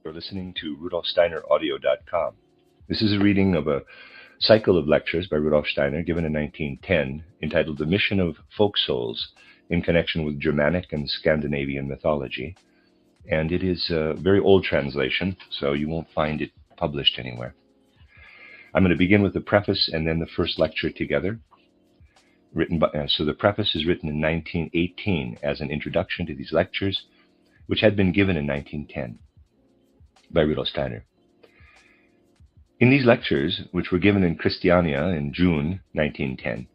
You're listening to rudolfsteineraudio.com. This is a reading of a cycle of lectures by Rudolf Steiner given in 1910 entitled The Mission of Folk Souls in connection with Germanic and Scandinavian mythology. And it is a very old translation, so you won't find it published anywhere. I'm going to begin with the preface and then the first lecture together. So the preface is written in 1918 as an introduction to these lectures, which had been given in 1910 by Rudolf Steiner. In these lectures, which were given in Christiania in June 1910,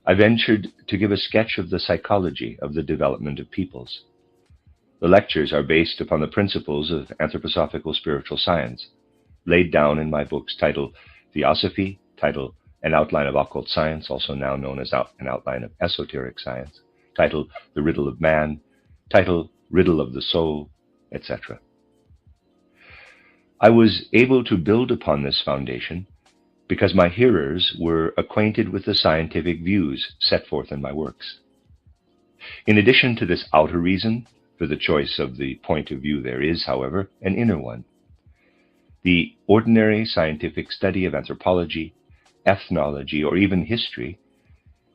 I ventured to give a sketch of the psychology of the development of peoples. The lectures are based upon the principles of anthroposophical spiritual science, laid down in my books titled Theosophy, titled An Outline of Occult Science, also now known as An Outline of Esoteric Science, titled The Riddle of Man, titled Riddle of the Soul, etc. I was able to build upon this foundation because my hearers were acquainted with the scientific views set forth in my works. In addition to this outer reason for the choice of the point of view, there is, however, an inner one. The ordinary scientific study of anthropology, ethnology, or even history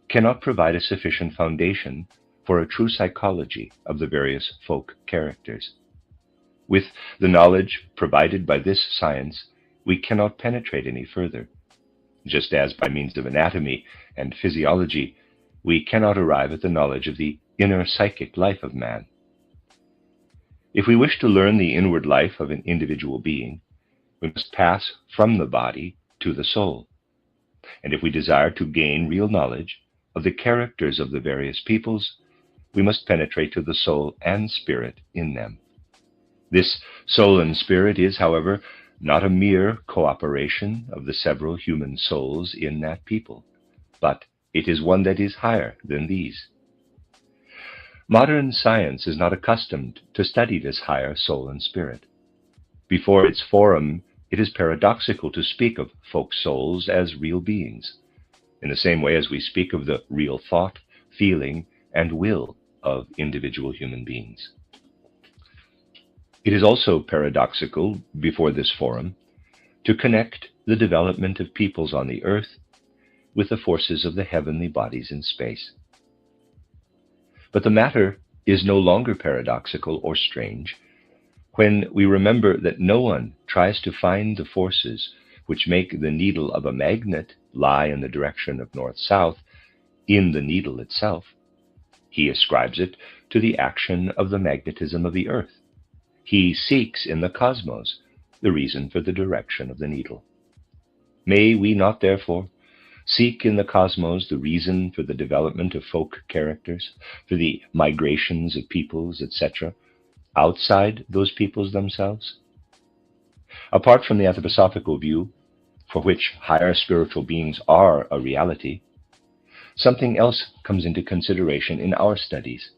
cannot provide a sufficient foundation for a true psychology of the various folk characters. With the knowledge provided by this science, we cannot penetrate any further, just as by means of anatomy and physiology, we cannot arrive at the knowledge of the inner psychic life of man. If we wish to learn the inward life of an individual being, we must pass from the body to the soul. And if we desire to gain real knowledge of the characters of the various peoples, we must penetrate to the soul and spirit in them. This soul and spirit is, however, not a mere cooperation of the several human souls in that people, but it is one that is higher than these. Modern science is not accustomed to study this higher soul and spirit. Before its forum, it is paradoxical to speak of folk souls as real beings, in the same way as we speak of the real thought, feeling, and will of individual human beings. It is also paradoxical, before this forum, to connect the development of peoples on the earth with the forces of the heavenly bodies in space. But the matter is no longer paradoxical or strange when we remember that no one tries to find the forces which make the needle of a magnet lie in the direction of north-south in the needle itself. He ascribes it to the action of the magnetism of the earth. He seeks in the cosmos the reason for the direction of the needle. May we not, therefore, seek in the cosmos the reason for the development of folk characters, for the migrations of peoples, etc., outside those peoples themselves? Apart from the anthroposophical view, for which higher spiritual beings are a reality, something else comes into consideration in our studies.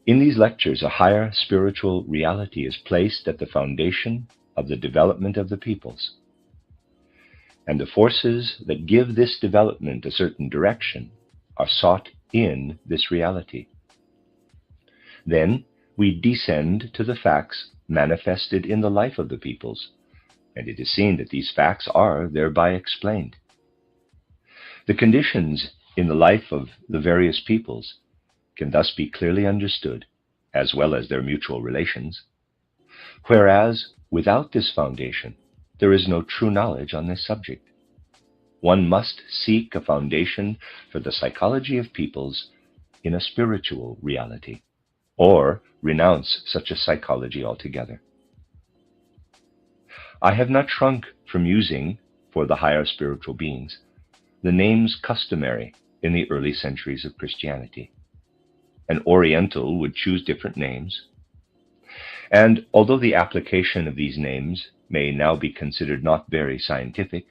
In these lectures, a higher spiritual reality is placed at the foundation of the development of the peoples. And the forces that give this development a certain direction are sought in this reality. Then we descend to the facts manifested in the life of the peoples, and it is seen that these facts are thereby explained. The conditions in the life of the various peoples can thus be clearly understood, as well as their mutual relations, whereas without this foundation, there is no true knowledge on this subject. One must seek a foundation for the psychology of peoples in a spiritual reality, or renounce such a psychology altogether. I have not shrunk from using, for the higher spiritual beings, the names customary in the early centuries of Christianity. An Oriental would choose different names, and although the application of these names may now be considered not very scientific,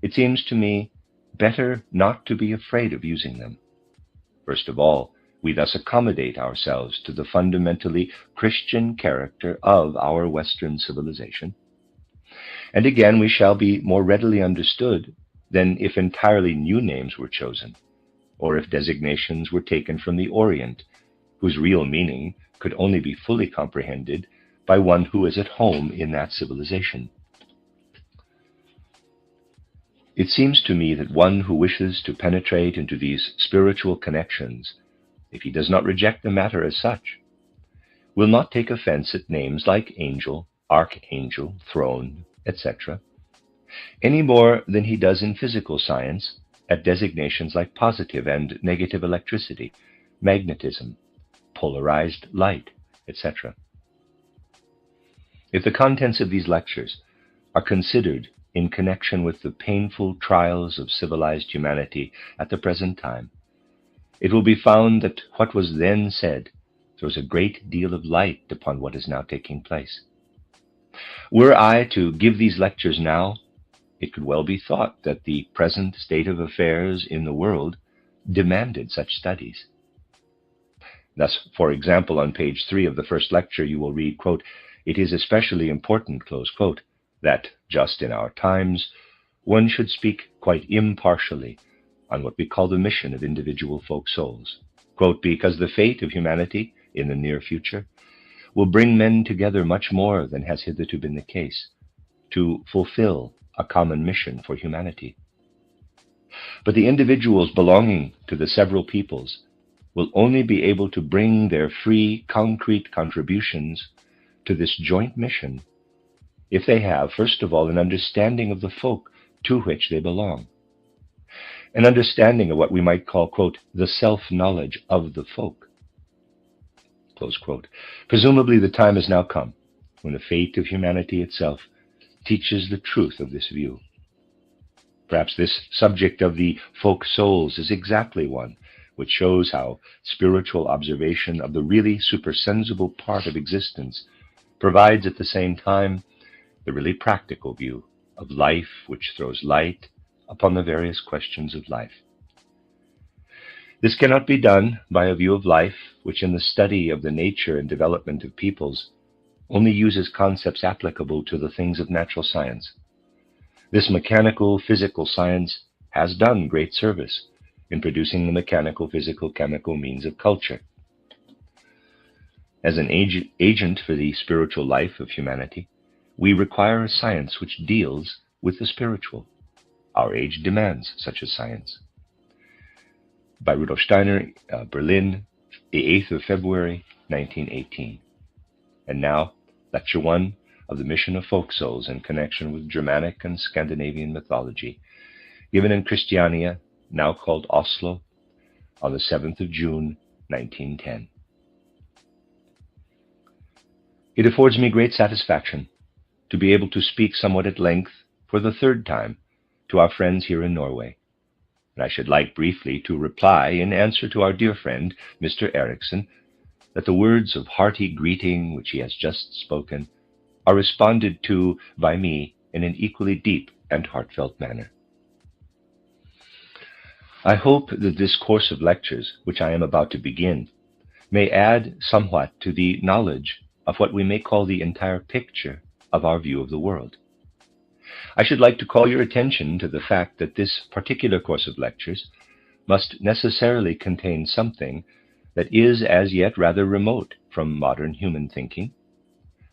it seems to me better not to be afraid of using them. First of all, we thus accommodate ourselves to the fundamentally Christian character of our Western civilization. And again, we shall be more readily understood than if entirely new names were chosen, or if designations were taken from the Orient, whose real meaning could only be fully comprehended by one who is at home in that civilization. It seems to me that one who wishes to penetrate into these spiritual connections, if he does not reject the matter as such, will not take offense at names like angel, archangel, throne, etc., any more than he does in physical science at designations like positive and negative electricity, magnetism, polarized light, etc. If the contents of these lectures are considered in connection with the painful trials of civilized humanity at the present time, it will be found that what was then said throws a great deal of light upon what is now taking place. Were I to give these lectures now, it could well be thought that the present state of affairs in the world demanded such studies. Thus, for example, on page 3 of the first lecture, you will read, quote, "It is especially important," close quote, "that just in our times, one should speak quite impartially on what we call the mission of individual folk souls, quote, because the fate of humanity in the near future will bring men together much more than has hitherto been the case, to fulfill a common mission for humanity. But the individuals belonging to the several peoples will only be able to bring their free, concrete contributions to this joint mission if they have, first of all, an understanding of the folk to which they belong, an understanding of what we might call, quote, the self-knowledge of the folk, close quote. Presumably the time has now come when the fate of humanity itself teaches the truth of this view. Perhaps this subject of the folk souls is exactly one which shows how spiritual observation of the really supersensible part of existence provides at the same time the really practical view of life which throws light upon the various questions of life. This cannot be done by a view of life which in the study of the nature and development of peoples only uses concepts applicable to the things of natural science. This mechanical, physical science has done great service in producing the mechanical, physical, chemical means of culture. As an agent for the spiritual life of humanity, we require a science which deals with the spiritual. Our age demands such a science. By Rudolf Steiner, Berlin, the 8th of February, 1918. And now, Lecture 1 of the Mission of Folk Souls in connection with Germanic and Scandinavian mythology, given in Christiania, now called Oslo, on the 7th of June, 1910. It affords me great satisfaction to be able to speak somewhat at length for the third time to our friends here in Norway. And I should like briefly to reply in answer to our dear friend, Mr. Eriksson, that the words of hearty greeting which he has just spoken are responded to by me in an equally deep and heartfelt manner. I hope that this course of lectures, which I am about to begin, may add somewhat to the knowledge of what we may call the entire picture of our view of the world. I should like to call your attention to the fact that this particular course of lectures must necessarily contain something that is as yet rather remote from modern human thinking,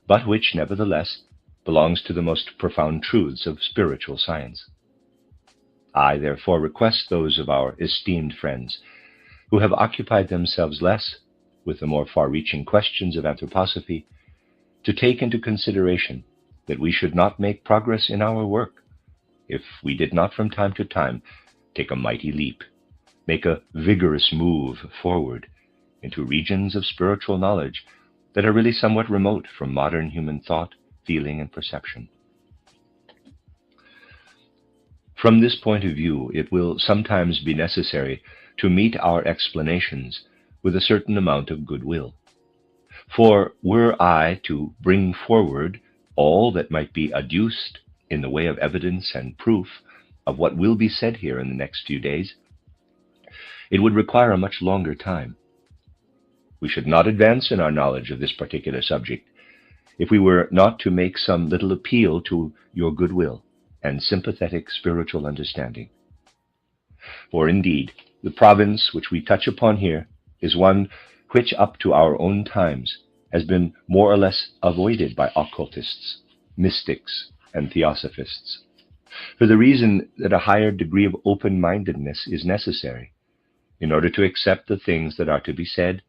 but which nevertheless belongs to the most profound truths of spiritual science. I therefore request those of our esteemed friends who have occupied themselves less with the more far-reaching questions of anthroposophy to take into consideration that we should not make progress in our work if we did not from time to time take a mighty leap, make a vigorous move forward into regions of spiritual knowledge that are really somewhat remote from modern human thought, feeling, and perception. From this point of view, it will sometimes be necessary to meet our explanations with a certain amount of goodwill. For were I to bring forward all that might be adduced in the way of evidence and proof of what will be said here in the next few days, it would require a much longer time. We should not advance in our knowledge of this particular subject if we were not to make some little appeal to your goodwill and sympathetic spiritual understanding. For indeed, the province which we touch upon here is one which up to our own times has been more or less avoided by occultists, mystics, and theosophists, for the reason that a higher degree of open-mindedness is necessary in order to accept the things that are to be said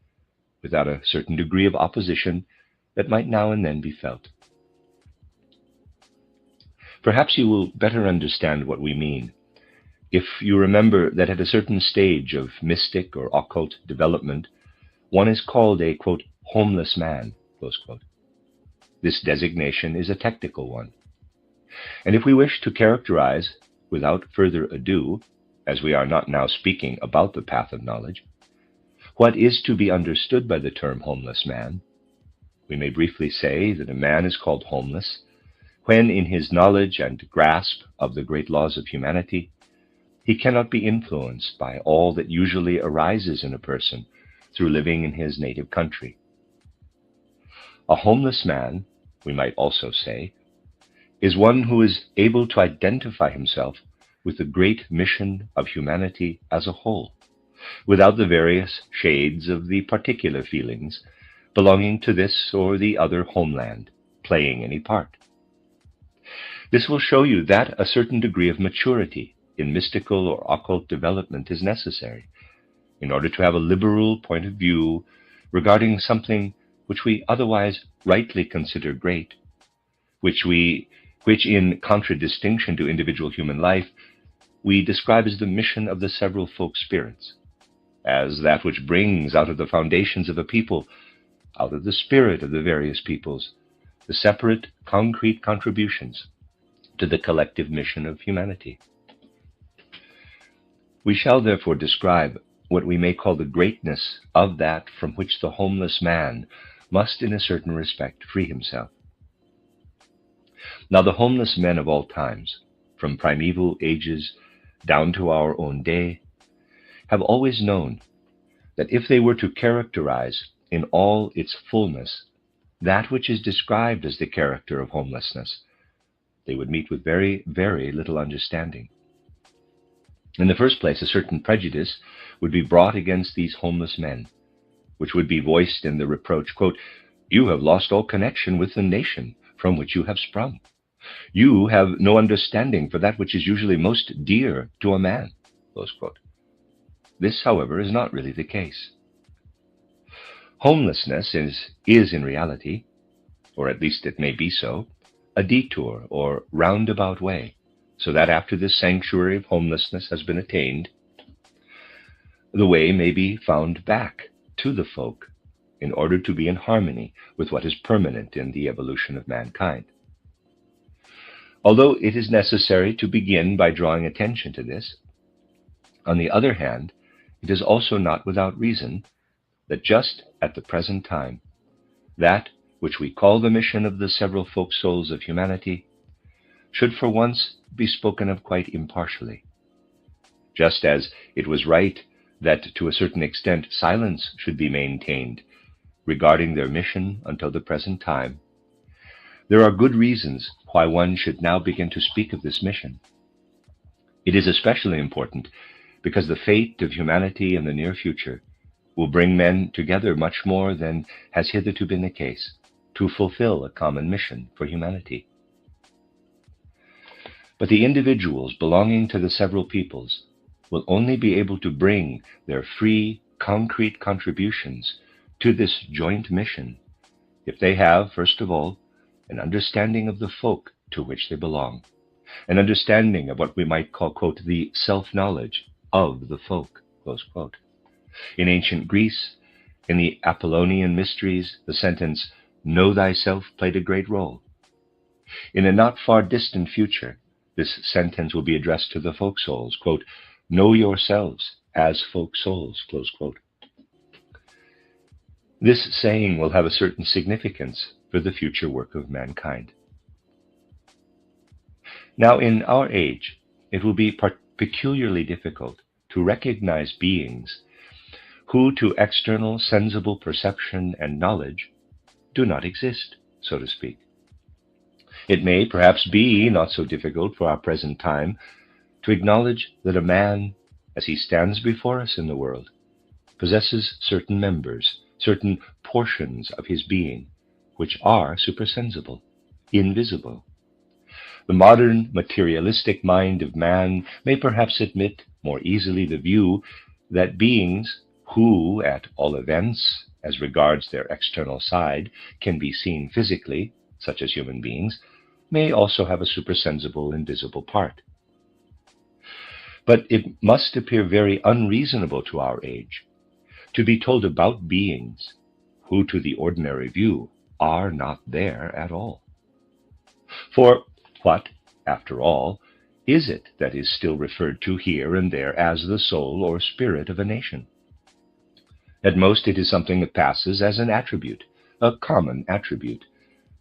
without a certain degree of opposition that might now and then be felt. Perhaps you will better understand what we mean if you remember that at a certain stage of mystic or occult development, one is called a, quote, homeless man, close quote. This designation is a technical one. And if we wish to characterize, without further ado, as we are not now speaking about the path of knowledge, what is to be understood by the term homeless man, we may briefly say that a man is called homeless when, in his knowledge and grasp of the great laws of humanity, he cannot be influenced by all that usually arises in a person through living in his native country. A homeless man, we might also say, is one who is able to identify himself with the great mission of humanity as a whole, without the various shades of the particular feelings belonging to this or the other homeland playing any part. This will show you that a certain degree of maturity in mystical or occult development is necessary in order to have a liberal point of view regarding something which we otherwise rightly consider great, which in contradistinction to individual human life, we describe as the mission of the several folk spirits, as that which brings out of the foundations of a people, out of the spirit of the various peoples, the separate, concrete contributions to the collective mission of humanity. We shall therefore describe what we may call the greatness of that from which the homeless man must in a certain respect free himself. Now the homeless men of all times, from primeval ages down to our own day, have always known that if they were to characterize in all its fullness that which is described as the character of homelessness, they would meet with very, very little understanding. In the first place, a certain prejudice would be brought against these homeless men, which would be voiced in the reproach, quote, "You have lost all connection with the nation from which you have sprung. You have no understanding for that which is usually most dear to a man," close quote. This, however, is not really the case. Homelessness is in reality, or at least it may be so, a detour or roundabout way, so that after this sanctuary of homelessness has been attained, the way may be found back to the folk in order to be in harmony with what is permanent in the evolution of mankind. Although it is necessary to begin by drawing attention to this, on the other hand, it is also not without reason that just at the present time, that which we call the mission of the several folk souls of humanity should for once be spoken of quite impartially. Just as it was right that to a certain extent silence should be maintained regarding their mission until the present time, there are good reasons why one should now begin to speak of this mission. It is especially important because the fate of humanity in the near future will bring men together much more than has hitherto been the case to fulfill a common mission for humanity. But the individuals belonging to the several peoples will only be able to bring their free, concrete contributions to this joint mission if they have, first of all, an understanding of the folk to which they belong, an understanding of what we might call, quote, the self-knowledge of the folk, close quote. In ancient Greece, in the Apollonian mysteries, the sentence, "Know thyself," played a great role. In a not far distant future, this sentence will be addressed to the folk souls, quote, "Know yourselves as folk souls," close quote. This saying will have a certain significance for the future work of mankind. Now, in our age, it will be peculiarly difficult to recognize beings who, to external sensible perception and knowledge, do not exist, so to speak. It may perhaps be not so difficult for our present time to acknowledge that a man, as he stands before us in the world, possesses certain members, certain portions of his being which are supersensible, invisible. The modern materialistic mind of man may perhaps admit more easily the view that beings who, at all events, as regards their external side, can be seen physically, such as human beings, may also have a supersensible, invisible part. But it must appear very unreasonable to our age to be told about beings who, to the ordinary view, are not there at all. For what, after all, is it that is still referred to here and there as the soul or spirit of a nation? At most, it is something that passes as an attribute, a common attribute,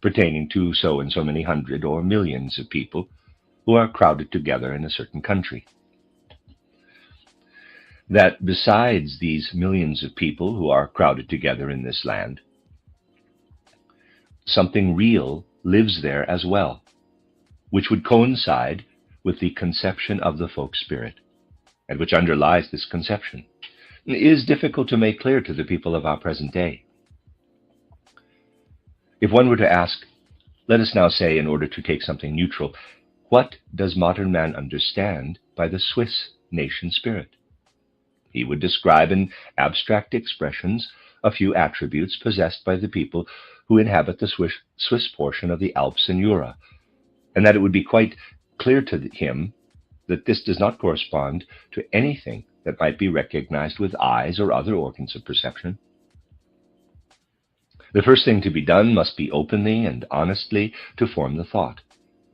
pertaining to so and so many hundred or millions of people who are crowded together in a certain country. That besides these millions of people who are crowded together in this land, something real lives there as well, which would coincide with the conception of the folk spirit, and which underlies this conception, is difficult to make clear to the people of our present day. If one were to ask, let us now say, in order to take something neutral, what does modern man understand by the Swiss nation spirit? He would describe in abstract expressions a few attributes possessed by the people who inhabit the Swiss portion of the Alps and Jura, and that it would be quite clear to him that this does not correspond to anything that might be recognized with eyes or other organs of perception. The first thing to be done must be openly and honestly to form the thought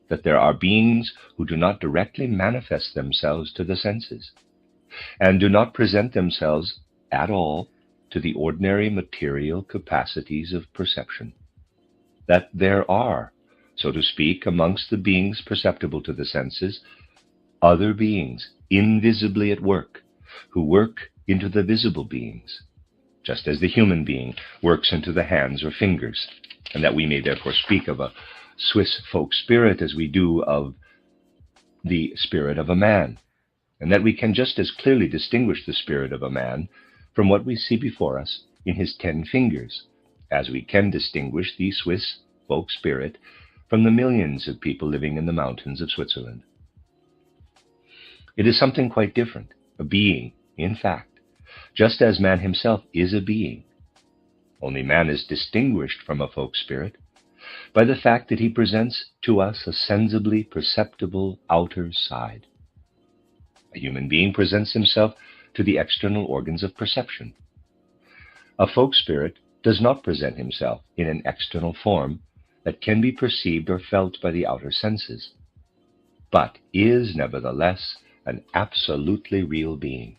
that there are beings who do not directly manifest themselves to the senses, and do not present themselves at all to the ordinary material capacities of perception. That there are, so to speak, amongst the beings perceptible to the senses, other beings invisibly at work, who work into the visible beings, just as the human being works into the hands or fingers, and that we may therefore speak of a Swiss folk spirit as we do of the spirit of a man, and that we can just as clearly distinguish the spirit of a man from what we see before us in his 10 fingers, as we can distinguish the Swiss folk spirit from the millions of people living in the mountains of Switzerland. It is something quite different, a being, in fact, just as man himself is a being. Only man is distinguished from a folk spirit by the fact that he presents to us a sensibly perceptible outer side. A human being presents himself to the external organs of perception. A folk spirit does not present himself in an external form that can be perceived or felt by the outer senses, but is nevertheless an absolutely real being.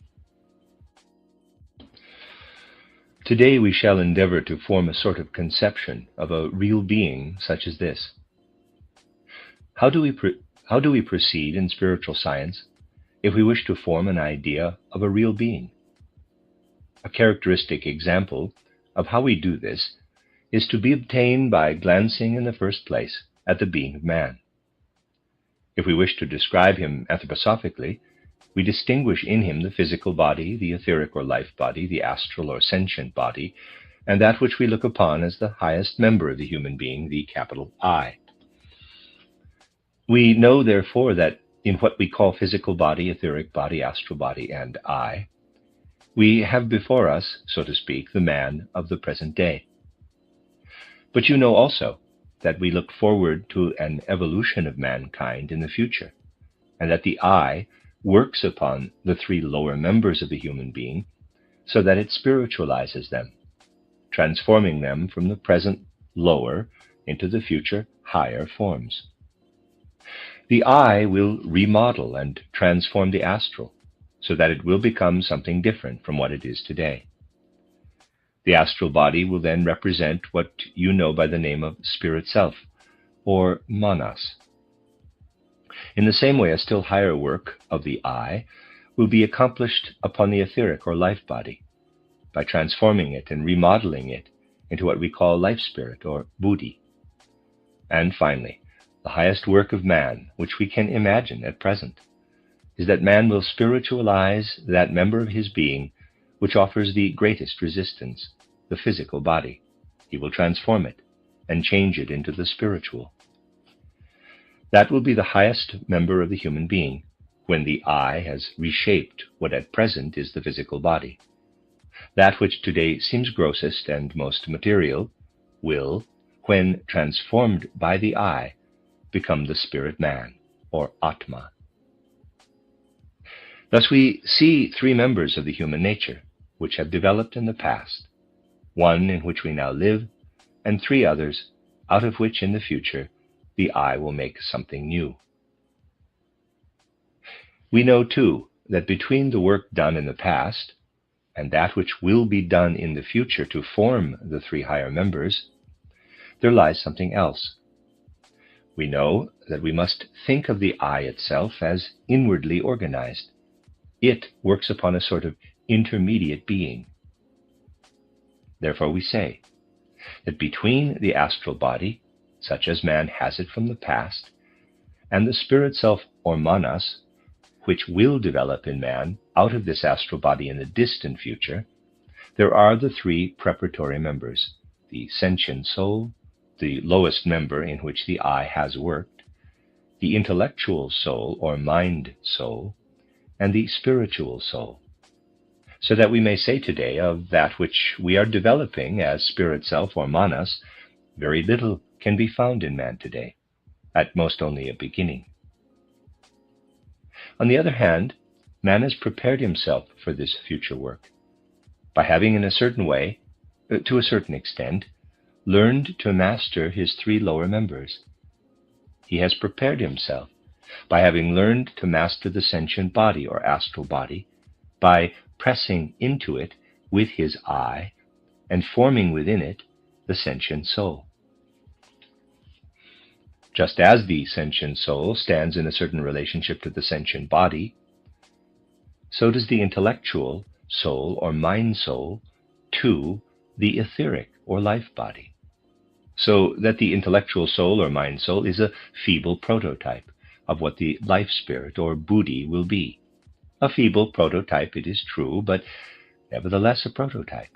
Today we shall endeavor to form a sort of conception of a real being such as this. How do we proceed in spiritual science if we wish to form an idea of a real being? A characteristic example of how we do this is to be obtained by glancing in the first place at the being of man. If we wish to describe him anthroposophically, we distinguish in him the physical body, the etheric or life body, the astral or sentient body, and that which we look upon as the highest member of the human being, the capital I. We know, therefore, that in what we call physical body, etheric body, astral body, and I, we have before us, so to speak, the man of the present day. But you know also that we look forward to an evolution of mankind in the future, and that the I works upon the 3 lower members of the human being so that it spiritualizes them, transforming them from the present lower into the future higher forms. The I will remodel and transform the astral so that it will become something different from what it is today. The astral body will then represent what you know by the name of spirit self, or manas. In the same way, a still higher work of the I will be accomplished upon the etheric or life body by transforming it and remodeling it into what we call life spirit or buddhi. And finally, the highest work of man, which we can imagine at present, is that man will spiritualize that member of his being which offers the greatest resistance, the physical body. He will transform it and change it into the spiritual. That will be the highest member of the human being, when the I has reshaped what at present is the physical body. That which today seems grossest and most material will, when transformed by the I, become the spirit man, or Atma. Thus we see three members of the human nature, which have developed in the past, one in which we now live, and three others, out of which in the future the I will make something new. We know, too, that between the work done in the past and that which will be done in the future to form the three higher members, there lies something else. We know that we must think of the I itself as inwardly organized. It works upon a sort of intermediate being. Therefore we say that between the astral body, such as man has it from the past, and the spirit self, or manas, which will develop in man out of this astral body in the distant future, there are the three preparatory members: the sentient soul, the lowest member in which the I has worked, the intellectual soul, or mind soul, and the spiritual soul. So that we may say today of that which we are developing as spirit self, or manas, very little can be found in man today, at most only a beginning. On the other hand, man has prepared himself for this future work by having, in a certain way, to a certain extent, learned to master his three lower members. He has prepared himself by having learned to master the sentient body, or astral body, by pressing into it with his I and forming within it the sentient soul. Just as the sentient soul stands in a certain relationship to the sentient body, so does the intellectual soul, or mind soul, to the etheric, or life body. So that the intellectual soul, or mind soul, is a feeble prototype of what the life spirit, or buddhi, will be. A feeble prototype, it is true, but nevertheless a prototype.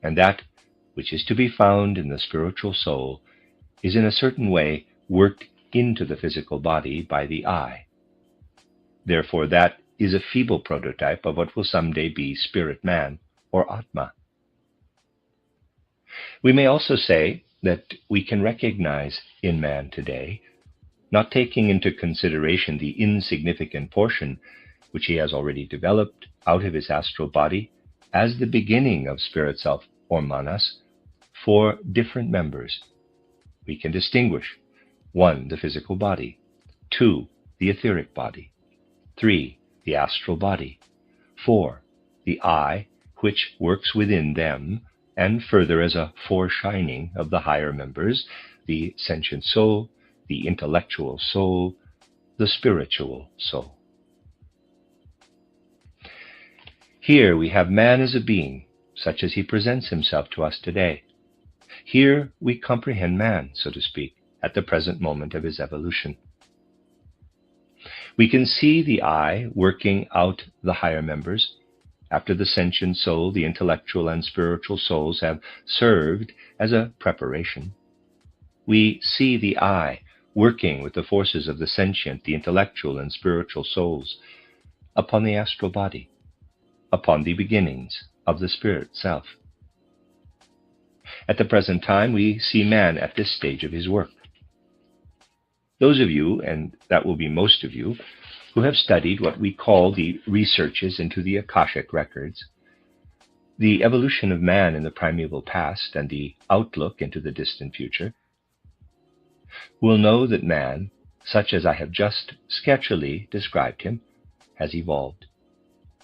And that which is to be found in the spiritual soul is in a certain way worked into the physical body by the I. Therefore that is a feeble prototype of what will someday be spirit man, or Atma. We may also say that we can recognize in man today, not taking into consideration the insignificant portion which he has already developed out of his astral body, as the beginning of spirit self, or manas, four different members. We can distinguish: 1, the physical body; 2, the etheric body; 3, the astral body; 4, the I, which works within them, and further as a foreshining of the higher members, the sentient soul, the intellectual soul, the spiritual soul. Here we have man as a being, such as he presents himself to us today. Here we comprehend man, so to speak, at the present moment of his evolution. We can see the I working out the higher members, after the sentient soul, the intellectual and spiritual souls have served as a preparation. We see the I working with the forces of the sentient, the intellectual and spiritual souls upon the astral body, upon the beginnings of the spirit self. At the present time, we see man at this stage of his work. Those of you, and that will be most of you, who have studied what we call the researches into the Akashic records, the evolution of man in the primeval past and the outlook into the distant future, will know that man, such as I have just sketchily described him, has evolved,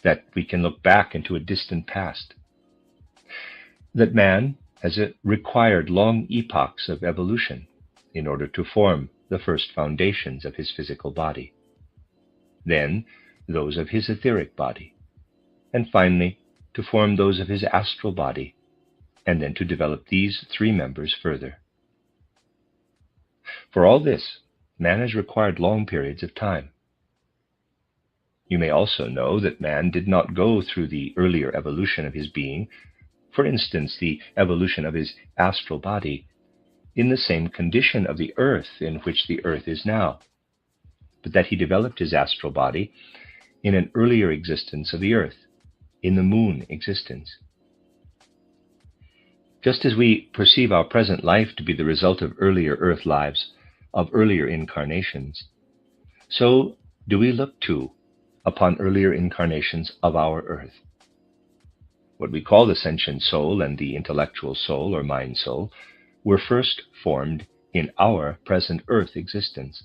that we can look back into a distant past, that man has required long epochs of evolution in order to form the first foundations of his physical body, then those of his etheric body, and finally to form those of his astral body, and then to develop these three members further. For all this, man has required long periods of time. You may also know that man did not go through the earlier evolution of his being for instance, the evolution of his astral body, in the same condition of the earth in which the earth is now, but that he developed his astral body in an earlier existence of the earth, in the moon existence. Just as we perceive our present life to be the result of earlier earth lives, of earlier incarnations, so do we look too upon earlier incarnations of our earth. What we call the sentient soul and the intellectual soul or mind soul were first formed in our present earth existence.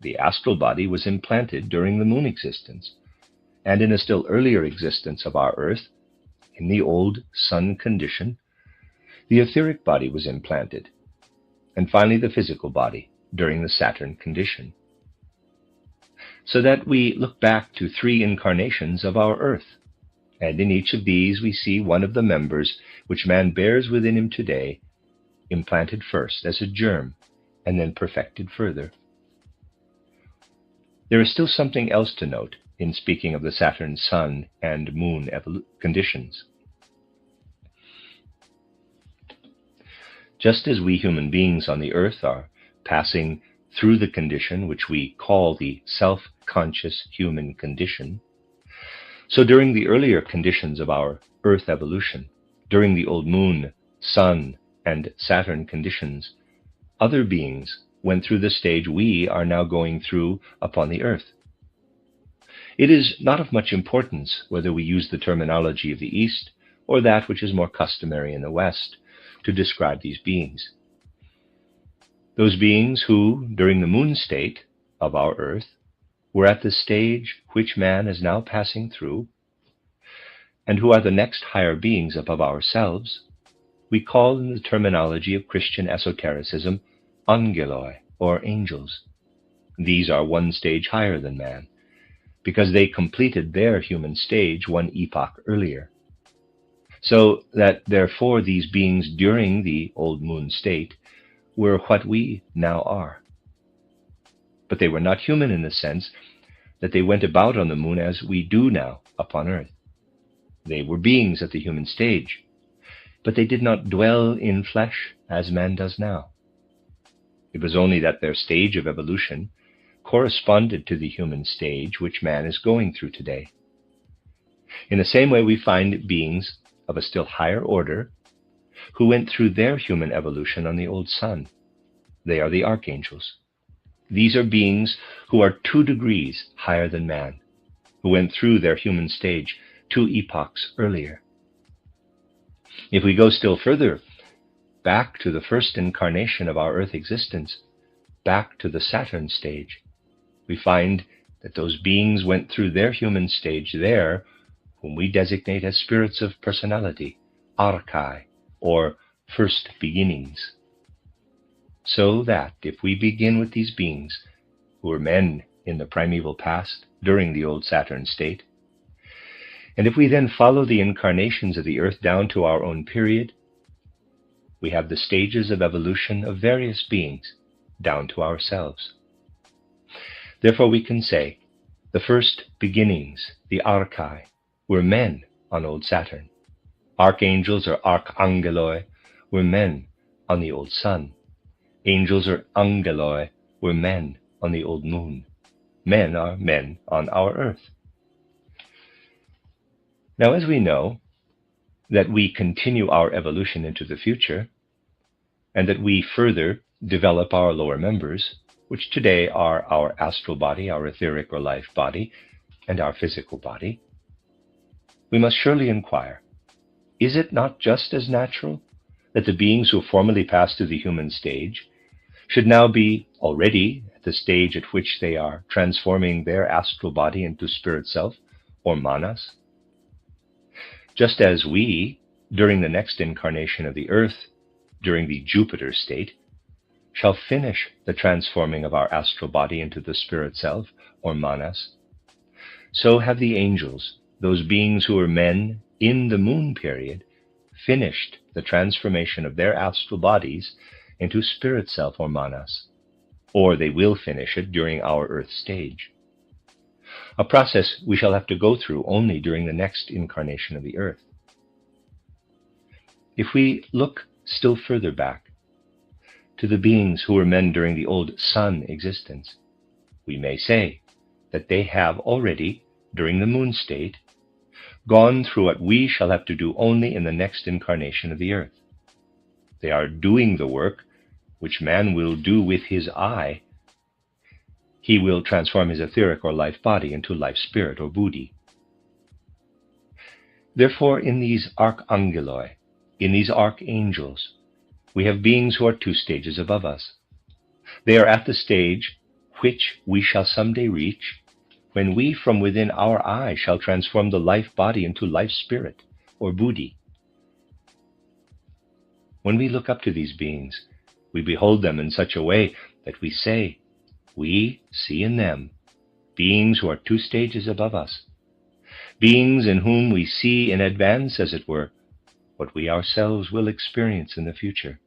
The astral body was implanted during the moon existence, and in a still earlier existence of our earth, in the old sun condition, the etheric body was implanted, and finally the physical body during the Saturn condition. So that we look back to 3 incarnations of our earth, and in each of these we see one of the members which man bears within him today, implanted first as a germ, and then perfected further. There is still something else to note in speaking of the Saturn, Sun, and Moon conditions. Just as we human beings on the earth are passing through the condition which we call the self-conscious human condition, so during the earlier conditions of our earth evolution, during the old moon, sun, and Saturn conditions, other beings went through the stage we are now going through upon the earth. It is not of much importance whether we use the terminology of the East or that which is more customary in the West to describe these beings. Those beings who, during the moon state of our earth, were at the stage which man is now passing through, and who are the next higher beings above ourselves, we call in the terminology of Christian esotericism angeloi, or angels. These are one stage higher than man, because they completed their human stage one epoch earlier. So that therefore these beings during the old moon state were what we now are. But they were not human in the sense that they went about on the moon as we do now upon earth. They were beings at the human stage, but they did not dwell in flesh as man does now. It was only that their stage of evolution corresponded to the human stage which man is going through today. In the same way, we find beings of a still higher order who went through their human evolution on the old sun. They are the archangels. These are beings who are 2 degrees higher than man, who went through their human stage 2 epochs earlier. If we go still further, back to the first incarnation of our earth existence, back to the Saturn stage, we find that those beings went through their human stage there, whom we designate as spirits of personality, archai, or first beginnings. So that if we begin with these beings, who were men in the primeval past during the old Saturn state, and if we then follow the incarnations of the earth down to our own period, we have the stages of evolution of various beings down to ourselves. Therefore we can say the first beginnings, the archai, were men on old Saturn. Archangels or archangeloi were men on the old sun. Angels or angeloi were men on the old moon. Men are men on our earth. Now, as we know that we continue our evolution into the future, and that we further develop our lower members, which today are our astral body, our etheric or life body, and our physical body, we must surely inquire, is it not just as natural that the beings who formerly passed through the human stage should now be already at the stage at which they are transforming their astral body into spirit self, or manas? Just as we, during the next incarnation of the earth, during the Jupiter state, shall finish the transforming of our astral body into the spirit self, or manas, so have the angels, those beings who were men in the moon period, finished the transformation of their astral bodies into spirit self, or manas, or they will finish it during our earth stage. A process we shall have to go through only during the next incarnation of the earth. If we look still further back to the beings who were men during the old sun existence, we may say that they have already, during the moon state, gone through what we shall have to do only in the next incarnation of the earth. They are doing the work which man will do with his eye. He will transform his etheric or life body into life spirit or buddhi. Therefore, in these archangeloi, in these archangels, we have beings who are 2 stages above us. They are at the stage which we shall someday reach, when we from within our eye shall transform the life body into life spirit, or buddhi. When we look up to these beings, we behold them in such a way that we say, we see in them beings who are 2 stages above us, beings in whom we see in advance, as it were, what we ourselves will experience in the future.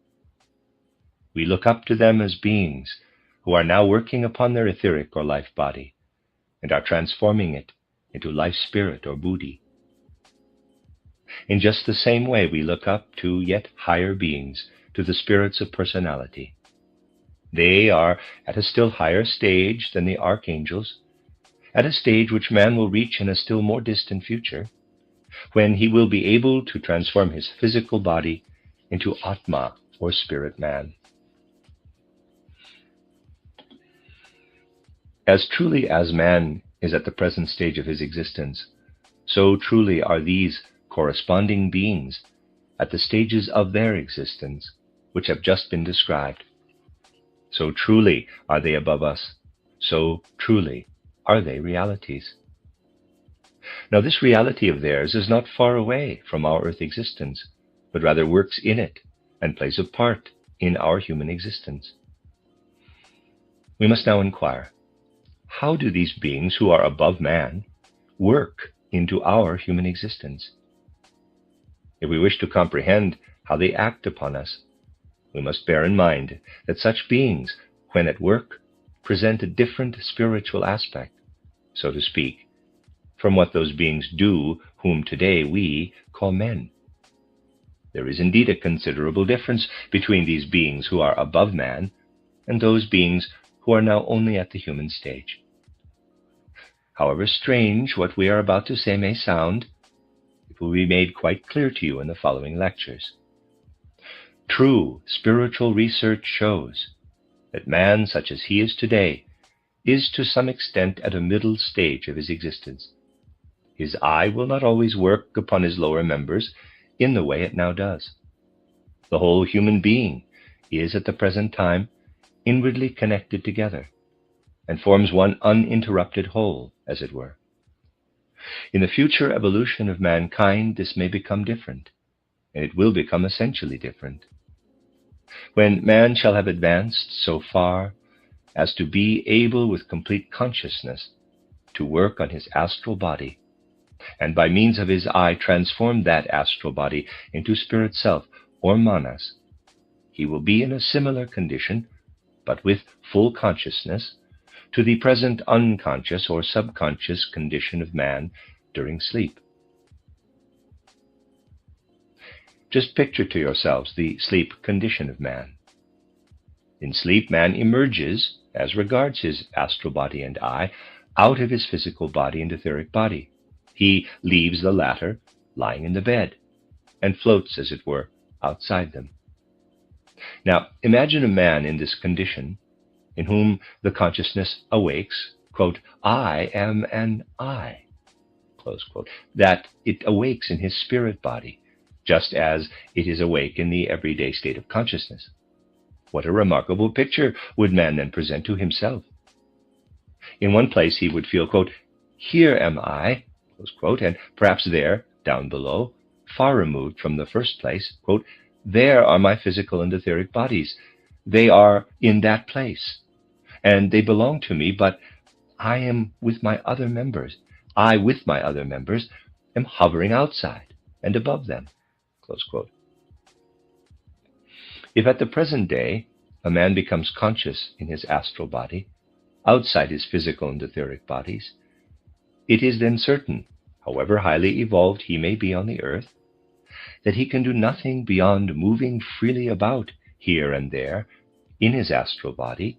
We look up to them as beings who are now working upon their etheric or life body and are transforming it into life spirit or buddhi. In just the same way, we look up to yet higher beings, to the spirits of personality. They are at a still higher stage than the archangels, at a stage which man will reach in a still more distant future, when he will be able to transform his physical body into Atma, or spirit man. As truly as man is at the present stage of his existence, so truly are these corresponding beings at the stages of their existence, which have just been described. So truly are they above us, so truly are they realities. Now, this reality of theirs is not far away from our earth existence, but rather works in it and plays a part in our human existence. We must now inquire, how do these beings who are above man work into our human existence? If we wish to comprehend how they act upon us, we must bear in mind that such beings, when at work, present a different spiritual aspect, so to speak, from what those beings do whom today we call men. There is indeed a considerable difference between these beings who are above man and those beings who are now only at the human stage. However strange what we are about to say may sound, it will be made quite clear to you in the following lectures. True spiritual research shows that man, such as he is today, is to some extent at a middle stage of his existence. His eye will not always work upon his lower members in the way it now does. The whole human being is at the present time inwardly connected together and forms one uninterrupted whole, as it were. In the future evolution of mankind, this may become different, and it will become essentially different. When man shall have advanced so far as to be able with complete consciousness to work on his astral body, and by means of his eye transform that astral body into spirit self, or manas, he will be in a similar condition, but with full consciousness, to the present unconscious or subconscious condition of man during sleep. Just picture to yourselves the sleep condition of man. In sleep, man emerges, as regards his astral body and eye, out of his physical body and etheric body. He leaves the latter lying in the bed and floats, as it were, outside them. Now, imagine a man in this condition in whom the consciousness awakes, quote, I am an I, close quote, that it awakes in his spirit body, just as it is awake in the everyday state of consciousness. What a remarkable picture would man then present to himself. In one place he would feel, quote, here am I, close quote, and perhaps there, down below, far removed from the first place, quote, there are my physical and etheric bodies. They are in that place, and they belong to me, but I am with my other members. I, with my other members, am hovering outside and above them, close quote. If at the present day a man becomes conscious in his astral body, outside his physical and etheric bodies, it is then certain, however highly evolved he may be on the earth, that he can do nothing beyond moving freely about here and there in his astral body,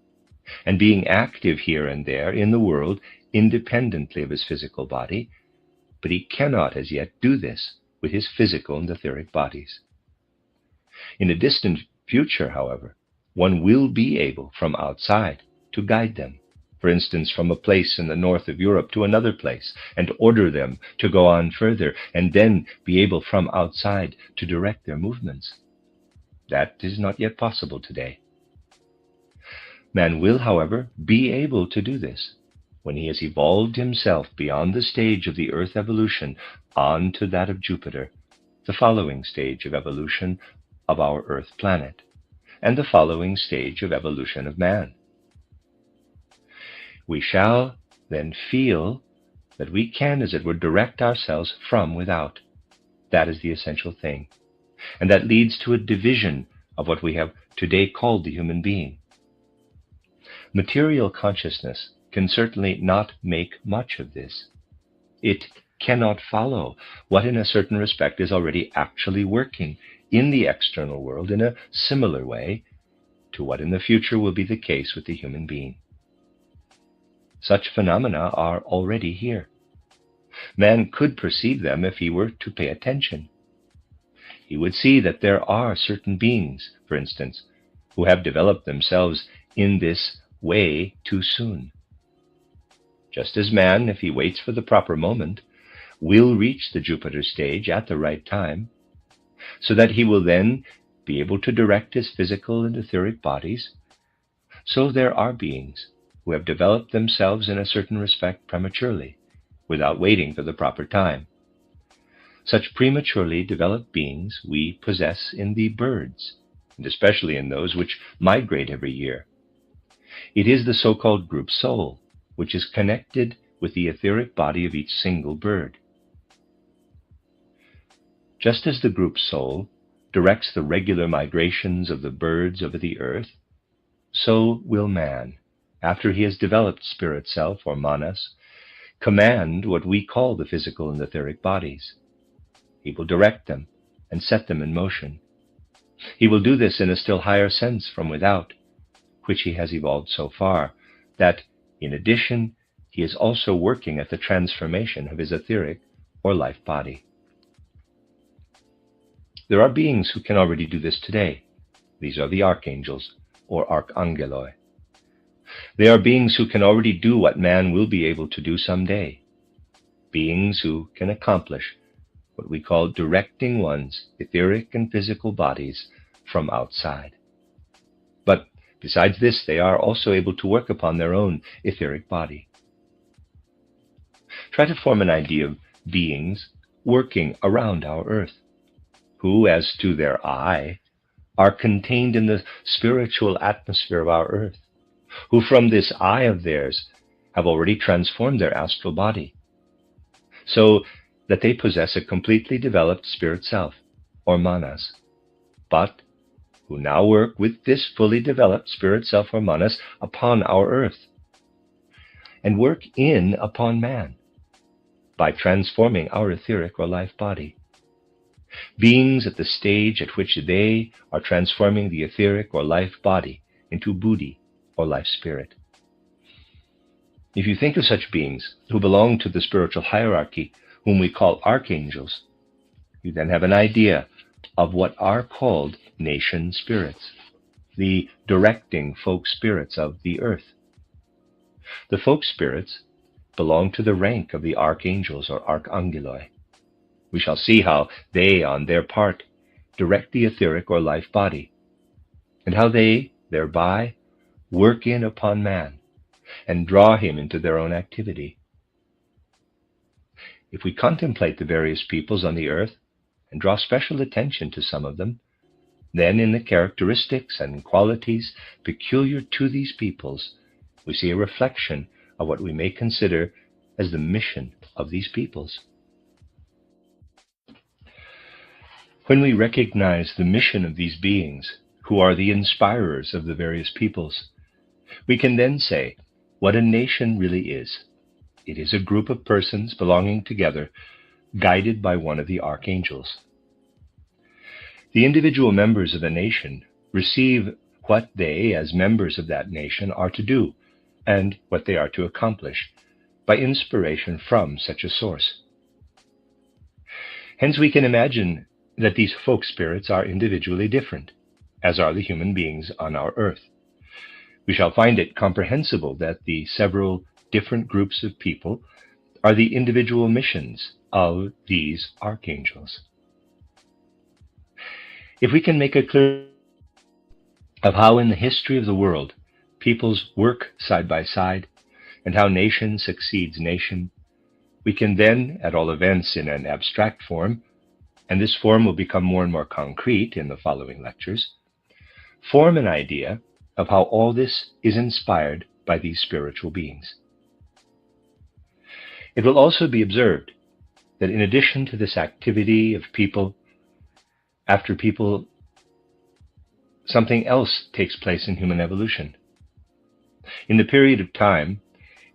and being active here and there in the world independently of his physical body, but he cannot as yet do this with his physical and etheric bodies. In a distant future, however, one will be able from outside to guide them, for instance, from a place in the north of Europe to another place, and order them to go on further, and then be able from outside to direct their movements. That is not yet possible today. Man will, however, be able to do this when he has evolved himself beyond the stage of the Earth evolution on to that of Jupiter, the following stage of evolution of our Earth planet, and the following stage of evolution of man. We shall then feel that we can, as it were, direct ourselves from without. That is the essential thing. And that leads to a division of what we have today called the human being. Material consciousness can certainly not make much of this. It cannot follow what in a certain respect is already actually working in the external world in a similar way to what in the future will be the case with the human being. Such phenomena are already here. Man could perceive them if he were to pay attention. He would see that there are certain beings, for instance, who have developed themselves in this way too soon. Just as man, if he waits for the proper moment, will reach the Jupiter stage at the right time, so that he will then be able to direct his physical and etheric bodies, so there are beings who have developed themselves in a certain respect prematurely, without waiting for the proper time. Such prematurely developed beings we possess in the birds, and especially in those which migrate every year. It is the so-called group soul, which is connected with the etheric body of each single bird. Just as the group soul directs the regular migrations of the birds over the earth, so will man, after he has developed spirit self, or manas, command what we call the physical and etheric bodies. He will direct them and set them in motion. He will do this in a still higher sense from without, which he has evolved so far, that, in addition, he is also working at the transformation of his etheric or life body. There are beings who can already do this today. These are the archangels, or archangeloi. They are beings who can already do what man will be able to do someday. Beings who can accomplish what we call directing one's etheric and physical bodies from outside. But besides this, they are also able to work upon their own etheric body. Try to form an idea of beings working around our earth, who, as to their eye, are contained in the spiritual atmosphere of our earth, who from this eye of theirs have already transformed their astral body, so that they possess a completely developed spirit self, or manas, but who now work with this fully developed spirit self, or manas, upon our earth, and work in upon man by transforming our etheric or life body. Beings at the stage at which they are transforming the etheric or life body into buddhi, or life spirit. If you think of such beings who belong to the spiritual hierarchy, whom we call archangels, you then have an idea of what are called nation spirits, the directing folk spirits of the earth. The folk spirits belong to the rank of the archangels, or archangeloi. We shall see how they, on their part, direct the etheric or life body, and how they, thereby, work in upon man and draw him into their own activity. If we contemplate the various peoples on the earth and draw special attention to some of them, then in the characteristics and qualities peculiar to these peoples, we see a reflection of what we may consider as the mission of these peoples. When we recognize the mission of these beings, who are the inspirers of the various peoples, we can then say what a nation really is. It is a group of persons belonging together, guided by one of the archangels. The individual members of a nation receive what they, as members of that nation, are to do and what they are to accomplish by inspiration from such a source. Hence, we can imagine that these folk spirits are individually different, as are the human beings on our earth. We shall find it comprehensible that the several different groups of people are the individual missions of these archangels. If we can make a clear of how in the history of the world peoples work side by side and how nation succeeds nation, we can then, at all events in an abstract form, and this form will become more and more concrete in the following lectures, form an idea of how all this is inspired by these spiritual beings. It will also be observed that in addition to this activity of people, after people, something else takes place in human evolution. In the period of time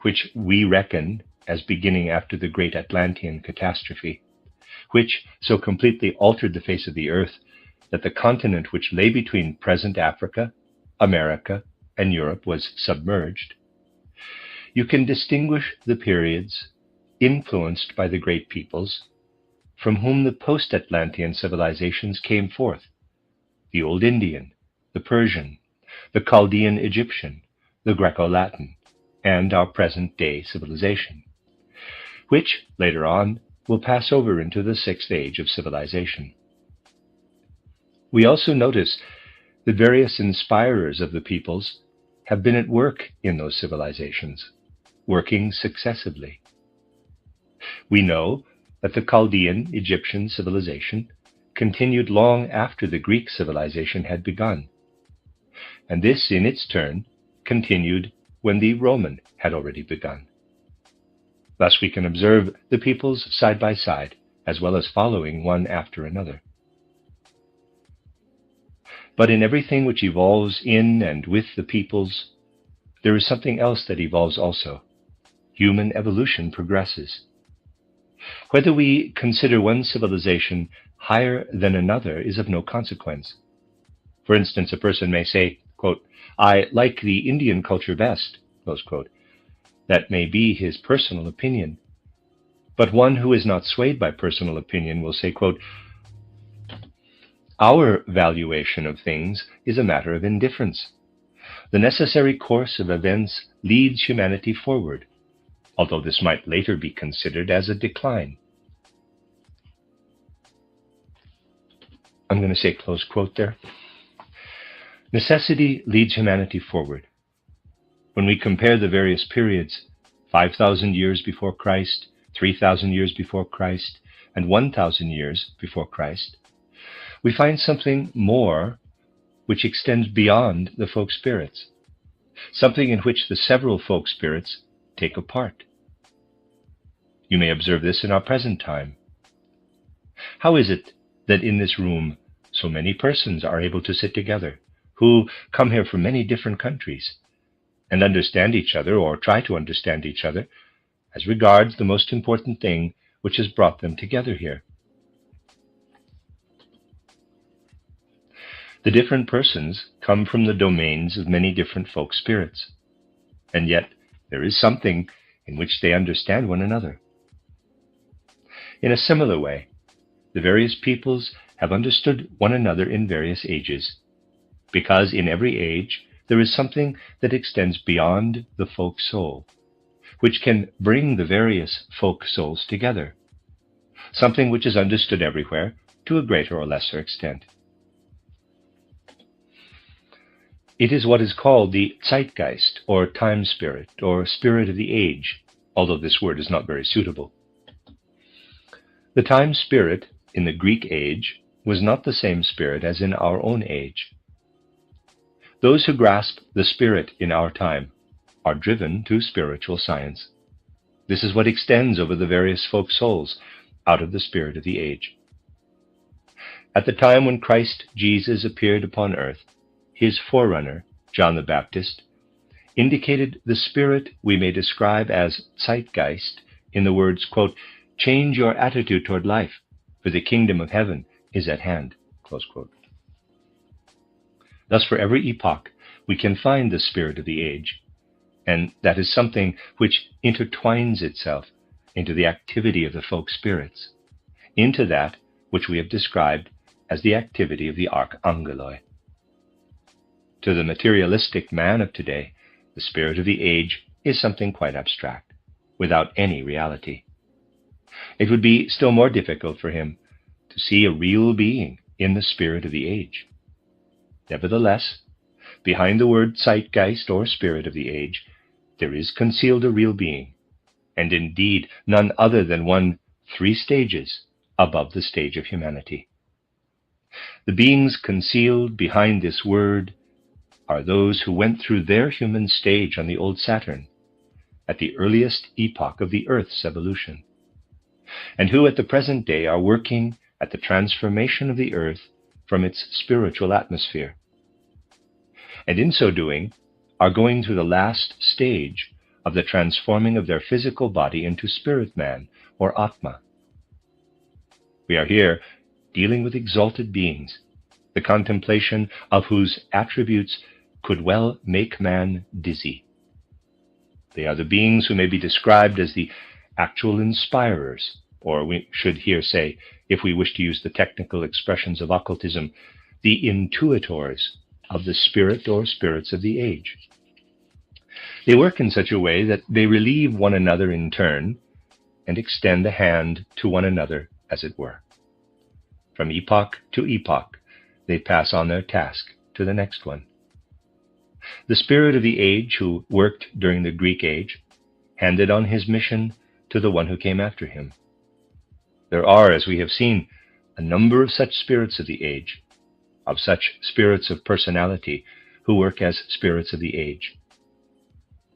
which we reckon as beginning after the great Atlantean catastrophe, which so completely altered the face of the earth that the continent which lay between present Africa, America, and Europe was submerged, you can distinguish the periods influenced by the great peoples from whom the post-Atlantean civilizations came forth: the old Indian, the Persian, the Chaldean Egyptian, the Greco-Latin, and our present-day civilization, which, later on, will pass over into the sixth age of civilization. We also notice that various inspirers of the peoples have been at work in those civilizations, working successively. We know that the Chaldean Egyptian civilization continued long after the Greek civilization had begun, and this, in its turn, continued when the Roman had already begun. Thus we can observe the peoples side by side, as well as following one after another. But in everything which evolves in and with the peoples, there is something else that evolves also. Human evolution progresses. Whether we consider one civilization higher than another is of no consequence. For instance, a person may say, quote, "I like the Indian culture best," close quote. That may be his personal opinion. But one who is not swayed by personal opinion will say, quote, "Our valuation of things is a matter of indifference. The necessary course of events leads humanity forward, although this might later be considered as a decline." I'm going to say close quote there. Necessity leads humanity forward. When we compare the various periods, 5,000 years before Christ, 3,000 years before Christ, and 1,000 years before Christ, we find something more which extends beyond the folk spirits, something in which the several folk spirits take a part. You may observe this in our present time. How is it that in this room so many persons are able to sit together, who come here from many different countries, and understand each other, or try to understand each other, as regards the most important thing which has brought them together here? The different persons come from the domains of many different folk spirits, and yet there is something in which they understand one another. In a similar way, the various peoples have understood one another in various ages, because in every age there is something that extends beyond the folk soul, which can bring the various folk souls together, something which is understood everywhere to a greater or lesser extent. It is what is called the zeitgeist, or time spirit, or spirit of the age, although this word is not very suitable. The time spirit in the Greek age was not the same spirit as in our own age. Those who grasp the spirit in our time are driven to spiritual science. This is what extends over the various folk souls out of the spirit of the age. At the time when Christ Jesus appeared upon earth, his forerunner, John the Baptist, indicated the spirit we may describe as zeitgeist in the words, quote, "Change your attitude toward life, for the kingdom of heaven is at hand." Close quote. Thus, for every epoch, we can find the spirit of the age, and that is something which intertwines itself into the activity of the folk spirits, into that which we have described as the activity of the archangeloi. To the materialistic man of today, the spirit of the age is something quite abstract, without any reality. It would be still more difficult for him to see a real being in the spirit of the age. Nevertheless, behind the word zeitgeist or spirit of the age, there is concealed a real being, and indeed none other than one 3 stages above the stage of humanity. The beings concealed behind this word are those who went through their human stage on the old Saturn, at the earliest epoch of the Earth's evolution, and who at the present day are working at the transformation of the Earth from its spiritual atmosphere, and in so doing are going through the last stage of the transforming of their physical body into spirit man or Atma. We are here dealing with exalted beings, the contemplation of whose attributes could well make man dizzy. They are the beings who may be described as the actual inspirers, or we should here say, if we wish to use the technical expressions of occultism, the intuitors of the spirit or spirits of the age. They work in such a way that they relieve one another in turn and extend the hand to one another, as it were. From epoch to epoch, they pass on their task to the next one. The spirit of the age who worked during the Greek age handed on his mission to the one who came after him. There are, as we have seen, a number of such spirits of the age, of such spirits of personality who work as spirits of the age.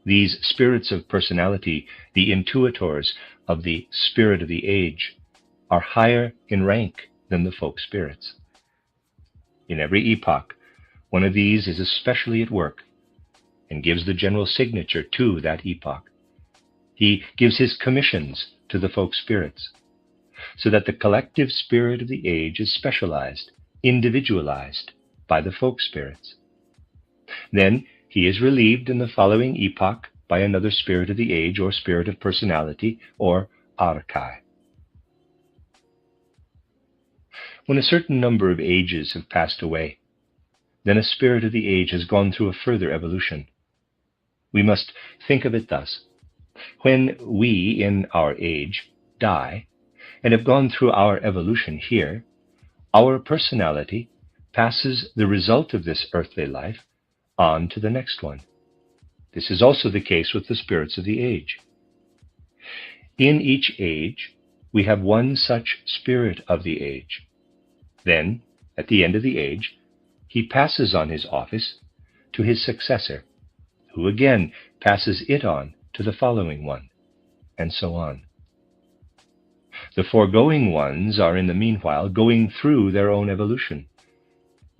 These spirits of personality, the intuitors of the spirit of the age, are higher in rank than the folk spirits. In every epoch, one of these is especially at work and gives the general signature to that epoch. He gives his commissions to the folk spirits, so that the collective spirit of the age is specialized, individualized by the folk spirits. Then he is relieved in the following epoch by another spirit of the age or spirit of personality or archai. When a certain number of ages have passed away, then a spirit of the age has gone through a further evolution. We must think of it thus. When we, in our age, die, and have gone through our evolution here, our personality passes the result of this earthly life on to the next one. This is also the case with the spirits of the age. In each age, we have one such spirit of the age. Then, at the end of the age, he passes on his office to his successor, who again passes it on to the following one, and so on. The foregoing ones are in the meanwhile going through their own evolution,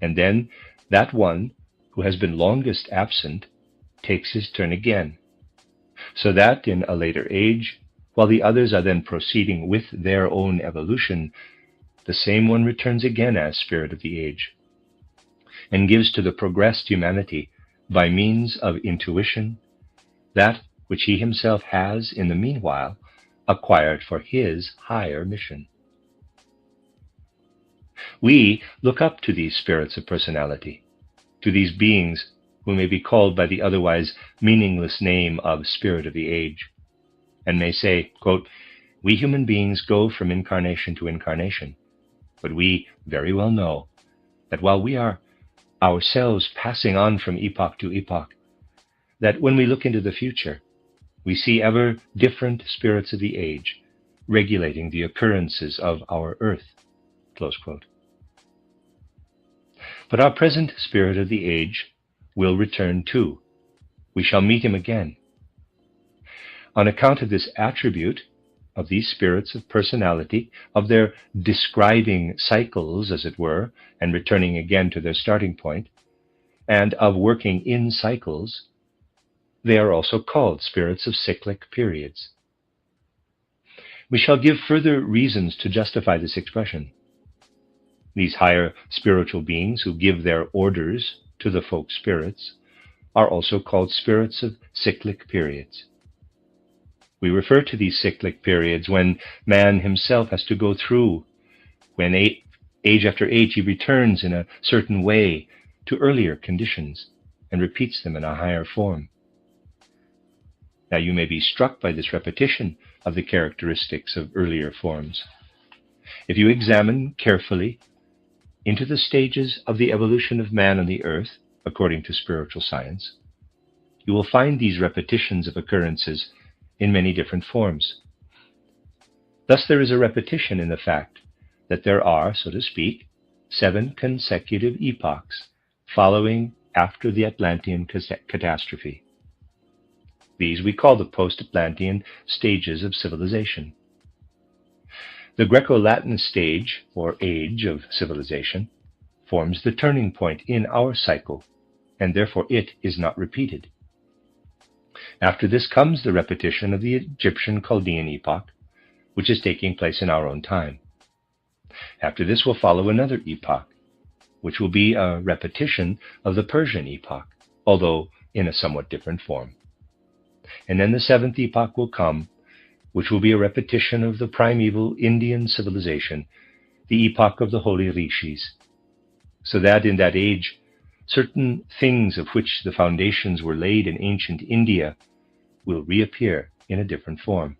and then that one who has been longest absent takes his turn again, so that in a later age, while the others are then proceeding with their own evolution, the same one returns again as spirit of the age, and gives to the progressed humanity, by means of intuition, that which he himself has in the meanwhile acquired for his higher mission. We look up to these spirits of personality, to these beings who may be called by the otherwise meaningless name of spirit of the age, and may say, quote, "We human beings go from incarnation to incarnation, but we very well know that while we are ourselves passing on from epoch to epoch, that when we look into the future, we see ever different spirits of the age regulating the occurrences of our earth." Close quote. But our present spirit of the age will return too. We shall meet him again. On account of this attribute of these spirits of personality, of their describing cycles, as it were, and returning again to their starting point, and of working in cycles, they are also called spirits of cyclic periods. We shall give further reasons to justify this expression. These higher spiritual beings who give their orders to the folk spirits are also called spirits of cyclic periods. We refer to these cyclic periods when man himself has to go through, when age after age he returns in a certain way to earlier conditions and repeats them in a higher form. Now you may be struck by this repetition of the characteristics of earlier forms. If you examine carefully into the stages of the evolution of man on the earth, according to spiritual science, you will find these repetitions of occurrences in many different forms. Thus there is a repetition in the fact that there are, so to speak, 7 consecutive epochs following after the Atlantean catastrophe. These we call the post-Atlantean stages of civilization. The Greco-Latin stage, or age of civilization, forms the turning point in our cycle, and therefore it is not repeated. After this comes the repetition of the Egyptian Chaldean epoch, which is taking place in our own time. After this will follow another epoch, which will be a repetition of the Persian epoch, although in a somewhat different form. And then the 7th epoch will come, which will be a repetition of the primeval Indian civilization, the epoch of the holy rishis, so that in that age, certain things of which the foundations were laid in ancient India will reappear in a different form.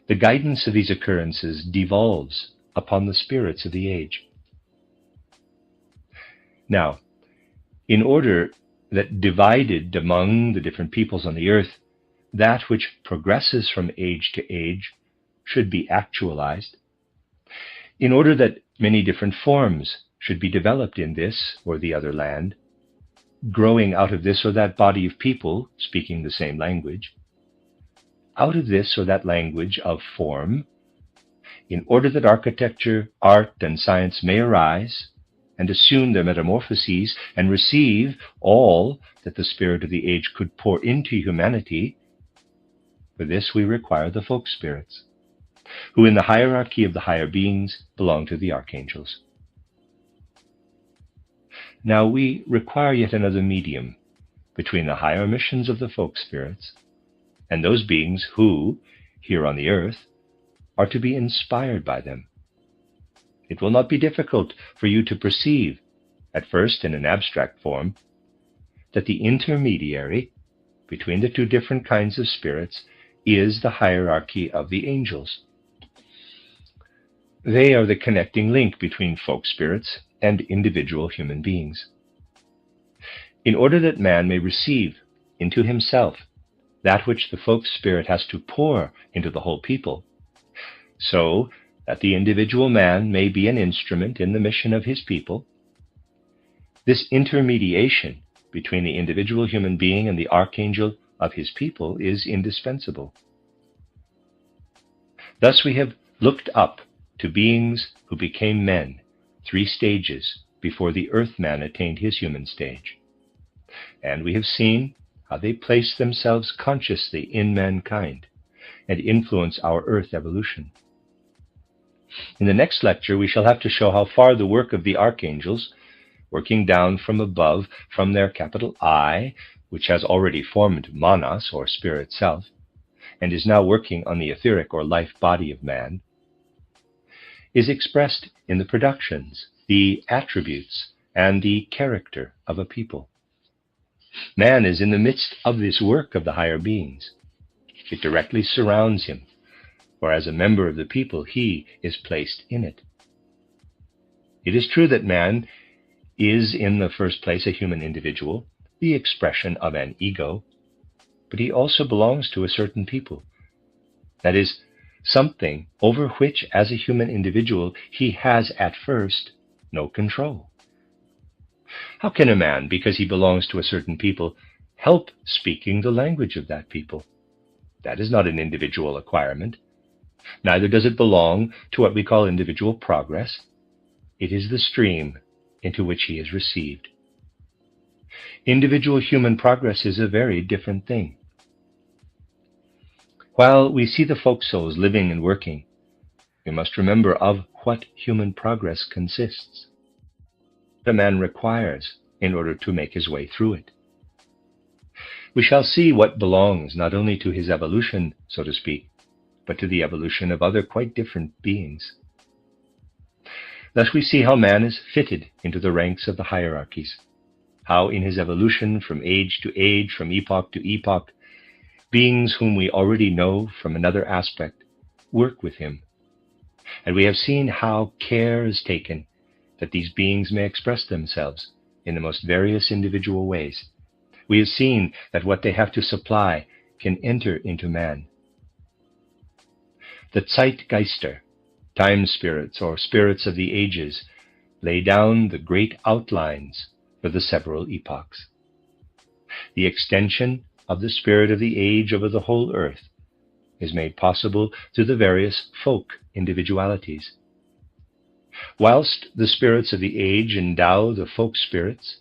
The guidance of these occurrences devolves upon the spirits of the age. Now, in order that divided among the different peoples on the earth, that which progresses from age to age should be actualized, in order that many different forms should be developed in this or the other land, growing out of this or that body of people speaking the same language, out of this or that language of form, in order that architecture, art, and science may arise and assume their metamorphoses and receive all that the spirit of the age could pour into humanity, for this we require the folk spirits, who in the hierarchy of the higher beings belong to the archangels. Now we require yet another medium between the higher missions of the folk spirits and those beings who, here on the earth, are to be inspired by them. It will not be difficult for you to perceive, at first in an abstract form, that the intermediary between the two different kinds of spirits is the hierarchy of the angels. They are the connecting link between folk spirits and individual human beings. In order that man may receive into himself that which the folk spirit has to pour into the whole people, so that the individual man may be an instrument in the mission of his people, this intermediation between the individual human being and the archangel of his people is indispensable. Thus we have looked up to beings who became men 3 stages before the earth man attained his human stage, and we have seen how they place themselves consciously in mankind and influence our earth evolution. In the next lecture, we shall have to show how far the work of the archangels, working down from above, from their capital I, which has already formed Manas, or spirit self, and is now working on the etheric or life body of man, is expressed in the productions, the attributes, and the character of a people. Man is in the midst of this work of the higher beings. It directly surrounds him, for as a member of the people, he is placed in it. It is true that man is, in the first place, a human individual, the expression of an ego, but he also belongs to a certain people. That is, something over which, as a human individual, he has at first no control. How can a man, because he belongs to a certain people, help speaking the language of that people? That is not an individual acquirement. Neither does it belong to what we call individual progress. It is the stream into which he is received. Individual human progress is a very different thing. While we see the folk souls living and working, we must remember of what human progress consists, what a man requires in order to make his way through it. We shall see what belongs not only to his evolution, so to speak, but to the evolution of other quite different beings. Thus we see how man is fitted into the ranks of the hierarchies, how in his evolution from age to age, from epoch to epoch, beings whom we already know from another aspect work with him. And we have seen how care is taken that these beings may express themselves in the most various individual ways. We have seen that what they have to supply can enter into man. The Zeitgeister, time spirits or spirits of the ages, lay down the great outlines for the several epochs. The extension of the spirit of the age over the whole earth is made possible through the various folk individualities. Whilst the spirits of the age endow the folk spirits,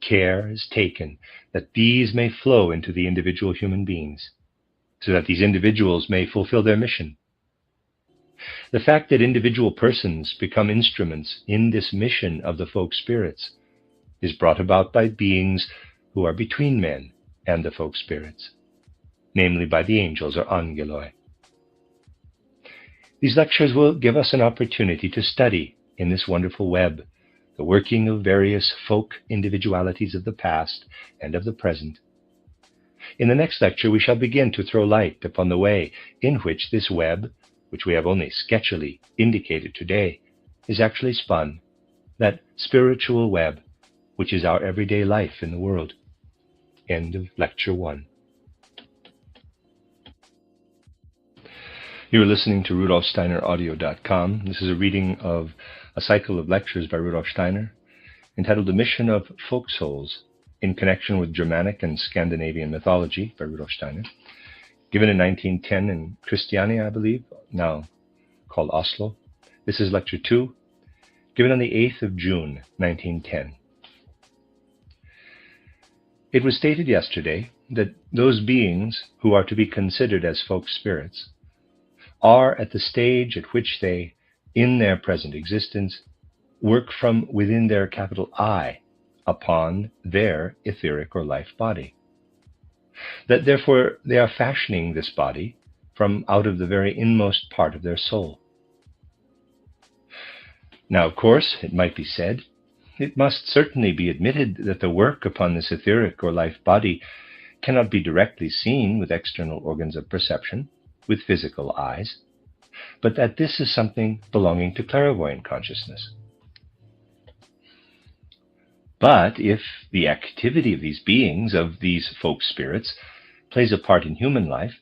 care is taken that these may flow into the individual human beings, so that these individuals may fulfill their mission. The fact that individual persons become instruments in this mission of the folk spirits is brought about by beings who are between men and the folk spirits, namely by the angels or angeloi. These lectures will give us an opportunity to study in this wonderful web the working of various folk individualities of the past and of the present. In the next lecture, we shall begin to throw light upon the way in which this web, which we have only sketchily indicated today, is actually spun, that spiritual web, which is our everyday life in the world. End of Lecture 1. You are listening to RudolfSteinerAudio.com. This is a reading of a cycle of lectures by Rudolf Steiner entitled The Mission of Folk Souls in Connection with Germanic and Scandinavian Mythology by Rudolf Steiner, given in 1910 in Christiania, I believe, now called Oslo. This is Lecture 2, given on the 8th of June, 1910. It was stated yesterday that those beings who are to be considered as folk spirits are at the stage at which they, in their present existence, work from within their capital I upon their etheric or life body. That therefore they are fashioning this body from out of the very inmost part of their soul. Now, of course, it might be said, it must certainly be admitted that the work upon this etheric or life body cannot be directly seen with external organs of perception, with physical eyes, but that this is something belonging to clairvoyant consciousness. But if the activity of these beings, of these folk spirits, plays a part in human life,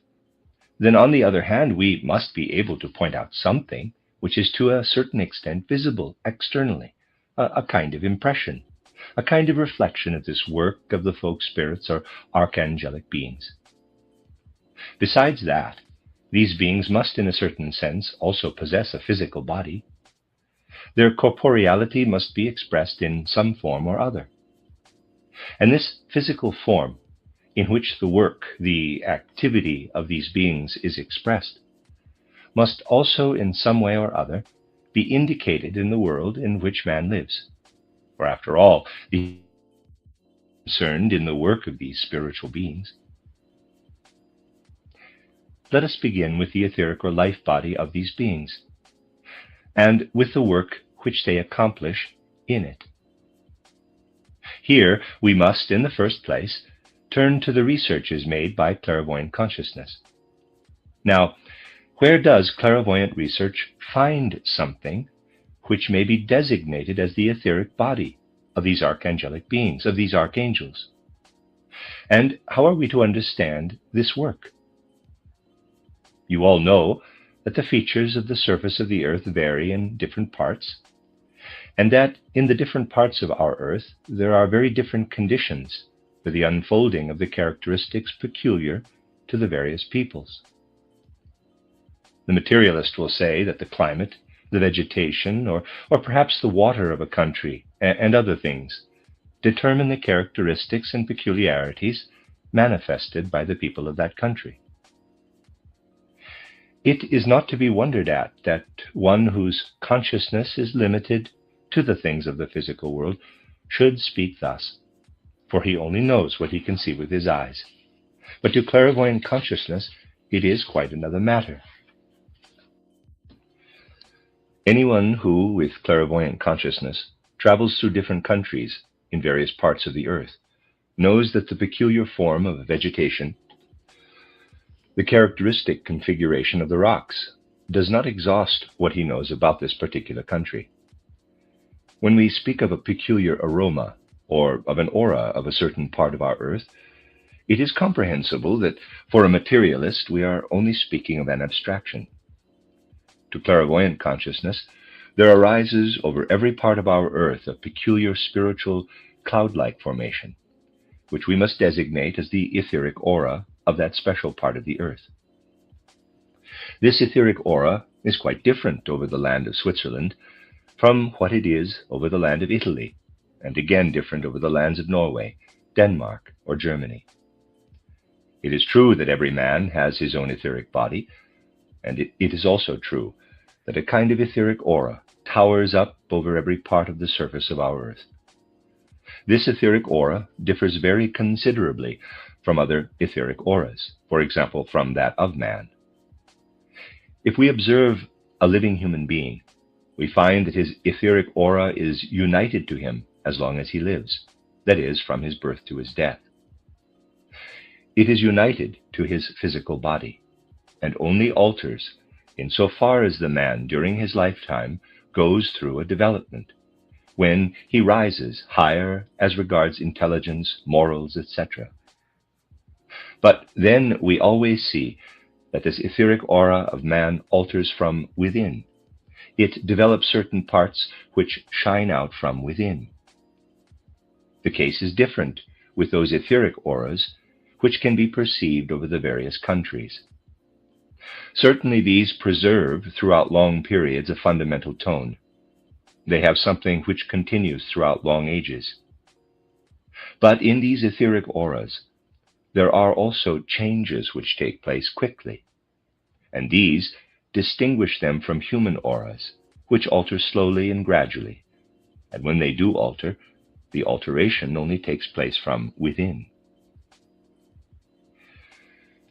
then on the other hand, we must be able to point out something which is to a certain extent visible externally, a kind of impression, a kind of reflection of this work of the folk spirits or archangelic beings. Besides that, these beings must in a certain sense also possess a physical body. Their corporeality must be expressed in some form or other. And this physical form, in which the work, the activity of these beings is expressed, must also in some way or other be indicated in the world in which man lives. For after all, the concerned in the work of these spiritual beings. Let us begin with the etheric or life body of these beings, and with the work which they accomplish in it. Here we must, in the first place, turn to the researches made by clairvoyant consciousness. Now, where does clairvoyant research find something which may be designated as the etheric body of these archangelic beings, of these archangels? And how are we to understand this work? You all know that the features of the surface of the earth vary in different parts, and that in the different parts of our earth there are very different conditions for the unfolding of the characteristics peculiar to the various peoples. The materialist will say that the climate, the vegetation, or perhaps the water of a country and other things determine the characteristics and peculiarities manifested by the people of that country. It is not to be wondered at that one whose consciousness is limited to the things of the physical world should speak thus, for he only knows what he can see with his eyes. But to clairvoyant consciousness, it is quite another matter. Anyone who, with clairvoyant consciousness, travels through different countries in various parts of the earth knows that the peculiar form of vegetation, the characteristic configuration of the rocks, does not exhaust what he knows about this particular country. When we speak of a peculiar aroma or of an aura of a certain part of our earth, it is comprehensible that for a materialist we are only speaking of an abstraction. To clairvoyant consciousness, there arises over every part of our earth a peculiar spiritual cloud-like formation, which we must designate as the etheric aura of that special part of the earth. This etheric aura is quite different over the land of Switzerland from what it is over the land of Italy, and again different over the lands of Norway, Denmark, or Germany. It is true that every man has his own etheric body, and it is also true that a kind of etheric aura towers up over every part of the surface of our earth. This etheric aura differs very considerably from other etheric auras, for example, from that of man. If we observe a living human being, we find that his etheric aura is united to him as long as he lives, that is, from his birth to his death. It is united to his physical body, and only alters insofar as the man during his lifetime goes through a development, when he rises higher as regards intelligence, morals, etc. But then we always see that this etheric aura of man alters from within. It develops certain parts which shine out from within. The case is different with those etheric auras which can be perceived over the various countries. Certainly these preserve throughout long periods a fundamental tone. They have something which continues throughout long ages. But in these etheric auras, there are also changes which take place quickly, and these distinguish them from human auras, which alter slowly and gradually, and when they do alter, the alteration only takes place from within.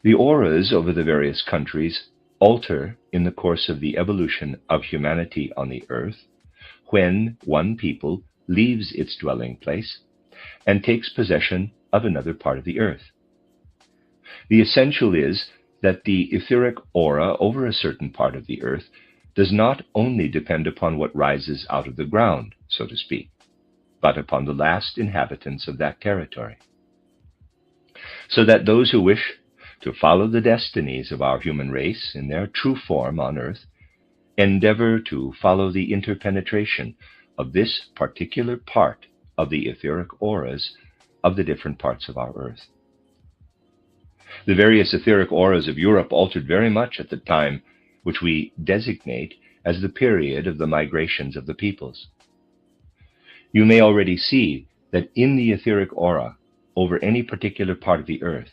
The auras over the various countries alter in the course of the evolution of humanity on the earth when one people leaves its dwelling place and takes possession of another part of the earth. The essential is that the etheric aura over a certain part of the earth does not only depend upon what rises out of the ground, so to speak, but upon the last inhabitants of that territory. So that those who wish to follow the destinies of our human race in their true form on earth endeavor to follow the interpenetration of this particular part of the etheric auras of the different parts of our earth. The various etheric auras of Europe altered very much at the time which we designate as the period of the migrations of the peoples. You may already see that in the etheric aura over any particular part of the earth,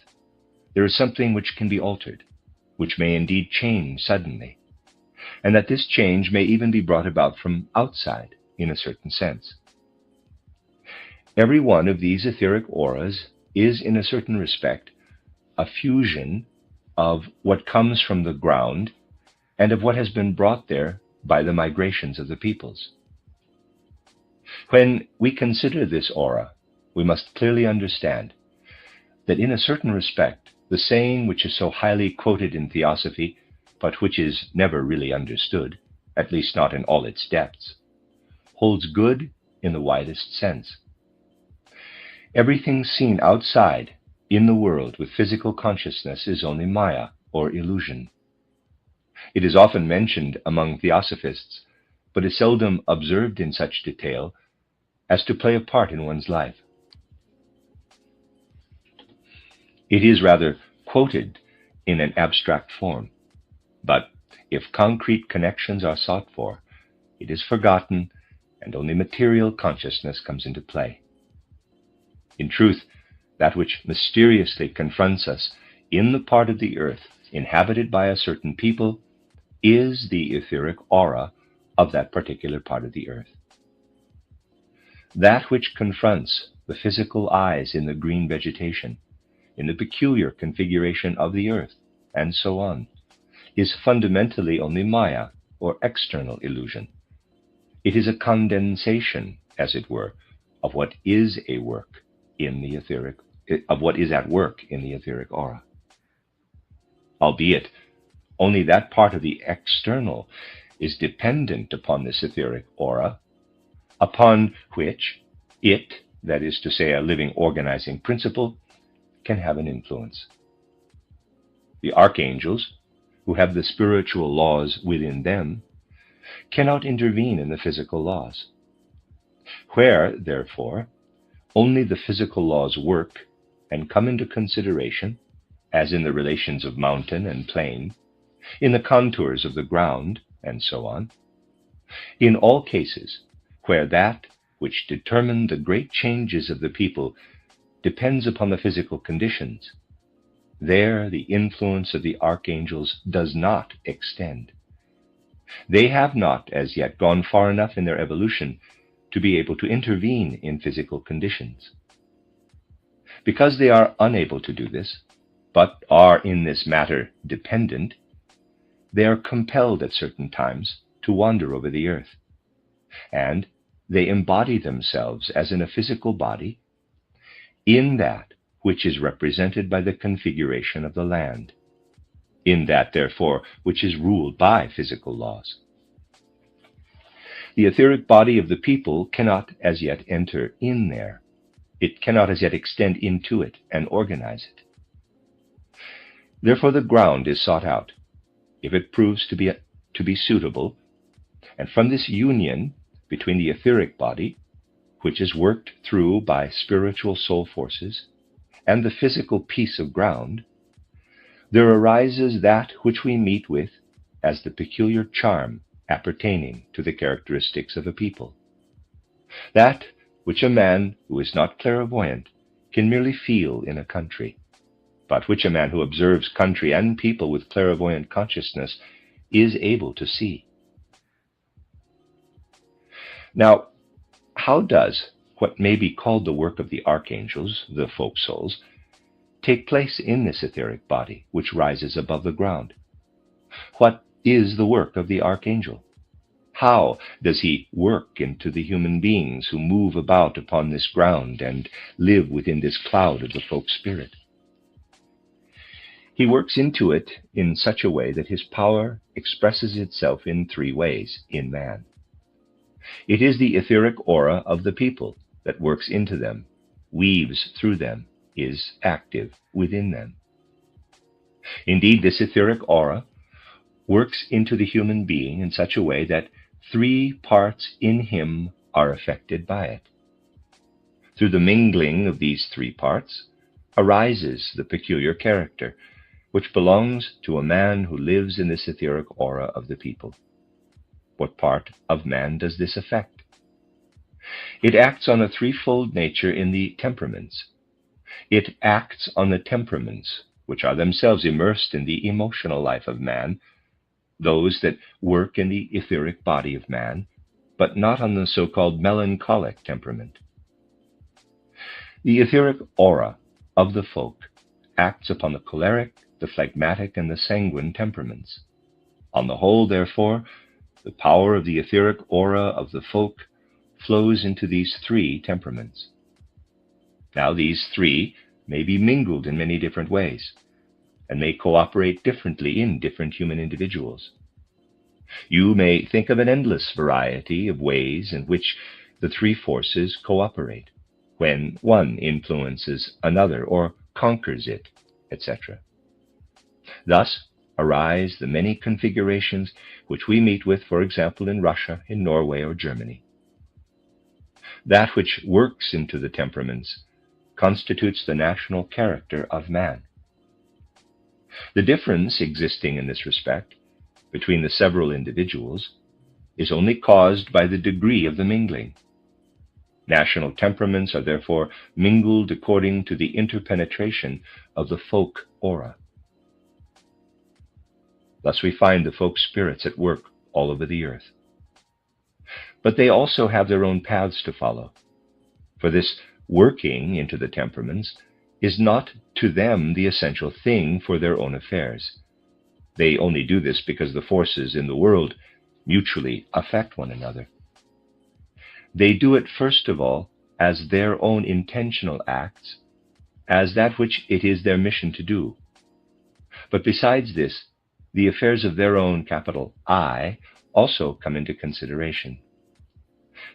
there is something which can be altered, which may indeed change suddenly, and that this change may even be brought about from outside in a certain sense. Every one of these etheric auras is, in a certain respect, a fusion of what comes from the ground and of what has been brought there by the migrations of the peoples. When we consider this aura, we must clearly understand that in a certain respect, the saying which is so highly quoted in theosophy, but which is never really understood, at least not in all its depths, holds good in the widest sense. Everything seen outside in the world with physical consciousness is only Maya, or illusion. It is often mentioned among theosophists, but is seldom observed in such detail as to play a part in one's life. It is rather quoted in an abstract form, but if concrete connections are sought for, it is forgotten and only material consciousness comes into play. In truth, that which mysteriously confronts us in the part of the earth inhabited by a certain people is the etheric aura of that particular part of the earth. That which confronts the physical eyes in the green vegetation, in the peculiar configuration of the earth, and so on, is fundamentally only Maya, or external illusion. It is a condensation, as it were, of what is a work in the etheric, of what is at work in the etheric aura. Albeit, only that part of the external is dependent upon this etheric aura, upon which it, that is to say, a living organizing principle, can have an influence. The archangels, who have the spiritual laws within them, cannot intervene in the physical laws. Where, therefore, only the physical laws work and come into consideration, as in the relations of mountain and plain, in the contours of the ground, and so on, in all cases where that which determined the great changes of the people depends upon the physical conditions, there the influence of the archangels does not extend. They have not as yet gone far enough in their evolution to be able to intervene in physical conditions. Because they are unable to do this, but are in this matter dependent, they are compelled at certain times to wander over the earth, and they embody themselves as in a physical body in that which is represented by the configuration of the land, in that, therefore, which is ruled by physical laws. The etheric body of the people cannot as yet enter in there. It cannot as yet extend into it and organize it. Therefore the ground is sought out, if it proves to be suitable, and from this union between the etheric body, which is worked through by spiritual soul forces, and the physical piece of ground, there arises that which we meet with as the peculiar charm appertaining to the characteristics of a people. That which a man who is not clairvoyant can merely feel in a country, but which a man who observes country and people with clairvoyant consciousness is able to see. Now, how does what may be called the work of the archangels, the folk souls, take place in this etheric body which rises above the ground? What is the work of the archangel? How does he work into the human beings who move about upon this ground and live within this cloud of the folk spirit? He works into it in such a way that his power expresses itself in three ways in man. It is the etheric aura of the people that works into them, weaves through them, is active within them. Indeed, this etheric aura works into the human being in such a way that three parts in him are affected by it. Through the mingling of these three parts arises the peculiar character which belongs to a man who lives in this etheric aura of the people. What part of man does this affect? It acts on a threefold nature in the temperaments. It acts on the temperaments, which are themselves immersed in the emotional life of man, those that work in the etheric body of man, but not on the so-called melancholic temperament. The etheric aura of the folk acts upon the choleric, the phlegmatic, and the sanguine temperaments. On the whole, therefore, the power of the etheric aura of the folk flows into these three temperaments. Now, these three may be mingled in many different ways, and may cooperate differently in different human individuals. You may think of an endless variety of ways in which the three forces cooperate, when one influences another or conquers it, etc. Thus arise the many configurations which we meet with, for example, in Russia, in Norway, or Germany. That which works into the temperaments constitutes the national character of man. The difference existing in this respect between the several individuals is only caused by the degree of the mingling. National temperaments are therefore mingled according to the interpenetration of the folk aura. Thus we find the folk spirits at work all over the earth. But they also have their own paths to follow, for this working into the temperaments is not to them the essential thing for their own affairs. They only do this because the forces in the world mutually affect one another. They do it first of all as their own intentional acts, as that which it is their mission to do. But besides this, the affairs of their own capital I also come into consideration.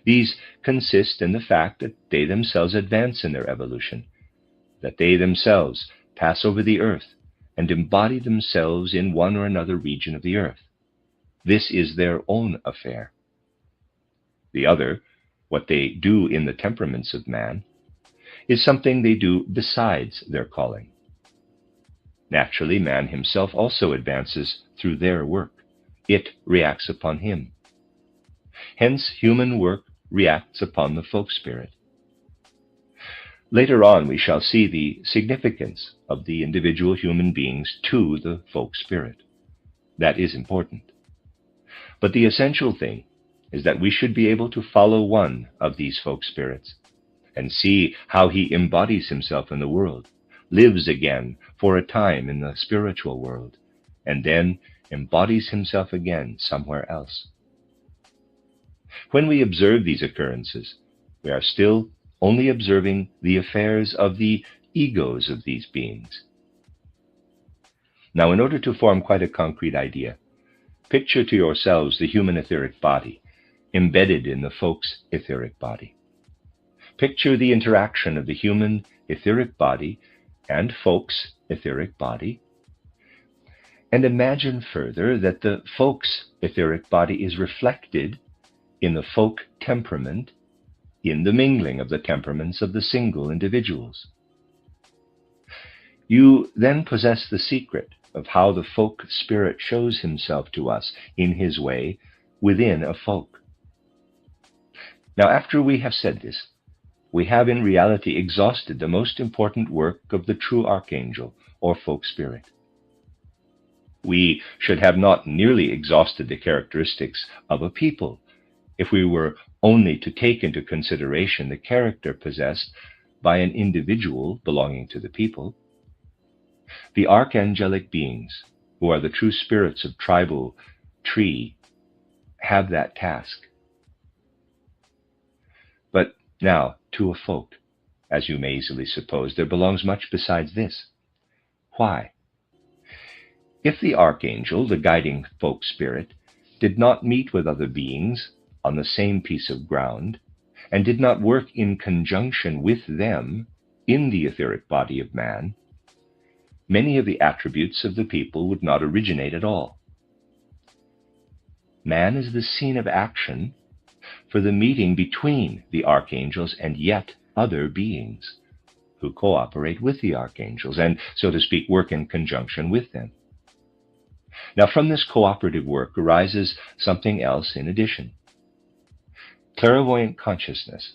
These consist in the fact that they themselves advance in their evolution, that they themselves pass over the earth and embody themselves in one or another region of the earth. This is their own affair. The other, what they do in the temperaments of man, is something they do besides their calling. Naturally, man himself also advances through their work. It reacts upon him. Hence, human work reacts upon the folk spirit. Later on, we shall see the significance of the individual human beings to the folk spirit. That is important. But the essential thing is that we should be able to follow one of these folk spirits and see how he embodies himself in the world, lives again for a time in the spiritual world, and then embodies himself again somewhere else. When we observe these occurrences, we are still only observing the affairs of the egos of these beings. Now, in order to form quite a concrete idea, picture to yourselves the human etheric body embedded in the folk's etheric body. Picture the interaction of the human etheric body and folk's etheric body, and imagine further that the folk's etheric body is reflected in the folk temperament, in the mingling of the temperaments of the single individuals. You then possess the secret of how the folk spirit shows himself to us in his way within a folk. Now, after we have said this, we have in reality exhausted the most important work of the true archangel or folk spirit. We should have not nearly exhausted the characteristics of a people if we were only to take into consideration the character possessed by an individual belonging to the people. The archangelic beings, who are the true spirits of tribal tree, have that task. But now, to a folk, as you may easily suppose, there belongs much besides this. Why? If the archangel, the guiding folk spirit, did not meet with other beings on the same piece of ground, and did not work in conjunction with them in the etheric body of man, many of the attributes of the people would not originate at all. Man is the scene of action for the meeting between the archangels and yet other beings who cooperate with the archangels and, so to speak, work in conjunction with them. Now, from this cooperative work arises something else in addition. Clairvoyant consciousness,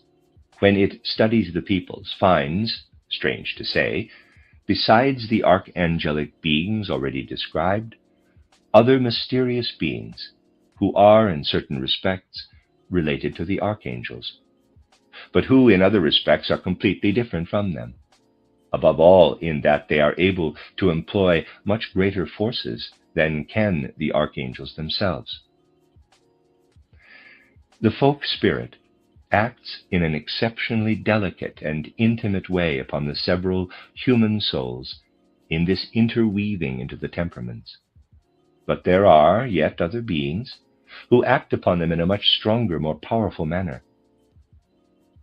when it studies the peoples, finds, strange to say, besides the archangelic beings already described, other mysterious beings who are, in certain respects, related to the archangels, but who, in other respects, are completely different from them, above all in that they are able to employ much greater forces than can the archangels themselves. The folk spirit acts in an exceptionally delicate and intimate way upon the several human souls in this interweaving into the temperaments. But there are yet other beings who act upon them in a much stronger, more powerful manner.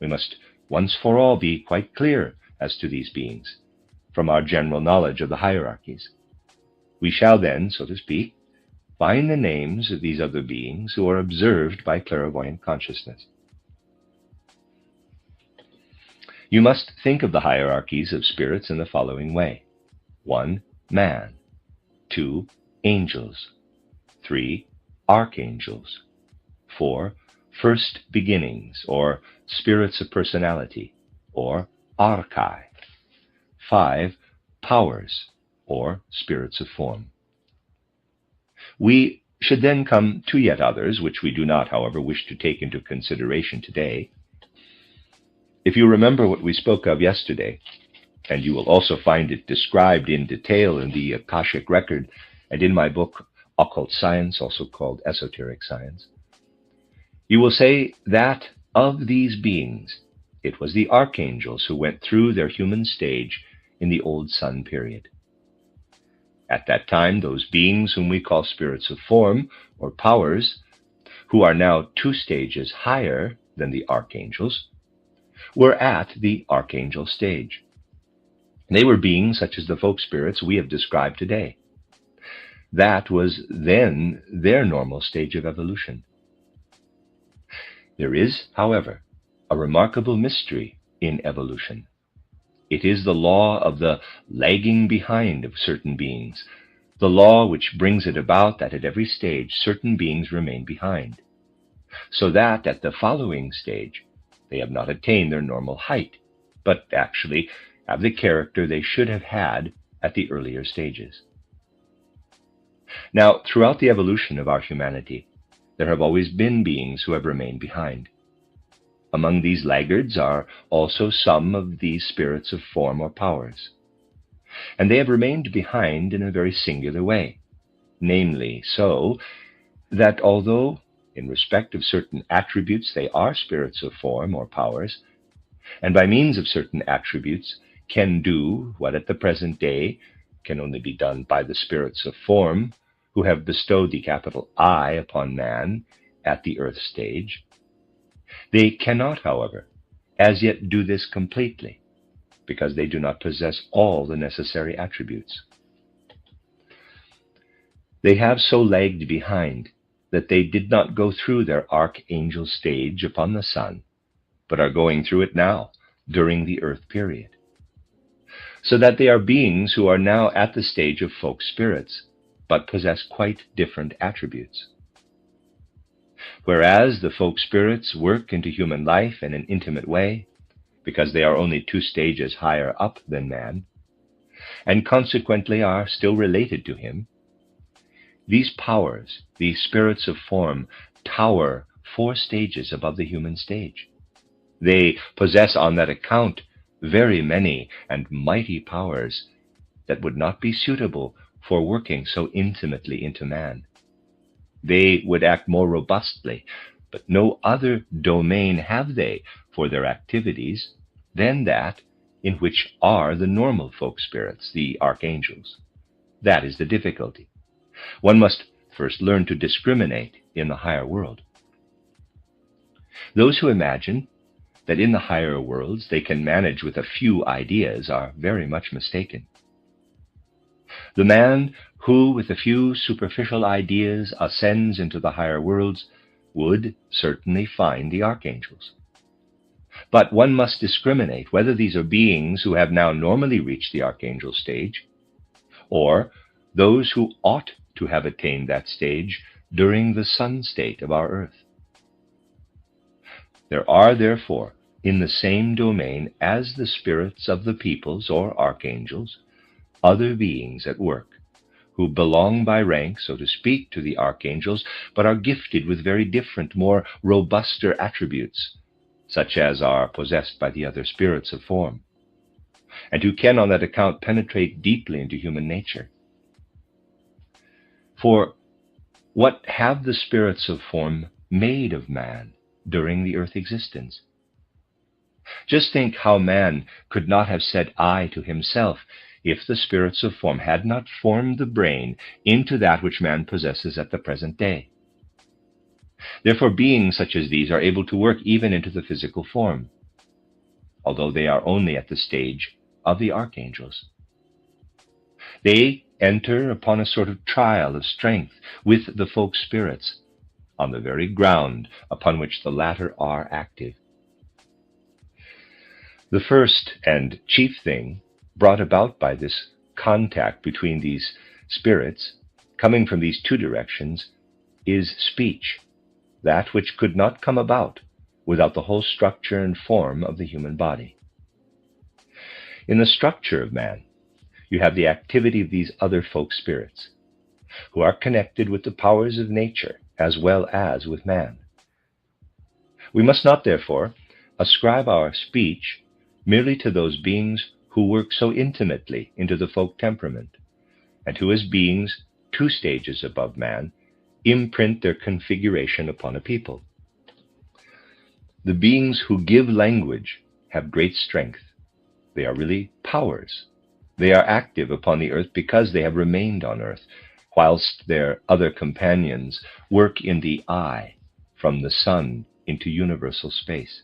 We must once for all be quite clear as to these beings, from our general knowledge of the hierarchies. We shall then, so to speak, find the names of these other beings who are observed by clairvoyant consciousness. You must think of the hierarchies of spirits in the following way. 1. Man. 2. Angels. 3. Archangels. 4. First beginnings, or spirits of personality, or archai. 5. Powers, or spirits of form. We should then come to yet others, which we do not, however, wish to take into consideration today. If you remember what we spoke of yesterday, and you will also find it described in detail in the Akashic Record and in my book, Occult Science, also called Esoteric Science, you will say that of these beings, it was the archangels who went through their human stage in the Old Sun period. At that time, those beings whom we call spirits of form or powers, who are now 2 stages higher than the archangels, were at the archangel stage. They were beings such as the folk spirits we have described today. That was then their normal stage of evolution. There is, however, a remarkable mystery in evolution. It is the law of the lagging behind of certain beings, the law which brings it about that at every stage certain beings remain behind, so that at the following stage they have not attained their normal height, but actually have the character they should have had at the earlier stages. Now, throughout the evolution of our humanity, there have always been beings who have remained behind. Among these laggards are also some of these spirits of form or powers. And they have remained behind in a very singular way, namely so that although in respect of certain attributes they are spirits of form or powers, and by means of certain attributes can do what at the present day can only be done by the spirits of form who have bestowed the capital I upon man at the earth stage, they cannot, however, as yet do this completely, because they do not possess all the necessary attributes. They have so lagged behind that they did not go through their archangel stage upon the sun, but are going through it now during the earth period. So that they are beings who are now at the stage of folk spirits, but possess quite different attributes. Whereas the folk spirits work into human life in an intimate way, because they are only 2 stages higher up than man, and consequently are still related to him, these powers, these spirits of form, tower 4 stages above the human stage. They possess on that account very many and mighty powers that would not be suitable for working so intimately into man. They would act more robustly, but no other domain have they for their activities than that in which are the normal folk spirits, the archangels. That is the difficulty. One must first learn to discriminate in the higher world. Those who imagine that in the higher worlds they can manage with a few ideas are very much mistaken. The man who, with a few superficial ideas, ascends into the higher worlds would certainly find the archangels. But one must discriminate whether these are beings who have now normally reached the archangel stage, or those who ought to have attained that stage during the sun state of our earth. There are, therefore, in the same domain as the spirits of the peoples or archangels, other beings at work, who belong by rank, so to speak, to the archangels, but are gifted with very different, more robuster attributes, such as are possessed by the other spirits of form, and who can on that account penetrate deeply into human nature. For what have the spirits of form made of man during the earth existence? Just think how man could not have said I to himself if the spirits of form had not formed the brain into that which man possesses at the present day. Therefore, beings such as these are able to work even into the physical form, although they are only at the stage of the archangels. They enter upon a sort of trial of strength with the folk spirits on the very ground upon which the latter are active. The first and chief thing brought about by this contact between these spirits, coming from these 2 directions, is speech, that which could not come about without the whole structure and form of the human body. In the structure of man, you have the activity of these other folk spirits, who are connected with the powers of nature as well as with man. We must not, therefore, ascribe our speech merely to those beings who work so intimately into the folk temperament, and who, as beings 2 stages above man, imprint their configuration upon a people. The beings who give language have great strength. They are really powers. They are active upon the earth because they have remained on earth, whilst their other companions work in the eye, from the sun into universal space.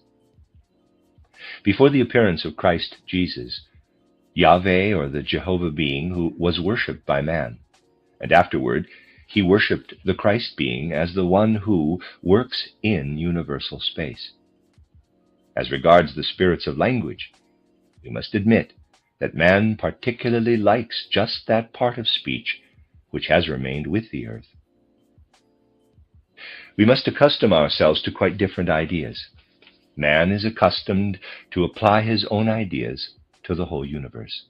Before the appearance of Christ Jesus, Yahweh, or the Jehovah being, who was worshipped by man, and afterward he worshipped the Christ being as the one who works in universal space. As regards the spirits of language, we must admit that man particularly likes just that part of speech which has remained with the earth. We must accustom ourselves to quite different ideas. Man is accustomed to apply his own ideas to the whole universe.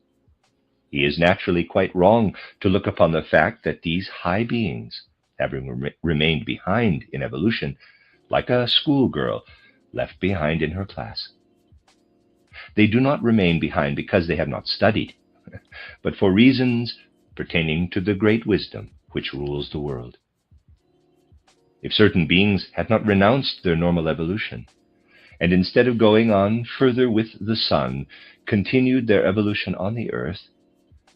He is naturally quite wrong to look upon the fact that these high beings, having remained behind in evolution, like a schoolgirl left behind in her class. They do not remain behind because they have not studied, but for reasons pertaining to the great wisdom which rules the world. If certain beings had not renounced their normal evolution, and instead of going on further with the sun, continued their evolution on the earth,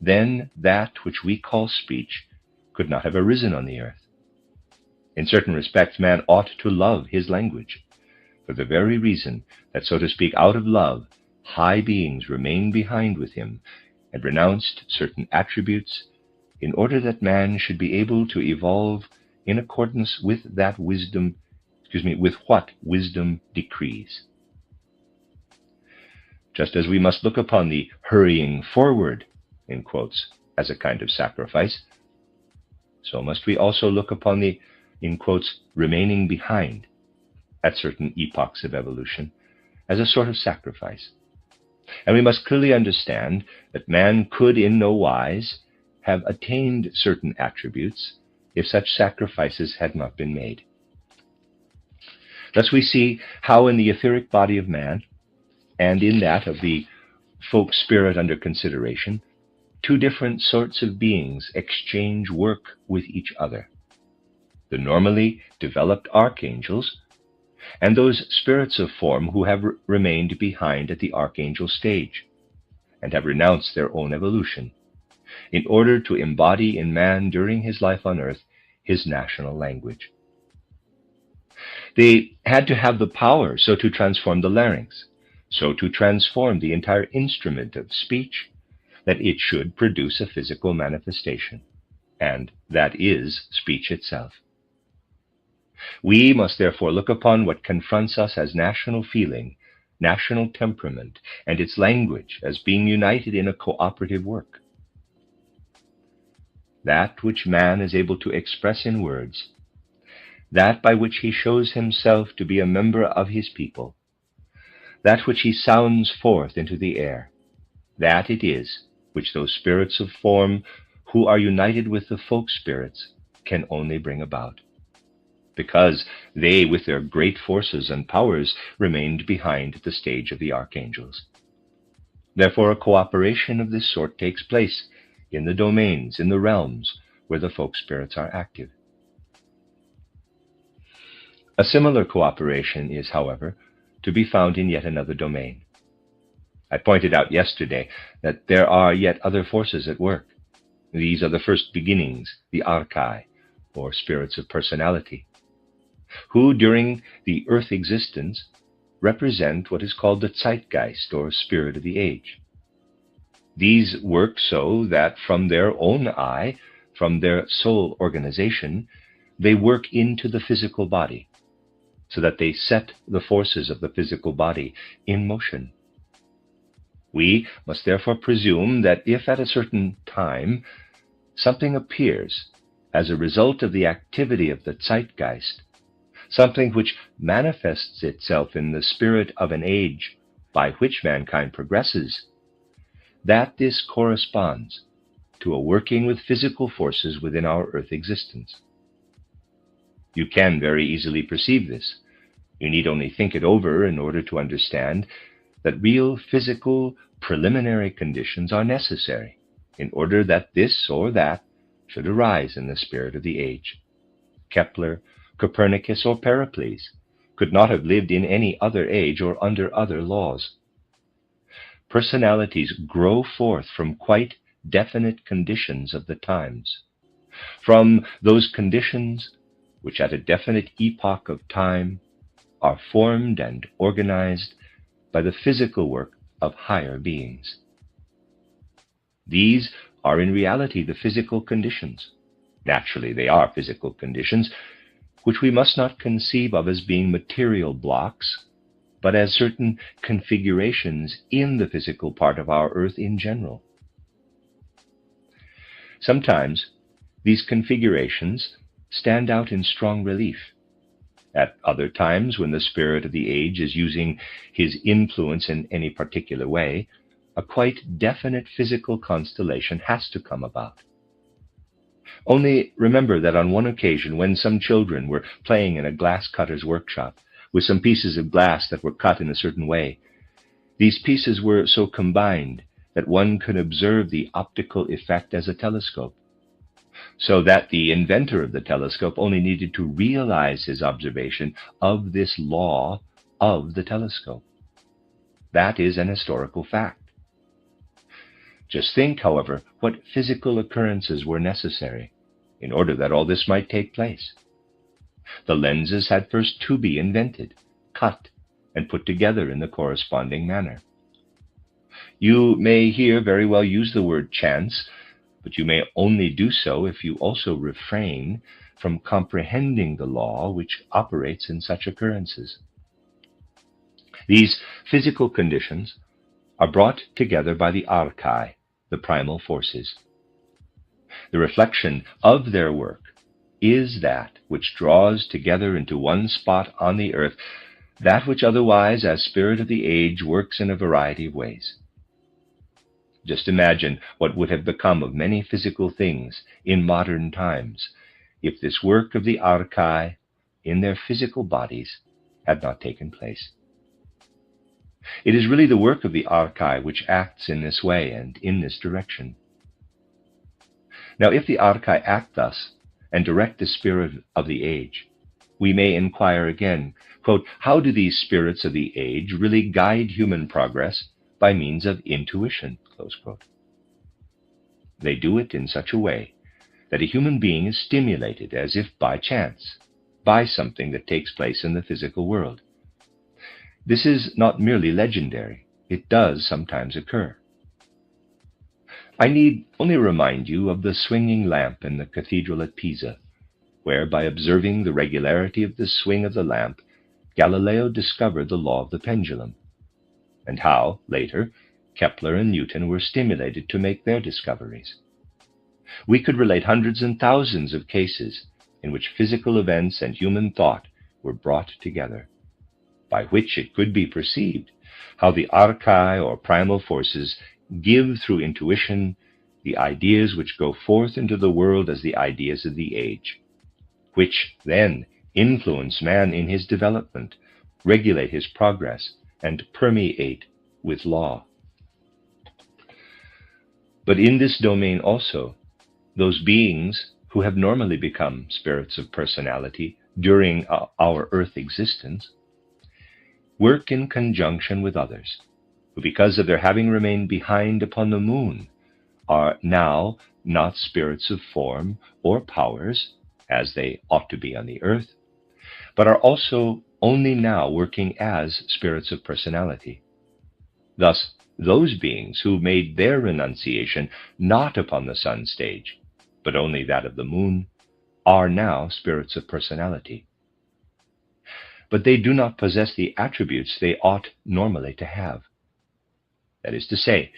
then that which we call speech could not have arisen on the earth. In certain respects, man ought to love his language, for the very reason that, so to speak, out of love, high beings remained behind with him and renounced certain attributes in order that man should be able to evolve in accordance with that wisdom, with what wisdom decrees. Just as we must look upon the hurrying forward, in quotes, as a kind of sacrifice, so must we also look upon the, in quotes, remaining behind at certain epochs of evolution as a sort of sacrifice. And we must clearly understand that man could in no wise have attained certain attributes if such sacrifices had not been made. Thus we see how in the etheric body of man, and in that of the folk spirit under consideration, 2 different sorts of beings exchange work with each other. The normally developed archangels, and those spirits of form who have remained behind at the archangel stage, and have renounced their own evolution, in order to embody in man during his life on earth his national language. They had to have the power so to transform the larynx, so to transform the entire instrument of speech, that it should produce a physical manifestation, and that is speech itself. We must therefore look upon what confronts us as national feeling, national temperament, and its language as being united in a cooperative work. That which man is able to express in words, that by which he shows himself to be a member of his people, that which he sounds forth into the air, that it is which those spirits of form who are united with the folk spirits can only bring about, because they, with their great forces and powers, remained behind at the stage of the archangels. Therefore, a cooperation of this sort takes place in the domains, in the realms where the folk spirits are active. A similar cooperation is, however, to be found in yet another domain. I pointed out yesterday that there are yet other forces at work. These are the first beginnings, the archai, or spirits of personality, who during the earth existence represent what is called the zeitgeist, or spirit of the age. These work so that from their own eye, from their soul organization, they work into the physical body, so that they set the forces of the physical body in motion. We must therefore presume that if at a certain time something appears as a result of the activity of the zeitgeist, something which manifests itself in the spirit of an age by which mankind progresses, that this corresponds to a working with physical forces within our earth existence. You can very easily perceive this. You need only think it over in order to understand that real physical preliminary conditions are necessary in order that this or that should arise in the spirit of the age. Kepler, Copernicus, or Pericles could not have lived in any other age or under other laws. Personalities grow forth from quite definite conditions of the times, from those conditions which at a definite epoch of time are formed and organized by the physical work of higher beings. These are in reality the physical conditions. Naturally, they are physical conditions, which we must not conceive of as being material blocks, but as certain configurations in the physical part of our earth in general. Sometimes these configurations stand out in strong relief. At other times, when the spirit of the age is using his influence in any particular way, a quite definite physical constellation has to come about. Only remember that on one occasion, when some children were playing in a glass cutter's workshop with some pieces of glass that were cut in a certain way, these pieces were so combined that one could observe the optical effect as a telescope, so that the inventor of the telescope only needed to realize his observation of this law of the telescope. That is an historical fact. Just think, however, what physical occurrences were necessary in order that all this might take place. The lenses had first to be invented, cut, and put together in the corresponding manner. You may here very well use the word chance, but you may only do so if you also refrain from comprehending the law which operates in such occurrences. These physical conditions are brought together by the archai, the primal forces. The reflection of their work is that which draws together into one spot on the earth that which otherwise, as spirit of the age, works in a variety of ways. Just imagine what would have become of many physical things in modern times if this work of the archai in their physical bodies had not taken place. It is really the work of the archai which acts in this way and in this direction. Now, if the archai act thus and direct the spirit of the age, we may inquire again, quote, how do these spirits of the age really guide human progress by means of intuition, close quote. They do it in such a way that a human being is stimulated as if by chance, by something that takes place in the physical world. This is not merely legendary. It does sometimes occur. I need only remind you of the swinging lamp in the cathedral at Pisa, where, by observing the regularity of the swing of the lamp, Galileo discovered the law of the pendulum, and how, later, Kepler and Newton were stimulated to make their discoveries. We could relate hundreds and thousands of cases in which physical events and human thought were brought together, by which it could be perceived how the archai or primal forces give through intuition the ideas which go forth into the world as the ideas of the age, which then influence man in his development, regulate his progress, and permeate with law. But in this domain also, those beings who have normally become spirits of personality during our earth existence work in conjunction with others, who, because of their having remained behind upon the moon, are now not spirits of form or powers, as they ought to be on the earth, but are also only now working as spirits of personality. Thus, those beings who made their renunciation not upon the sun stage, but only that of the moon, are now spirits of personality. But they do not possess the attributes they ought normally to have. That is to say,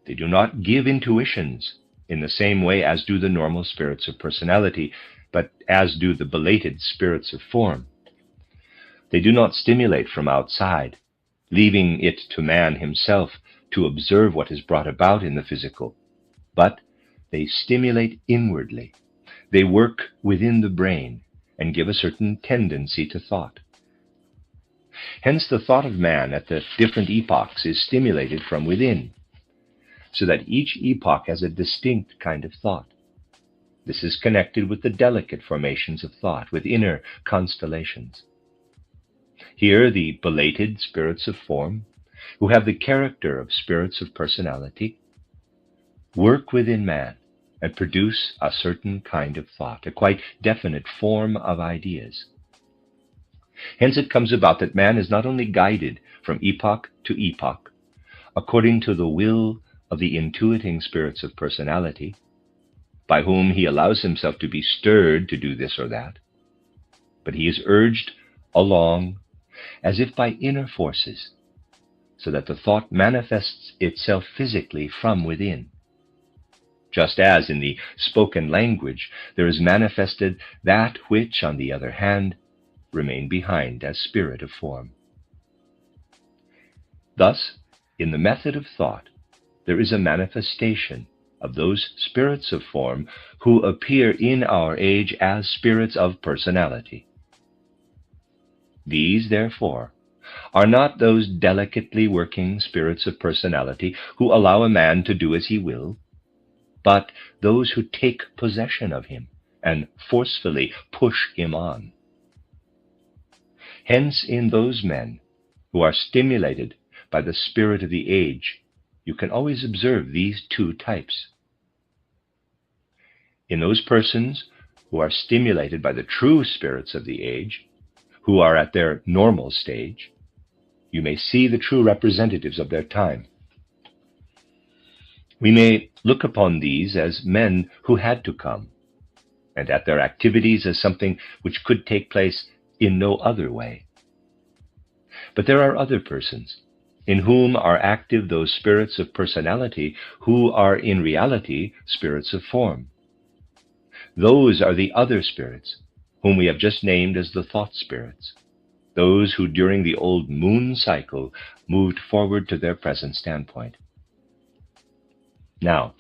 they do not give intuitions in the same way as do the normal spirits of personality, but as do the belated spirits of form. They do not stimulate from outside, leaving it to man himself to observe what is brought about in the physical, but They stimulate inwardly. They work within the brain and give a certain tendency to thought. Hence, the thought of man at the different epochs is stimulated from within, so that each epoch has a distinct kind of thought. This is connected with the delicate formations of thought, with inner constellations. Here, the belated spirits of form, who have the character of spirits of personality, work within man and produce a certain kind of thought, a quite definite form of ideas. Hence it comes about that man is not only guided from epoch to epoch according to the will of the intuiting spirits of personality, by whom he allows himself to be stirred to do this or that, but he is urged along as if by inner forces, so that the thought manifests itself physically from within. Just as in the spoken language there is manifested that which, on the other hand, remain behind as spirit of form. Thus, in the method of thought, there is a manifestation of those spirits of form who appear in our age as spirits of personality. These, therefore, are not those delicately working spirits of personality who allow a man to do as he will, but those who take possession of him and forcefully push him on. Hence, in those men who are stimulated by the spirit of the age, you can always observe these two types. In those persons who are stimulated by the true spirits of the age, who are at their normal stage, you may see the true representatives of their time. We may look upon these as men who had to come, and at their activities as something which could take place in no other way. But there are other persons in whom are active those spirits of personality who are in reality spirits of form. Those are the other spirits whom we have just named as the thought spirits, those who during the old moon cycle moved forward to their present standpoint. Now,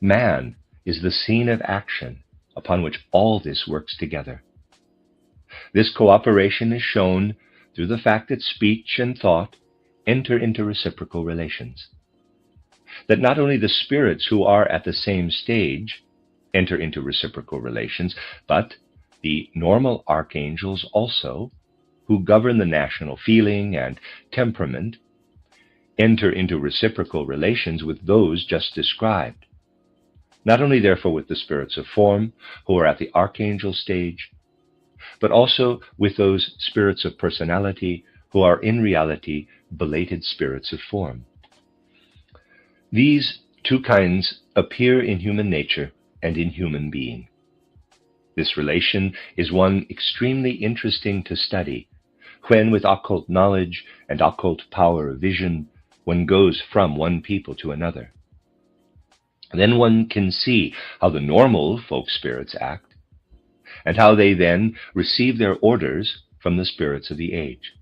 man is the scene of action upon which all this works together. This cooperation is shown through the fact that speech and thought enter into reciprocal relations. That not only the spirits who are at the same stage enter into reciprocal relations, but the normal archangels also, who govern the national feeling and temperament, enter into reciprocal relations with those just described. Not only, therefore, with the spirits of form, who are at the archangel stage, but also with those spirits of personality, who are in reality belated spirits of form. These two kinds appear in human nature and in human being. This relation is one extremely interesting to study when, with occult knowledge and occult power of vision, one goes from one people to another. Then one can see how the normal folk spirits act, and how they then receive their orders from the spirits of the age.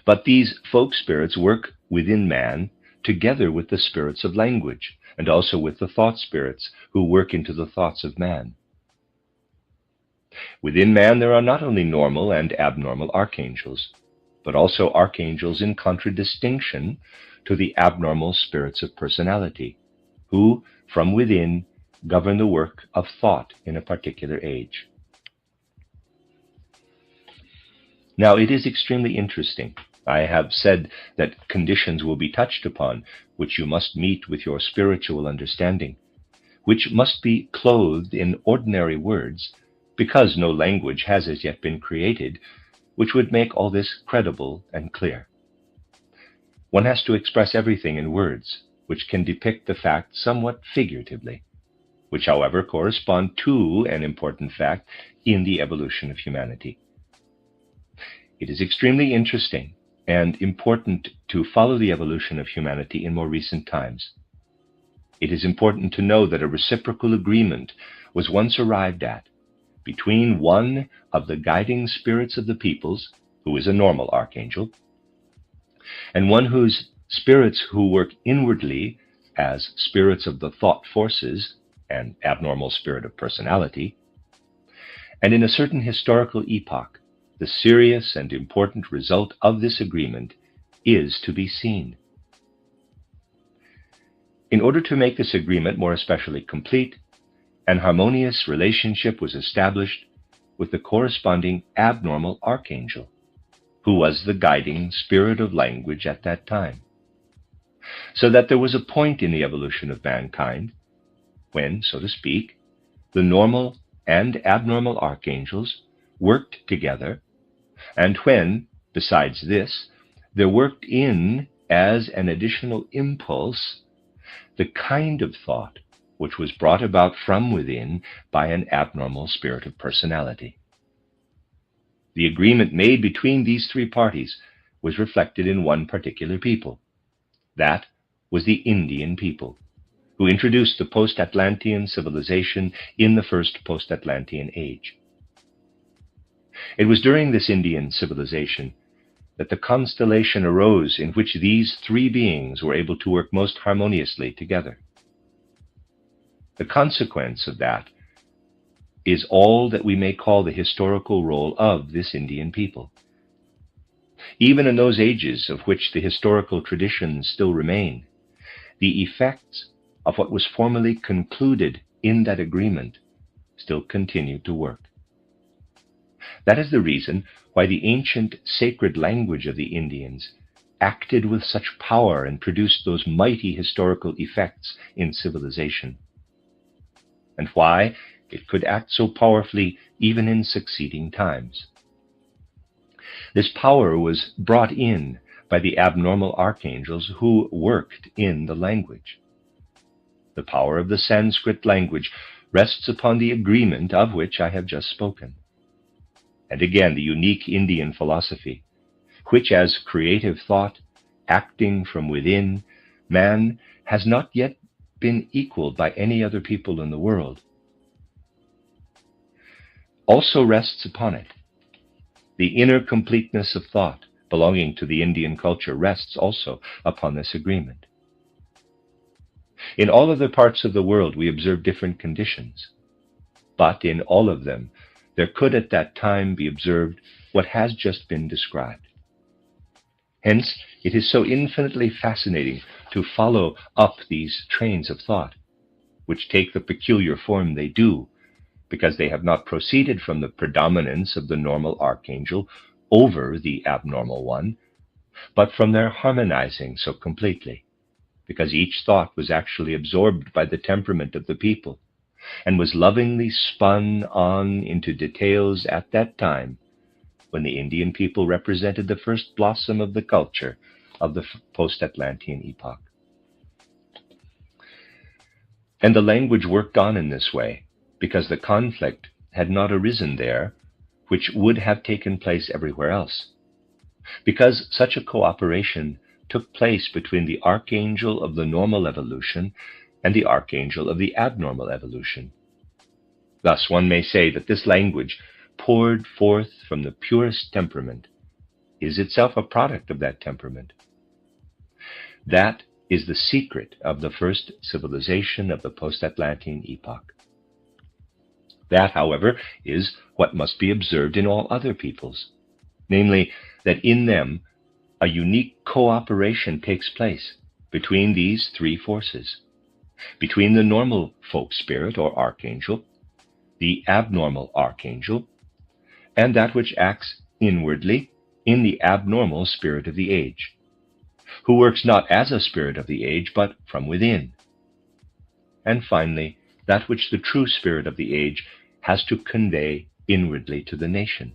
But these folk spirits work within man together with the spirits of language, and also with the thought spirits who work into the thoughts of man. Within man there are not only normal and abnormal archangels, but also archangels in contradistinction to the abnormal spirits of personality, who, from within, govern the work of thought in a particular age. Now, it is extremely interesting. I have said that conditions will be touched upon, which you must meet with your spiritual understanding, which must be clothed in ordinary words, because no language has as yet been created which would make all this credible and clear. One has to express everything in words, which can depict the fact somewhat figuratively, which, however, correspond to an important fact in the evolution of humanity. It is extremely interesting and important to follow the evolution of humanity in more recent times. It is important to know that a reciprocal agreement was once arrived at between one of the guiding spirits of the peoples, who is a normal archangel, and one whose spirits who work inwardly as spirits of the thought forces and abnormal spirit of personality, and in a certain historical epoch, the serious and important result of this agreement is to be seen. In order to make this agreement more especially complete, an harmonious relationship was established with the corresponding abnormal archangel, who was the guiding spirit of language at that time. So that there was a point in the evolution of mankind when, so to speak, the normal and abnormal archangels worked together, and when, besides this, there worked in as an additional impulse the kind of thought which was brought about from within by an abnormal spirit of personality. The agreement made between these three parties was reflected in one particular people. That was the Indian people, who introduced the post-Atlantean civilization in the first post-Atlantean age. It was during this Indian civilization that the constellation arose in which these three beings were able to work most harmoniously together. The consequence of that is all that we may call the historical role of this Indian people. Even in those ages of which the historical traditions still remain, the effects of what was formally concluded in that agreement still continue to work. That is the reason why the ancient sacred language of the Indians acted with such power and produced those mighty historical effects in civilization, and why it could act so powerfully even in succeeding times. This power was brought in by the abnormal archangels who worked in the language. The power of the Sanskrit language rests upon the agreement of which I have just spoken. And again, the unique Indian philosophy, which as creative thought, acting from within, man has not yet been equaled by any other people in the world, also rests upon it. The inner completeness of thought belonging to the Indian culture rests also upon this agreement. In all other parts of the world we observe different conditions, but in all of them there could at that time be observed what has just been described. Hence, it is so infinitely fascinating to follow up these trains of thought, which take the peculiar form they do, because they have not proceeded from the predominance of the normal archangel over the abnormal one, but from their harmonizing so completely, because each thought was actually absorbed by the temperament of the people, and was lovingly spun on into details at that time when the Indian people represented the first blossom of the culture of the post-Atlantean epoch. And the language worked on in this way because the conflict had not arisen there, which would have taken place everywhere else, because such a cooperation took place between the archangel of the normal evolution and the archangel of the abnormal evolution. Thus, one may say that this language, poured forth from the purest temperament, is itself a product of that temperament. That is the secret of the first civilization of the post-Atlantean epoch. That, however, is what must be observed in all other peoples, namely, that in them a unique cooperation takes place between these three forces, between the normal folk spirit or archangel, the abnormal archangel, and that which acts inwardly in the abnormal spirit of the age, who works not as a spirit of the age, but from within. And finally, that which the true spirit of the age has to convey inwardly to the nation.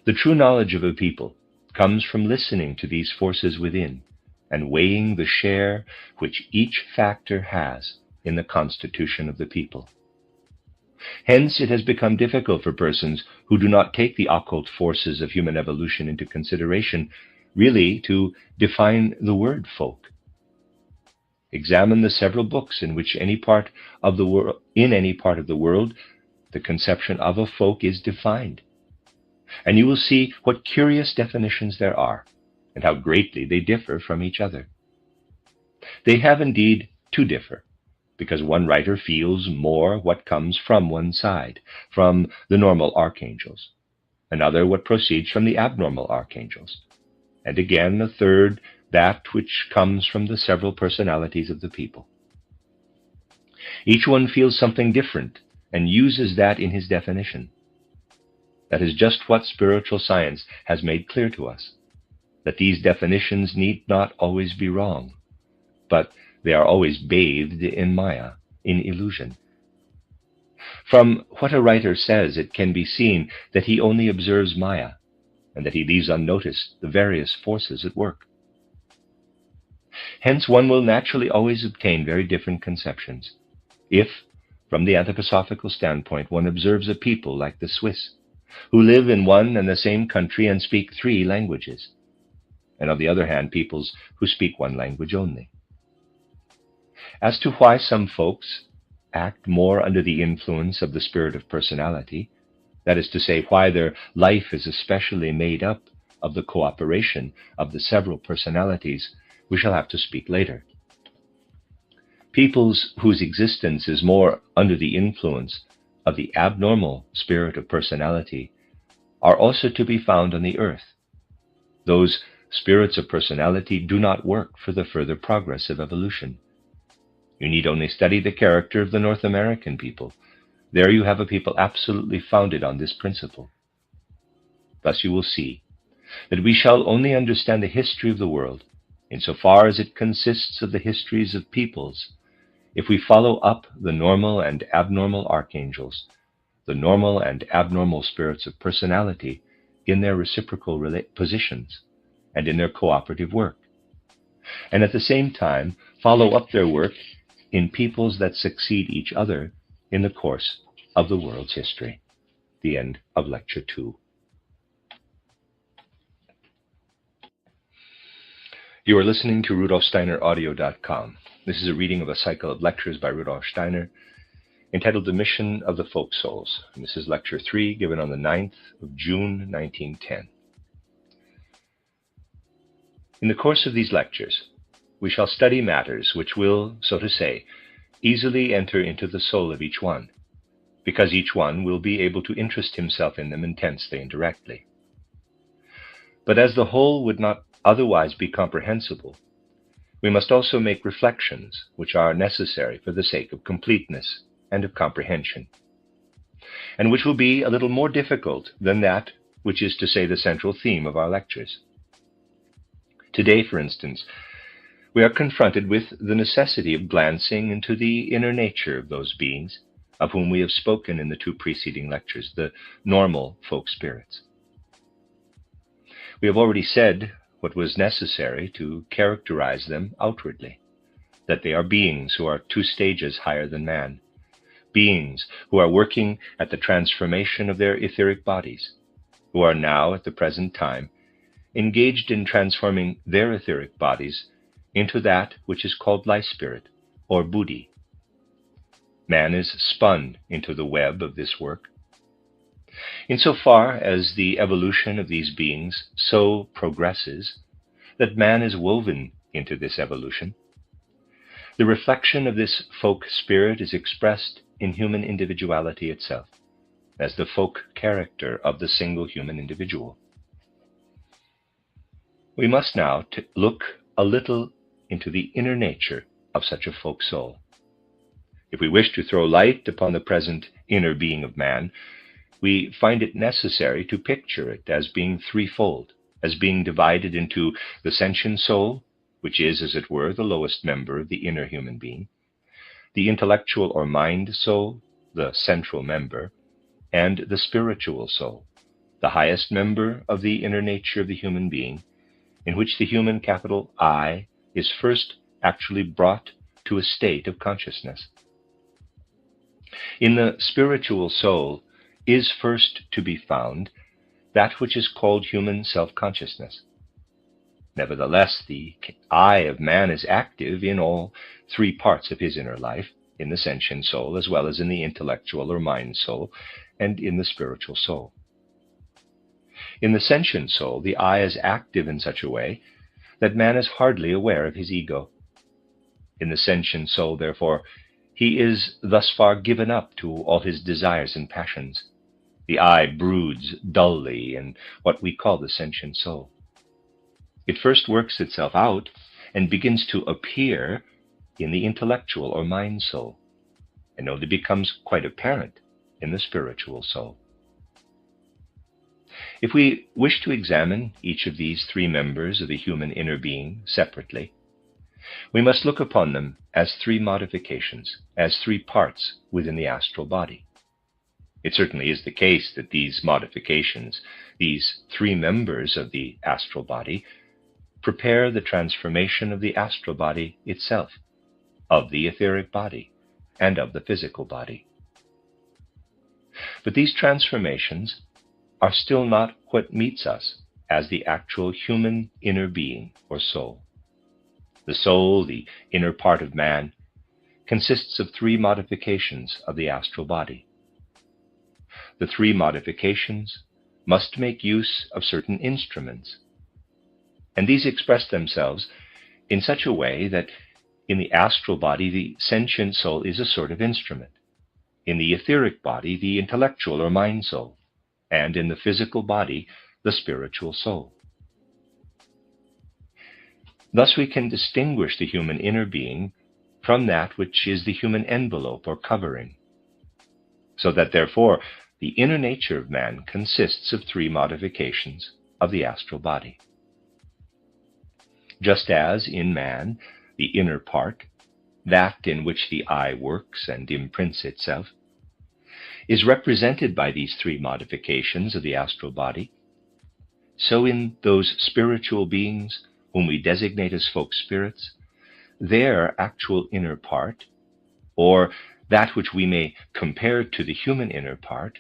The true knowledge of a people comes from listening to these forces within and weighing the share which each factor has in the constitution of the people. Hence, it has become difficult for persons who do not take the occult forces of human evolution into consideration really to define the word folk. Examine the several books in which in any part of the world the conception of a folk is defined, and you will see what curious definitions there are and how greatly they differ from each other. They have indeed to differ, because one writer feels more what comes from one side, from the normal archangels, another what proceeds from the abnormal archangels, and again a third that which comes from the several personalities of the people. Each one feels something different and uses that in his definition. That is just what spiritual science has made clear to us, that these definitions need not always be wrong, but they are always bathed in Maya, in illusion. From what a writer says, it can be seen that he only observes Maya, and that he leaves unnoticed the various forces at work. Hence one will naturally always obtain very different conceptions, if, from the anthroposophical standpoint, one observes a people like the Swiss, who live in one and the same country and speak 3 languages, and on the other hand, peoples who speak 1 language only. As to why some folks act more under the influence of the spirit of personality, that is to say, why their life is especially made up of the cooperation of the several personalities, we shall have to speak later. Peoples whose existence is more under the influence of the abnormal spirit of personality are also to be found on the earth. Those spirits of personality do not work for the further progress of evolution. You need only study the character of the North American people. There you have a people absolutely founded on this principle. Thus you will see that we shall only understand the history of the world, insofar as it consists of the histories of peoples, if we follow up the normal and abnormal archangels, the normal and abnormal spirits of personality in their reciprocal positions and in their cooperative work, and at the same time follow up their work in peoples that succeed each other in the course of the world's history. The end of Lecture 2. You are listening to RudolfSteinerAudio.com. This is a reading of a cycle of lectures by Rudolf Steiner entitled The Mission of the Folk Souls. And this is Lecture 3, given on the 9th of June, 1910. In the course of these lectures, we shall study matters which will, so to say, easily enter into the soul of each one, because each one will be able to interest himself in them intensely and directly. But as the whole would not otherwise be comprehensible, we must also make reflections which are necessary for the sake of completeness and of comprehension, and which will be a little more difficult than that which is to say the central theme of our lectures. Today, for instance, we are confronted with the necessity of glancing into the inner nature of those beings of whom we have spoken in the 2 preceding lectures, the normal folk spirits. We have already said what was necessary to characterize them outwardly, that they are beings who are 2 stages higher than man, beings who are working at the transformation of their etheric bodies, who are now, at the present time, engaged in transforming their etheric bodies into that which is called life spirit, or buddhi. Man is spun into the web of this work. Insofar as the evolution of these beings so progresses that man is woven into this evolution, the reflection of this folk spirit is expressed in human individuality itself, as the folk character of the single human individual. We must now look a little into the inner nature of such a folk soul. If we wish to throw light upon the present inner being of man, we find it necessary to picture it as being threefold, as being divided into the sentient soul, which is, as it were, the lowest member of the inner human being, the intellectual or mind soul, the central member, and the spiritual soul, the highest member of the inner nature of the human being, in which the human capital I is first actually brought to a state of consciousness. In the spiritual soul is first to be found that which is called human self-consciousness. Nevertheless, the I of man is active in all 3 parts of his inner life, in the sentient soul, as well as in the intellectual or mind soul, and in the spiritual soul. In the sentient soul, the I is active in such a way that man is hardly aware of his ego. In the sentient soul, therefore, he is thus far given up to all his desires and passions. The I broods dully in what we call the sentient soul. It first works itself out and begins to appear in the intellectual or mind soul, and only becomes quite apparent in the spiritual soul. If we wish to examine each of these three members of the human inner being separately, we must look upon them as three modifications, as three parts within the astral body. It certainly is the case that these modifications, these three members of the astral body, prepare the transformation of the astral body itself, of the etheric body, and of the physical body. But these transformations are still not what meets us as the actual human inner being or soul. The soul, the inner part of man, consists of three modifications of the astral body. The three modifications must make use of certain instruments, and these express themselves in such a way that in the astral body the sentient soul is a sort of instrument, in the etheric body the intellectual or mind soul, and in the physical body the spiritual soul. Thus we can distinguish the human inner being from that which is the human envelope or covering, so that therefore the inner nature of man consists of three modifications of the astral body. Just as in man, the inner part, that in which the I works and imprints itself, is represented by these three modifications of the astral body, so in those spiritual beings whom we designate as folk spirits, their actual inner part, or that which we may compare to the human inner part,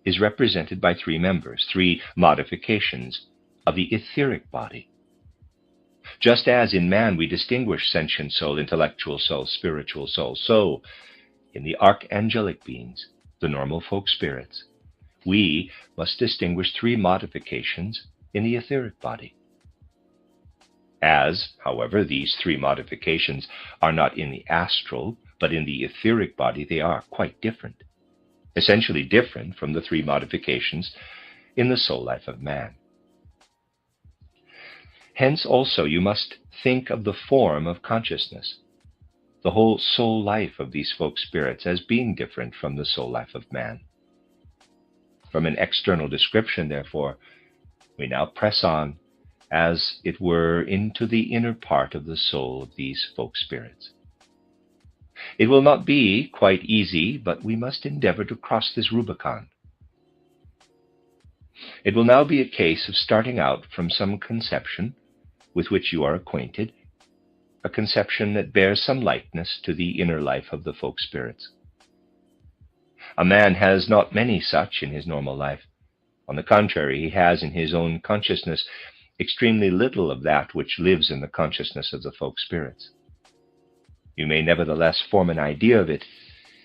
is represented by three members, three modifications of the etheric body. Just as in man we distinguish sentient soul, intellectual soul, spiritual soul, so in the archangelic beings, the normal folk spirits, we must distinguish three modifications in the etheric body. As, however, these three modifications are not in the astral, but in the etheric body, they are quite different, essentially different from the three modifications in the soul life of man. Hence also you must think of the form of consciousness, the whole soul life of these folk spirits, as being different from the soul life of man. From an external description, therefore, we now press on, as it were, into the inner part of the soul of these folk spirits. It will not be quite easy, but we must endeavor to cross this Rubicon. It will now be a case of starting out from some conception with which you are acquainted, a conception that bears some likeness to the inner life of the folk spirits. A man has not many such in his normal life. On the contrary, he has in his own consciousness extremely little of that which lives in the consciousness of the folk spirits. You may nevertheless form an idea of it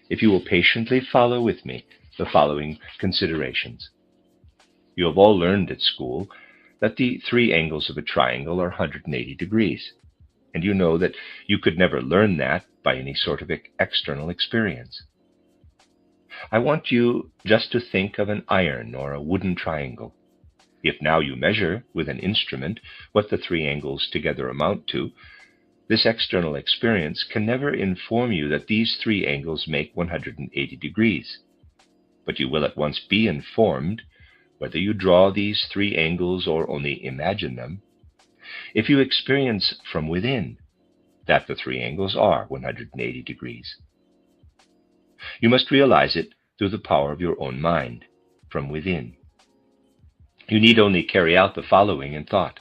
if you will patiently follow with me the following considerations. You have all learned at school that the three angles of a triangle are 180 degrees, and you know that you could never learn that by any sort of external experience. I want you just to think of an iron or a wooden triangle. If now you measure with an instrument what the three angles together amount to, this external experience can never inform you that these three angles make 180 degrees. But you will at once be informed, whether you draw these three angles or only imagine them, if you experience from within that the three angles are 180 degrees. You must realize it through the power of your own mind, from within. You need only carry out the following in thought.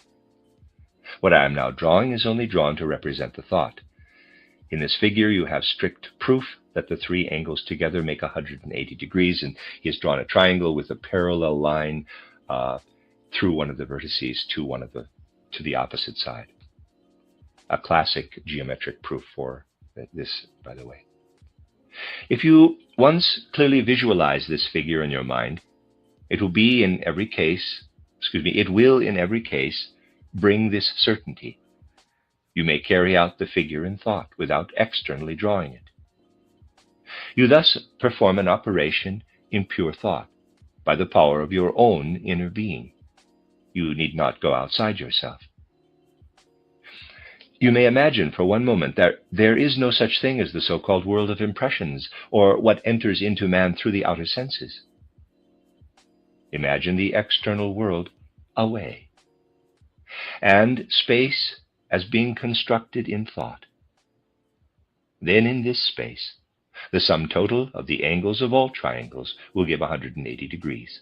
What I am now drawing is only drawn to represent the thought. In this figure you have strict proof that the three angles together make 180 degrees, and he has drawn a triangle with a parallel line through one of the vertices to the opposite side. A classic geometric proof for this, by the way. If you once clearly visualize this figure in your mind, it will in every case bring this certainty. You may carry out the figure in thought without externally drawing it. You thus perform an operation in pure thought by the power of your own inner being. You need not go outside yourself. You may imagine for one moment that there is no such thing as the so-called world of impressions, or what enters into man through the outer senses. Imagine the external world away, and space as being constructed in thought. Then in this space, the sum total of the angles of all triangles will give 180 degrees.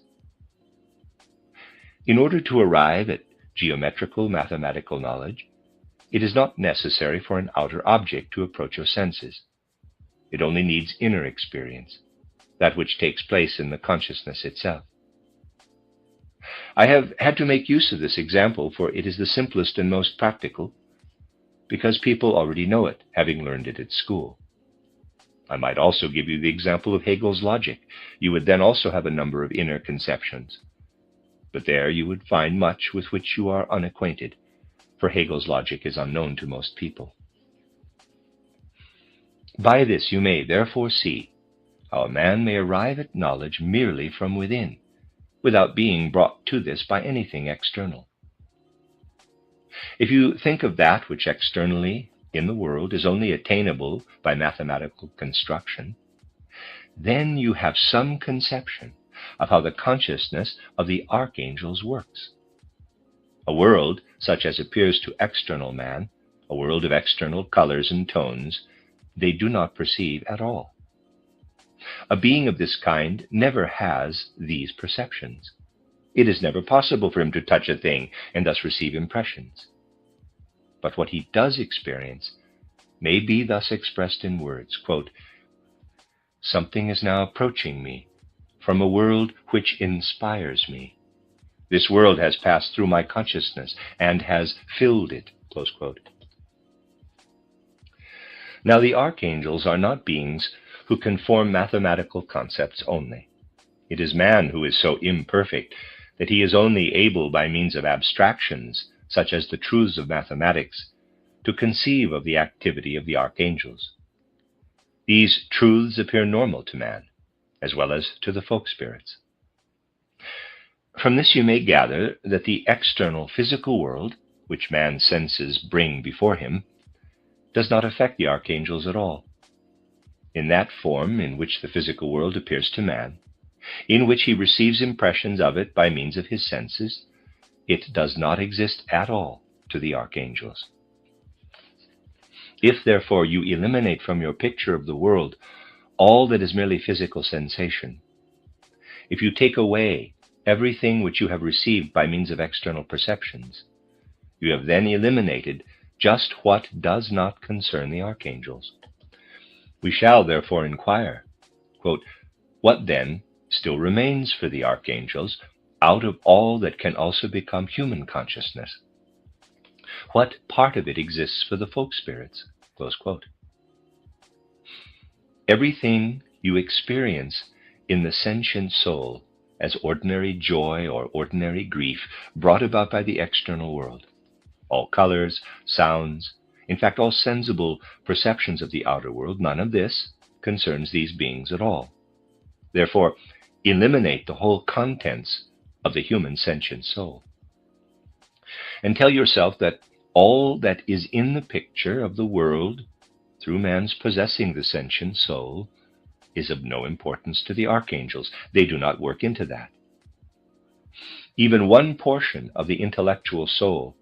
In order to arrive at geometrical mathematical knowledge, it is not necessary for an outer object to approach your senses. It only needs inner experience, that which takes place in the consciousness itself. I have had to make use of this example, for it is the simplest and most practical, because people already know it, having learned it at school. I might also give you the example of Hegel's logic. You would then also have a number of inner conceptions. But there you would find much with which you are unacquainted, for Hegel's logic is unknown to most people. By this you may therefore see how a man may arrive at knowledge merely from within, without being brought to this by anything external. If you think of that which externally in the world is only attainable by mathematical construction, then you have some conception of how the consciousness of the archangels works. A world such as appears to external man, a world of external colors and tones, they do not perceive at all. A being of this kind never has these perceptions. It is never possible for him to touch a thing and thus receive impressions. But what he does experience may be thus expressed in words, quote, "Something is now approaching me from a world which inspires me. This world has passed through my consciousness and has filled it," close quote. Now the archangels are not beings who can form mathematical concepts only. It is man who is so imperfect that he is only able by means of abstractions, such as the truths of mathematics, to conceive of the activity of the archangels. These truths appear normal to man, as well as to the folk spirits. From this you may gather that the external physical world, which man's senses bring before him, does not affect the archangels at all. In that form in which the physical world appears to man, in which he receives impressions of it by means of his senses, it does not exist at all to the archangels. If, therefore, you eliminate from your picture of the world all that is merely physical sensation, if you take away everything which you have received by means of external perceptions, you have then eliminated just what does not concern the archangels. We shall therefore inquire, quote, "What then still remains for the archangels out of all that can also become human consciousness? What part of it exists for the folk spirits?" Close quote. Everything you experience in the sentient soul as ordinary joy or ordinary grief brought about by the external world, all colors, sounds, in fact all sensible perceptions of the outer world, none of this concerns these beings at all. Therefore, eliminate the whole contents of the human sentient soul, and tell yourself that all that is in the picture of the world through man's possessing the sentient soul is of no importance to the archangels. They do not work into that. Even one portion of the intellectual soul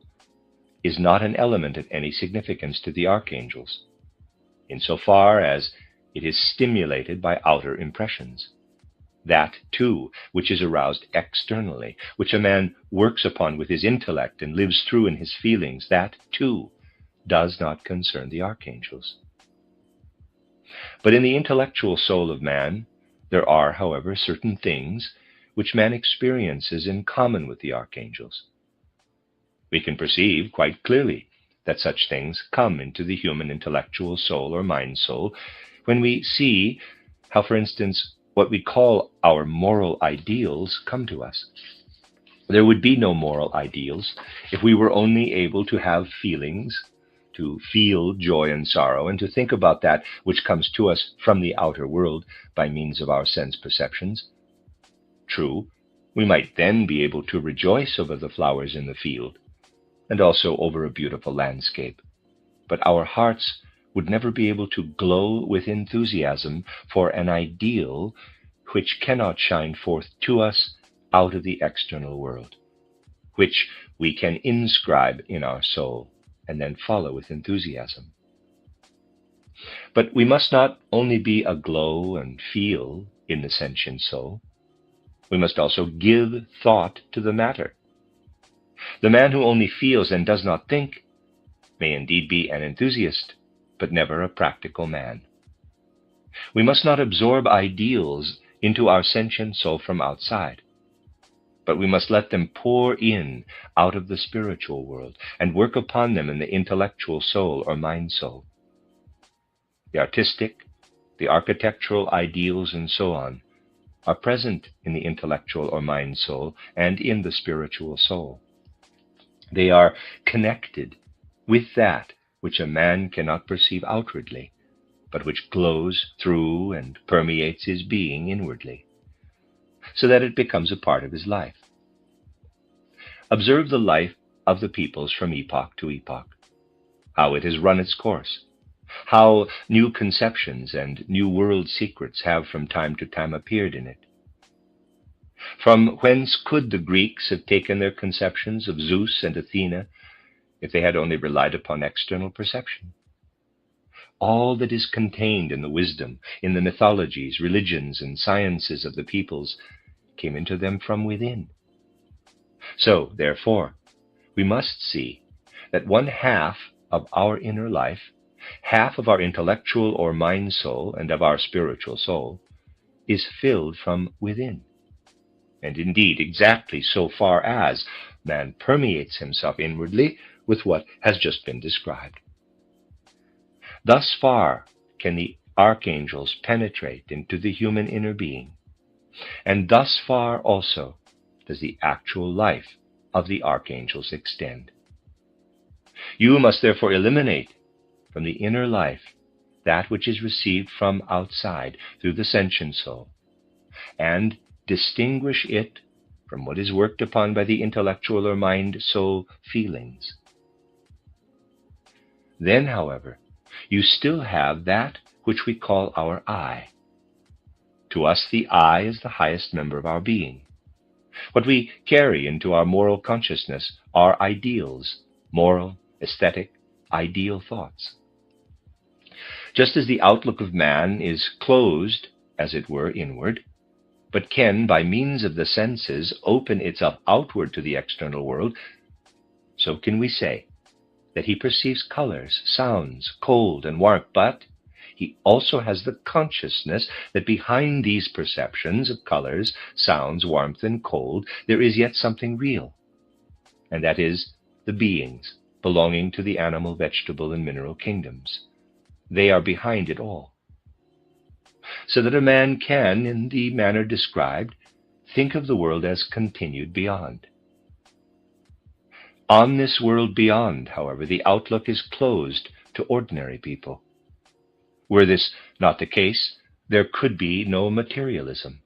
is not an element of any significance to the archangels, insofar as it is stimulated by outer impressions. That, too, which is aroused externally, which a man works upon with his intellect and lives through in his feelings, that, too, does not concern the archangels. But in the intellectual soul of man, there are, however, certain things which man experiences in common with the archangels. We can perceive quite clearly that such things come into the human intellectual soul or mind soul when we see how, for instance, what we call our moral ideals come to us. There would be no moral ideals if we were only able to have feelings to feel joy and sorrow, and to think about that which comes to us from the outer world by means of our sense perceptions. True, we might then be able to rejoice over the flowers in the field, and also over a beautiful landscape, but our hearts would never be able to glow with enthusiasm for an ideal which cannot shine forth to us out of the external world, which we can inscribe in our soul and then follow with enthusiasm. But we must not only be aglow and feel in the sentient soul, we must also give thought to the matter. The man who only feels and does not think may indeed be an enthusiast, but never a practical man. We must not absorb ideals into our sentient soul from outside, but we must let them pour in out of the spiritual world and work upon them in the intellectual soul or mind soul. The artistic, the architectural ideals, and so on, are present in the intellectual or mind soul and in the spiritual soul. They are connected with that which a man cannot perceive outwardly, but which glows through and permeates his being inwardly, so that it becomes a part of his life. Observe the life of the peoples from epoch to epoch, how it has run its course, how new conceptions and new world secrets have from time to time appeared in it. From whence could the Greeks have taken their conceptions of Zeus and Athena if they had only relied upon external perception? All that is contained in the wisdom, in the mythologies, religions, and sciences of the peoples came into them from within. So, therefore, we must see that one half of our inner life, half of our intellectual or mind soul and of our spiritual soul, is filled from within. And indeed, exactly so far as man permeates himself inwardly with what has just been described. Thus far can the archangels penetrate into the human inner being, and thus far also does the actual life of the archangels extend. You must therefore eliminate from the inner life that which is received from outside through the sentient soul, and distinguish it from what is worked upon by the intellectual or mind soul feelings. Then, however, you still have that which we call our I. To us, the I is the highest member of our being. What we carry into our moral consciousness are ideals, moral, aesthetic, ideal thoughts. Just as the outlook of man is closed, as it were, inward, but can, by means of the senses, open itself outward to the external world, so can we say that he perceives colors, sounds, cold and warmth, but he also has the consciousness that behind these perceptions of colors, sounds, warmth, and cold, there is yet something real, and that is the beings belonging to the animal, vegetable, and mineral kingdoms. They are behind it all. So that a man can, in the manner described, think of the world as continued beyond. On this world beyond, however, the outlook is closed to ordinary people. Were this not the case, there could be no materialism.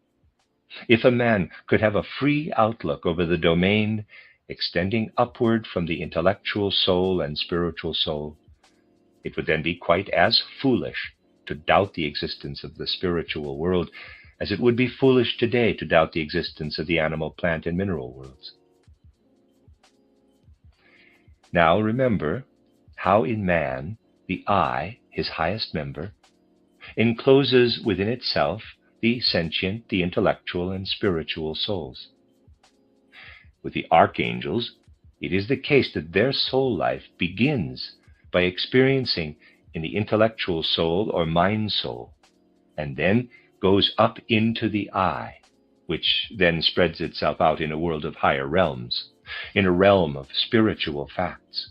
If a man could have a free outlook over the domain extending upward from the intellectual soul and spiritual soul, it would then be quite as foolish to doubt the existence of the spiritual world as it would be foolish today to doubt the existence of the animal, plant, and mineral worlds. Now remember how in man the I, his highest member, encloses within itself the sentient, the intellectual, and spiritual souls. With the archangels, it is the case that their soul life begins by experiencing in the intellectual soul or mind soul, and then goes up into the I, which then spreads itself out in a world of higher realms, in a realm of spiritual facts,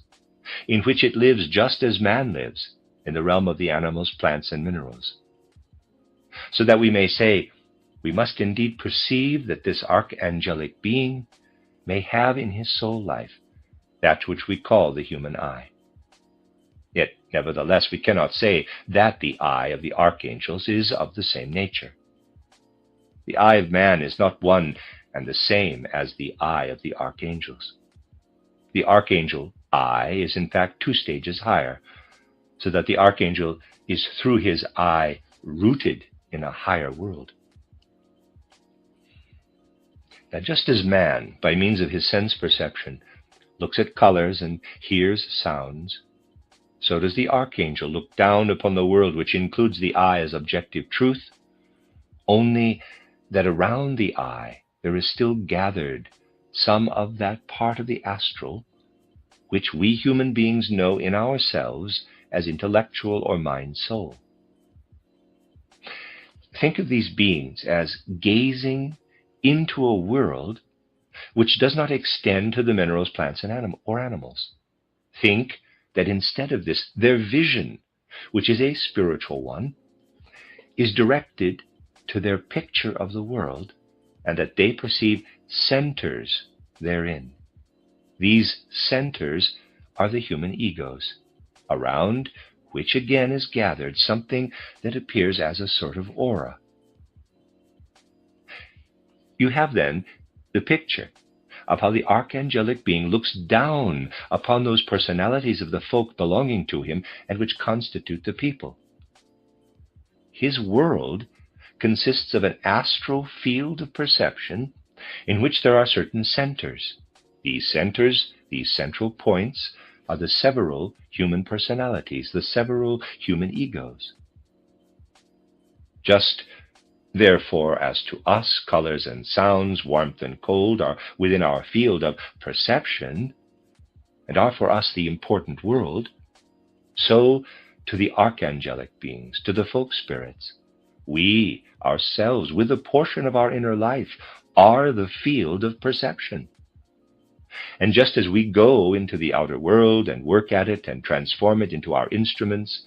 in which it lives just as man lives, in the realm of the animals, plants, and minerals. So that we may say, we must indeed perceive that this archangelic being may have in his soul life that which we call the human I. Yet, nevertheless, we cannot say that the eye of the archangels is of the same nature. The eye of man is not one and the same as the eye of the archangels. The archangel eye is in fact 2 stages higher, so that the archangel is through his eye rooted in a higher world. Now, just as man, by means of his sense perception, looks at colors and hears sounds, so does the archangel look down upon the world, which includes the eye as objective truth, only that around the eye there is still gathered some of that part of the astral which we human beings know in ourselves as intellectual or mind soul. Think of these beings as gazing into a world which does not extend to the minerals, plants, and animals. Think that instead of this, their vision, which is a spiritual one, is directed to their picture of the world, and that they perceive centers therein. These centers are the human egos, around which again is gathered something that appears as a sort of aura. You have then the picture of how the archangelic being looks down upon those personalities of the folk belonging to him and which constitute the people. His world consists of an astral field of perception in which there are certain centers. These centers, these central points, are the several human personalities, the several human egos. Just therefore, as to us, colors and sounds, warmth and cold are within our field of perception and are for us the important world, so to the archangelic beings, to the folk spirits, we ourselves, with a portion of our inner life, are the field of perception. And just as we go into the outer world and work at it and transform it into our instruments,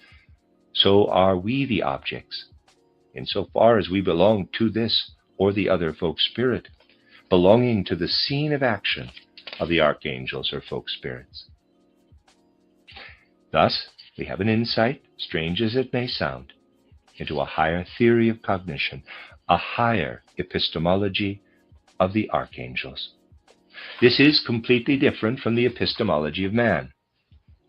so are we the objects, insofar as we belong to this or the other folk spirit, belonging to the scene of action of the archangels or folk spirits. Thus, we have an insight, strange as it may sound, into a higher theory of cognition, a higher epistemology of the archangels. This is completely different from the epistemology of man.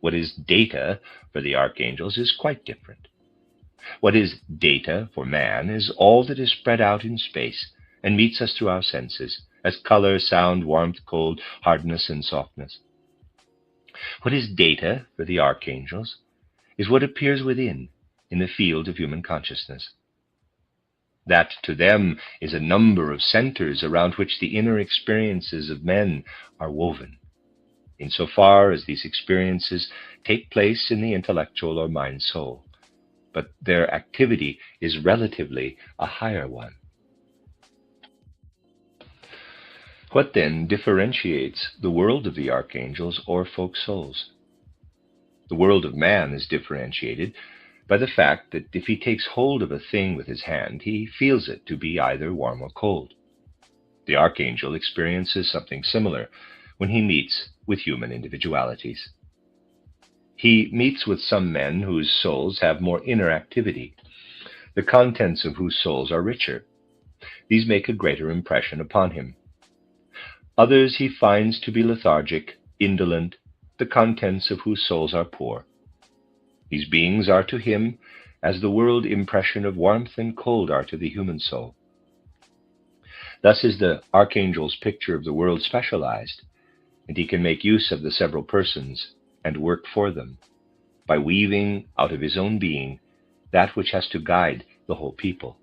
What is data for the archangels is quite different. What is data for man is all that is spread out in space and meets us through our senses, as color, sound, warmth, cold, hardness, and softness. What is data for the archangels is what appears within, in the field of human consciousness. That to them is a number of centers around which the inner experiences of men are woven, insofar as these experiences take place in the intellectual or mind soul, but their activity is relatively a higher one. What then differentiates the world of the archangels or folk souls? The world of man is differentiated by the fact that if he takes hold of a thing with his hand, he feels it to be either warm or cold. The archangel experiences something similar when he meets with human individualities. He meets with some men whose souls have more inner activity, the contents of whose souls are richer. These make a greater impression upon him. Others he finds to be lethargic, indolent, the contents of whose souls are poor. These beings are to him as the world impression of warmth and cold are to the human soul. Thus is the archangel's picture of the world specialized, and he can make use of the several persons and work for them, by weaving out of his own being that which has to guide the whole people.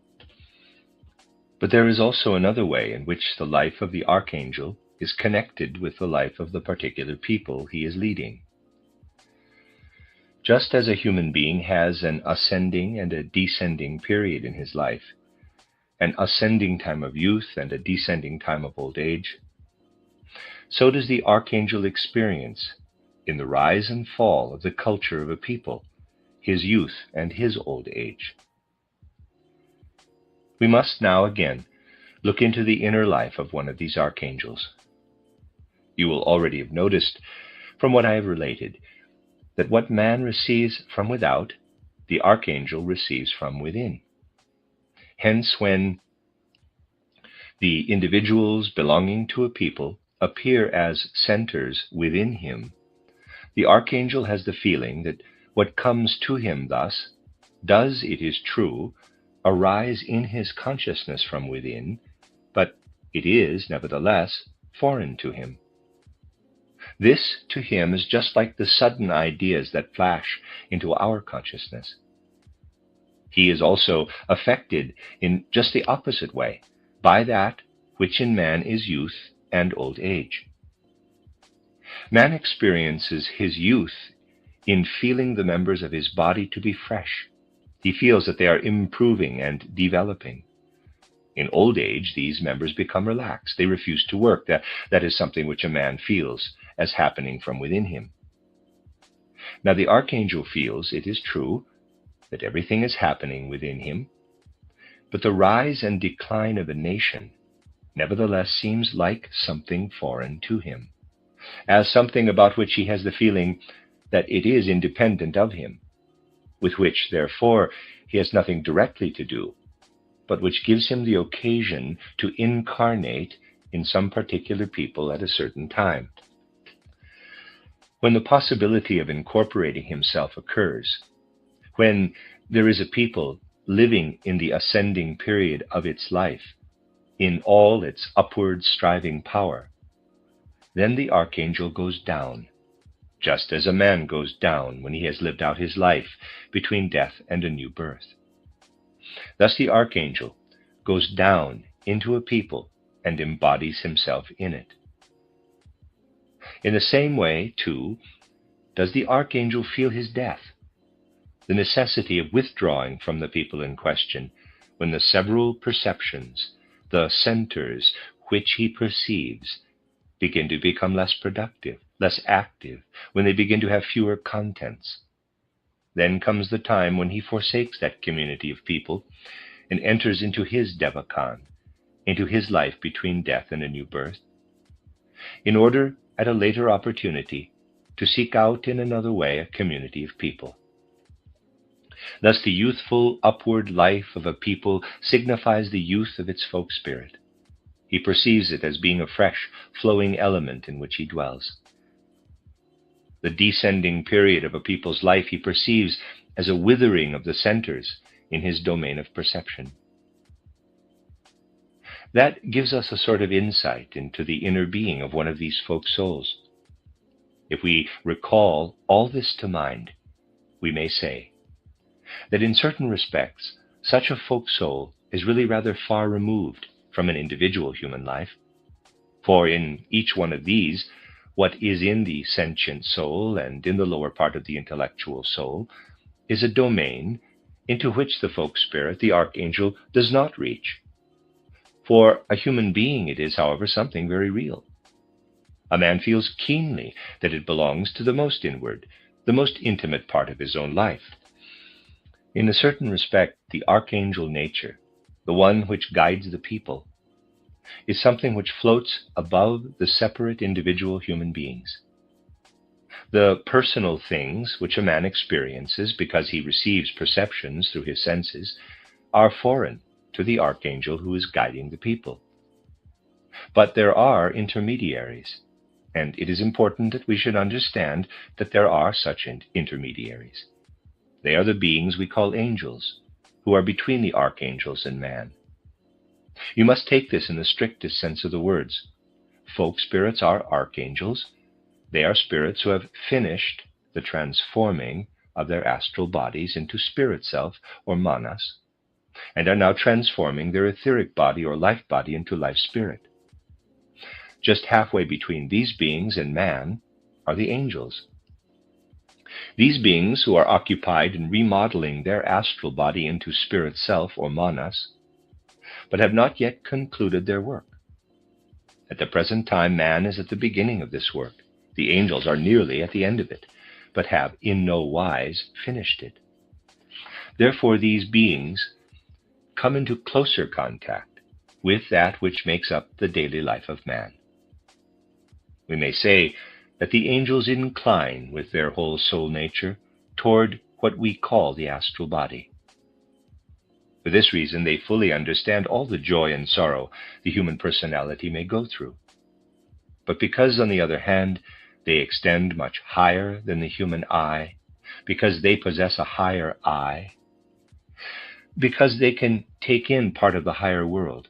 But there is also another way in which the life of the archangel is connected with the life of the particular people he is leading. Just as a human being has an ascending and a descending period in his life, an ascending time of youth and a descending time of old age, so does the archangel experience, in the rise and fall of the culture of a people, his youth and his old age. We must now again look into the inner life of one of these archangels. You will already have noticed, from what I have related, that what man receives from without, the archangel receives from within. Hence, when the individuals belonging to a people appear as centers within him, the archangel has the feeling that what comes to him thus does, it is true, arise in his consciousness from within, but it is, nevertheless, foreign to him. This, to him, is just like the sudden ideas that flash into our consciousness. He is also affected in just the opposite way by that which in man is youth and old age. Man experiences his youth in feeling the members of his body to be fresh. He feels that they are improving and developing. In old age, these members become relaxed. They refuse to work. That is something which a man feels as happening from within him. Now, the archangel feels, it is true, that everything is happening within him, but the rise and decline of a nation nevertheless seems like something foreign to him, as something about which he has the feeling that it is independent of him, with which, therefore, he has nothing directly to do, but which gives him the occasion to incarnate in some particular people at a certain time. When the possibility of incorporating himself occurs, when there is a people living in the ascending period of its life, in all its upward striving power, then the archangel goes down, just as a man goes down when he has lived out his life between death and a new birth. Thus the archangel goes down into a people and embodies himself in it. In the same way, too, does the archangel feel his death, the necessity of withdrawing from the people in question when the several perceptions, the centers which he perceives, begin to become less productive, less active, when they begin to have fewer contents. Then comes the time when he forsakes that community of people and enters into his Devakan, into his life between death and a new birth, in order, at a later opportunity, to seek out in another way a community of people. Thus the youthful upward life of a people signifies the youth of its folk spirit. He perceives it as being a fresh, flowing element in which he dwells. The descending period of a people's life he perceives as a withering of the centers in his domain of perception. That gives us a sort of insight into the inner being of one of these folk souls. If we recall all this to mind, we may say that in certain respects, such a folk soul is really rather far removed from an individual human life, for in each one of these, what is in the sentient soul and in the lower part of the intellectual soul is a domain into which the folk spirit, the archangel, does not reach. For a human being it is, however, something very real. A man feels keenly that it belongs to the most inward, the most intimate part of his own life. In a certain respect, the archangel nature, the one which guides the people, is something which floats above the separate individual human beings. The personal things which a man experiences because he receives perceptions through his senses are foreign to the archangel who is guiding the people. But there are intermediaries, and it is important that we should understand that there are such intermediaries. They are the beings we call angels, who are between the archangels and man. You must take this in the strictest sense of the words. Folk spirits are archangels. They are spirits who have finished the transforming of their astral bodies into spirit self, or manas, and are now transforming their etheric body or life body into life spirit. Just halfway between these beings and man are the angels. These beings, who are occupied in remodeling their astral body into spirit self, or manas, but have not yet concluded their work. At the present time, man is at the beginning of this work. The angels are nearly at the end of it, but have in no wise finished it. Therefore, these beings come into closer contact with that which makes up the daily life of man. We may say that the angels incline with their whole soul nature toward what we call the astral body. For this reason, they fully understand all the joy and sorrow the human personality may go through. But because, on the other hand, they extend much higher than the human eye, because they possess a higher eye, because they can take in part of the higher world,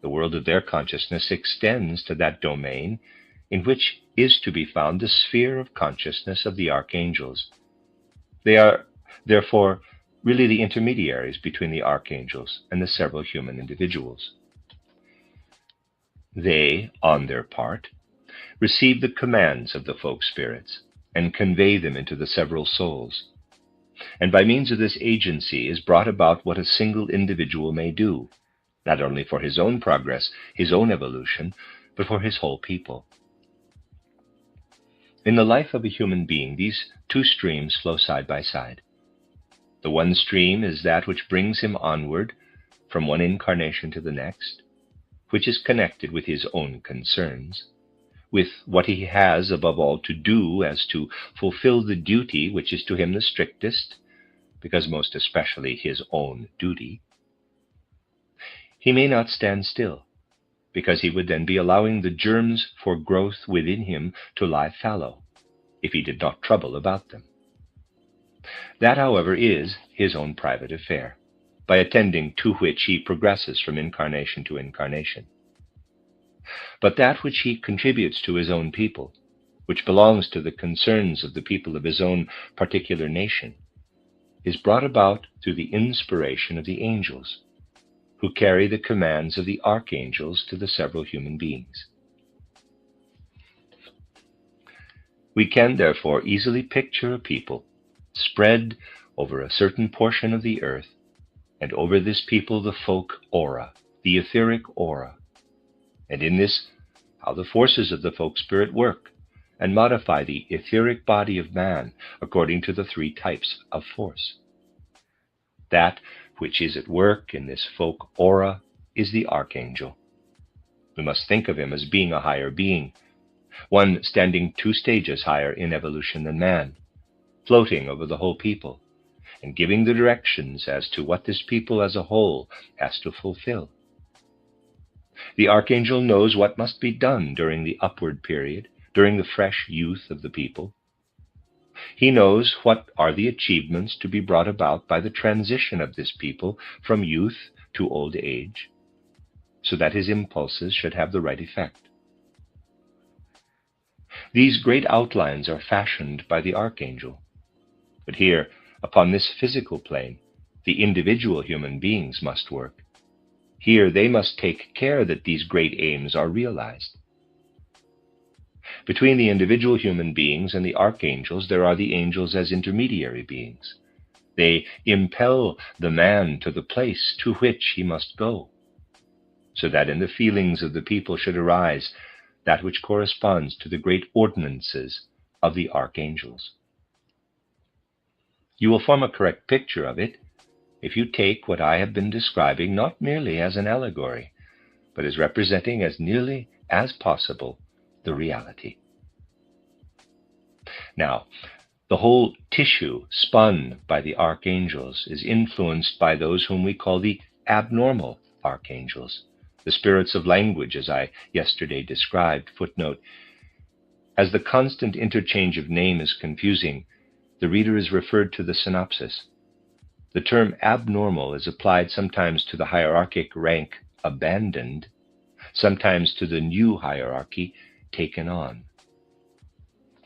the world of their consciousness extends to that domain in which is to be found the sphere of consciousness of the archangels. They are, therefore, really the intermediaries between the archangels and the several human individuals. They, on their part, receive the commands of the folk spirits and convey them into the several souls. And by means of this agency is brought about what a single individual may do, not only for his own progress, his own evolution, but for his whole people. In the life of a human being, these two streams flow side by side. The one stream is that which brings him onward from one incarnation to the next, which is connected with his own concerns, with what he has above all to do as to fulfill the duty which is to him the strictest, because most especially his own duty. He may not stand still, because he would then be allowing the germs for growth within him to lie fallow, if he did not trouble about them. That, however, is his own private affair, by attending to which he progresses from incarnation to incarnation. But that which he contributes to his own people, which belongs to the concerns of the people of his own particular nation, is brought about through the inspiration of the angels, who carry the commands of the archangels to the several human beings. We can therefore easily picture a people spread over a certain portion of the earth, and over this people the folk aura, the etheric aura, and in this how the forces of the folk spirit work and modify the etheric body of man according to the three types of force. That which is at work in this folk aura is the archangel. We must think of him as being a higher being, one standing 2 stages higher in evolution than man, floating over the whole people, and giving the directions as to what this people as a whole has to fulfill. The archangel knows what must be done during the upward period, during the fresh youth of the people. He knows what are the achievements to be brought about by the transition of this people from youth to old age, so that his impulses should have the right effect. These great outlines are fashioned by the archangel, but here, upon this physical plane, the individual human beings must work. Here they must take care that these great aims are realized. Between the individual human beings and the archangels, there are the angels as intermediary beings. They impel the man to the place to which he must go, so that in the feelings of the people should arise that which corresponds to the great ordinances of the archangels. You will form a correct picture of it if you take what I have been describing not merely as an allegory, but as representing as nearly as possible the reality. Now, the whole tissue spun by the archangels is influenced by those whom we call the abnormal archangels, the spirits of language, as I yesterday described. Footnote: as the constant interchange of name is confusing, the reader is referred to the synopsis. The term abnormal is applied sometimes to the hierarchic rank abandoned, sometimes to the new hierarchy taken on.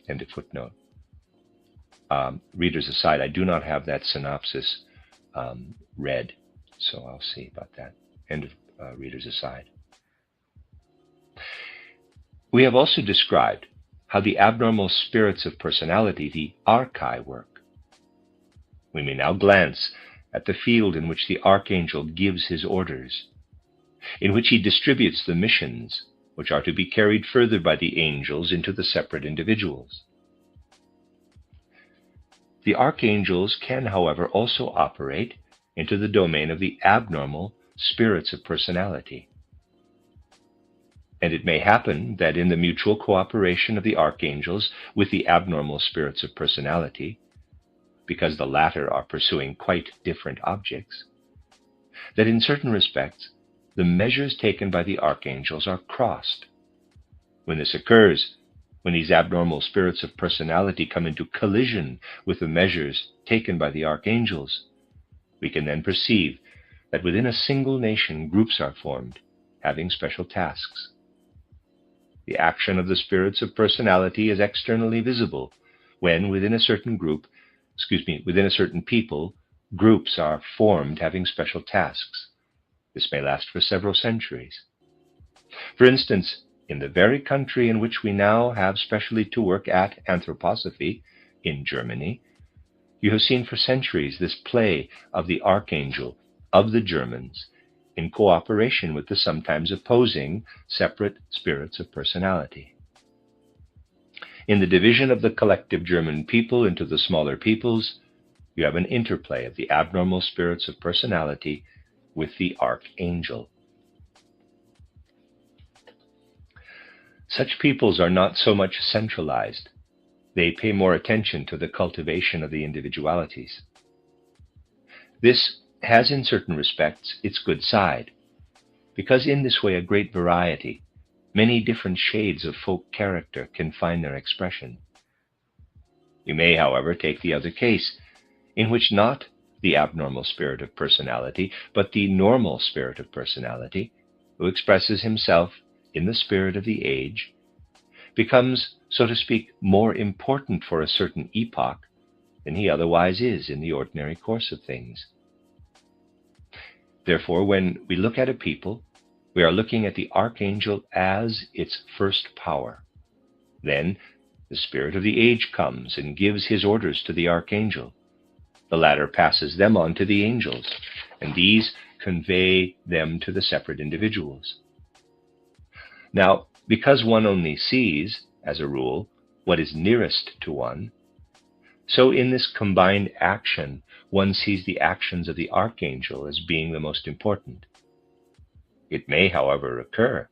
End of footnote. Readers aside, I do not have that synopsis read, so I'll see about that. End of readers aside. We have also described how the abnormal spirits of personality, the archai, work. We may now glance at the field in which the archangel gives his orders, in which he distributes the missions which are to be carried further by the angels into the separate individuals. The archangels can, however, also operate into the domain of the abnormal spirits of personality. And it may happen that in the mutual cooperation of the archangels with the abnormal spirits of personality, because the latter are pursuing quite different objects, that in certain respects the measures taken by the archangels are crossed. When this occurs, when these abnormal spirits of personality come into collision with the measures taken by the archangels, we can then perceive that within a single nation groups are formed, having special tasks. The action of the spirits of personality is externally visible when within a certain people, groups are formed having special tasks. This may last for several centuries. For instance, in the very country in which we now have specially to work at anthroposophy, in Germany, you have seen for centuries this play of the archangel of the Germans in cooperation with the sometimes opposing separate spirits of personality. In the division of the collective German people into the smaller peoples, you have an interplay of the abnormal spirits of personality with the archangel. Such peoples are not so much centralized. They pay more attention to the cultivation of the individualities. This has in certain respects its good side, because in this way a great variety, many different shades of folk character can find their expression. You may, however, take the other case, in which not the abnormal spirit of personality, but the normal spirit of personality, who expresses himself in the spirit of the age, becomes, so to speak, more important for a certain epoch than he otherwise is in the ordinary course of things. Therefore, when we look at a people, we are looking at the archangel as its first power. Then the spirit of the age comes and gives his orders to the archangel. The latter passes them on to the angels, and these convey them to the separate individuals. Now, because one only sees, as a rule, what is nearest to one, so in this combined action, one sees the actions of the archangel as being the most important. It may, however, occur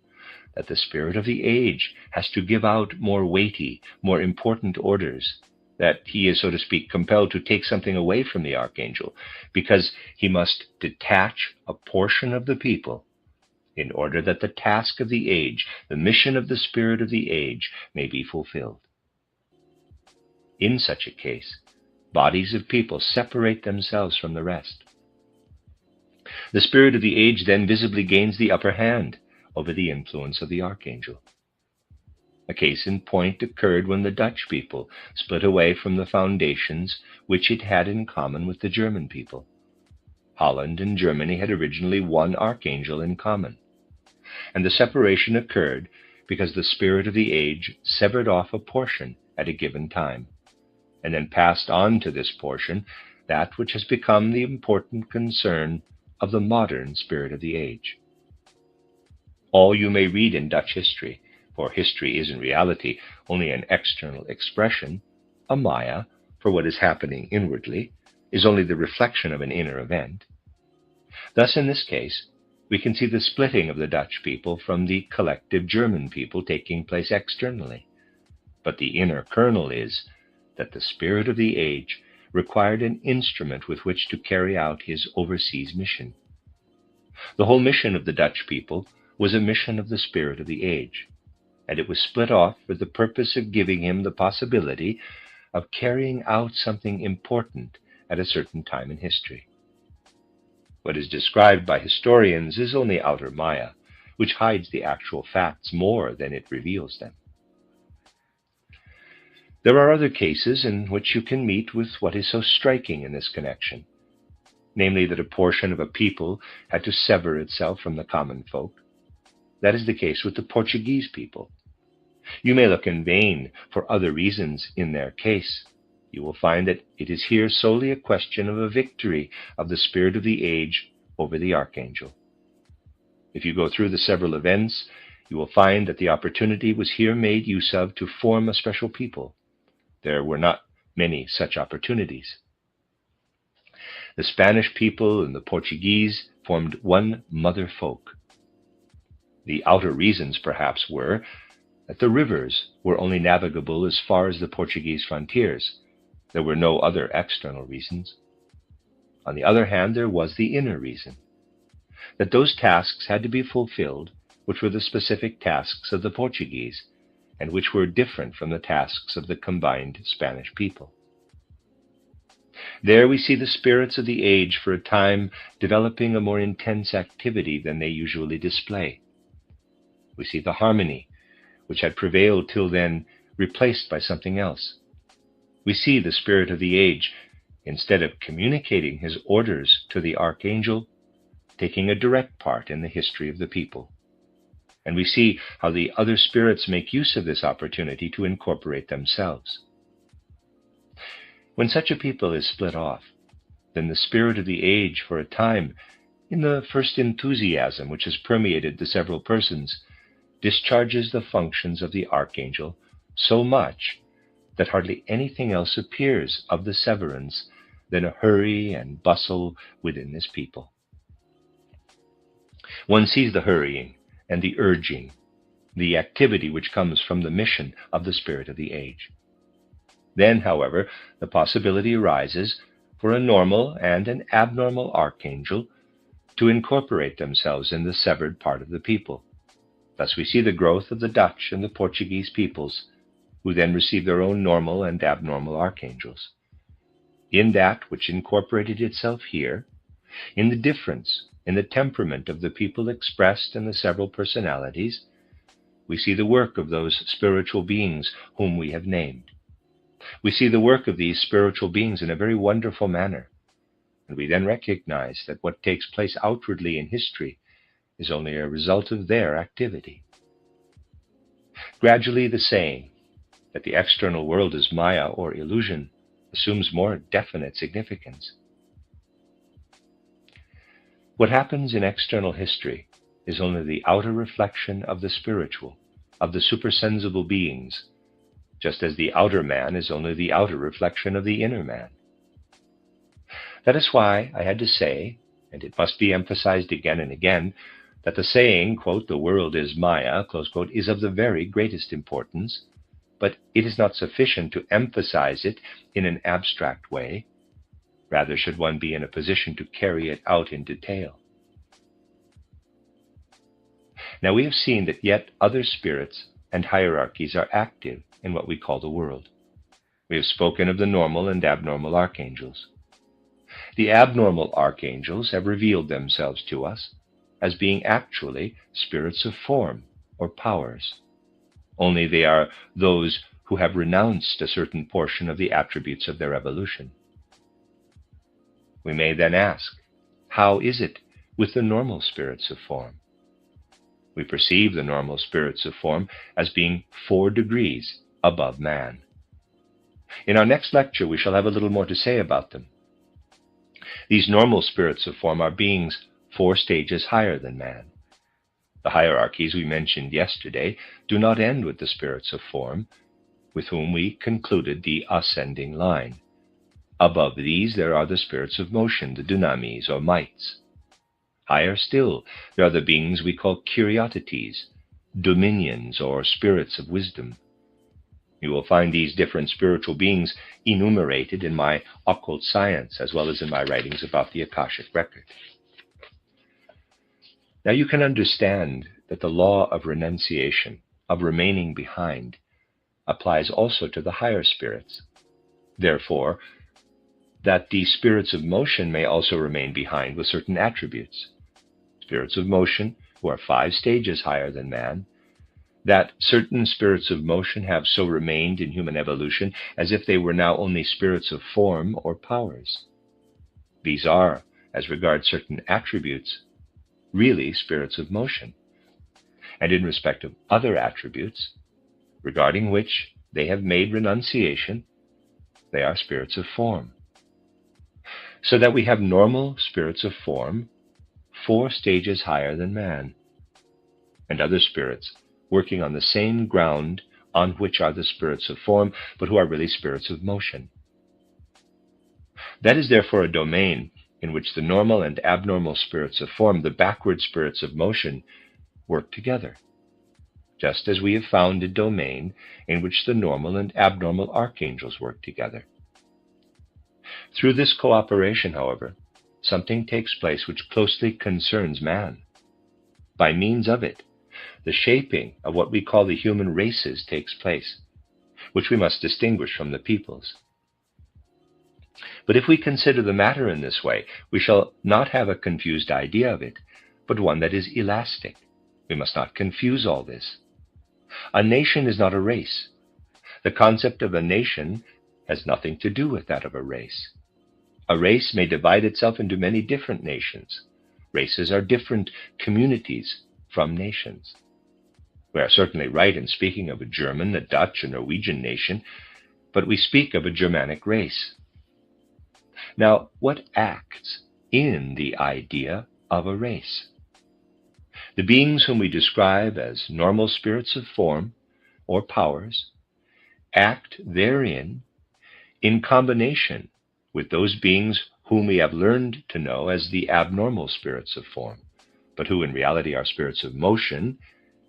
that the spirit of the age has to give out more weighty, more important orders, that he is, so to speak, compelled to take something away from the archangel, because he must detach a portion of the people in order that the task of the age, the mission of the spirit of the age, may be fulfilled. In such a case, bodies of people separate themselves from the rest. The spirit of the age then visibly gains the upper hand over the influence of the archangel. A case in point occurred when the Dutch people split away from the foundations which it had in common with the German people. Holland and Germany had originally one archangel in common, and the separation occurred because the spirit of the age severed off a portion at a given time, and then passed on to this portion that which has become the important concern of the modern spirit of the age. All you may read in Dutch history, for history is in reality only an external expression, a maya, for what is happening inwardly, is only the reflection of an inner event. Thus, in this case, we can see the splitting of the Dutch people from the collective German people taking place externally. But the inner kernel is that the spirit of the age required an instrument with which to carry out his overseas mission. The whole mission of the Dutch people was a mission of the spirit of the age, and it was split off for the purpose of giving him the possibility of carrying out something important at a certain time in history. What is described by historians is only outer maya, which hides the actual facts more than it reveals them. There are other cases in which you can meet with what is so striking in this connection, namely that a portion of a people had to sever itself from the common folk. That is the case with the Portuguese people. You may look in vain for other reasons in their case. You will find that it is here solely a question of a victory of the spirit of the age over the archangel. If you go through the several events, you will find that the opportunity was here made use of to form a special people. There were not many such opportunities. The Spanish people and the Portuguese formed one mother folk. The outer reasons, perhaps, were that the rivers were only navigable as far as the Portuguese frontiers. There were no other external reasons. On the other hand, there was the inner reason, that those tasks had to be fulfilled which were the specific tasks of the Portuguese, and which were different from the tasks of the combined Spanish people. There we see the spirits of the age for a time developing a more intense activity than they usually display. We see the harmony, which had prevailed till then, replaced by something else. We see the spirit of the age, instead of communicating his orders to the archangel, taking a direct part in the history of the people. And we see how the other spirits make use of this opportunity to incorporate themselves. When such a people is split off, then the spirit of the age for a time, in the first enthusiasm which has permeated the several persons, discharges the functions of the archangel so much that hardly anything else appears of the severance than a hurry and bustle within this people. One sees the hurrying and the urging, the activity which comes from the mission of the spirit of the age. Then, however, the possibility arises for a normal and an abnormal archangel to incorporate themselves in the severed part of the people. Thus we see the growth of the Dutch and the Portuguese peoples, who then receive their own normal and abnormal archangels. In that which incorporated itself here, in the difference in the temperament of the people expressed in the several personalities, we see the work of those spiritual beings whom we have named. We see the work of these spiritual beings in a very wonderful manner, and we then recognize that what takes place outwardly in history is only a result of their activity. Gradually, the saying that the external world is Maya or illusion assumes more definite significance. What happens in external history is only the outer reflection of the spiritual, of the supersensible beings, just as the outer man is only the outer reflection of the inner man. That is why I had to say, and it must be emphasized again and again, that the saying, quote, "the world is Maya," close quote, is of the very greatest importance, but it is not sufficient to emphasize it in an abstract way. Rather should one be in a position to carry it out in detail. Now we have seen that yet other spirits and hierarchies are active in what we call the world. We have spoken of the normal and abnormal archangels. The abnormal archangels have revealed themselves to us as being actually spirits of form or powers, only they are those who have renounced a certain portion of the attributes of their evolution. We may then ask, how is it with the normal spirits of form? We perceive the normal spirits of form as being 4 degrees above man. In our next lecture, we shall have a little more to say about them. These normal spirits of form are beings 4 stages higher than man. The hierarchies we mentioned yesterday do not end with the spirits of form, with whom we concluded the ascending line. Above these there are the spirits of motion, the dunamis or mights. Higher still, there are the beings we call curiotities, dominions or spirits of wisdom. You will find these different spiritual beings enumerated in my occult science as well as in my writings about the Akashic record. Now you can understand that the law of renunciation, of remaining behind, applies also to the higher spirits. Therefore, that the spirits of motion may also remain behind with certain attributes. Spirits of motion, who are 5 stages higher than man, that certain spirits of motion have so remained in human evolution as if they were now only spirits of form or powers. These are, as regards certain attributes, really spirits of motion, and in respect of other attributes, regarding which they have made renunciation, they are spirits of form. So that we have normal spirits of form 4 stages higher than man, and other spirits working on the same ground on which are the spirits of form, but who are really spirits of motion. That is therefore a domain in which the normal and abnormal spirits of form, the backward spirits of motion, work together, just as we have found a domain in which the normal and abnormal archangels work together. Through this cooperation, however, something takes place which closely concerns man. By means of it, the shaping of what we call the human races takes place, which we must distinguish from the peoples. But if we consider the matter in this way, we shall not have a confused idea of it, but one that is elastic. We must not confuse all this. A nation is not a race. The concept of a nation has nothing to do with that of a race. A race may divide itself into many different nations. Races are different communities from nations. We are certainly right in speaking of a German, a Dutch, a Norwegian nation, but we speak of a Germanic race. Now, what acts in the idea of a race? The beings whom we describe as normal spirits of form or powers act therein in combination with those beings whom we have learned to know as the abnormal spirits of form, but who in reality are spirits of motion,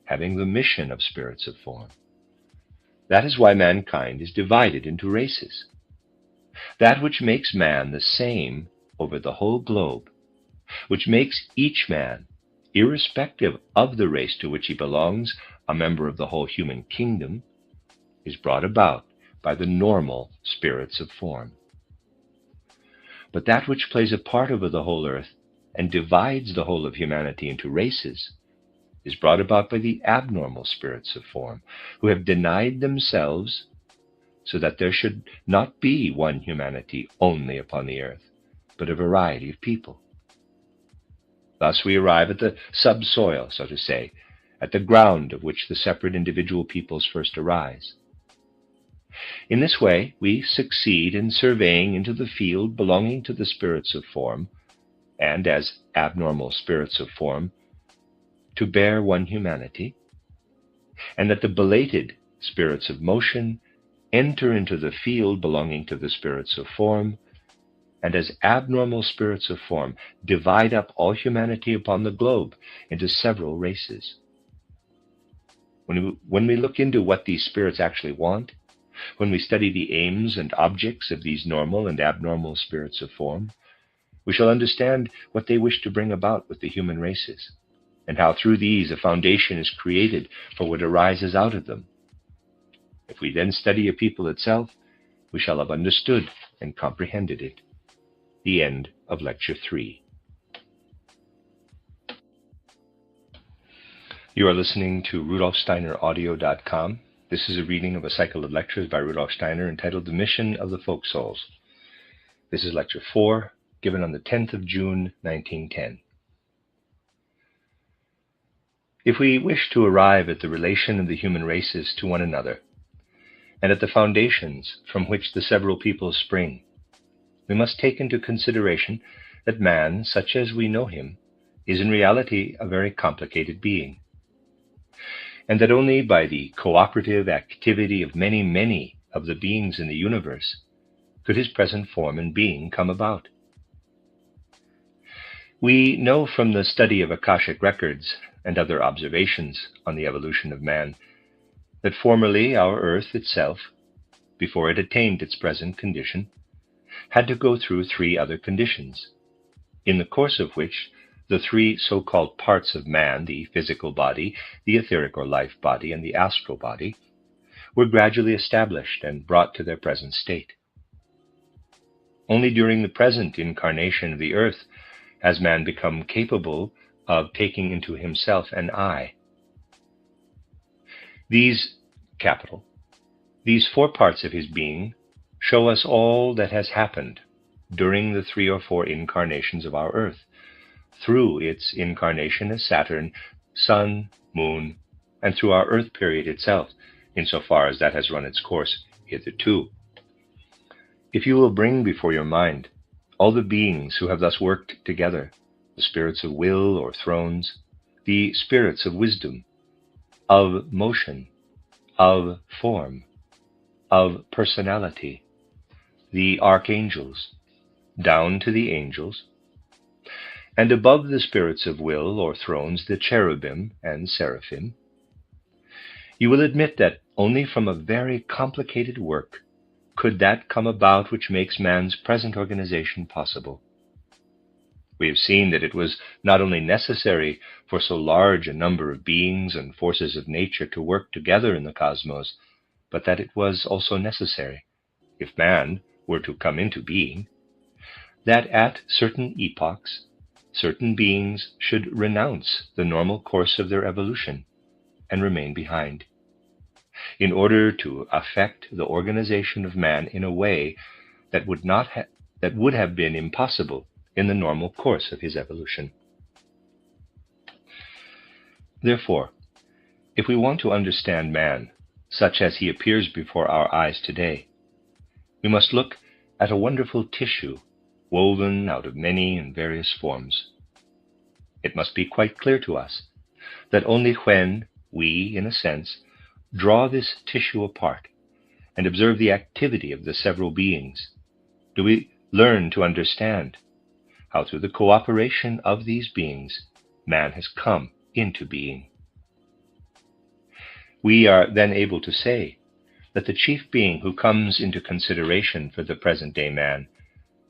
having the mission of spirits of form. That is why mankind is divided into races. That which makes man the same over the whole globe, which makes each man, irrespective of the race to which he belongs, a member of the whole human kingdom, is brought about by the normal spirits of form. But that which plays a part over the whole earth and divides the whole of humanity into races is brought about by the abnormal spirits of form, who have denied themselves so that there should not be one humanity only upon the earth, but a variety of people. Thus we arrive at the subsoil, so to say, at the ground of which the separate individual peoples first arise. In this way, we succeed in surveying into the field belonging to the spirits of form, and as abnormal spirits of form, to bear one humanity, and that the belated spirits of motion enter into the field belonging to the spirits of form, and as abnormal spirits of form divide up all humanity upon the globe into several races. When we look into what these spirits actually want, when we study the aims and objects of these normal and abnormal spirits of form, we shall understand what they wish to bring about with the human races, and how through these a foundation is created for what arises out of them. If we then study a people itself, we shall have understood and comprehended it. The end of Lecture 3. You are listening to RudolfSteinerAudio.com. This is a reading of a cycle of lectures by Rudolf Steiner entitled The Mission of the Folk Souls. This is Lecture 4, given on the 10th of June, 1910. If we wish to arrive at the relation of the human races to one another, and at the foundations from which the several peoples spring, we must take into consideration that man, such as we know him, is in reality a very complicated being, and that only by the cooperative activity of many of the beings in the universe could his present form and being come about. We know from the study of Akashic records and other observations on the evolution of man that formerly our earth itself, before it attained its present condition, had to go through 3 other conditions, in the course of which the 3 so-called parts of man, the physical body, the etheric or life body, and the astral body, were gradually established and brought to their present state. Only during the present incarnation of the earth has man become capable of taking into himself an I. These 4 parts of his being show us all that has happened during the 3 or 4 incarnations of our earth, through its incarnation as Saturn, Sun, Moon, and through our Earth period itself, insofar as that has run its course hitherto. If you will bring before your mind all the beings who have thus worked together, the spirits of will or thrones, the spirits of wisdom, of motion, of form, of personality, the archangels, down to the angels, and above the spirits of will or thrones the cherubim and seraphim, you will admit that only from a very complicated work could that come about which makes man's present organization possible. We have seen that it was not only necessary for so large a number of beings and forces of nature to work together in the cosmos, but that it was also necessary, if man were to come into being, that at certain epochs, certain beings should renounce the normal course of their evolution and remain behind, in order to affect the organization of man in a way that would have been impossible in the normal course of his evolution. Therefore, if we want to understand man, such as he appears before our eyes today, we must look at a wonderful tissue woven out of many and various forms. It must be quite clear to us that only when we, in a sense, draw this tissue apart and observe the activity of the several beings, do we learn to understand how through the cooperation of these beings, man has come into being. We are then able to say that the chief being who comes into consideration for the present-day man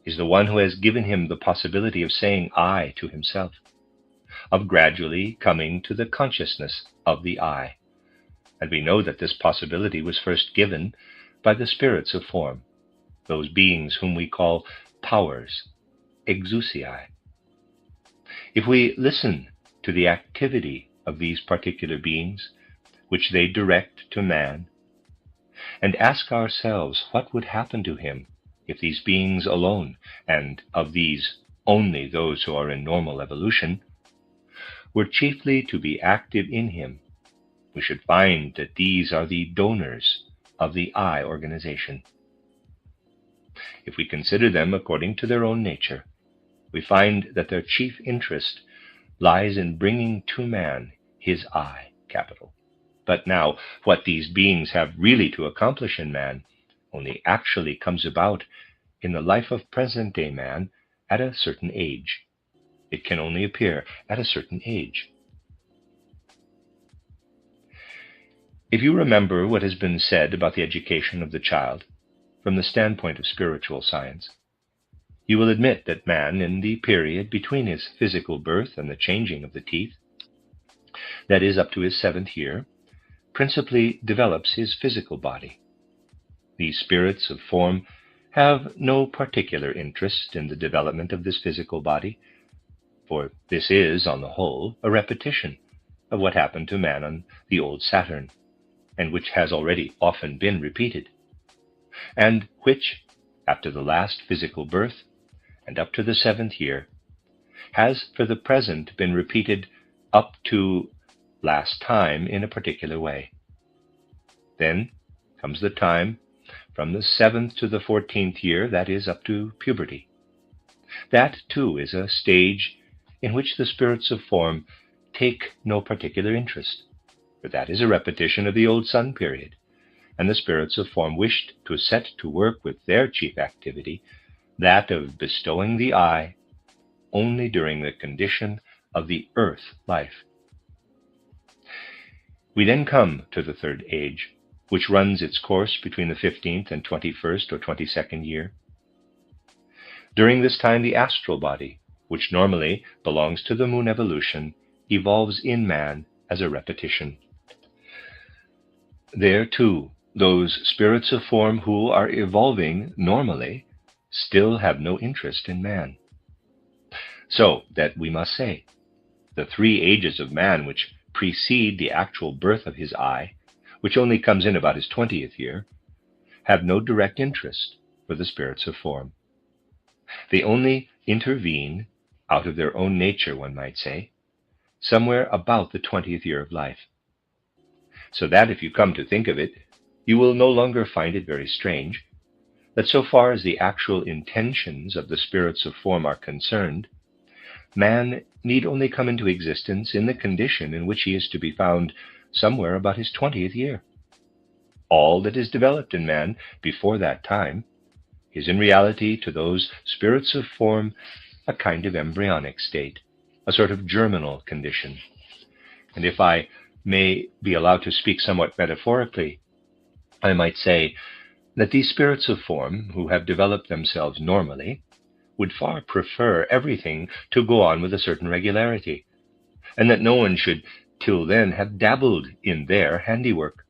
is the one who has given him the possibility of saying I to himself, of gradually coming to the consciousness of the I. And we know that this possibility was first given by the spirits of form, those beings whom we call powers, exousiae. If we listen to the activity of these particular beings, which they direct to man, and ask ourselves what would happen to him if these beings alone, and of these only those who are in normal evolution, were chiefly to be active in him, we should find that these are the donors of the I organization. If we consider them according to their own nature, we find that their chief interest lies in bringing to man his I, capital. But now, what these beings have really to accomplish in man only actually comes about in the life of present-day man at a certain age. It can only appear at a certain age. If you remember what has been said about the education of the child from the standpoint of spiritual science, you will admit that man, in the period between his physical birth and the changing of the teeth, that is, up to his 7th year, principally develops his physical body. These spirits of form have no particular interest in the development of this physical body, for this is, on the whole, a repetition of what happened to man on the old Saturn, and which has already often been repeated, and which, after the last physical birth, and up to the 7th year, has for the present been repeated up to last time in a particular way. Then comes the time from the 7th to the 14th year, that is, up to puberty. That, too, is a stage in which the spirits of form take no particular interest, for that is a repetition of the old sun period, and the spirits of form wished to set to work with their chief activity, that of bestowing the I only during the condition of the earth life. We then come to the 3rd age, which runs its course between the 15th and 21st or 22nd year. During this time, the astral body, which normally belongs to the moon evolution, evolves in man as a repetition. There, too, those spirits of form who are evolving normally still have no interest in man. So that we must say, the 3 ages of man which precede the actual birth of his I, which only comes in about his 20th year, have no direct interest for the spirits of form. They only intervene, out of their own nature, one might say, somewhere about the 20th year of life. So that, if you come to think of it, you will no longer find it very strange that so far as the actual intentions of the spirits of form are concerned, man need only come into existence in the condition in which he is to be found somewhere about his 20th year. All that is developed in man before that time is in reality to those spirits of form a kind of embryonic state, a sort of germinal condition. And if I may be allowed to speak somewhat metaphorically, I might say that these spirits of form, who have developed themselves normally, would far prefer everything to go on with a certain regularity, and that no one should till then have dabbled in their handiwork.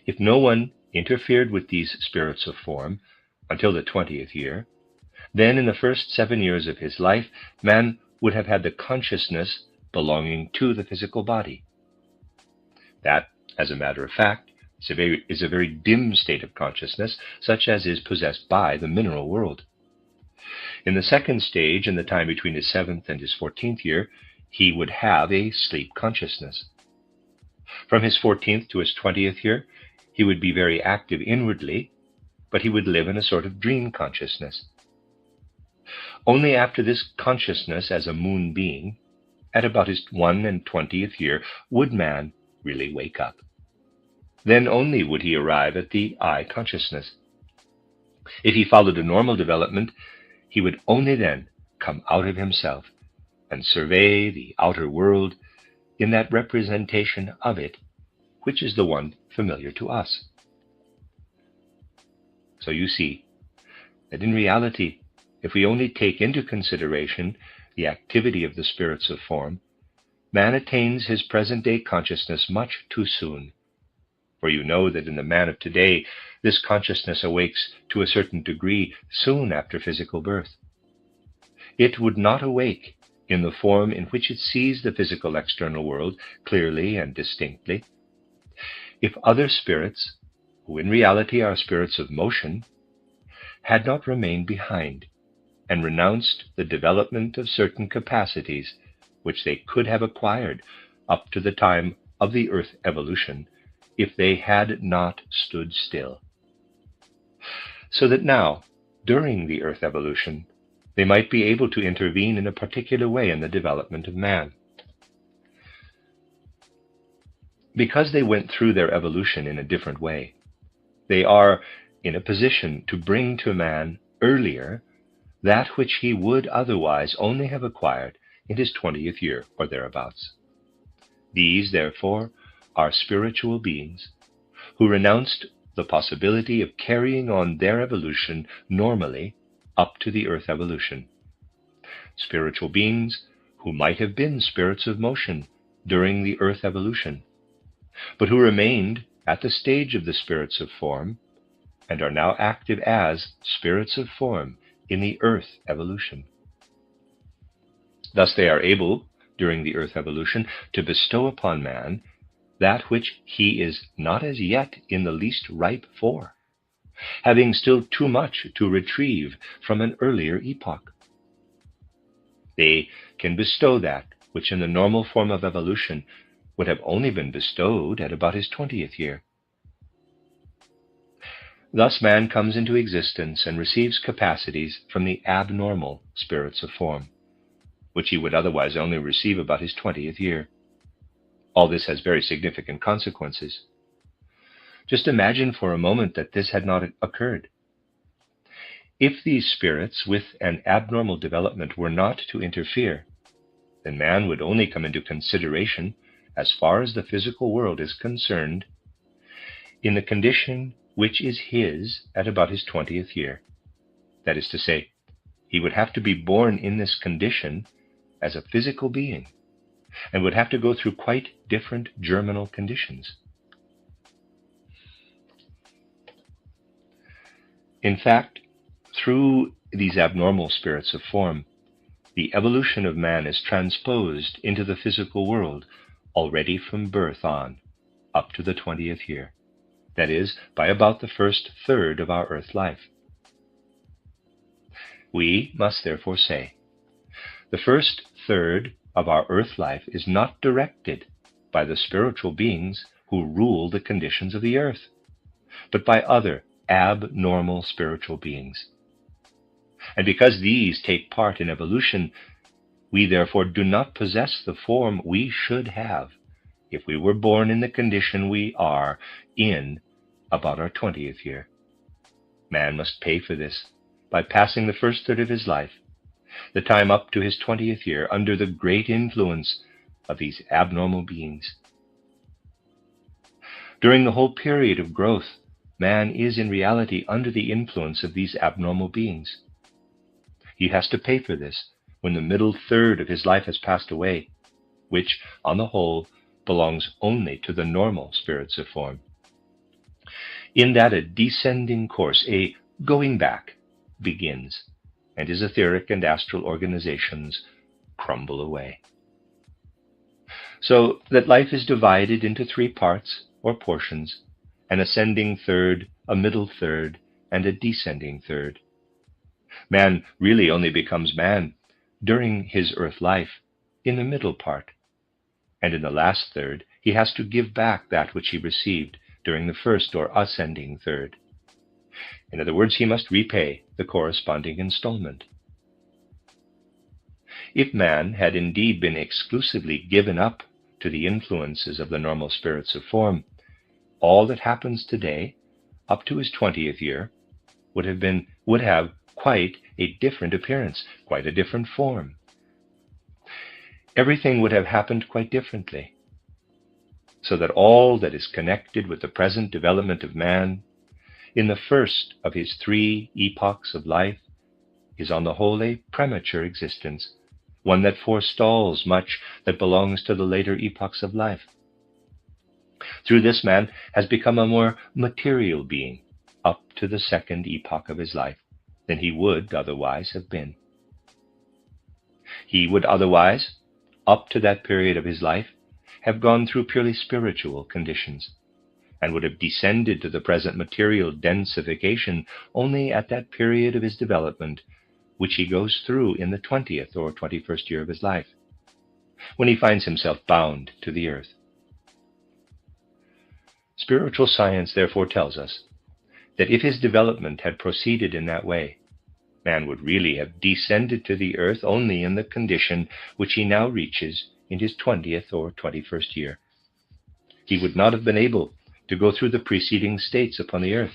If no one interfered with these spirits of form until the 20th year, then in the first 7 years of his life, man would have had the consciousness belonging to the physical body. That, as a matter of fact, is a very dim state of consciousness, such as is possessed by the mineral world. In the second stage, in the time between his 7th and his 14th year, he would have a sleep consciousness. From his 14th to his 20th year, he would be very active inwardly, but he would live in a sort of dream consciousness. Only after this consciousness as a moon being, at about his 21st year, would man really wake up. Then only would he arrive at the I consciousness. If he followed a normal development, he would only then come out of himself and survey the outer world in that representation of it, which is the one familiar to us. So you see that in reality, if we only take into consideration the activity of the spirits of form, man attains his present-day consciousness much too soon. For you know that in the man of today, this consciousness awakes to a certain degree soon after physical birth. It would not awake in the form in which it sees the physical external world clearly and distinctly, if other spirits, who in reality are spirits of motion, had not remained behind and renounced the development of certain capacities which they could have acquired up to the time of the Earth evolution if they had not stood still. So that now, during the Earth evolution, they might be able to intervene in a particular way in the development of man. Because they went through their evolution in a different way, they are in a position to bring to man earlier that which he would otherwise only have acquired in his 20th year or thereabouts. These, therefore, are spiritual beings who renounced the possibility of carrying on their evolution normally up to the Earth evolution. Spiritual beings who might have been spirits of motion during the Earth evolution, but who remained at the stage of the spirits of form and are now active as spirits of form in the Earth evolution. Thus they are able, during the Earth evolution, to bestow upon man that which he is not as yet in the least ripe for, having still too much to retrieve from an earlier epoch. They can bestow that which in the normal form of evolution would have only been bestowed at about his 20th year. Thus man comes into existence and receives capacities from the abnormal spirits of form, which he would otherwise only receive about his 20th year. All this has very significant consequences. Just imagine for a moment that this had not occurred. If these spirits with an abnormal development were not to interfere, then man would only come into consideration, as far as the physical world is concerned, in the condition which is his at about his 20th year. That is to say, he would have to be born in this condition as a physical being, and would have to go through quite different germinal conditions. In fact, through these abnormal spirits of form, the evolution of man is transposed into the physical world already from birth on, up to the 20th year. That is, by about the first third of our earth life. We must therefore say, the first third of our earth life is not directed by the spiritual beings who rule the conditions of the earth, but by other abnormal spiritual beings. And because these take part in evolution, we therefore do not possess the form we should have if we were born in the condition we are in about our 20th year. Man must pay for this by passing the first third of his life the time up to his 20th year, under the great influence of these abnormal beings. During the whole period of growth, man is in reality under the influence of these abnormal beings. He has to pay for this when the middle third of his life has passed away, which, on the whole, belongs only to the normal spirits of form. In that a descending course, a going back, begins, and his etheric and astral organizations crumble away. So that life is divided into three parts or portions: an ascending third, a middle third, and a descending third. Man really only becomes man during his earth life in the middle part, and in the last third he has to give back that which he received during the first or ascending third. In other words, he must repay the corresponding installment. If man had indeed been exclusively given up to the influences of the normal spirits of form, all that happens today, up to his 20th year, would have quite a different appearance, quite a different form. Everything would have happened quite differently, so that all that is connected with the present development of man in the first of his three epochs of life is on the whole a premature existence, one that forestalls much that belongs to the later epochs of life. Through this, man has become a more material being up to the second epoch of his life than he would otherwise have been. He would otherwise, up to that period of his life, have gone through purely spiritual conditions, and would have descended to the present material densification only at that period of his development which he goes through in the 20th or 21st year of his life, when he finds himself bound to the earth. Spiritual science therefore tells us that if his development had proceeded in that way, man would really have descended to the earth only in the condition which he now reaches in his 20th or 21st year. He would not have been able to go through the preceding states upon the earth.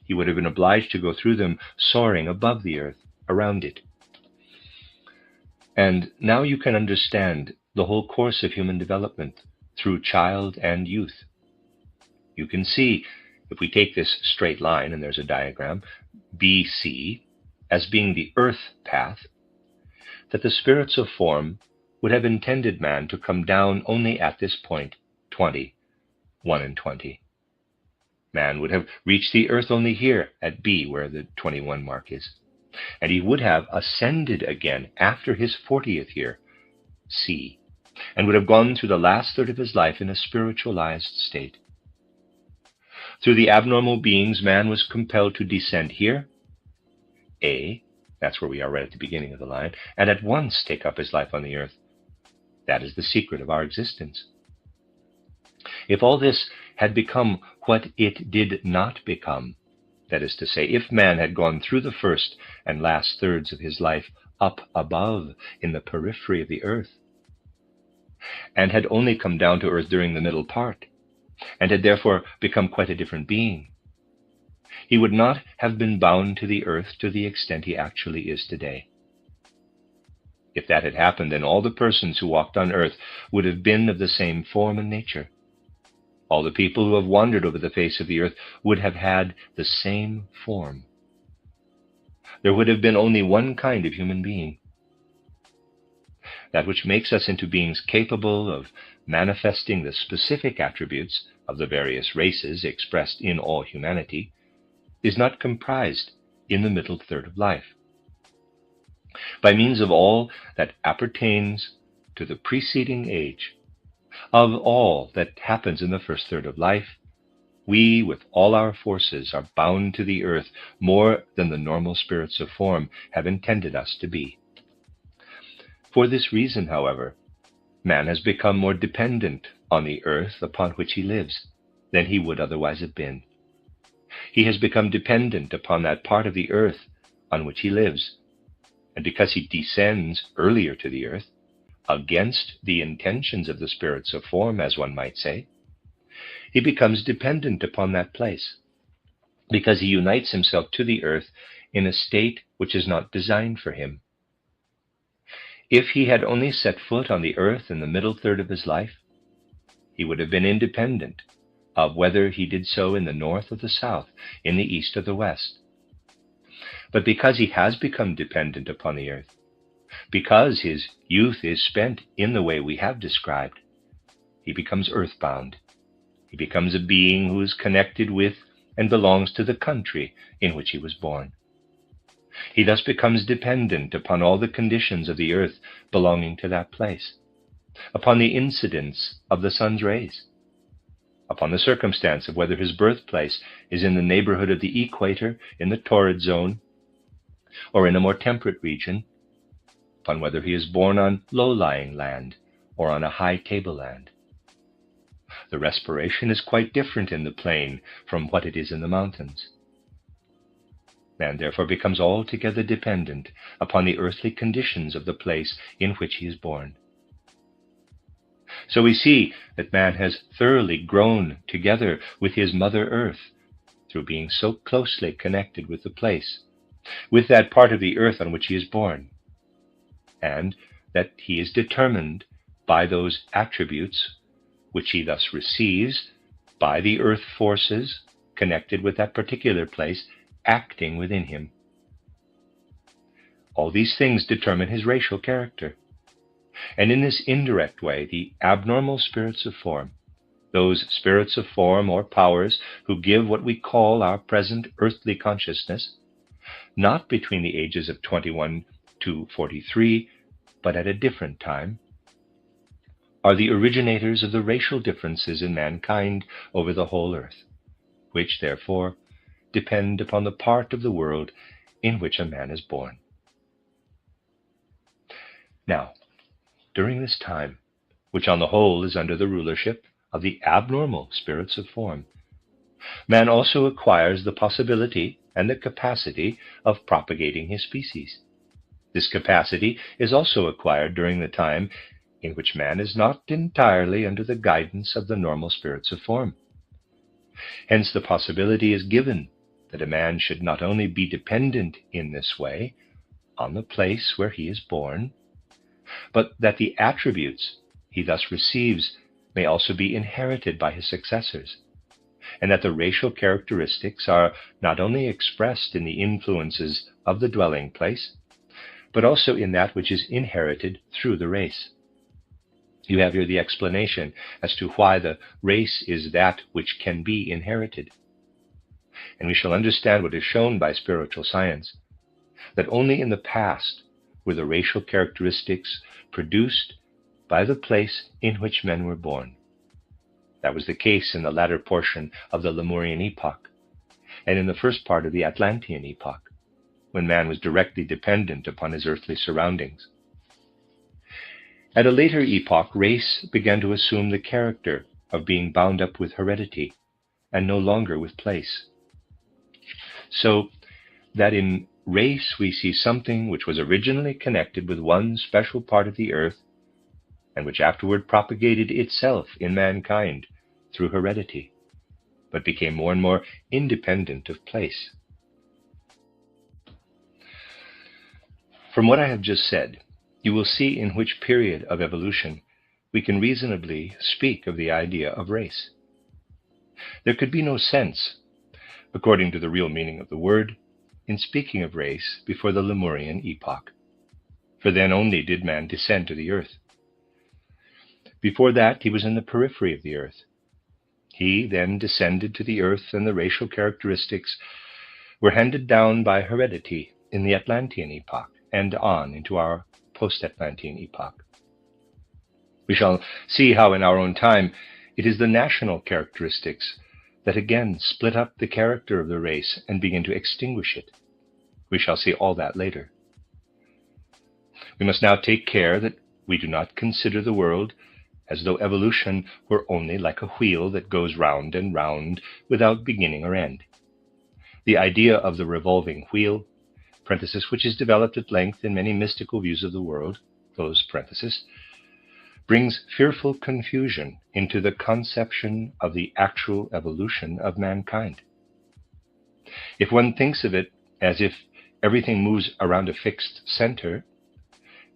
He would have been obliged to go through them soaring above the earth, around it. And now you can understand the whole course of human development through child and youth. You can see, if we take this straight line, and there's a diagram, BC, as being the earth path, that the spirits of form would have intended man to come down only at this point, 20, 1 and 20. Man would have reached the earth only here at B, where the 21 mark is. And he would have ascended again after his 40th year, C, and would have gone through the last third of his life in a spiritualized state. Through the abnormal beings, man was compelled to descend here, A, that's where we are right at the beginning of the line, and at once take up his life on the earth. That is the secret of our existence. If all this had become what it did not become, that is to say, if man had gone through the first and last thirds of his life up above in the periphery of the earth, and had only come down to earth during the middle part, and had therefore become quite a different being, he would not have been bound to the earth to the extent he actually is today. If that had happened, then all the persons who walked on earth would have been of the same form and nature. All the people who have wandered over the face of the earth would have had the same form. There would have been only one kind of human being. That which makes us into beings capable of manifesting the specific attributes of the various races expressed in all humanity is not comprised in the middle third of life. By means of all that appertains to the preceding age, of all that happens in the first third of life, we, with all our forces, are bound to the earth more than the normal spirits of form have intended us to be. For this reason, however, man has become more dependent on the earth upon which he lives than he would otherwise have been. He has become dependent upon that part of the earth on which he lives, and because he descends earlier to the earth, against the intentions of the spirits of form, as one might say, he becomes dependent upon that place, because he unites himself to the earth in a state which is not designed for him, If he had only set foot on the earth in the middle third of his life, he would have been independent of whether he did so in the north or the south, in the east or the west. But because he has become dependent upon the earth, because his youth is spent in the way we have described, he becomes earthbound. He becomes a being who is connected with and belongs to the country in which he was born. He thus becomes dependent upon all the conditions of the earth belonging to that place, upon the incidence of the sun's rays, upon the circumstance of whether his birthplace is in the neighborhood of the equator, in the torrid zone, or in a more temperate region, upon whether he is born on low-lying land or on a high tableland. The respiration is quite different in the plain from what it is in the mountains. Man therefore becomes altogether dependent upon the earthly conditions of the place in which he is born. So we see that man has thoroughly grown together with his Mother Earth through being so closely connected with the place, with that part of the earth on which he is born, and that he is determined by those attributes which he thus receives by the earth forces connected with that particular place acting within him. All these things determine his racial character. And in this indirect way, the abnormal spirits of form, those spirits of form or powers who give what we call our present earthly consciousness, not between the ages of 21 to 43, but at a different time, are the originators of the racial differences in mankind over the whole earth, which, therefore, depend upon the part of the world in which a man is born. Now, during this time, which on the whole is under the rulership of the abnormal spirits of form, man also acquires the possibility and the capacity of propagating his species. This capacity is also acquired during the time in which man is not entirely under the guidance of the normal spirits of form. Hence the possibility is given that a man should not only be dependent in this way on the place where he is born, but that the attributes he thus receives may also be inherited by his successors, and that the racial characteristics are not only expressed in the influences of the dwelling place, but also in that which is inherited through the race. You have here the explanation as to why the race is that which can be inherited. And we shall understand what is shown by spiritual science, that only in the past were the racial characteristics produced by the place in which men were born. That was the case in the latter portion of the Lemurian epoch, and in the first part of the Atlantean epoch, when man was directly dependent upon his earthly surroundings. At a later epoch, race began to assume the character of being bound up with heredity and no longer with place. So that in race we see something which was originally connected with one special part of the earth and which afterward propagated itself in mankind through heredity, but became more and more independent of place. From what I have just said, you will see in which period of evolution we can reasonably speak of the idea of race. There could be no sense, according to the real meaning of the word, in speaking of race before the Lemurian epoch, for then only did man descend to the earth. Before that, he was in the periphery of the earth. He then descended to the earth, and the racial characteristics were handed down by heredity in the Atlantean epoch and on into our post-Atlantean epoch. We shall see how in our own time it is the national characteristics that again split up the character of the race and begin to extinguish it. We shall see all that later. We must now take care that we do not consider the world as though evolution were only like a wheel that goes round and round without beginning or end. The idea of the revolving wheel, parenthesis, which is developed at length in many mystical views of the world, close parenthesis, brings fearful confusion into the conception of the actual evolution of mankind. If one thinks of it as if everything moves around a fixed center,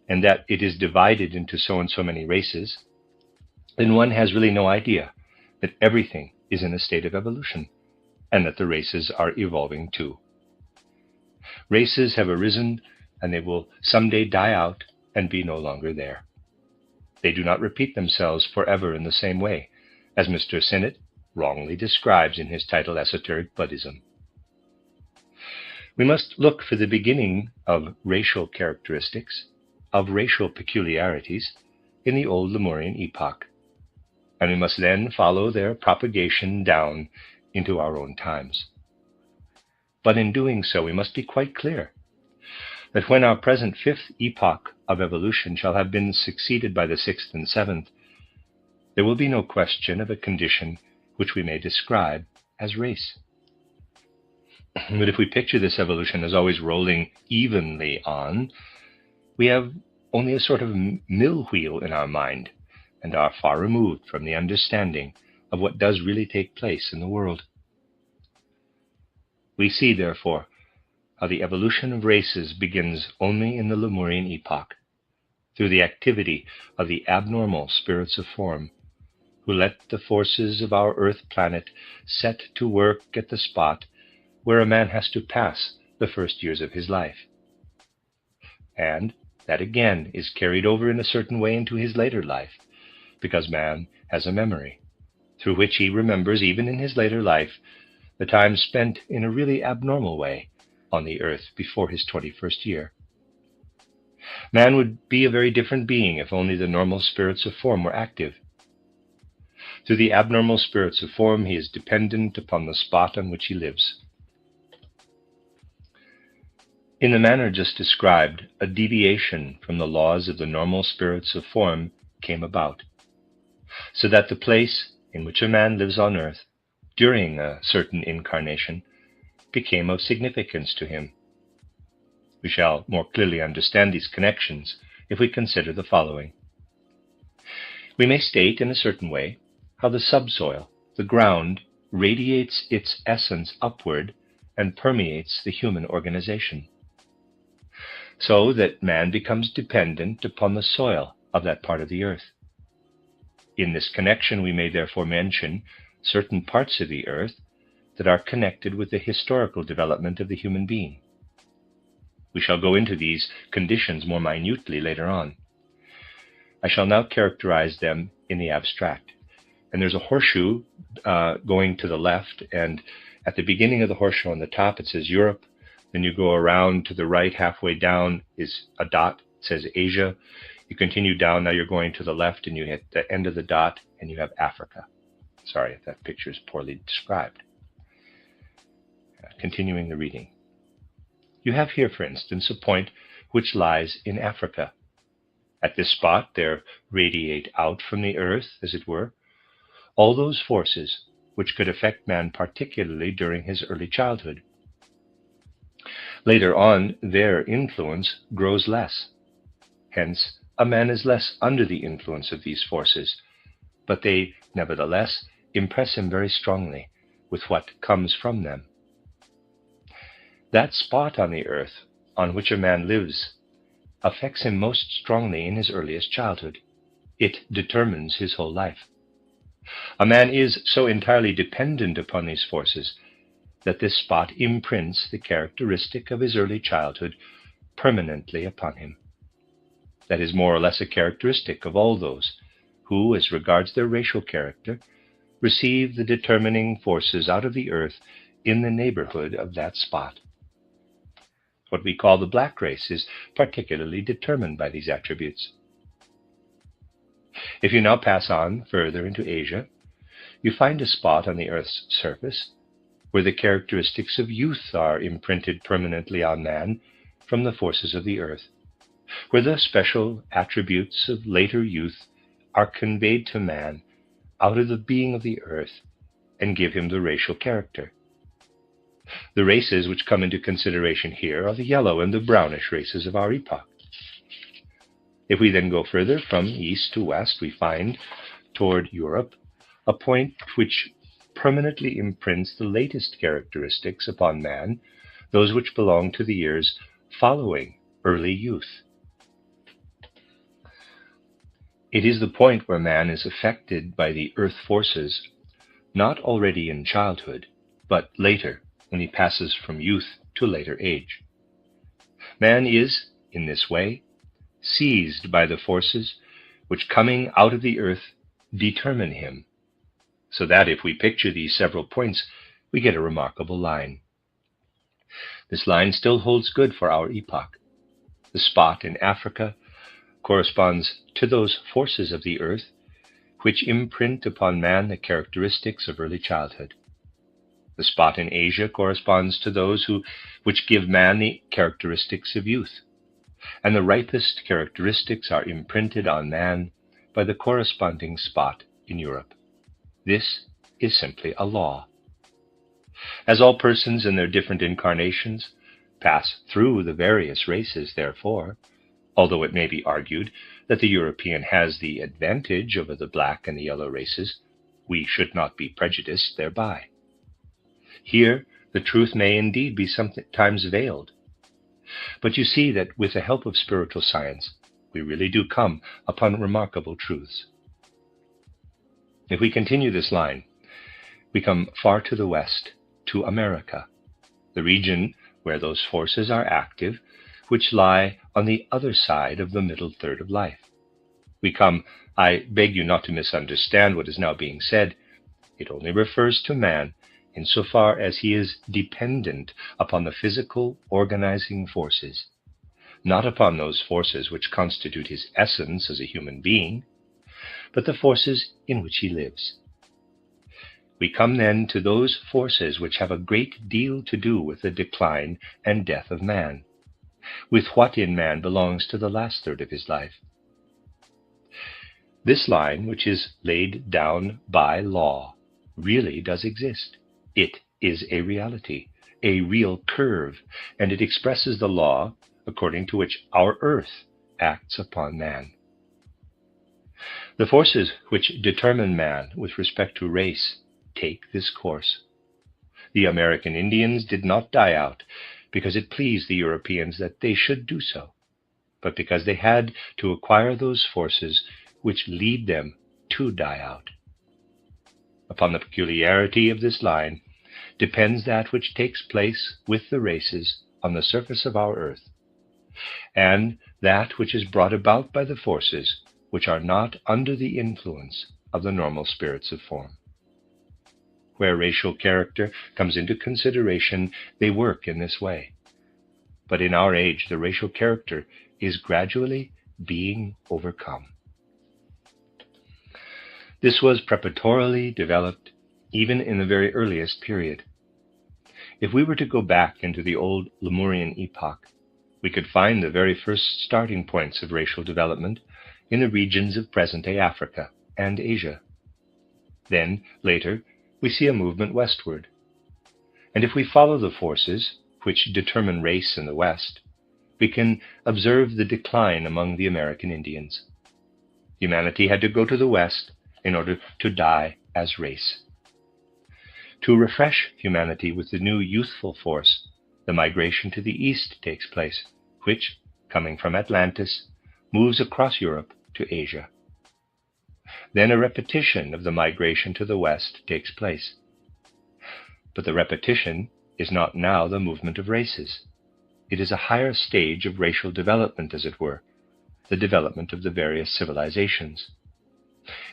and that it is divided into so and so many races, then one has really no idea that everything is in a state of evolution, and that the races are evolving too. Races have arisen, and they will someday die out and be no longer there. They do not repeat themselves forever in the same way, as Mr. Sinnett wrongly describes in his title Esoteric Buddhism. We must look for the beginning of racial characteristics, of racial peculiarities, in the old Lemurian epoch, and we must then follow their propagation down into our own times. But in doing so, we must be quite clear that when our present fifth epoch of evolution shall have been succeeded by the sixth and seventh, there will be no question of a condition which we may describe as race. But if we picture this evolution as always rolling evenly on, we have only a sort of mill wheel in our mind and are far removed from the understanding of what does really take place in the world. We see, therefore, how the evolution of races begins only in the Lemurian epoch, through the activity of the abnormal spirits of form, who let the forces of our Earth planet set to work at the spot where a man has to pass the first years of his life. And that again is carried over in a certain way into his later life, because man has a memory, through which he remembers, even in his later life, the time spent in a really abnormal way on the earth before his 21st year. Man would be a very different being if only the normal spirits of form were active. Through the abnormal spirits of form, he is dependent upon the spot on which he lives. In the manner just described, a deviation from the laws of the normal spirits of form came about, so that the place in which a man lives on earth during a certain incarnation became of significance to him. We shall more clearly understand these connections if we consider the following. We may state in a certain way how the subsoil, the ground, radiates its essence upward and permeates the human organization, so that man becomes dependent upon the soil of that part of the earth. In this connection, we may therefore mention certain parts of the earth that are connected with the historical development of the human being. We shall go into these conditions more minutely later on. I shall now characterize them in the abstract. And there's a horseshoe going to the left, and at the beginning of the horseshoe on the top it says Europe. Then you go around to the right, halfway down is a dot, it says Asia. You continue down, now you're going to the left, and you hit the end of the dot, and you have Africa. Sorry if that picture is poorly described. Continuing the reading. You have here, for instance, a point which lies in Africa. At this spot there radiate out from the earth, as it were, all those forces which could affect man particularly during his early childhood. Later on, their influence grows less. Hence, a man is less under the influence of these forces, but they, nevertheless, impress him very strongly with what comes from them. That spot on the earth on which a man lives affects him most strongly in his earliest childhood. It determines his whole life. A man is so entirely dependent upon these forces that this spot imprints the characteristic of his early childhood permanently upon him. That is more or less a characteristic of all those who, as regards their racial character, receive the determining forces out of the earth in the neighborhood of that spot. What we call the black race is particularly determined by these attributes. If you now pass on further into Asia, you find a spot on the earth's surface where the characteristics of youth are imprinted permanently on man from the forces of the earth, where the special attributes of later youth are conveyed to man out of the being of the earth and give him the racial character. The races which come into consideration here are the yellow and the brownish races of our epoch. If we then go further from east to west, we find, toward Europe, a point which permanently imprints the latest characteristics upon man, those which belong to the years following early youth. It is the point where man is affected by the earth forces, not already in childhood, but later, when he passes from youth to later age. Man is, in this way, seized by the forces which, coming out of the earth, determine him, so that if we picture these several points, we get a remarkable line. This line still holds good for our epoch. The spot in Africa corresponds to those forces of the earth which imprint upon man the characteristics of early childhood. The spot in Asia corresponds to those which give man the characteristics of youth, and the ripest characteristics are imprinted on man by the corresponding spot in Europe. This is simply a law. As all persons in their different incarnations pass through the various races, therefore, although it may be argued that the European has the advantage over the black and the yellow races, we should not be prejudiced thereby. Here, the truth may indeed be sometimes veiled. But you see that with the help of spiritual science, we really do come upon remarkable truths. If we continue this line, we come far to the west, to America, the region where those forces are active, which lie on the other side of the middle third of life. We come, I beg you not to misunderstand what is now being said, it only refers to man insofar as he is dependent upon the physical organizing forces, not upon those forces which constitute his essence as a human being, but the forces in which he lives. We come then to those forces which have a great deal to do with the decline and death of man, with what in man belongs to the last third of his life. This line, which is laid down by law, really does exist. It is a reality, a real curve, and it expresses the law according to which our earth acts upon man. The forces which determine man with respect to race take this course. The American Indians did not die out because it pleased the Europeans that they should do so, but because they had to acquire those forces which lead them to die out. Upon the peculiarity of this line depends that which takes place with the races on the surface of our earth, and that which is brought about by the forces which are not under the influence of the normal spirits of form. Where racial character comes into consideration, they work in this way. But in our age, the racial character is gradually being overcome. This was preparatorily developed even in the very earliest period. If we were to go back into the old Lemurian epoch, we could find the very first starting points of racial development in the regions of present-day Africa and Asia. Then, later, we see a movement westward. And if we follow the forces which determine race in the West, we can observe the decline among the American Indians. Humanity had to go to the West in order to die as race. To refresh humanity with the new youthful force, the migration to the East takes place, which, coming from Atlantis, moves across Europe to Asia. Then a repetition of the migration to the West takes place. But the repetition is not now the movement of races. It is a higher stage of racial development, as it were, the development of the various civilizations.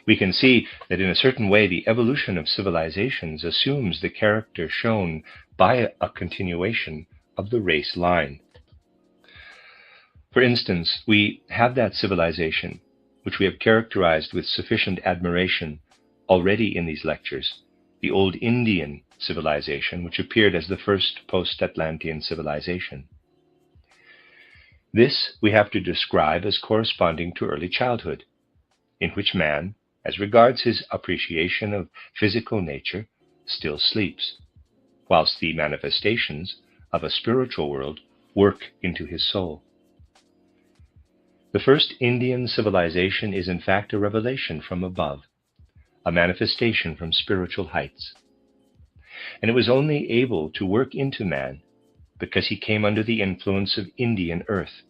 We can see that in a certain way the evolution of civilizations assumes the character shown by a continuation of the race line. For instance, we have that civilization which we have characterized with sufficient admiration already in these lectures, the old Indian civilization, which appeared as the first post-Atlantean civilization. This we have to describe as corresponding to early childhood, in which man, as regards his appreciation of physical nature, still sleeps, whilst the manifestations of a spiritual world work into his soul. The first Indian civilization is in fact a revelation from above, a manifestation from spiritual heights. And it was only able to work into man because he came under the influence of Indian earth,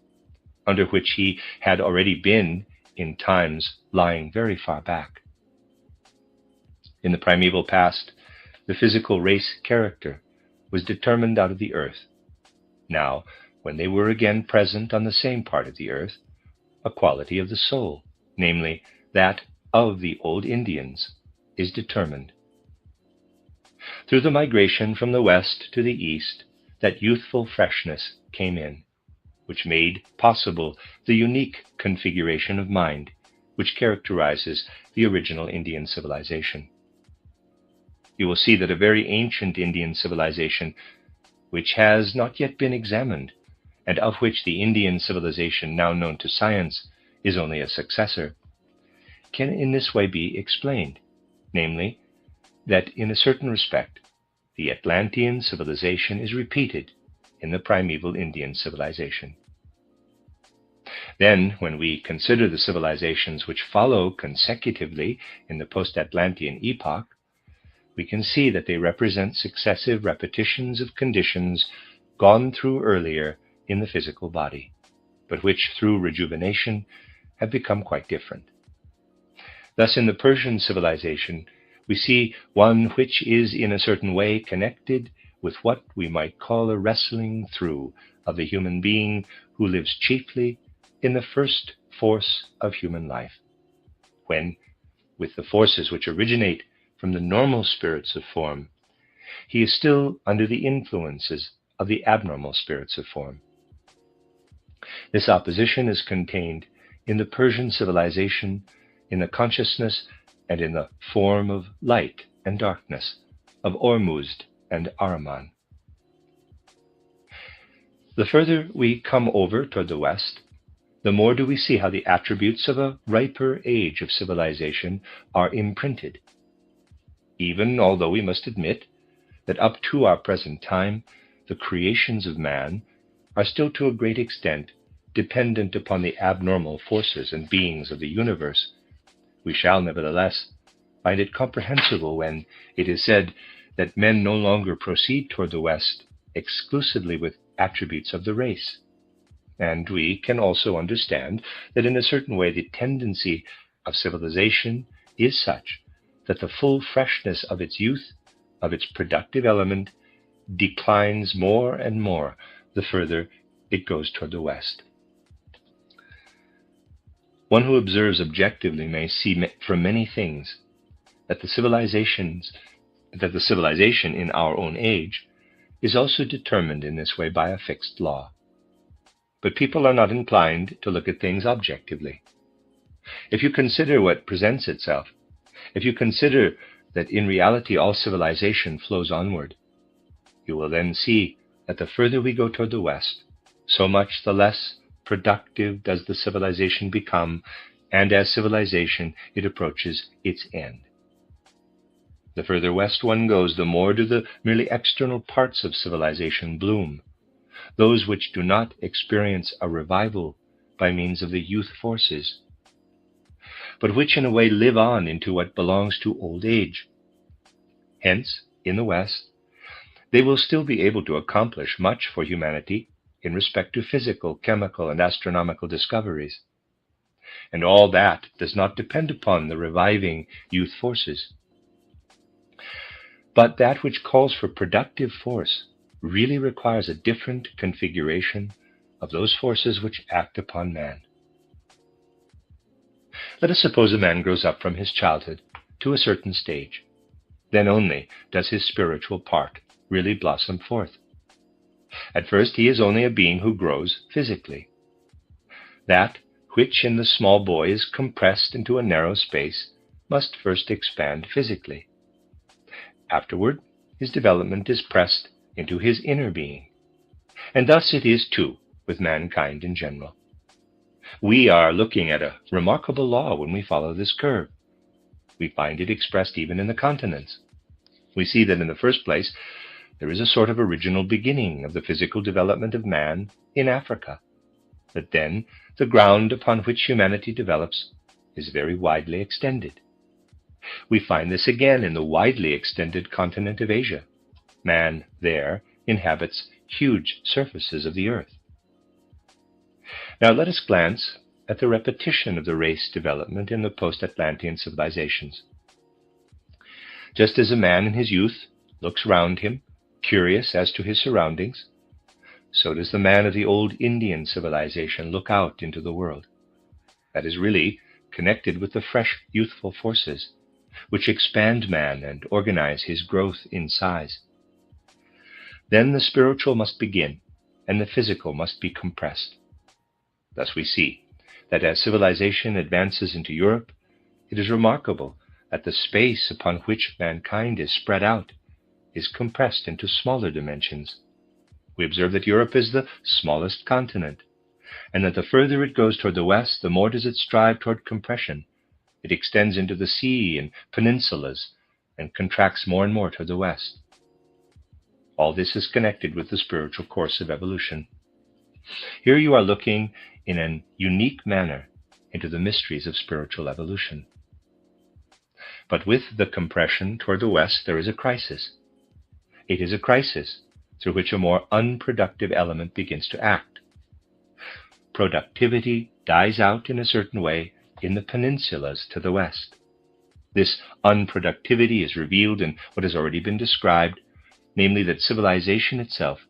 under which he had already been in times lying very far back. In the primeval past, the physical race character was determined out of the earth. Now, when they were again present on the same part of the earth, a quality of the soul, namely that of the old Indians, is determined. Through the migration from the west to the east, that youthful freshness came in, which made possible the unique configuration of mind which characterizes the original Indian civilization. You will see that a very ancient Indian civilization, which has not yet been examined, and of which the Indian civilization now known to science is only a successor, can in this way be explained, namely, that in a certain respect, the Atlantean civilization is repeated in the primeval Indian civilization. Then, when we consider the civilizations which follow consecutively in the post-Atlantean epoch, we can see that they represent successive repetitions of conditions gone through earlier in the physical body, but which, through rejuvenation, have become quite different. Thus, in the Persian civilization, we see one which is in a certain way connected with what we might call a wrestling through of the human being who lives chiefly in the first force of human life, when, with the forces which originate from the normal spirits of form, he is still under the influences of the abnormal spirits of form. This opposition is contained in the Persian civilization, in the consciousness and in the form of light and darkness, of Ormuzd and Ahriman. The further we come over toward the west, the more do we see how the attributes of a riper age of civilization are imprinted. Even although we must admit that up to our present time, the creations of man are still to a great extent dependent upon the abnormal forces and beings of the universe, we shall nevertheless find it comprehensible when it is said that men no longer proceed toward the west exclusively with attributes of the race. And we can also understand that in a certain way the tendency of civilization is such that the full freshness of its youth, of its productive element, declines more and more the further it goes toward the west. One who observes objectively may see from many things that the civilization in our own age is also determined in this way by a fixed law. But people are not inclined to look at things objectively. If you consider what presents itself, if you consider that in reality all civilization flows onward, you will then see that the further we go toward the west, so much the less productive does the civilization become, and as civilization it approaches its end. The further west one goes, the more do the merely external parts of civilization bloom, those which do not experience a revival by means of the youth forces, but which in a way live on into what belongs to old age. Hence, in the West, they will still be able to accomplish much for humanity in respect to physical, chemical, and astronomical discoveries. And all that does not depend upon the reviving youth forces. But that which calls for productive force really requires a different configuration of those forces which act upon man. Let us suppose a man grows up from his childhood to a certain stage. Then only does his spiritual part really blossom forth. At first he is only a being who grows physically. That which in the small boy is compressed into a narrow space must first expand physically. Afterward, his development is pressed into his inner being. And thus it is too with mankind in general. We are looking at a remarkable law when we follow this curve. We find it expressed even in the continents. We see that in the first place, there is a sort of original beginning of the physical development of man in Africa, that then the ground upon which humanity develops is very widely extended. We find this again in the widely extended continent of Asia. Man there inhabits huge surfaces of the earth. Now let us glance at the repetition of the race development in the post-Atlantean civilizations. Just as a man in his youth looks round him, curious as to his surroundings, so does the man of the old Indian civilization look out into the world. That is really connected with the fresh youthful forces which expand man and organize his growth in size. Then the spiritual must begin, and the physical must be compressed. Thus we see that as civilization advances into Europe, it is remarkable that the space upon which mankind is spread out is compressed into smaller dimensions. We observe that Europe is the smallest continent, and that the further it goes toward the west, the more does it strive toward compression. It extends into the sea and peninsulas, and contracts more and more toward the west. All this is connected with the spiritual course of evolution. Here you are looking in an unique manner into the mysteries of spiritual evolution. But with the compression toward the west, there is a crisis. It is a crisis through which a more unproductive element begins to act. Productivity dies out in a certain way in the peninsulas to the west. This unproductivity is revealed in what has already been described, namely that civilization itself,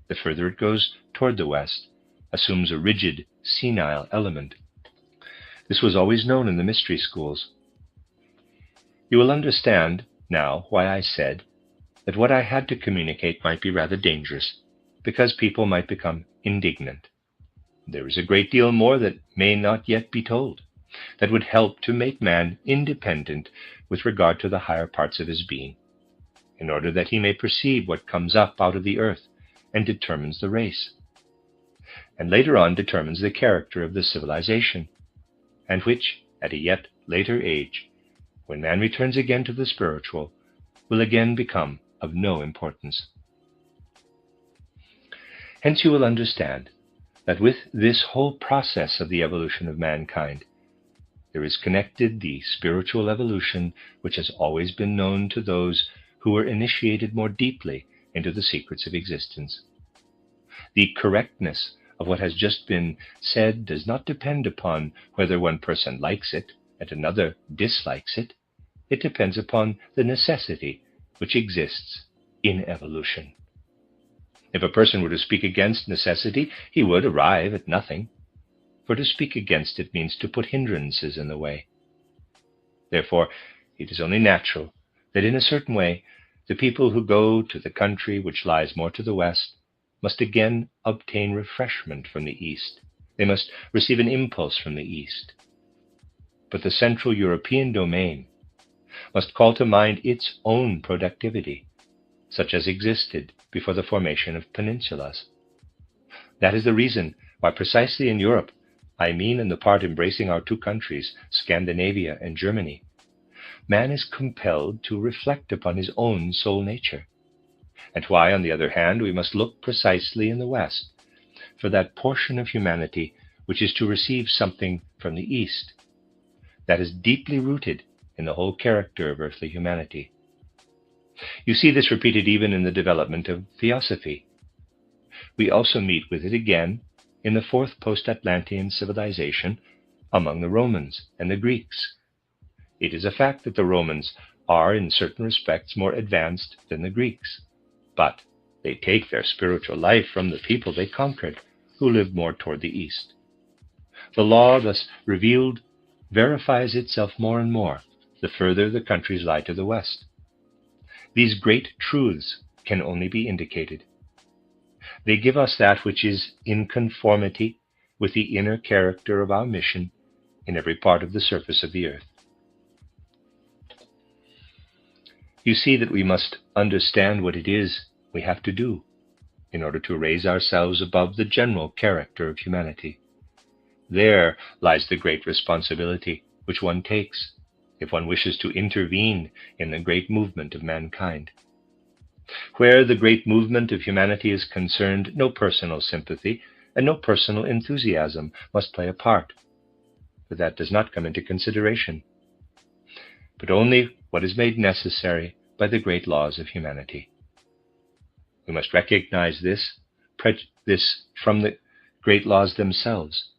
the further it goes toward the west, assumes a rigid, senile element. This was always known in the mystery schools. You will understand now why I said that what I had to communicate might be rather dangerous, because people might become indignant. There is a great deal more that may not yet be told, that would help to make man independent with regard to the higher parts of his being, in order that he may perceive what comes up out of the earth and determines the race, and later on determines the character of the civilization, and which, at a yet later age, when man returns again to the spiritual, will again become of no importance. Hence you will understand that with this whole process of the evolution of mankind, there is connected the spiritual evolution which has always been known to those who were initiated more deeply into the secrets of existence. The correctness of what has just been said does not depend upon whether one person likes it and another dislikes it. It depends upon the necessity which exists in evolution. If a person were to speak against necessity, he would arrive at nothing, for to speak against it means to put hindrances in the way. Therefore, it is only natural that in a certain way the people who go to the country which lies more to the west must again obtain refreshment from the east. They must receive an impulse from the east. But the Central European domain must call to mind its own productivity, such as existed before the formation of peninsulas. That is the reason why precisely in Europe, I mean in the part embracing our two countries, Scandinavia and Germany, man is compelled to reflect upon his own soul nature, and why, on the other hand, we must look precisely in the West for that portion of humanity which is to receive something from the East, that is deeply rooted in the whole character of earthly humanity. You see this repeated even in the development of theosophy. We also meet with it again in the fourth post-Atlantean civilization among the Romans and the Greeks. It is a fact that the Romans are in certain respects more advanced than the Greeks, but they take their spiritual life from the people they conquered, who live more toward the east. The law thus revealed verifies itself more and more the further the countries lie to the west. These great truths can only be indicated. They give us that which is in conformity with the inner character of our mission in every part of the surface of the earth. You see that we must understand what it is we have to do in order to raise ourselves above the general character of humanity. There lies the great responsibility which one takes if one wishes to intervene in the great movement of mankind. Where the great movement of humanity is concerned, no personal sympathy and no personal enthusiasm must play a part, for that does not come into consideration, but only what is made necessary by the great laws of humanity. We must recognize this from the great laws themselves,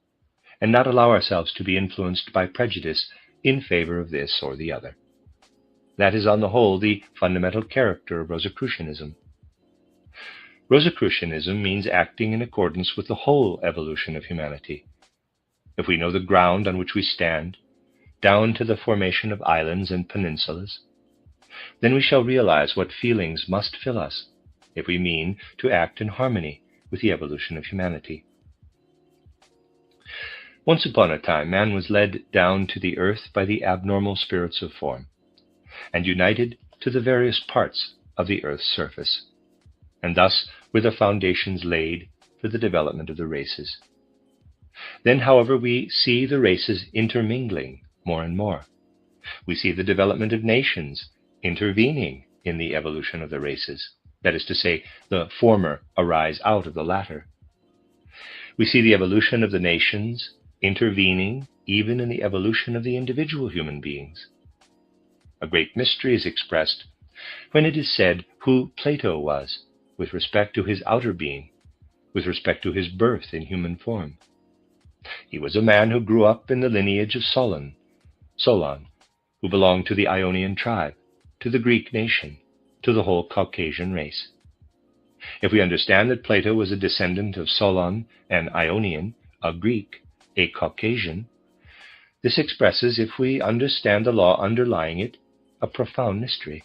and not allow ourselves to be influenced by prejudice in favor of this or the other. That is, on the whole, the fundamental character of Rosicrucianism. Rosicrucianism means acting in accordance with the whole evolution of humanity. If we know the ground on which we stand, down to the formation of islands and peninsulas, then we shall realize what feelings must fill us if we mean to act in harmony with the evolution of humanity. Once upon a time, man was led down to the earth by the abnormal spirits of form, and united to the various parts of the earth's surface, and thus were the foundations laid for the development of the races. Then, however, we see the races intermingling more and more. We see the development of nations intervening in the evolution of the races. That is to say, the former arise out of the latter. We see the evolution of the nations intervening even in the evolution of the individual human beings. A great mystery is expressed when it is said who Plato was with respect to his outer being, with respect to his birth in human form. He was a man who grew up in the lineage of Solon, who belonged to the Ionian tribe, to the Greek nation, to the whole Caucasian race. If we understand that Plato was a descendant of Solon, an Ionian, a Greek, a Caucasian, this expresses, if we understand the law underlying it, a profound mystery.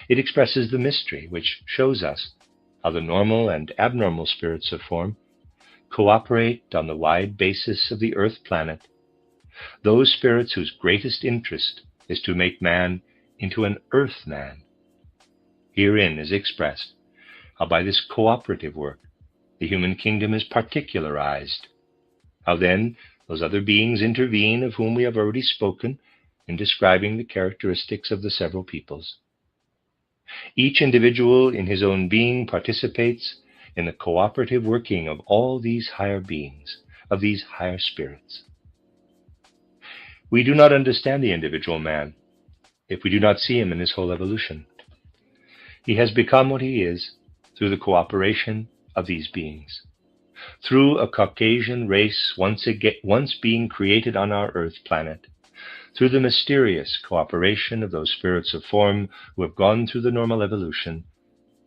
It expresses the mystery which shows us how the normal and abnormal spirits of form cooperate on the wide basis of the earth planet, those spirits whose greatest interest is to make man into an earth man. Herein is expressed how by this cooperative work the human kingdom is particularized, how then those other beings intervene of whom we have already spoken in describing the characteristics of the several peoples. Each individual in his own being participates in the cooperative working of all these higher beings, of these higher spirits. We do not understand the individual man if we do not see him in his whole evolution. He has become what he is through the cooperation of these beings. Through a Caucasian race once being created on our earth planet, through the mysterious cooperation of those spirits of form who have gone through the normal evolution,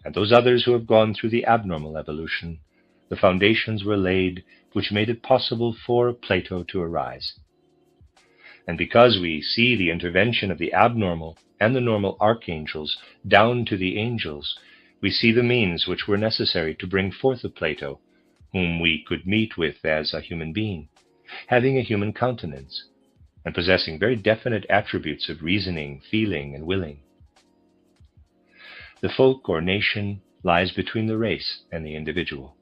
and those others who have gone through the abnormal evolution, the foundations were laid which made it possible for Plato to arise. And because we see the intervention of the abnormal and the normal archangels down to the angels, we see the means which were necessary to bring forth a Plato, whom we could meet with as a human being, having a human countenance, and possessing very definite attributes of reasoning, feeling, and willing. The folk or nation lies between the race and the individual.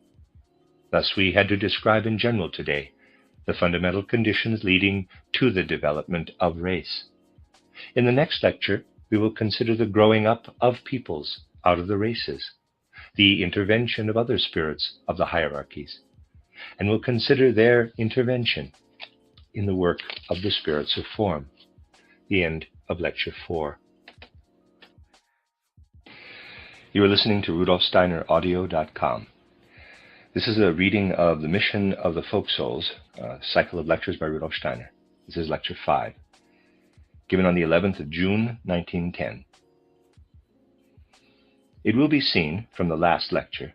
Thus we had to describe in general today the fundamental conditions leading to the development of race. In the next lecture, we will consider the growing up of peoples out of the races, the intervention of other spirits of the hierarchies, and will consider their intervention in the work of the spirits of form. The end of Lecture 4. You are listening to RudolfSteinerAudio.com. This is a reading of The Mission of the Folk Souls, a cycle of lectures by Rudolf Steiner. This is Lecture 5, given on the 11th of June, 1910. It will be seen from the last lecture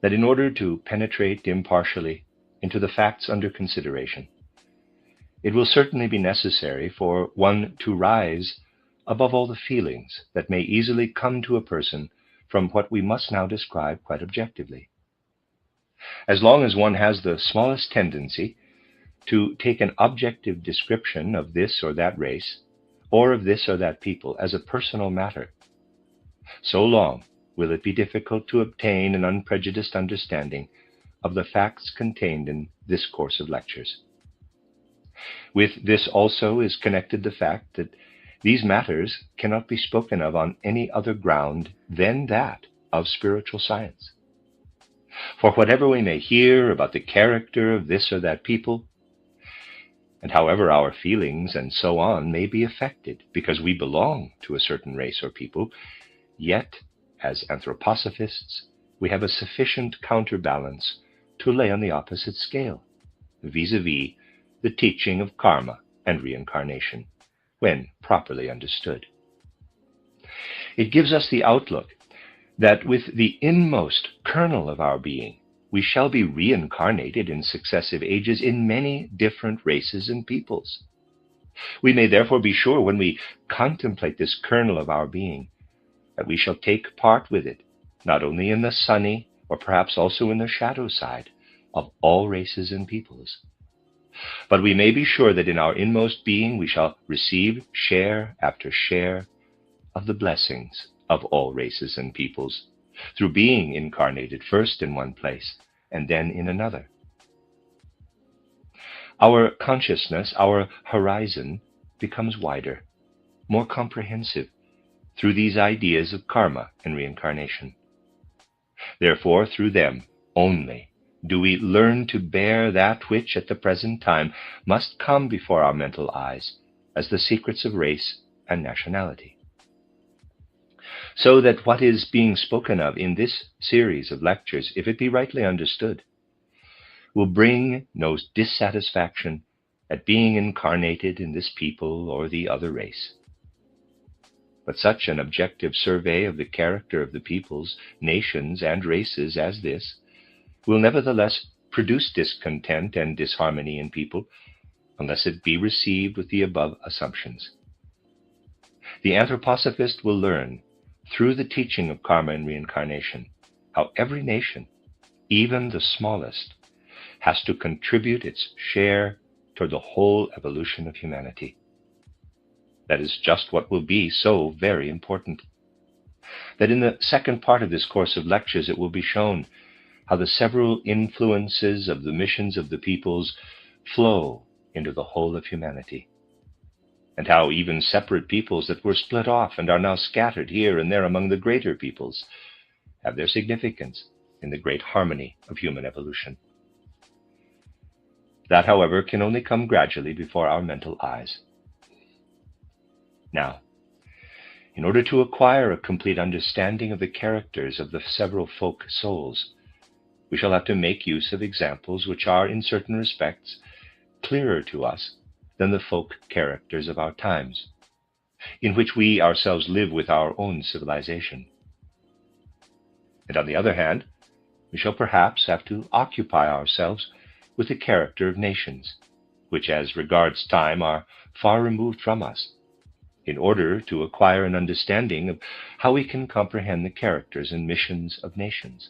that in order to penetrate impartially into the facts under consideration, it will certainly be necessary for one to rise above all the feelings that may easily come to a person from what we must now describe quite objectively. As long as one has the smallest tendency to take an objective description of this or that race, or of this or that people as a personal matter, so long will it be difficult to obtain an unprejudiced understanding of the facts contained in this course of lectures. With this also is connected the fact that these matters cannot be spoken of on any other ground than that of spiritual science. For whatever we may hear about the character of this or that people, and however our feelings and so on may be affected because we belong to a certain race or people, yet, as anthroposophists, we have a sufficient counterbalance to lay on the opposite scale, vis-a-vis the teaching of karma and reincarnation, when properly understood. It gives us the outlook that with the inmost kernel of our being, we shall be reincarnated in successive ages in many different races and peoples. We may therefore be sure when we contemplate this kernel of our being that we shall take part with it, not only in the sunny, or perhaps also in the shadow side of all races and peoples. But we may be sure that in our inmost being we shall receive share after share of the blessings of all races and peoples, through being incarnated first in one place and then in another. Our consciousness, our horizon, becomes wider, more comprehensive through these ideas of karma and reincarnation. Therefore, through them only do we learn to bear that which at the present time must come before our mental eyes as the secrets of race and nationality. So that what is being spoken of in this series of lectures, if it be rightly understood, will bring no dissatisfaction at being incarnated in this people or the other race. But such an objective survey of the character of the peoples, nations, and races as this will nevertheless produce discontent and disharmony in people unless it be received with the above assumptions. The anthroposophist will learn, through the teaching of karma and reincarnation, how every nation, even the smallest, has to contribute its share toward the whole evolution of humanity. That is just what will be so very important. That in the second part of this course of lectures it will be shown how the several influences of the missions of the peoples flow into the whole of humanity, and how even separate peoples that were split off and are now scattered here and there among the greater peoples have their significance in the great harmony of human evolution. That, however, can only come gradually before our mental eyes. Now, in order to acquire a complete understanding of the characters of the several folk souls, we shall have to make use of examples which are, in certain respects, clearer to us than the folk characters of our times, in which we ourselves live with our own civilization. And on the other hand, we shall perhaps have to occupy ourselves with the character of nations, which as regards time are far removed from us, in order to acquire an understanding of how we can comprehend the characters and missions of nations.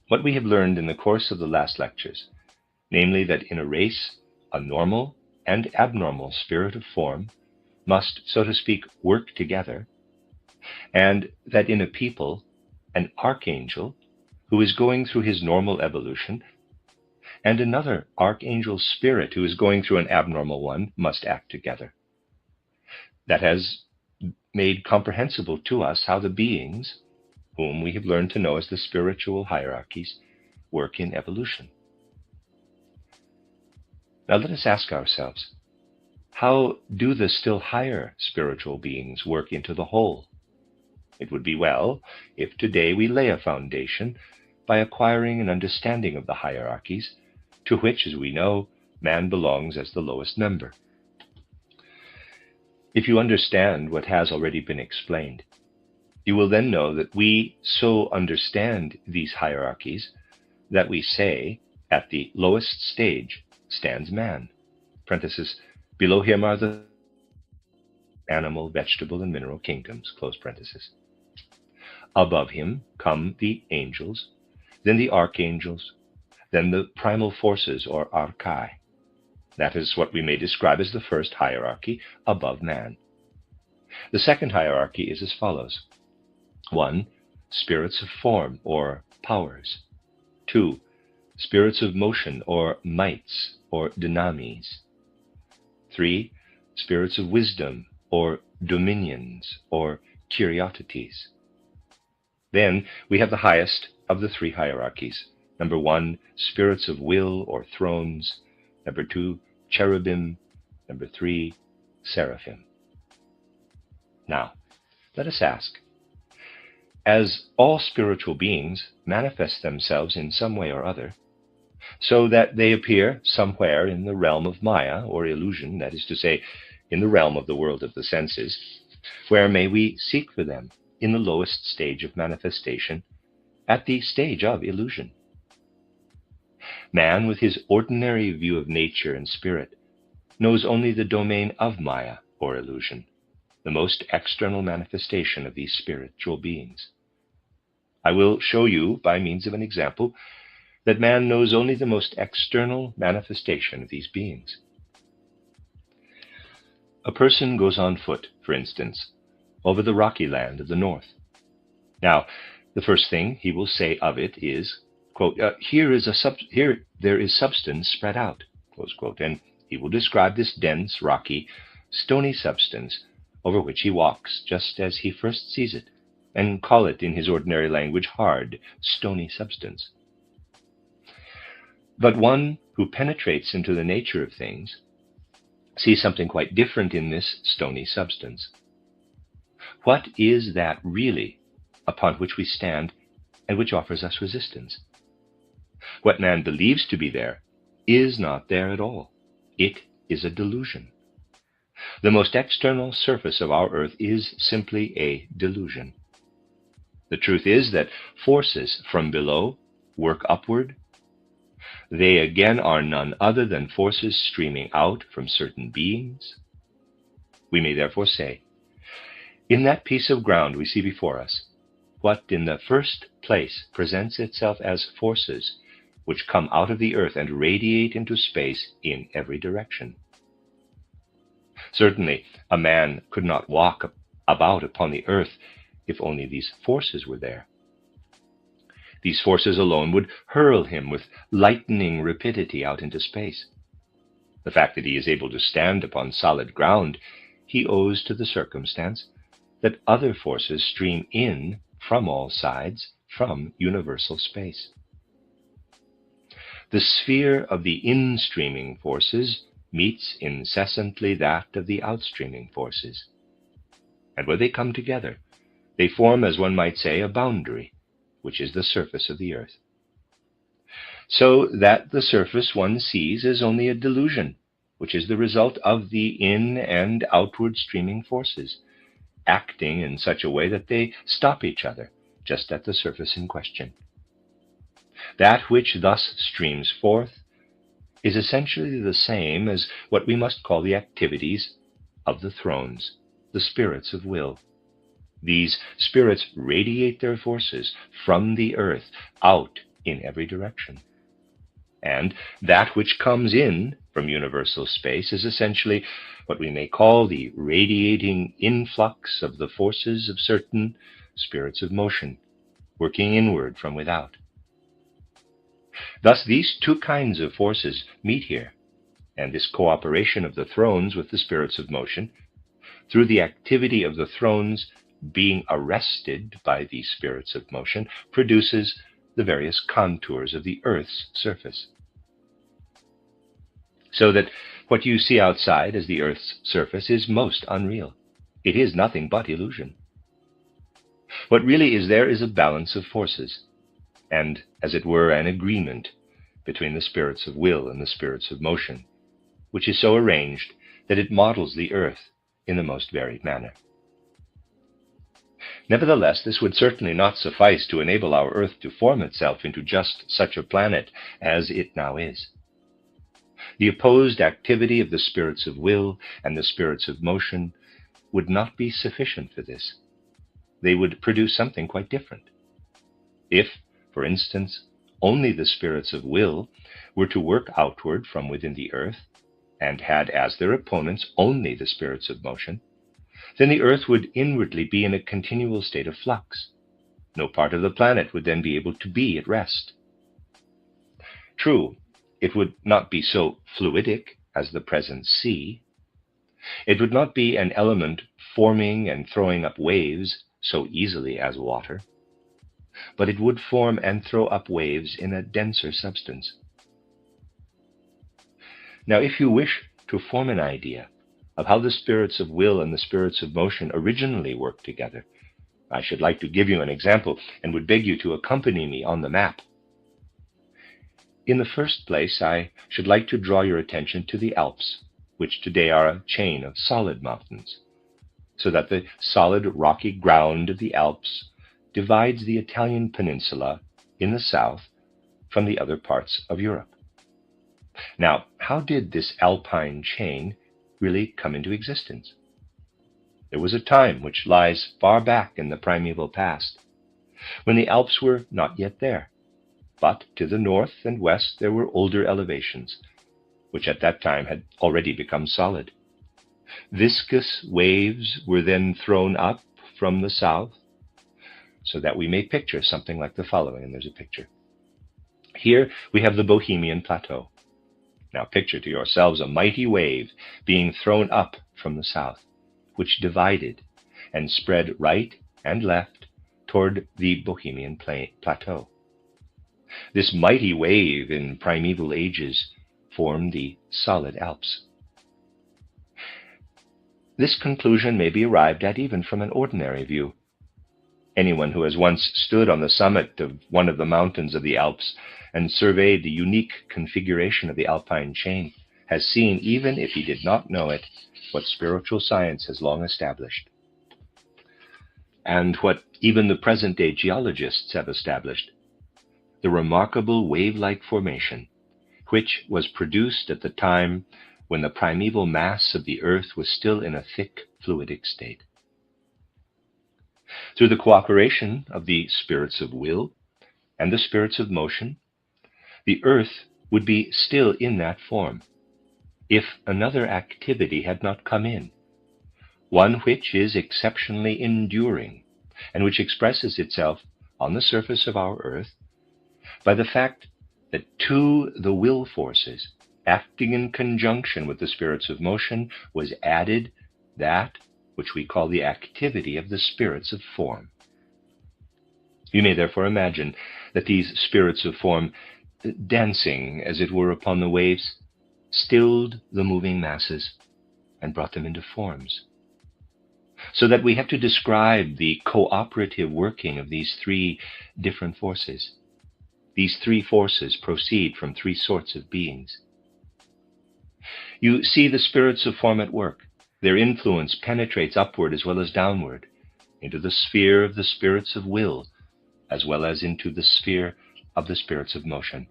What we have learned in the course of the last lectures, namely that in a race, a normal and abnormal spirit of form must, so to speak, work together, and that in a people, an archangel, who is going through his normal evolution, and another archangel spirit who is going through an abnormal one must act together. That has made comprehensible to us how the beings, whom we have learned to know as the spiritual hierarchies, work in evolution. Now let us ask ourselves, how do the still higher spiritual beings work into the whole? It would be well if today we lay a foundation by acquiring an understanding of the hierarchies, to which, as we know, man belongs as the lowest member. If you understand what has already been explained, you will then know that we so understand these hierarchies that we say, at the lowest stage stands man. Parenthesis, below him are the animal, vegetable, and mineral kingdoms, close parenthesis. Above him come the angels, then the archangels, then the primal forces, or archai. That is what we may describe as the first hierarchy, above man. The second hierarchy is as follows. 1. Spirits of form, or powers. 2. Spirits of motion, or mights, or dynamis. 3. Spirits of wisdom, or dominions, or kuriotetes. Then we have the highest of the three hierarchies. Number 1, spirits of will, or thrones. Number 2, cherubim. Number 3, seraphim. Now, let us ask, as all spiritual beings manifest themselves in some way or other, so that they appear somewhere in the realm of Maya, or illusion, that is to say, in the realm of the world of the senses. Where may we seek for them? In the lowest stage of manifestation, at the stage of illusion. Man, with his ordinary view of nature and spirit, knows only the domain of Maya, or illusion, the most external manifestation of these spiritual beings. I will show you, by means of an example, that man knows only the most external manifestation of these beings. A person goes on foot, for instance, over the rocky land of the north. Now, the first thing he will say of it is, quote, here there is substance spread out, close quote, and he will describe this dense, rocky, stony substance over which he walks, just as he first sees it, and call it in his ordinary language hard, stony substance. But one who penetrates into the nature of things sees something quite different in this stony substance. What is that really upon which we stand and which offers us resistance? What man believes to be there is not there at all. It is a delusion. The most external surface of our earth is simply a delusion. The truth is that forces from below work upward. They again are none other than forces streaming out from certain beings. We may therefore say, in that piece of ground we see before us, what in the first place presents itself as forces which come out of the earth and radiate into space in every direction. Certainly, a man could not walk about upon the earth if only these forces were there. These forces alone would hurl him with lightning rapidity out into space. The fact that he is able to stand upon solid ground he owes to the circumstance that other forces stream in from all sides from universal space. The sphere of the in-streaming forces meets incessantly that of the outstreaming forces. And where they come together, they form, as one might say, a boundary, which is the surface of the earth. So that the surface one sees is only a delusion, which is the result of the in and outward streaming forces, acting in such a way that they stop each other just at the surface in question. That which thus streams forth is essentially the same as what we must call the activities of the thrones, the spirits of will. These spirits radiate their forces from the earth out in every direction. And that which comes in from universal space is essentially what we may call the radiating influx of the forces of certain spirits of motion, working inward from without. Thus, these two kinds of forces meet here, and this cooperation of the thrones with the spirits of motion, through the activity of the thrones being arrested by these spirits of motion, produces the various contours of the earth's surface. So that what you see outside as the earth's surface is most unreal. It is nothing but illusion. What really is there is a balance of forces, and, as it were, an agreement between the spirits of will and the spirits of motion, which is so arranged that it models the earth in the most varied manner. Nevertheless, this would certainly not suffice to enable our earth to form itself into just such a planet as it now is. The opposed activity of the spirits of will and the spirits of motion would not be sufficient for this. They would produce something quite different. If, for instance, only the spirits of will were to work outward from within the earth, and had as their opponents only the spirits of motion, then the earth would inwardly be in a continual state of flux. No part of the planet would then be able to be at rest. True, it would not be so fluidic as the present sea. It would not be an element forming and throwing up waves so easily as water, but it would form and throw up waves in a denser substance. Now, if you wish to form an idea of how the spirits of will and the spirits of motion originally work together, I should like to give you an example and would beg you to accompany me on the map. In the first place, I should like to draw your attention to the Alps, which today are a chain of solid mountains, so that the solid rocky ground of the Alps divides the Italian peninsula in the south from the other parts of Europe. Now, how did this alpine chain really come into existence? There was a time which lies far back in the primeval past, when the Alps were not yet there, but to the north and west there were older elevations, which at that time had already become solid. Viscous waves were then thrown up from the south, so that we may picture something like the following, and there's a picture. Here we have the Bohemian Plateau. Now picture to yourselves a mighty wave being thrown up from the south, which divided and spread right and left toward the Bohemian Plateau. This mighty wave in primeval ages formed the solid Alps. This conclusion may be arrived at even from an ordinary view. Anyone who has once stood on the summit of one of the mountains of the Alps and surveyed the unique configuration of the alpine chain has seen, even if he did not know it, what spiritual science has long established, and what even the present-day geologists have established: the remarkable wave-like formation which was produced at the time when the primeval mass of the earth was still in a thick fluidic state. Through the cooperation of the spirits of will and the spirits of motion, the earth would be still in that form, if another activity had not come in, one which is exceptionally enduring, and which expresses itself on the surface of our earth by the fact that to the will forces acting in conjunction with the spirits of motion was added that which we call the activity of the spirits of form. You may therefore imagine that these spirits of form, dancing as it were upon the waves, stilled the moving masses and brought them into forms. So that we have to describe the cooperative working of these three different forces. These three forces proceed from three sorts of beings. You see the spirits of form at work. Their influence penetrates upward as well as downward, into the sphere of the spirits of will, as well as into the sphere of the spirits of motion.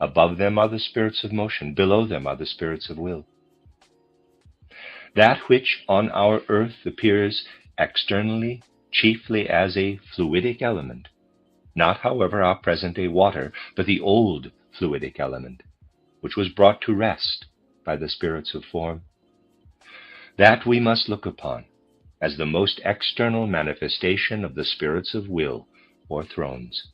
Above them are the spirits of motion, below them are the spirits of will. That which on our earth appears externally chiefly as a fluidic element, not, however, our present-day water, but the old fluidic element, which was brought to rest by the spirits of form, that we must look upon as the most external manifestation of the spirits of will, or thrones.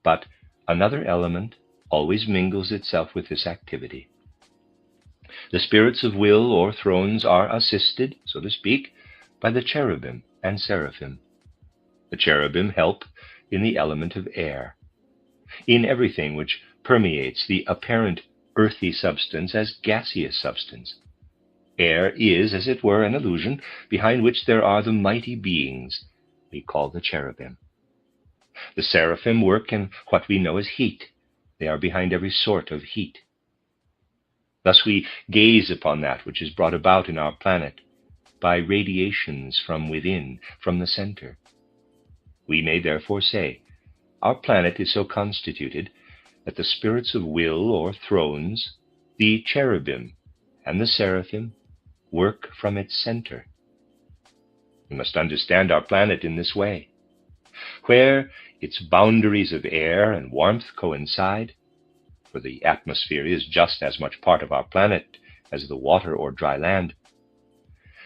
But another element always mingles itself with this activity. The spirits of will, or thrones, are assisted, so to speak, by the cherubim and seraphim. The cherubim help in the element of air, in everything which permeates the apparent earthy substance as gaseous substance. Air is, as it were, an illusion behind which there are the mighty beings we call the cherubim. The seraphim work in what we know as heat. They are behind every sort of heat. Thus we gaze upon that which is brought about in our planet by radiations from within, from the center. We may therefore say, our planet is so constituted that the spirits of will, or thrones, the cherubim and the seraphim, work from its center. We must understand our planet in this way. Where its boundaries of air and warmth coincide, for the atmosphere is just as much part of our planet as the water or dry land,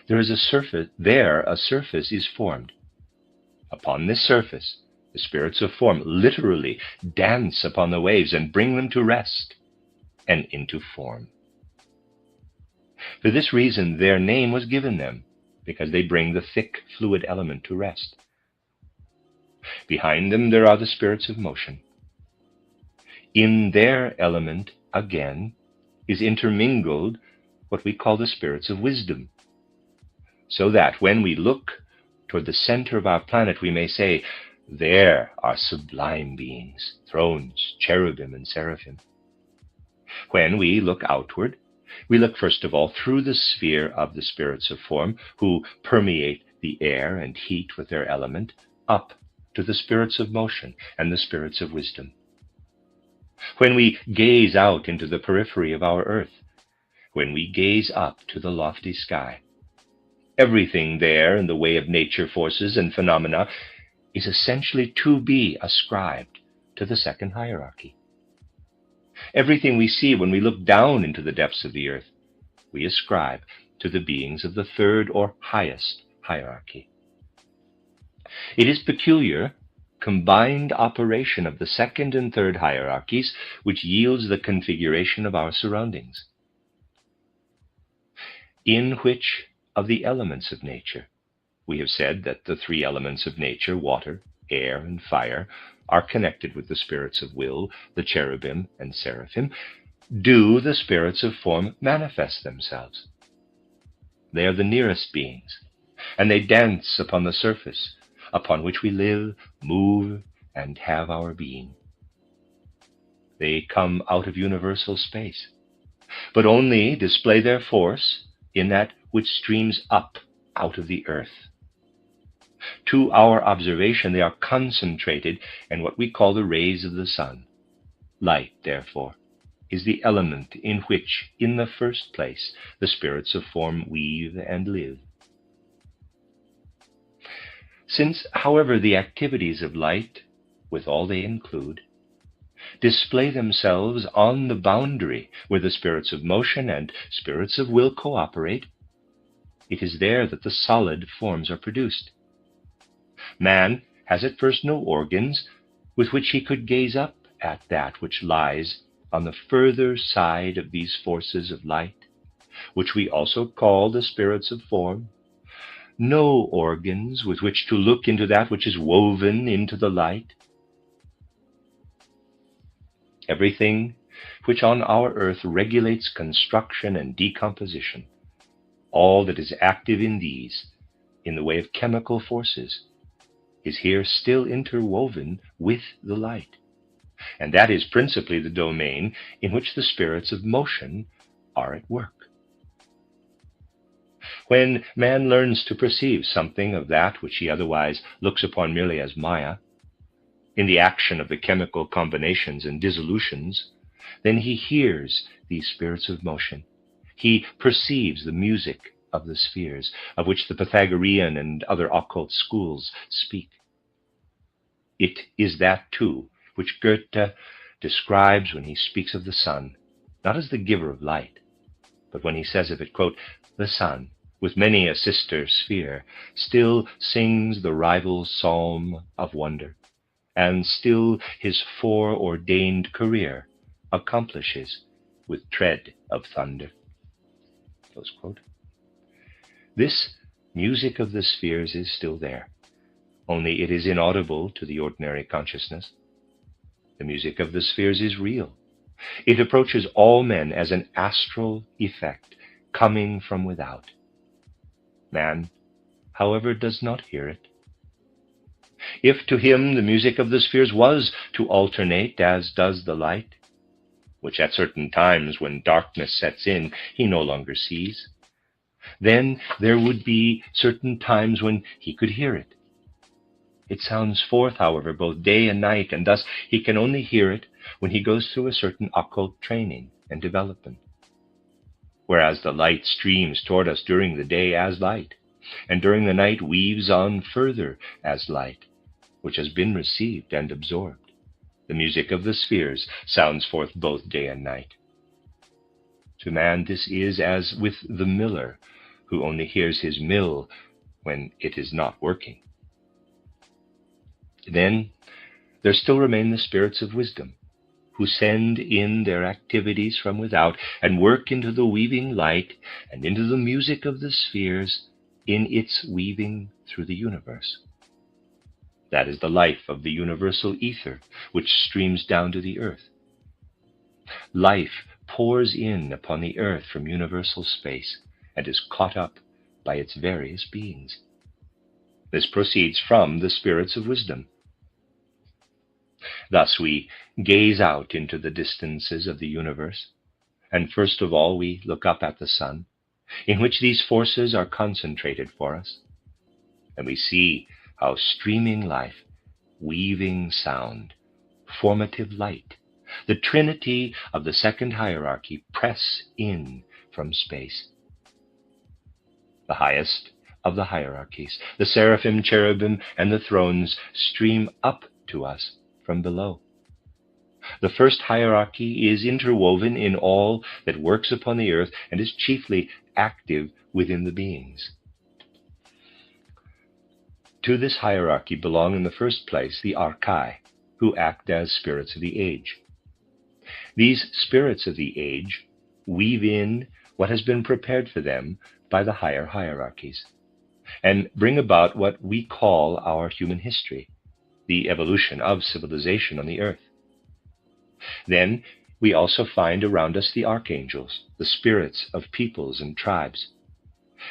there is a surface is formed. Upon this surface, the spirits of form literally dance upon the waves and bring them to rest and into form. For this reason, their name was given them, because they bring the thick fluid element to rest. Behind them there are the spirits of motion. In their element, again, is intermingled what we call the spirits of wisdom, so that when we look toward the center of our planet, we may say, There are sublime beings, thrones, cherubim, and seraphim. When we look outward, we look first of all through the sphere of the spirits of form, who permeate the air and heat with their element, up to the spirits of motion and the spirits of wisdom. When we gaze out into the periphery of our earth, when we gaze up to the lofty sky, everything there in the way of nature forces and phenomena is essentially to be ascribed to the second hierarchy. Everything we see when we look down into the depths of the earth, we ascribe to the beings of the third or highest hierarchy. It is peculiar combined operation of the second and third hierarchies which yields the configuration of our surroundings. In which of the elements of nature? We have said that the three elements of nature, water, air, and fire, are connected with the spirits of will, the cherubim and seraphim. Do the spirits of form manifest themselves? They are the nearest beings, and they dance upon the surface upon which we live, move, and have our being. They come out of universal space, but only display their force in that which streams up out of the earth. To our observation, they are concentrated in what we call the rays of the sun. Light, therefore, is the element in which, in the first place, the spirits of form weave and live. Since, however, the activities of light, with all they include, display themselves on the boundary where the spirits of motion and spirits of will cooperate, it is there that the solid forms are produced. Man has at first no organs with which he could gaze up at that which lies on the further side of these forces of light, which we also call the spirits of form, no organs with which to look into that which is woven into the light. Everything which on our earth regulates construction and decomposition, all that is active in these, in the way of chemical forces, is here still interwoven with the light. And that is principally the domain in which the spirits of motion are at work. When man learns to perceive something of that which he otherwise looks upon merely as Maya, in the action of the chemical combinations and dissolutions, then he hears these spirits of motion. He perceives the music of the spheres, of which the Pythagorean and other occult schools speak. It is that, too, which Goethe describes when he speaks of the sun, not as the giver of light, but when he says of it, quote, "The sun, with many a sister sphere, still sings the rival psalm of wonder, and still his foreordained career accomplishes with tread of thunder." Close quote. This music of the spheres is still there, only it is inaudible to the ordinary consciousness. The music of the spheres is real. It approaches all men as an astral effect coming from without. Man, however, does not hear it. If to him the music of the spheres was to alternate as does the light, which at certain times when darkness sets in he no longer sees, then there would be certain times when he could hear it. It sounds forth, however, both day and night, and thus he can only hear it when he goes through a certain occult training and development. Whereas the light streams toward us during the day as light, and during the night weaves on further as light, which has been received and absorbed. The music of the spheres sounds forth both day and night. To man this is as with the miller, who only hears his mill when it is not working. Then there still remain the spirits of wisdom, who send in their activities from without and work into the weaving light and into the music of the spheres in its weaving through the universe. That is the life of the universal ether, which streams down to the earth. Life pours in upon the earth from universal space and is caught up by its various beings. This proceeds from the spirits of wisdom, Thus we gaze out into the distances of the universe, and first of all we look up at the sun, in which these forces are concentrated for us, and we see how streaming life, weaving sound, formative light, the trinity of the second hierarchy press in from space. The highest of the hierarchies, the seraphim, cherubim, and the thrones, stream up to us from below. The first hierarchy is interwoven in all that works upon the earth and is chiefly active within the beings. To this hierarchy belong in the first place the archai, who act as spirits of the age. These spirits of the age weave in what has been prepared for them by the higher hierarchies, and bring about what we call our human history, the evolution of civilization on the earth. Then we also find around us the archangels, the spirits of peoples and tribes,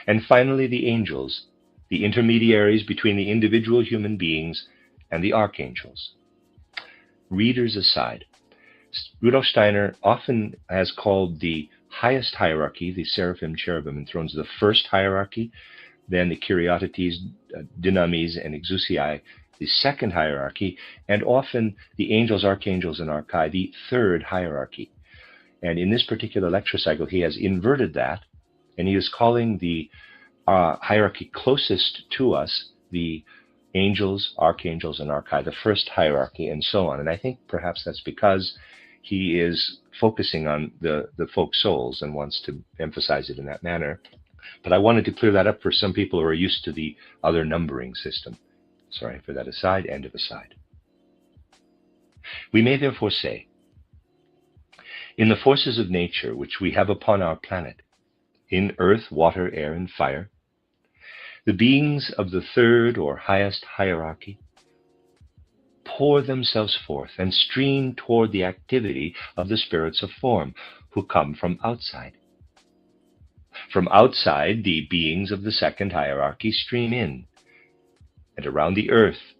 and finally the angels, the intermediaries between the individual human beings and the archangels. Readers aside, Rudolf Steiner often has called the highest hierarchy, the seraphim, cherubim, and thrones, the first hierarchy, then the Kyriatetes, Dynamis, and Exousiae, the second hierarchy, and often the angels, archangels, and archai, the third hierarchy. And in this particular lecture cycle, he has inverted that, and he is calling the hierarchy closest to us, the angels, archangels, and archai, the first hierarchy, and so on. And I think perhaps that's because he is focusing on the folk souls and wants to emphasize it in that manner. But I wanted to clear that up for some people who are used to the other numbering system. Sorry for that aside, end of aside. We may therefore say, in the forces of nature which we have upon our planet, in earth, water, air, and fire, the beings of the third or highest hierarchy pour themselves forth and stream toward the activity of the spirits of form who come from outside. From outside, the beings of the second hierarchy stream in, and around the earth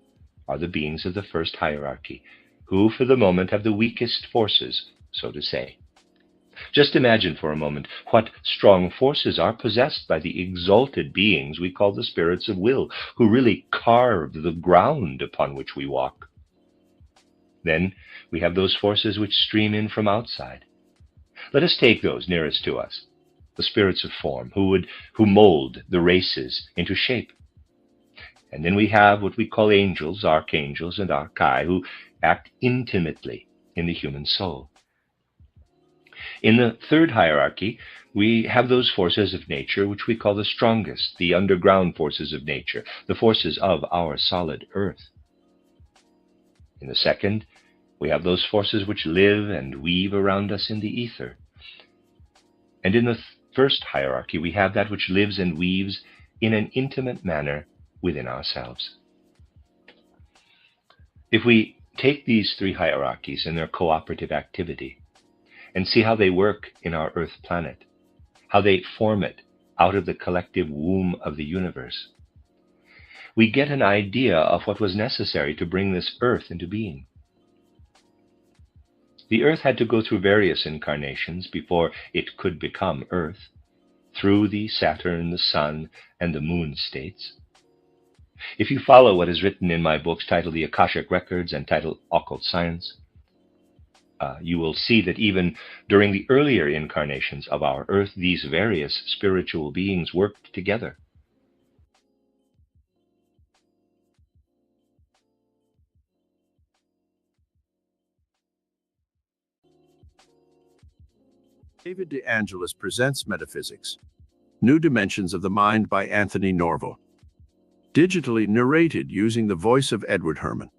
are the beings of the first hierarchy, who for the moment have the weakest forces, so to say. Just imagine for a moment what strong forces are possessed by the exalted beings we call the spirits of will, who really carve the ground upon which we walk. Then we have those forces which stream in from outside. Let us take those nearest to us, the spirits of form, who mold the races into shape. And then we have what we call angels, archangels, and archai, who act intimately in the human soul. In the third hierarchy, we have those forces of nature which we call the strongest, the underground forces of nature, the forces of our solid earth. In the second, we have those forces which live and weave around us in the ether. And in the first hierarchy, we have that which lives and weaves in an intimate manner within ourselves. If we take these three hierarchies and their cooperative activity and see how they work in our Earth planet, how they form it out of the collective womb of the universe, we get an idea of what was necessary to bring this Earth into being. The Earth had to go through various incarnations before it could become Earth, through the Saturn, the Sun, and the Moon states. If you follow what is written in my books titled The Akashic Records and titled Occult Science, you will see that even during the earlier incarnations of our Earth, these various spiritual beings worked together. David De Angelis presents Metaphysics, New Dimensions of the Mind by Anthony Norvell. Digitally narrated using the voice of Edward Herman.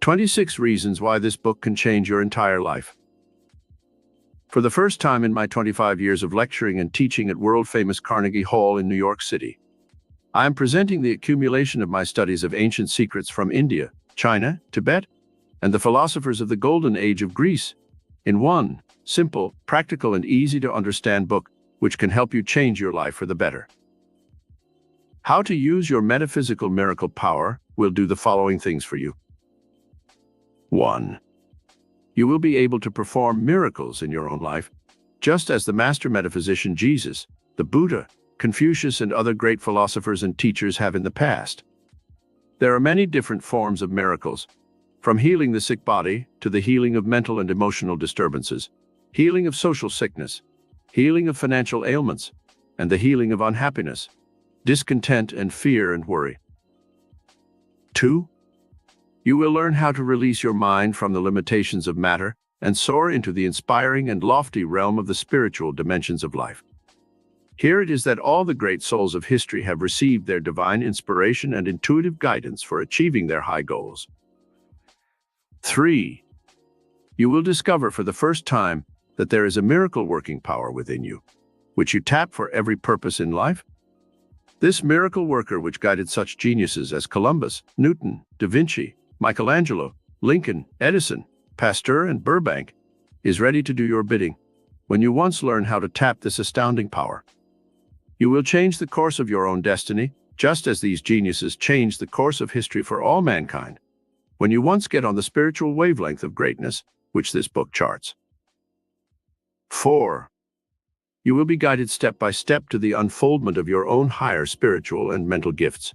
26 reasons why this book can change your entire life. For the first time in my 25 years of lecturing and teaching at world-famous Carnegie Hall in New York City, I am presenting the accumulation of my studies of ancient secrets from India, China, Tibet, and the philosophers of the Golden Age of Greece in one simple, practical, and easy-to-understand book which can help you change your life for the better. How to use your metaphysical miracle power will do the following things for you. 1. You will be able to perform miracles in your own life, just as the master metaphysician Jesus, the Buddha, Confucius, and other great philosophers and teachers have in the past. There are many different forms of miracles, from healing the sick body to the healing of mental and emotional disturbances, healing of social sickness, healing of financial ailments, and the healing of unhappiness, discontent, and fear and worry. 2. You will learn how to release your mind from the limitations of matter and soar into the inspiring and lofty realm of the spiritual dimensions of life. Here it is that all the great souls of history have received their divine inspiration and intuitive guidance for achieving their high goals. 3. You will discover for the first time that there is a miracle-working power within you, which you tap for every purpose in life. This miracle worker, which guided such geniuses as Columbus, Newton, Da Vinci, Michelangelo, Lincoln, Edison, Pasteur, and Burbank, is ready to do your bidding when you once learn how to tap this astounding power. You will change the course of your own destiny, just as these geniuses changed the course of history for all mankind, when you once get on the spiritual wavelength of greatness, which this book charts. 4. You will be guided step by step to the unfoldment of your own higher spiritual and mental gifts.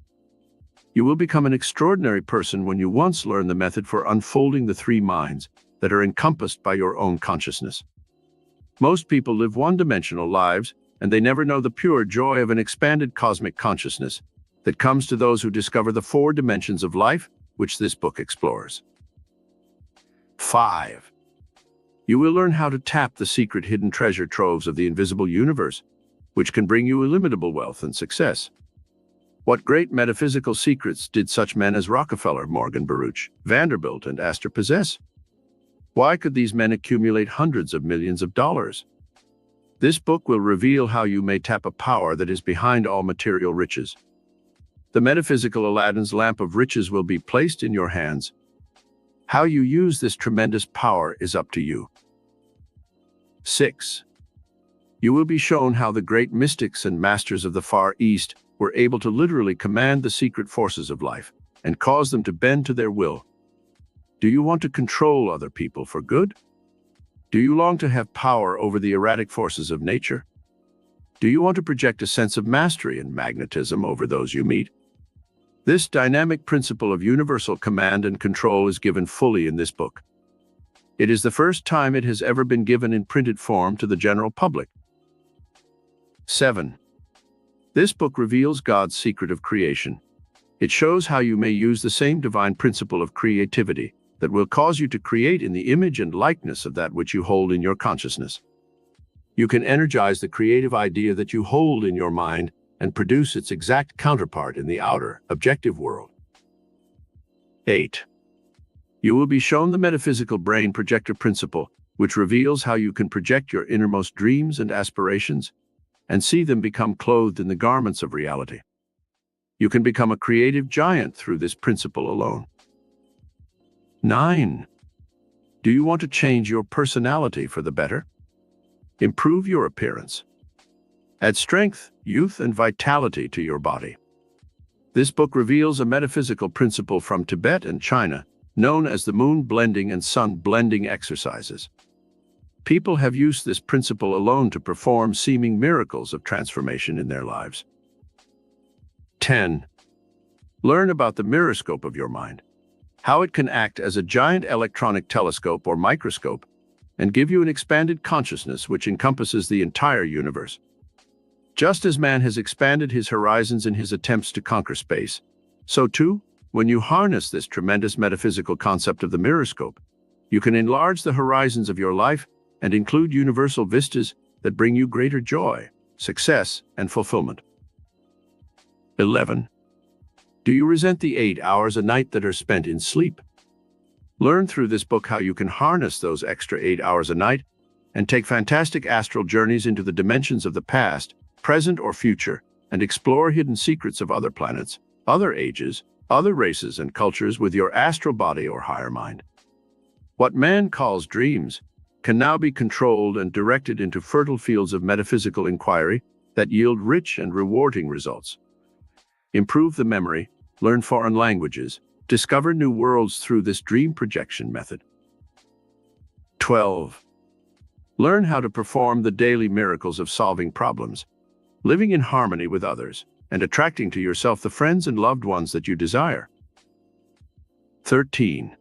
You will become an extraordinary person when you once learn the method for unfolding the three minds that are encompassed by your own consciousness. Most people live one-dimensional lives, and they never know the pure joy of an expanded cosmic consciousness that comes to those who discover the 4 dimensions of life, which this book explores. 5. You will learn how to tap the secret hidden treasure troves of the invisible universe, which can bring you illimitable wealth and success. What great metaphysical secrets did such men as Rockefeller, Morgan Baruch, Vanderbilt, and Astor possess? Why could these men accumulate hundreds of millions of dollars? This book will reveal how you may tap a power that is behind all material riches. The metaphysical Aladdin's lamp of riches will be placed in your hands. How you use this tremendous power is up to you. 6. You will be shown how the great mystics and masters of the Far East were able to literally command the secret forces of life and cause them to bend to their will. Do you want to control other people for good? Do you long to have power over the erratic forces of nature? Do you want to project a sense of mastery and magnetism over those you meet? This dynamic principle of universal command and control is given fully in this book. It is the first time it has ever been given in printed form to the general public. 7. This book reveals God's secret of creation. It shows how you may use the same divine principle of creativity that will cause you to create in the image and likeness of that which you hold in your consciousness. You can energize the creative idea that you hold in your mind and produce its exact counterpart in the outer, objective world. 8. You will be shown the metaphysical brain projector principle, which reveals how you can project your innermost dreams and aspirations and see them become clothed in the garments of reality. You can become a creative giant through this principle alone. 9. Do you want to change your personality for the better? Improve your appearance. Add strength, youth, and vitality to your body. This book reveals a metaphysical principle from Tibet and China, known as the moon blending and sun blending exercises. People have used this principle alone to perform seeming miracles of transformation in their lives. 10. Learn about the miroscope of your mind, how it can act as a giant electronic telescope or microscope and give you an expanded consciousness which encompasses the entire universe. Just as man has expanded his horizons in his attempts to conquer space, so too, when you harness this tremendous metaphysical concept of the miroscope, you can enlarge the horizons of your life and include universal vistas that bring you greater joy, success, and fulfillment. 11. Do you resent the 8 hours a night that are spent in sleep? Learn through this book how you can harness those extra 8 hours a night and take fantastic astral journeys into the dimensions of the past, present, or future, and explore hidden secrets of other planets, other ages, other races and cultures with your astral body or higher mind. What man calls dreams can now be controlled and directed into fertile fields of metaphysical inquiry that yield rich and rewarding results. Improve the memory, learn foreign languages, discover new worlds through this dream projection method. 12. Learn how to perform the daily miracles of solving problems, living in harmony with others, and attracting to yourself the friends and loved ones that you desire. 13.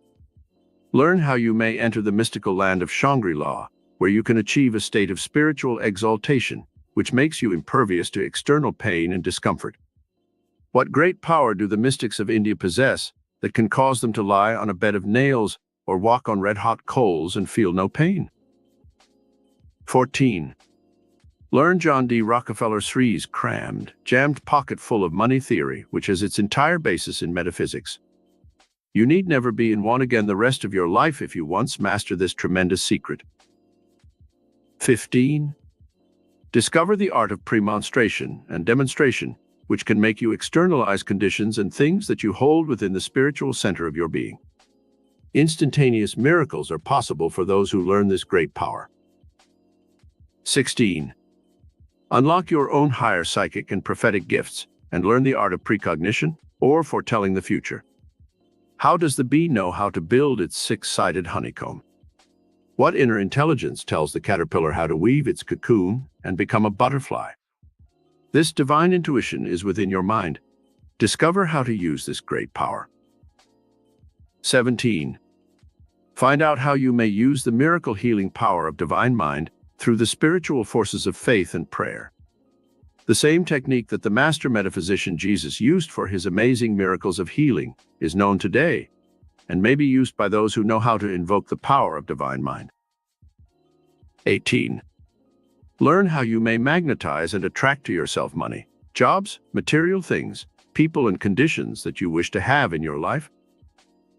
Learn how you may enter the mystical land of Shangri-La, where you can achieve a state of spiritual exaltation, which makes you impervious to external pain and discomfort. What great power do the mystics of India possess that can cause them to lie on a bed of nails or walk on red-hot coals and feel no pain? 14. Learn John D. Rockefeller Sri's crammed, jammed pocket full of money theory, which has its entire basis in metaphysics. You need never be in want again the rest of your life if you once master this tremendous secret. 15. Discover the art of premonstration and demonstration, which can make you externalize conditions and things that you hold within the spiritual center of your being. Instantaneous miracles are possible for those who learn this great power. 16. Unlock your own higher psychic and prophetic gifts and learn the art of precognition or foretelling the future. How does the bee know how to build its six-sided honeycomb? What inner intelligence tells the caterpillar how to weave its cocoon and become a butterfly? This divine intuition is within your mind. Discover how to use this great power. 17. Find out how you may use the miracle healing power of divine mind through the spiritual forces of faith and prayer. The same technique that the master metaphysician Jesus used for his amazing miracles of healing is known today and may be used by those who know how to invoke the power of divine mind. 18. Learn how you may magnetize and attract to yourself money, jobs, material things, people and conditions that you wish to have in your life.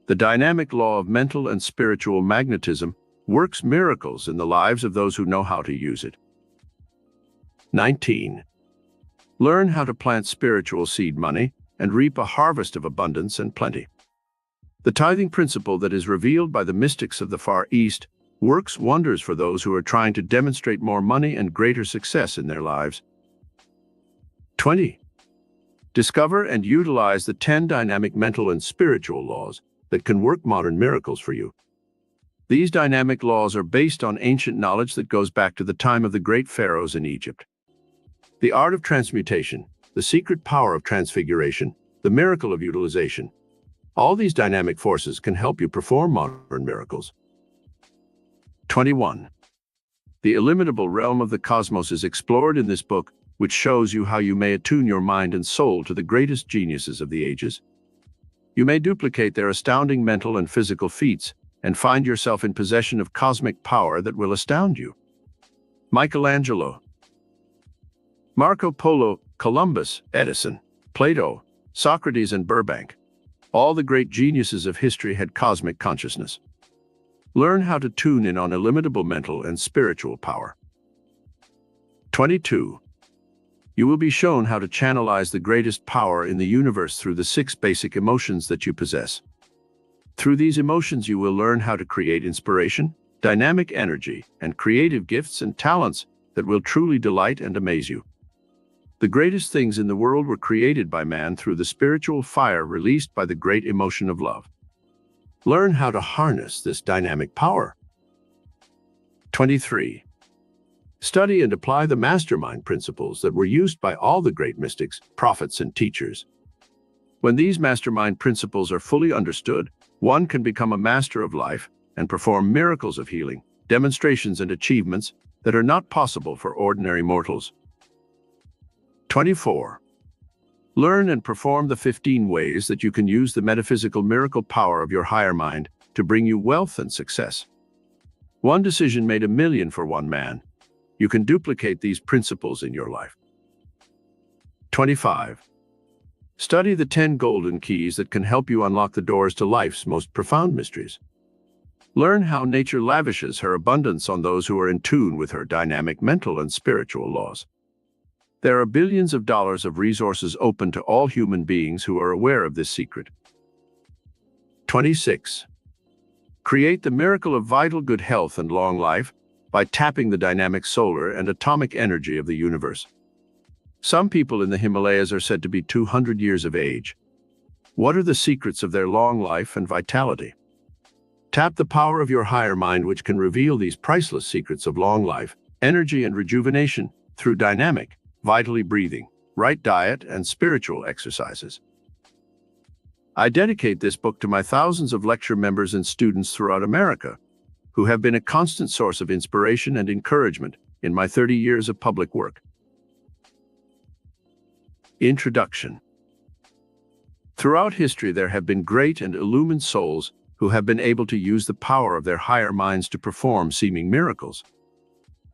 The dynamic law of mental and spiritual magnetism works miracles in the lives of those who know how to use it. 19. Learn how to plant spiritual seed money and reap a harvest of abundance and plenty. The tithing principle that is revealed by the mystics of the Far East works wonders for those who are trying to demonstrate more money and greater success in their lives. 20. Discover and utilize the 10 dynamic mental and spiritual laws that can work modern miracles for you. These dynamic laws are based on ancient knowledge that goes back to the time of the great pharaohs in Egypt. The art of transmutation, the secret power of transfiguration, the miracle of utilization. All these dynamic forces can help you perform modern miracles. 21. The illimitable realm of the cosmos is explored in this book, which shows you how you may attune your mind and soul to the greatest geniuses of the ages. You may duplicate their astounding mental and physical feats and find yourself in possession of cosmic power that will astound you. Michelangelo, Marco Polo, Columbus, Edison, Plato, Socrates, and Burbank. All the great geniuses of history had cosmic consciousness. Learn how to tune in on illimitable mental and spiritual power. 22. You will be shown how to channelize the greatest power in the universe through the 6 basic emotions that you possess. Through these emotions, you will learn how to create inspiration, dynamic energy, and creative gifts and talents that will truly delight and amaze you. The greatest things in the world were created by man through the spiritual fire released by the great emotion of love. Learn how to harness this dynamic power. 23. Study and apply the mastermind principles that were used by all the great mystics, prophets, and teachers. When these mastermind principles are fully understood, one can become a master of life and perform miracles of healing, demonstrations, and achievements that are not possible for ordinary mortals. 24. Learn and perform the 15 ways that you can use the metaphysical miracle power of your higher mind to bring you wealth and success. One decision made a million for one man. You can duplicate these principles in your life. 25. Study the 10 golden keys that can help you unlock the doors to life's most profound mysteries. Learn how nature lavishes her abundance on those who are in tune with her dynamic mental and spiritual laws. There are billions of dollars of resources open to all human beings who are aware of this secret. 26. Create the miracle of vital good health and long life by tapping the dynamic solar and atomic energy of the universe. Some people in the Himalayas are said to be 200 years of age. What are the secrets of their long life and vitality? Tap the power of your higher mind, which can reveal these priceless secrets of long life, energy, and rejuvenation through dynamic, vitally breathing, right diet, and spiritual exercises. I dedicate this book to my thousands of lecture members and students throughout America, who have been a constant source of inspiration and encouragement in my 30 years of public work. Introduction. Throughout history, there have been great and illumined souls who have been able to use the power of their higher minds to perform seeming miracles.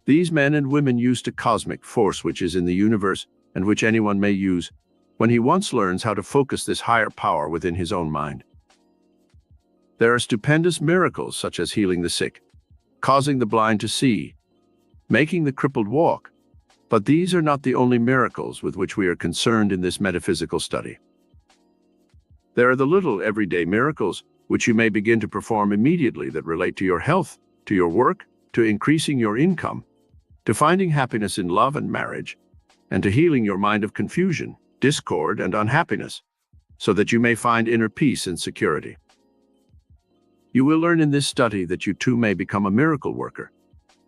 These men and women used a cosmic force which is in the universe and which anyone may use when he once learns how to focus this higher power within his own mind. There are stupendous miracles such as healing the sick, causing the blind to see, making the crippled walk, but these are not the only miracles with which we are concerned in this metaphysical study. There are the little everyday miracles which you may begin to perform immediately that relate to your health, to your work, to increasing your income, to finding happiness in love and marriage, and to healing your mind of confusion, discord, and unhappiness, so that you may find inner peace and security. You will learn in this study that you too may become a miracle worker,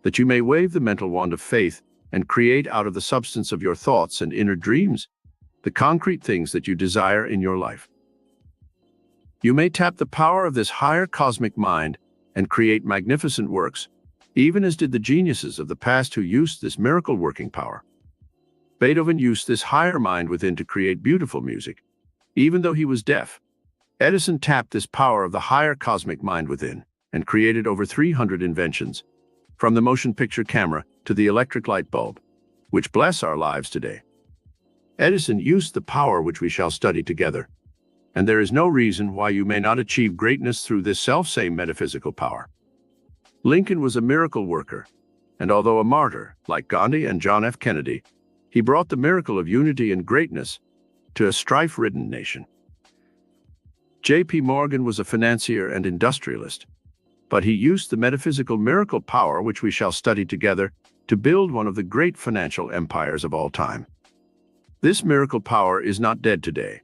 that you may wave the mental wand of faith and create out of the substance of your thoughts and inner dreams the concrete things that you desire in your life. You may tap the power of this higher cosmic mind and create magnificent works, even as did the geniuses of the past who used this miracle-working power. Beethoven used this higher mind within to create beautiful music, even though he was deaf. Edison tapped this power of the higher cosmic mind within and created over 300 inventions, from the motion picture camera to the electric light bulb, which bless our lives today. Edison used the power which we shall study together, and there is no reason why you may not achieve greatness through this self-same metaphysical power. Lincoln was a miracle worker, and although a martyr, like Gandhi and John F. Kennedy, he brought the miracle of unity and greatness to a strife-ridden nation. J.P. Morgan was a financier and industrialist, but he used the metaphysical miracle power which we shall study together to build one of the great financial empires of all time. This miracle power is not dead today.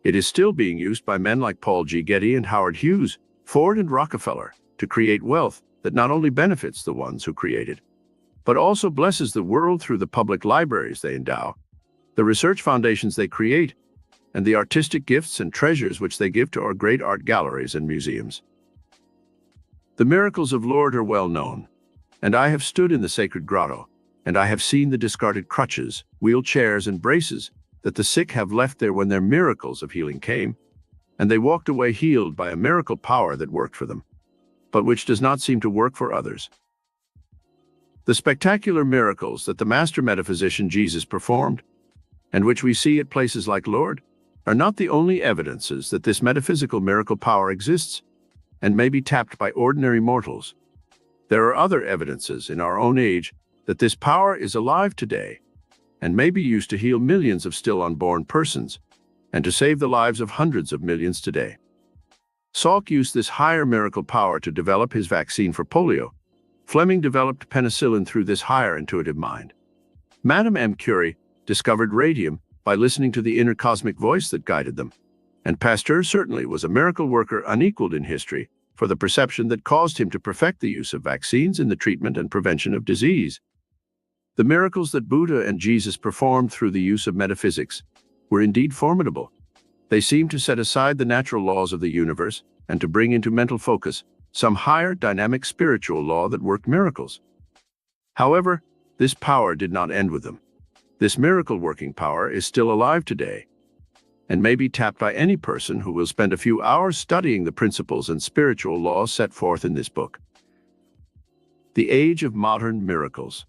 It is still being used by men like Paul G. Getty and Howard Hughes, Ford and Rockefeller, to create wealth that not only benefits the ones who created, but also blesses the world through the public libraries they endow, the research foundations they create, and the artistic gifts and treasures which they give to our great art galleries and museums. The miracles of Lourdes are well known, and I have stood in the sacred grotto, and I have seen the discarded crutches, wheelchairs, and braces that the sick have left there when their miracles of healing came, and they walked away healed by a miracle power that worked for them, but which does not seem to work for others. The spectacular miracles that the master metaphysician Jesus performed, and which we see at places like Lourdes, are not the only evidences that this metaphysical miracle power exists and may be tapped by ordinary mortals. There are other evidences in our own age that this power is alive today and may be used to heal millions of still unborn persons and to save the lives of hundreds of millions today. Salk used this higher miracle power to develop his vaccine for polio. Fleming developed penicillin through this higher intuitive mind. Madame M. Curie discovered radium by listening to the inner cosmic voice that guided them. And Pasteur certainly was a miracle worker unequaled in history for the perception that caused him to perfect the use of vaccines in the treatment and prevention of disease. The miracles that Buddha and Jesus performed through the use of metaphysics were indeed formidable. They seemed to set aside the natural laws of the universe and to bring into mental focus some higher dynamic spiritual law that worked miracles. However, this power did not end with them. This miracle-working power is still alive today and may be tapped by any person who will spend a few hours studying the principles and spiritual laws set forth in this book. The Age of Modern Miracles.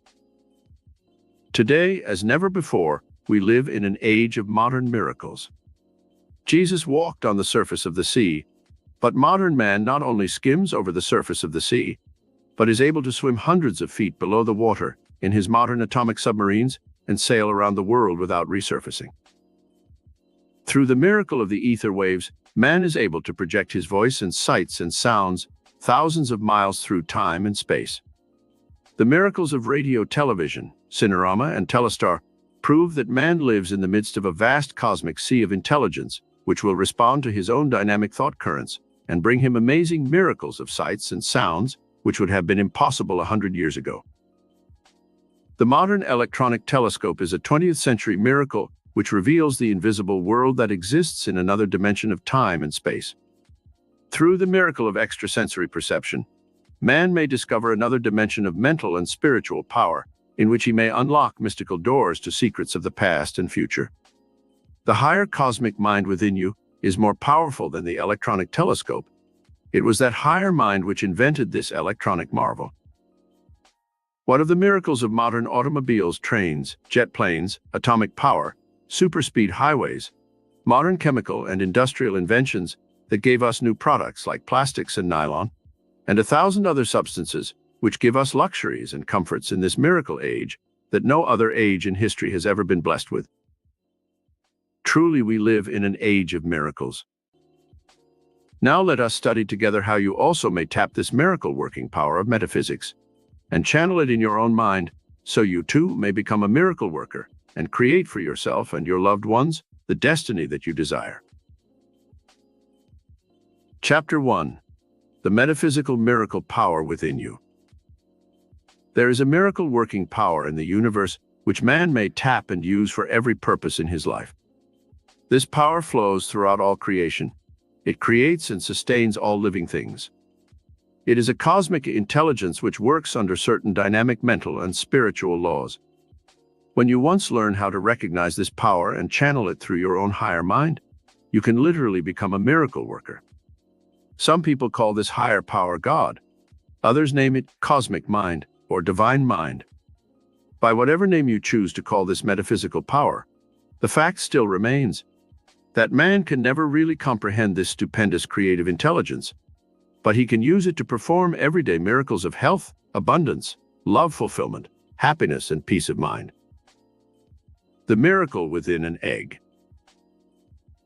Today, as never before, we live in an age of modern miracles. Jesus walked on the surface of the sea, but modern man not only skims over the surface of the sea, but is able to swim hundreds of feet below the water in his modern atomic submarines and sail around the world without resurfacing. Through the miracle of the ether waves, man is able to project his voice and sights and sounds thousands of miles through time and space. The miracles of radio, television, Cinerama, and Telestar prove that man lives in the midst of a vast cosmic sea of intelligence which will respond to his own dynamic thought currents and bring him amazing miracles of sights and sounds which would have been impossible 100 years ago. The modern electronic telescope is a 20th century miracle which reveals the invisible world that exists in another dimension of time and space. Through the miracle of extrasensory perception, man may discover another dimension of mental and spiritual power, in which he may unlock mystical doors to secrets of the past and future. The higher cosmic mind within you is more powerful than the electronic telescope. It was that higher mind which invented this electronic marvel. What of the miracles of modern automobiles, trains, jet planes, atomic power, superspeed highways, modern chemical and industrial inventions that gave us new products like plastics and nylon, and 1,000 other substances which give us luxuries and comforts in this miracle age that no other age in history has ever been blessed with? Truly, we live in an age of miracles. Now let us study together how you also may tap this miracle-working power of metaphysics and channel it in your own mind so you too may become a miracle worker and create for yourself and your loved ones the destiny that you desire. Chapter 1. The Metaphysical Miracle Power Within You. There is a miracle-working power in the universe which man may tap and use for every purpose in his life. This power flows throughout all creation. It creates and sustains all living things. It is a cosmic intelligence which works under certain dynamic mental and spiritual laws. When you once learn how to recognize this power and channel it through your own higher mind, you can literally become a miracle worker. Some people call this higher power God. Others name it cosmic mind or divine mind. By whatever name you choose to call this metaphysical power, the fact still remains that man can never really comprehend this stupendous creative intelligence, but he can use it to perform everyday miracles of health, abundance, love fulfillment, happiness, and peace of mind. The miracle within an egg.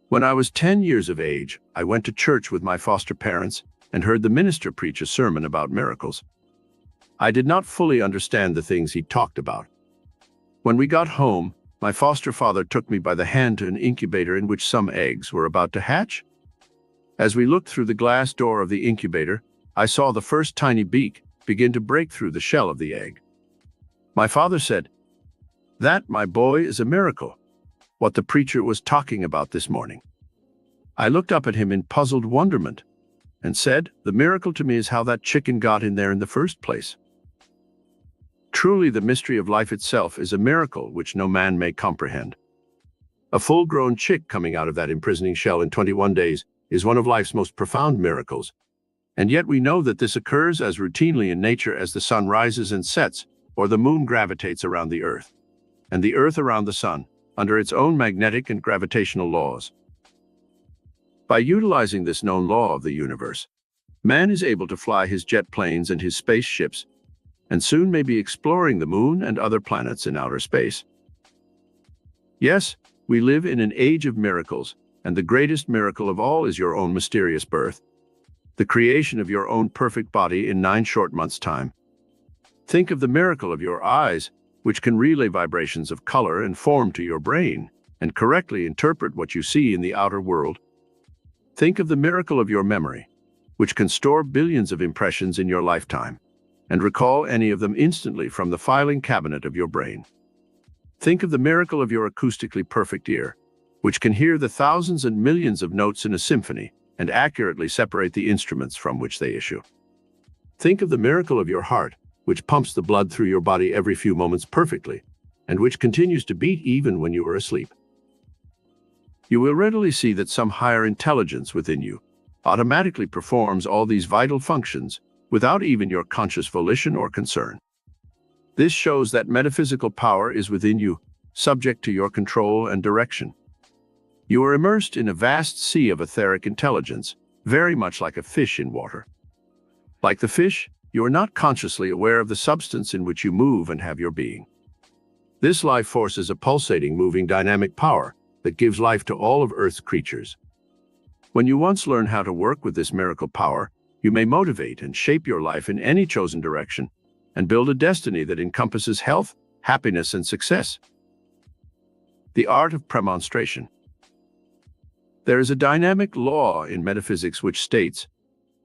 When I was 10 years of age, I went to church with my foster parents and heard the minister preach a sermon about miracles. I did not fully understand the things he talked about. When we got home, my foster father took me by the hand to an incubator in which some eggs were about to hatch. As we looked through the glass door of the incubator, I saw the first tiny beak begin to break through the shell of the egg. My father said, "That, my boy, is a miracle, what the preacher was talking about this morning." I looked up at him in puzzled wonderment and said, "The miracle to me is how that chicken got in there in the first place." Truly, the mystery of life itself is a miracle which no man may comprehend. A full-grown chick coming out of that imprisoning shell in 21 days is one of life's most profound miracles, and yet we know that this occurs as routinely in nature as the sun rises and sets, or the moon gravitates around the earth, and the earth around the sun, under its own magnetic and gravitational laws. By utilizing this known law of the universe, man is able to fly his jet planes and his spaceships, and soon may be exploring the moon and other planets in outer space. Yes, we live in an age of miracles, and the greatest miracle of all is your own mysterious birth, the creation of your own perfect body in 9 short months' time. Think of the miracle of your eyes, which can relay vibrations of color and form to your brain, and correctly interpret what you see in the outer world. Think of the miracle of your memory, which can store billions of impressions in your lifetime, and recall any of them instantly from the filing cabinet of your brain. Think of the miracle of your acoustically perfect ear, which can hear the thousands and millions of notes in a symphony and accurately separate the instruments from which they issue. Think of the miracle of your heart, which pumps the blood through your body every few moments perfectly, and which continues to beat even when you are asleep. You will readily see that some higher intelligence within you automatically performs all these vital functions without even your conscious volition or concern. This shows that metaphysical power is within you, subject to your control and direction. You are immersed in a vast sea of etheric intelligence, very much like a fish in water. Like the fish, you are not consciously aware of the substance in which you move and have your being. This life force is a pulsating, moving, dynamic power that gives life to all of Earth's creatures. When you once learn how to work with this miracle power, you may motivate and shape your life in any chosen direction and build a destiny that encompasses health, happiness, and success. The art of premonstration. There is a dynamic law in metaphysics which states,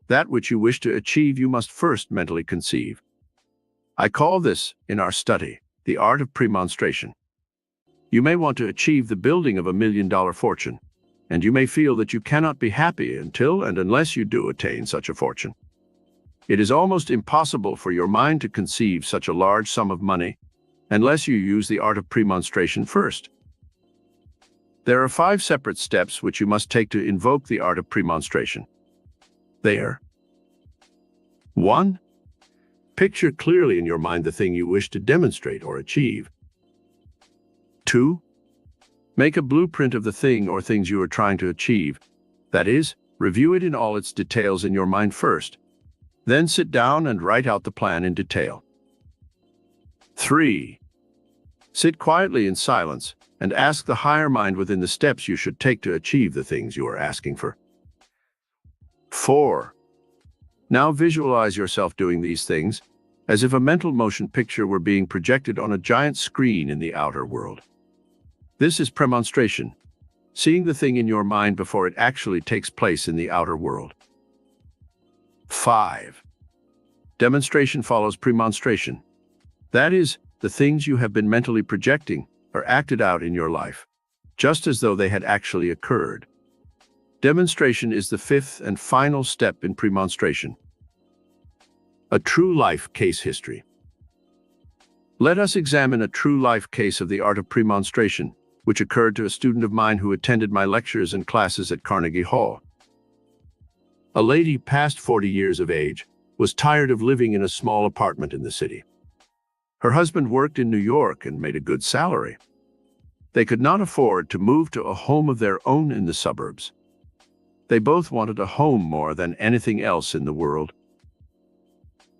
that which you wish to achieve you must first mentally conceive. I call this, in our study, the art of premonstration. You may want to achieve the building of $1 million fortune, and you may feel that you cannot be happy until and unless you do attain such a fortune. It is almost impossible for your mind to conceive such a large sum of money unless you use the art of premonstration first. There are 5 separate steps which you must take to invoke the art of premonstration. They are: 1. Picture clearly in your mind the thing you wish to demonstrate or achieve. 2. Make a blueprint of the thing or things you are trying to achieve. That is, review it in all its details in your mind first. Then sit down and write out the plan in detail. 3. Sit quietly in silence and ask the higher mind within the steps you should take to achieve the things you are asking for. 4. Now visualize yourself doing these things as if a mental motion picture were being projected on a giant screen in the outer world. This is premonstration, seeing the thing in your mind before it actually takes place in the outer world. 5. Demonstration follows premonstration. That is, the things you have been mentally projecting are acted out in your life, just as though they had actually occurred. Demonstration is the 5th and final step in premonstration. A true life case history. Let us examine a true life case of the art of premonstration, which occurred to a student of mine who attended my lectures and classes at Carnegie Hall. A lady past 40 years of age was tired of living in a small apartment in the city. Her husband worked in New York and made a good salary. They could not afford to move to a home of their own in the suburbs. They both wanted a home more than anything else in the world.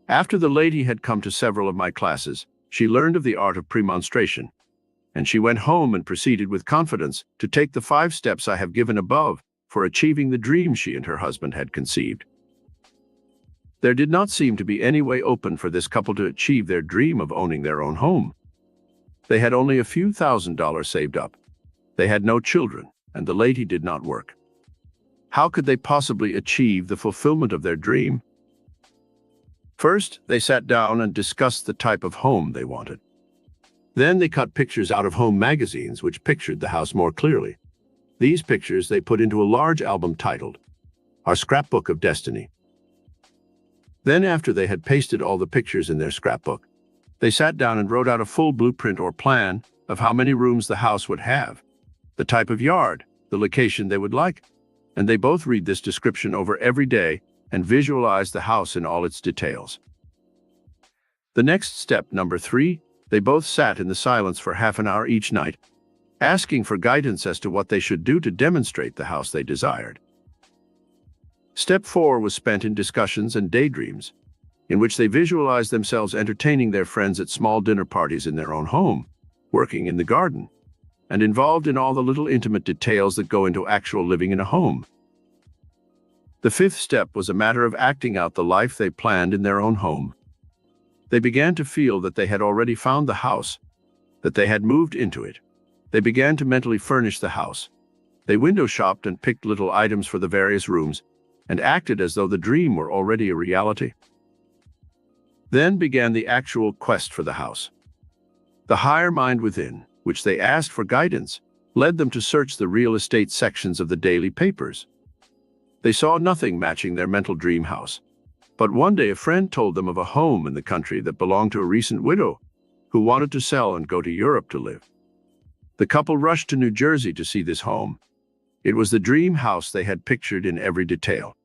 After the lady had come to several of my classes, she learned of the art of premonstration, and she went home and proceeded with confidence to take the 5 steps I have given above for achieving the dream she and her husband had conceived. There did not seem to be any way open for this couple to achieve their dream of owning their own home. They had only a few $1,000s saved up. They had no children, and the lady did not work. How could they possibly achieve the fulfillment of their dream? First, they sat down and discussed the type of home they wanted. Then they cut pictures out of home magazines which pictured the house more clearly. These pictures they put into a large album titled, Our Scrapbook of Destiny. Then, after they had pasted all the pictures in their scrapbook, they sat down and wrote out a full blueprint or plan of how many rooms the house would have, the type of yard, the location they would like, and they both read this description over every day and visualize the house in all its details. The next step, number 3, they both sat in the silence for half an hour each night, asking for guidance as to what they should do to demonstrate the house they desired. Step 4 was spent in discussions and daydreams, in which they visualized themselves entertaining their friends at small dinner parties in their own home, working in the garden, and involved in all the little intimate details that go into actual living in a home. The 5th step was a matter of acting out the life they planned in their own home. They began to feel that they had already found the house, that they had moved into it. They began to mentally furnish the house. They window shopped and picked little items for the various rooms, and acted as though the dream were already a reality. Then began the actual quest for the house. The higher mind within, which they asked for guidance, led them to search the real estate sections of the daily papers. They saw nothing matching their mental dream house. But one day a friend told them of a home in the country that belonged to a recent widow who wanted to sell and go to Europe to live. The couple rushed to New Jersey to see this home. It was the dream house they had pictured in every detail.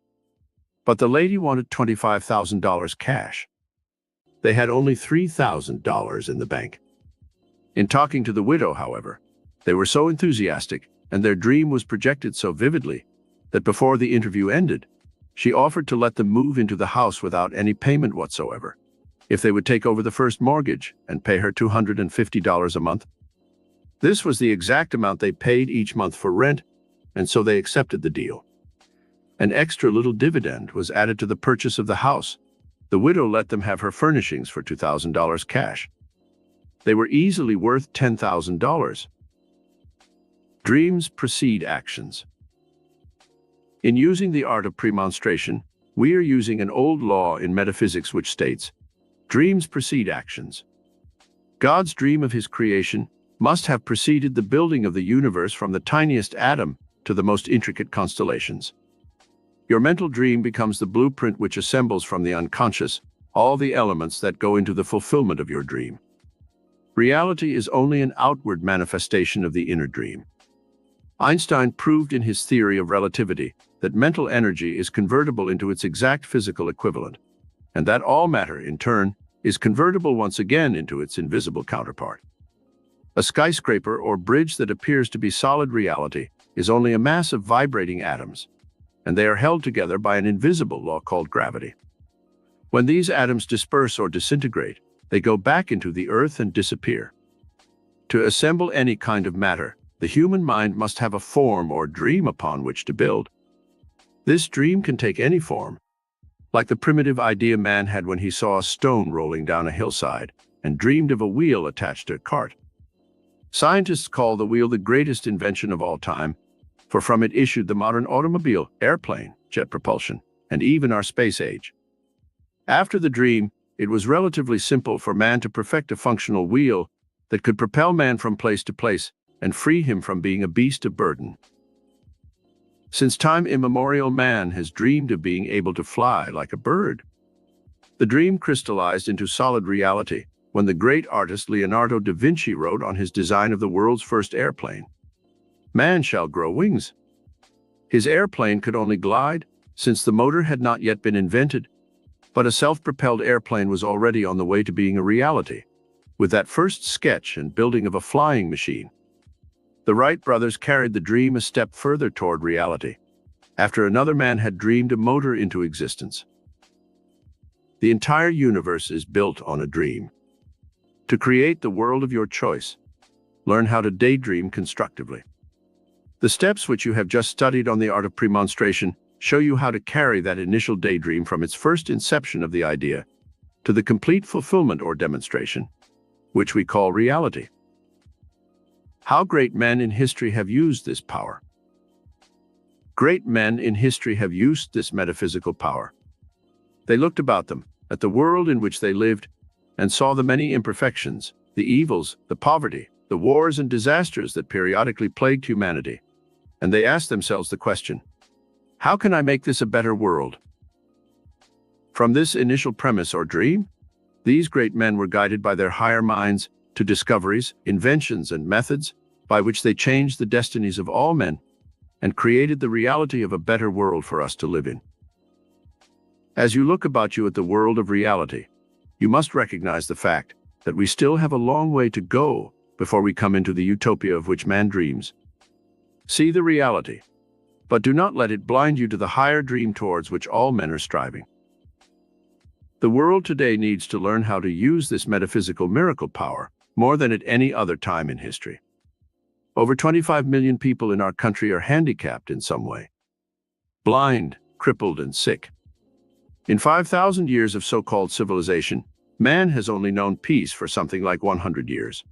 But the lady wanted $25,000 cash. They had only $3,000 in the bank. In talking to the widow, however, they were so enthusiastic and their dream was projected so vividly that before the interview ended, she offered to let them move into the house without any payment whatsoever, if they would take over the first mortgage and pay her $250 a month. This was the exact amount they paid each month for rent, and so they accepted the deal. An extra little dividend was added to the purchase of the house. The widow let them have her furnishings for $2,000 cash. They were easily worth $10,000. Dreams precede actions. In using the art of premonstration, we are using an old law in metaphysics which states, dreams precede actions. God's dream of his creation must have preceded the building of the universe from the tiniest atom to the most intricate constellations. Your mental dream becomes the blueprint which assembles from the unconscious all the elements that go into the fulfillment of your dream. Reality is only an outward manifestation of the inner dream. Einstein proved in his theory of relativity that mental energy is convertible into its exact physical equivalent, and that all matter, in turn, is convertible once again into its invisible counterpart. A skyscraper or bridge that appears to be solid reality is only a mass of vibrating atoms, and they are held together by an invisible law called gravity. When these atoms disperse or disintegrate, they go back into the earth and disappear. To assemble any kind of matter, the human mind must have a form or dream upon which to build. This dream can take any form, like the primitive idea man had when he saw a stone rolling down a hillside and dreamed of a wheel attached to a cart. Scientists call the wheel the greatest invention of all time, for from it issued the modern automobile, airplane, jet propulsion, and even our space age. After the dream, it was relatively simple for man to perfect a functional wheel that could propel man from place to place and free him from being a beast of burden. Since time immemorial, man has dreamed of being able to fly like a bird. The dream crystallized into solid reality when the great artist Leonardo da Vinci wrote on his design of the world's first airplane, "Man shall grow wings." His airplane could only glide, since the motor had not yet been invented, but a self-propelled airplane was already on the way to being a reality, with that first sketch and building of a flying machine. The Wright brothers carried the dream a step further toward reality, after another man had dreamed a motor into existence. The entire universe is built on a dream. To create the world of your choice, learn how to daydream constructively. The steps which you have just studied on the art of premonstration show you how to carry that initial daydream from its first inception of the idea to the complete fulfillment or demonstration, which we call reality. How great men in history have used this power. Great men in history have used this metaphysical power. They looked about them, at the world in which they lived, and saw the many imperfections, the evils, the poverty, the wars and disasters that periodically plagued humanity. And they asked themselves the question, how can I make this a better world? From this initial premise or dream, these great men were guided by their higher minds to discoveries, inventions, and methods by which they changed the destinies of all men and created the reality of a better world for us to live in. As you look about you at the world of reality, you must recognize the fact that we still have a long way to go before we come into the utopia of which man dreams. See the reality, but do not let it blind you to the higher dream towards which all men are striving. The world today needs to learn how to use this metaphysical miracle power more than at any other time in history. Over 25 million people in our country are handicapped in some way, blind, crippled, and sick. In 5,000 years of so-called civilization, man has only known peace for something like 100 years.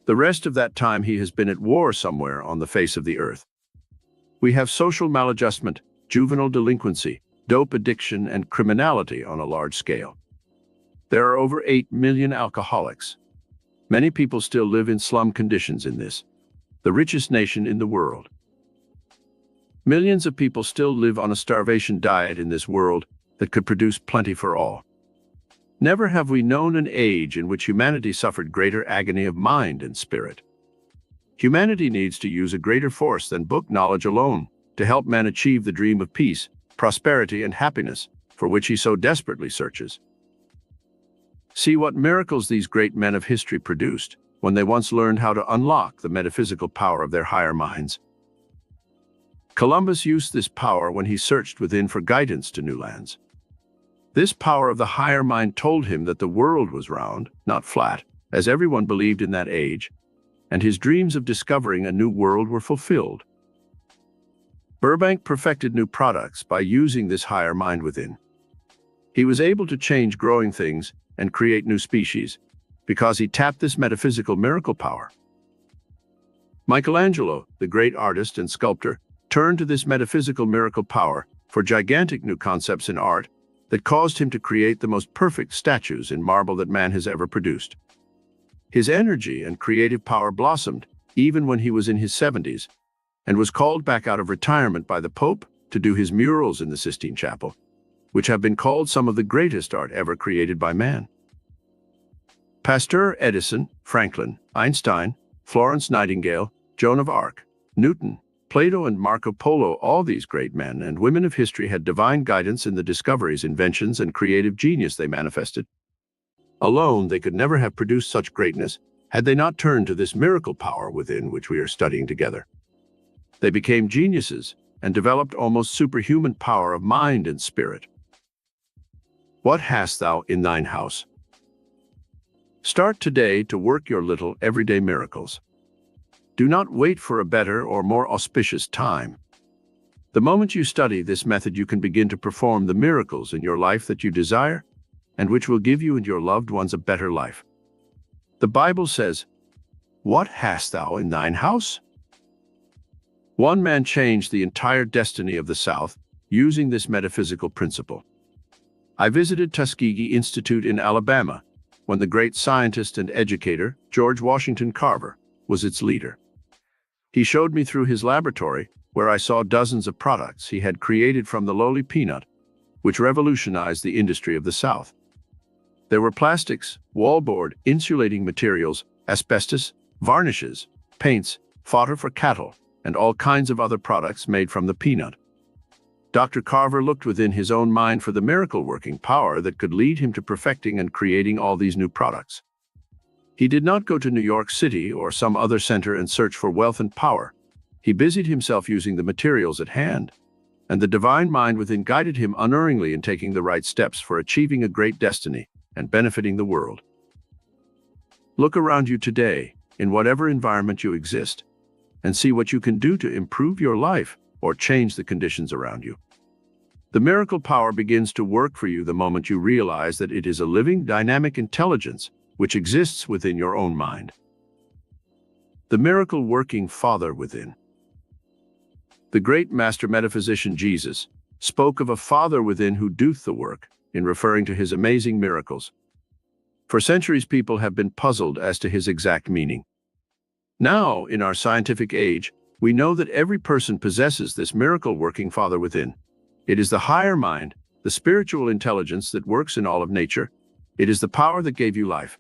The rest of that time he has been at war somewhere on the face of the earth. We have social maladjustment, juvenile delinquency, dope addiction, and criminality on a large scale. There are over 8 million alcoholics. Many people still live in slum conditions in this, the richest nation in the world. Millions of people still live on a starvation diet in this world that could produce plenty for all. Never have we known an age in which humanity suffered greater agony of mind and spirit. Humanity needs to use a greater force than book knowledge alone to help man achieve the dream of peace, prosperity, and happiness for which he so desperately searches. See what miracles these great men of history produced when they once learned how to unlock the metaphysical power of their higher minds. Columbus used this power when he searched within for guidance to new lands. This power of the higher mind told him that the world was round, not flat, as everyone believed in that age, and his dreams of discovering a new world were fulfilled. Burbank perfected new products by using this higher mind within. He was able to change growing things and create new species because he tapped this metaphysical miracle power. Michelangelo, the great artist and sculptor, turned to this metaphysical miracle power for gigantic new concepts in art that caused him to create the most perfect statues in marble that man has ever produced. His energy and creative power blossomed even when he was in his 70s and was called back out of retirement by the Pope to do his murals in the Sistine Chapel, which have been called some of the greatest art ever created by man. Pasteur, Edison, Franklin, Einstein, Florence Nightingale, Joan of Arc, Newton, Plato, and Marco Polo, all these great men and women of history had divine guidance in the discoveries, inventions, and creative genius they manifested. Alone, they could never have produced such greatness had they not turned to this miracle power within which we are studying together. They became geniuses and developed almost superhuman power of mind and spirit. What hast thou in thine house? Start today to work your little everyday miracles. Do not wait for a better or more auspicious time. The moment you study this method, you can begin to perform the miracles in your life that you desire and which will give you and your loved ones a better life. The Bible says, "What hast thou in thine house?" One man changed the entire destiny of the South using this metaphysical principle. I visited Tuskegee Institute in Alabama when the great scientist and educator, George Washington Carver, was its leader. He showed me through his laboratory where I saw dozens of products he had created from the lowly peanut, which revolutionized the industry of the South. There were plastics, wallboard, insulating materials, asbestos, varnishes, paints, fodder for cattle, and all kinds of other products made from the peanut. Dr. Carver looked within his own mind for the miracle-working power that could lead him to perfecting and creating all these new products. He did not go to New York City or some other center and search for wealth and power. He busied himself using the materials at hand, and the divine mind within guided him unerringly in taking the right steps for achieving a great destiny and benefiting the world. Look around you today, in whatever environment you exist, and see what you can do to improve your life or change the conditions around you. The miracle power begins to work for you the moment you realize that it is a living, dynamic intelligence which exists within your own mind. The miracle-working Father within. The great master metaphysician Jesus spoke of a Father within who doeth the work, in referring to his amazing miracles. For centuries, people have been puzzled as to his exact meaning. Now, in our scientific age, we know that every person possesses this miracle-working Father within. It is the higher mind, the spiritual intelligence that works in all of nature. It is the power that gave you life,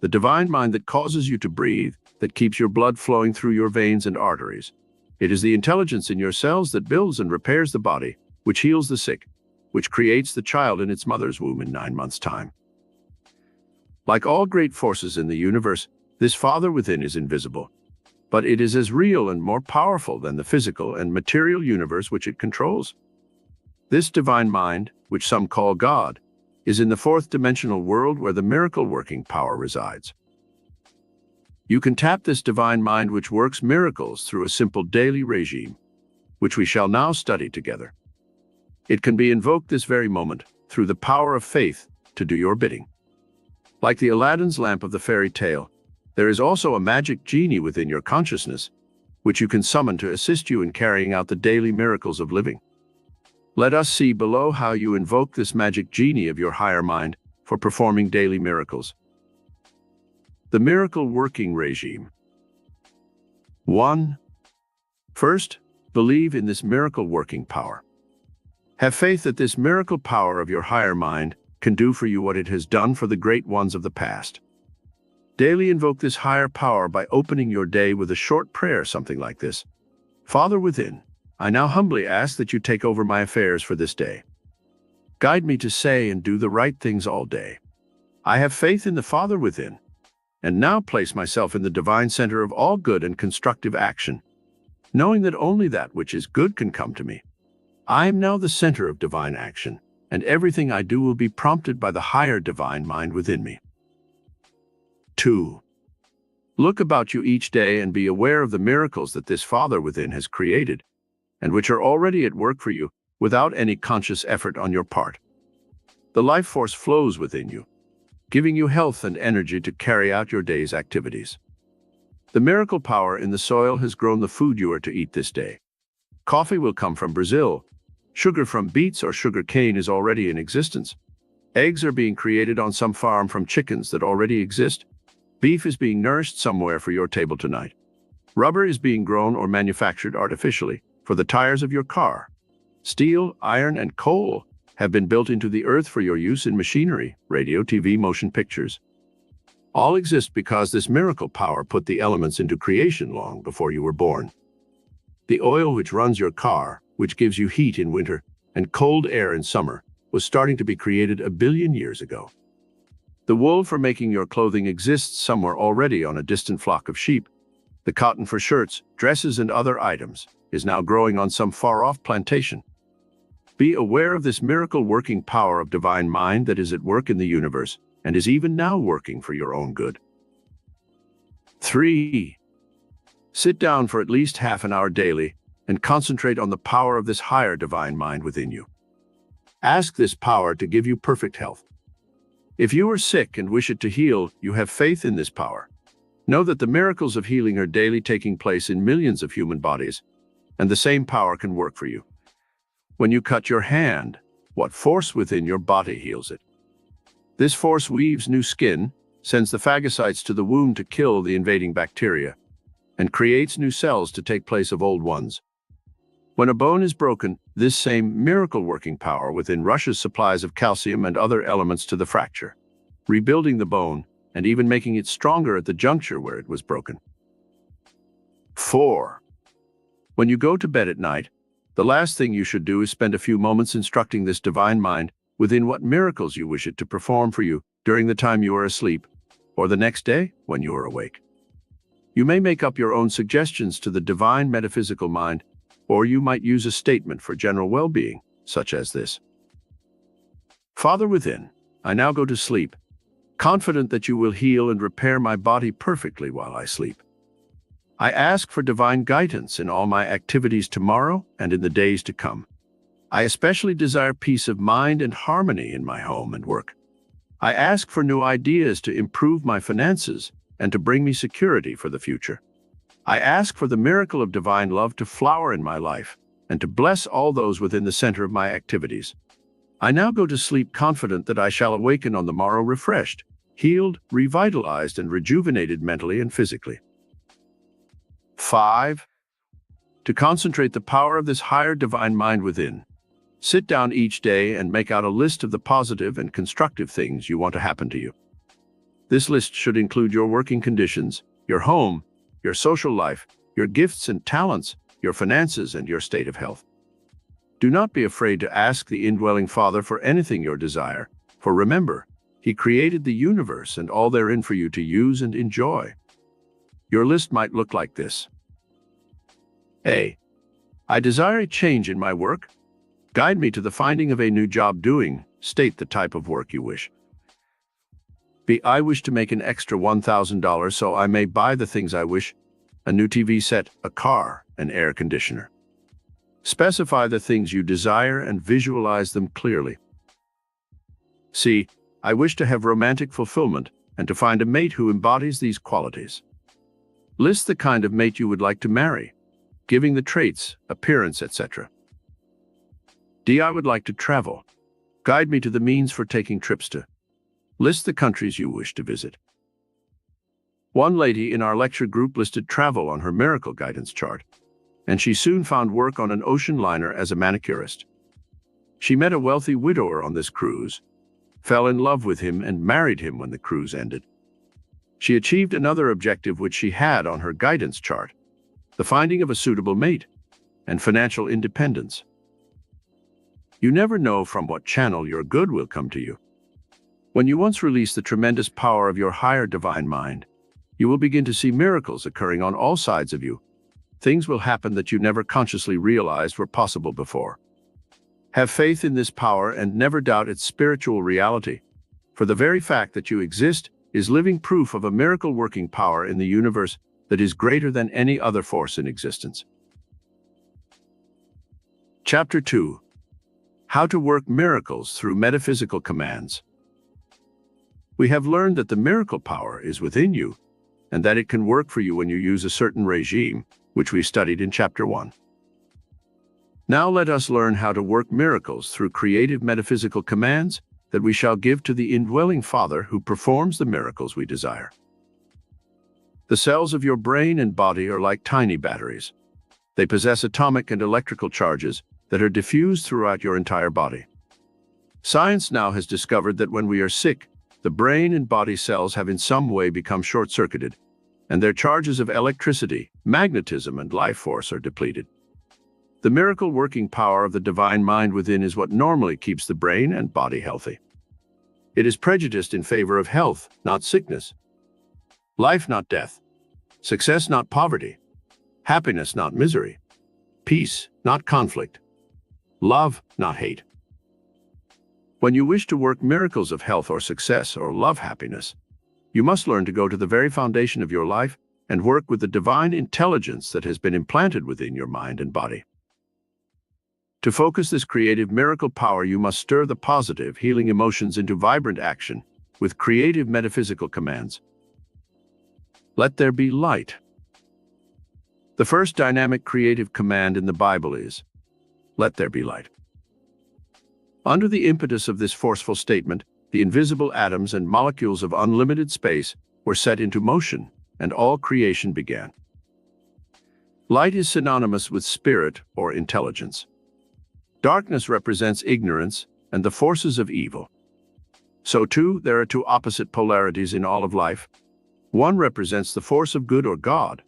the divine mind that causes you to breathe, that keeps your blood flowing through your veins and arteries. It is the intelligence in your cells that builds and repairs the body, which heals the sick, which creates the child in its mother's womb in 9 months' time. Like all great forces in the universe, this Father within is invisible, but it is as real and more powerful than the physical and material universe which it controls. This divine mind, which some call God, is in the fourth dimensional world where the miracle-working power resides. You can tap this divine mind which works miracles through a simple daily regime, which we shall now study together. It can be invoked this very moment through the power of faith to do your bidding. Like the Aladdin's lamp of the fairy tale, there is also a magic genie within your consciousness, which you can summon to assist you in carrying out the daily miracles of living. Let us see below how you invoke this magic genie of your higher mind for performing daily miracles. The miracle-working regime. 1. First, believe in this miracle-working power. Have faith that this miracle power of your higher mind can do for you what it has done for the great ones of the past. Daily invoke this higher power by opening your day with a short prayer, something like this. Father within, I now humbly ask that you take over my affairs for this day. Guide me to say and do the right things all day. I have faith in the Father within, and now place myself in the divine center of all good and constructive action, knowing that only that which is good can come to me. I am now the center of divine action, and everything I do will be prompted by the higher divine mind within me. 2. Look about you each day and be aware of the miracles that this Father within has created, and which are already at work for you without any conscious effort on your part. The life force flows within you, giving you health and energy to carry out your day's activities. The miracle power in the soil has grown the food you are to eat this day. Coffee will come from Brazil. Sugar from beets or sugar cane is already in existence. Eggs are being created on some farm from chickens that already exist. Beef is being nourished somewhere for your table tonight. Rubber is being grown or manufactured artificially for the tires of your car. Steel, iron, and coal have been built into the earth for your use in machinery, radio, TV, motion pictures. All exist because this miracle power put the elements into creation long before you were born. The oil which runs your car, which gives you heat in winter and cold air in summer, was starting to be created 1 billion years ago. The wool for making your clothing exists somewhere already on a distant flock of sheep. The cotton for shirts, dresses, and other items is now growing on some far-off plantation. Be aware of this miracle working power of divine mind that is at work in the universe and is even now working for your own good. 3. Sit down for at least half an hour daily and concentrate on the power of this higher divine mind within you. Ask this power to give you perfect health. If you are sick and wish it to heal, you have faith in this power. Know that the miracles of healing are daily taking place in millions of human bodies, and the same power can work for you. When you cut your hand, what force within your body heals it? This force weaves new skin, sends the phagocytes to the wound to kill the invading bacteria, and creates new cells to take place of old ones. When a bone is broken, this same miracle-working power within rushes supplies of calcium and other elements to the fracture, rebuilding the bone and even making it stronger at the juncture where it was broken. 4. When you go to bed at night, the last thing you should do is spend a few moments instructing this divine mind within what miracles you wish it to perform for you during the time you are asleep, or the next day when you are awake. You may make up your own suggestions to the divine metaphysical mind, or you might use a statement for general well-being, such as this. Father within, I now go to sleep, confident that you will heal and repair my body perfectly while I sleep. I ask for divine guidance in all my activities tomorrow and in the days to come. I especially desire peace of mind and harmony in my home and work. I ask for new ideas to improve my finances and to bring me security for the future. I ask for the miracle of divine love to flower in my life and to bless all those within the center of my activities. I now go to sleep confident that I shall awaken on the morrow refreshed, healed, revitalized, and rejuvenated mentally and physically. 5. To concentrate the power of this higher divine mind within, sit down each day and make out a list of the positive and constructive things you want to happen to you. This list should include your working conditions, your home, your social life, your gifts and talents, your finances, and your state of health. Do not be afraid to ask the indwelling Father for anything you desire, for remember, He created the universe and all therein for you to use and enjoy. Your list might look like this. A. I desire a change in my work. Guide me to the finding of a new job doing. State the type of work you wish. B. I wish to make an extra $1,000 so I may buy the things I wish: a new TV set, a car, an air conditioner. Specify the things you desire and visualize them clearly. C. I wish to have romantic fulfillment and to find a mate who embodies these qualities. List the kind of mate you would like to marry, giving the traits, appearance, etc. D. I would like to travel. Guide me to the means for taking trips to. List the countries you wish to visit. One lady in our lecture group listed travel on her miracle guidance chart, and she soon found work on an ocean liner as a manicurist. She met a wealthy widower on this cruise, fell in love with him, and married him when the cruise ended. She achieved another objective which she had on her guidance chart: the finding of a suitable mate and financial independence. You never know from what channel your good will come to you. When you once release the tremendous power of your higher divine mind, you will begin to see miracles occurring on all sides of you. Things will happen that you never consciously realized were possible before. Have faith in this power and never doubt its spiritual reality, for the very fact that you exist is living proof of a miracle-working power in the universe that is greater than any other force in existence. Chapter 2. How to work miracles through metaphysical commands. We have learned that the miracle power is within you, and that it can work for you when you use a certain regime, which we studied in Chapter 1. Now let us learn how to work miracles through creative metaphysical commands that we shall give to the indwelling Father who performs the miracles we desire. The cells of your brain and body are like tiny batteries. They possess atomic and electrical charges that are diffused throughout your entire body. Science now has discovered that when we are sick, the brain and body cells have in some way become short-circuited, and their charges of electricity, magnetism, and life force are depleted. The miracle working power of the divine mind within is what normally keeps the brain and body healthy. It is prejudiced in favor of health, not sickness. Life, not death. Success, not poverty. Happiness, not misery. Peace, not conflict. Love, not hate. When you wish to work miracles of health or success or love happiness, you must learn to go to the very foundation of your life and work with the divine intelligence that has been implanted within your mind and body. To focus this creative miracle power, you must stir the positive, healing emotions into vibrant action with creative metaphysical commands. Let there be light. The first dynamic creative command in the Bible is, "Let there be light." Under the impetus of this forceful statement, the invisible atoms and molecules of unlimited space were set into motion, and all creation began. Light is synonymous with spirit or intelligence. Darkness represents ignorance and the forces of evil. So too, there are two opposite polarities in all of life. One represents the force of good or God,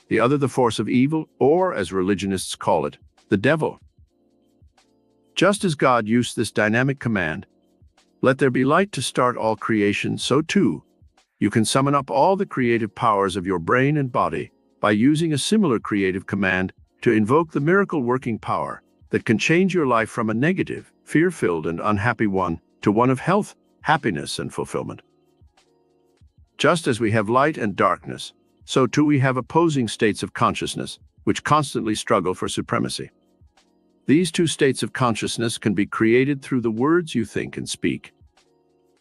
the other the force of evil, or as religionists call it, the devil. Just as God used this dynamic command, "Let there be light," to start all creation, so too, you can summon up all the creative powers of your brain and body by using a similar creative command to invoke the miracle-working power that can change your life from a negative, fear-filled, and unhappy one to one of health, happiness, and fulfillment. Just as we have light and darkness, so too we have opposing states of consciousness, which constantly struggle for supremacy. These two states of consciousness can be created through the words you think and speak.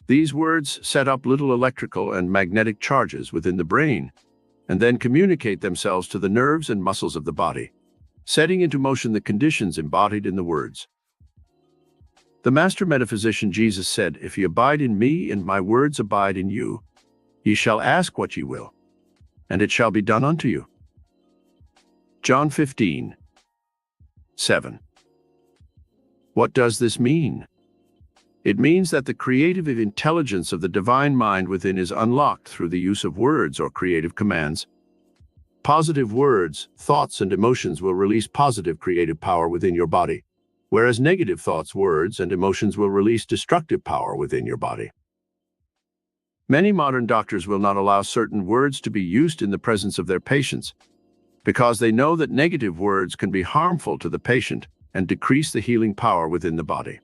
These words set up little electrical and magnetic charges within the brain, and then communicate themselves to the nerves and muscles of the body, setting into motion the conditions embodied in the words. The master metaphysician Jesus said, "If ye abide in me and my words abide in you, ye shall ask what ye will, and it shall be done unto you." John 15:7. What does this mean? It means that the creative intelligence of the divine mind within is unlocked through the use of words or creative commands. Positive words, thoughts, and emotions will release positive creative power within your body, whereas negative thoughts, words, and emotions will release destructive power within your body. Many modern doctors will not allow certain words to be used in the presence of their patients because they know that negative words can be harmful to the patient and decrease the healing power within the body.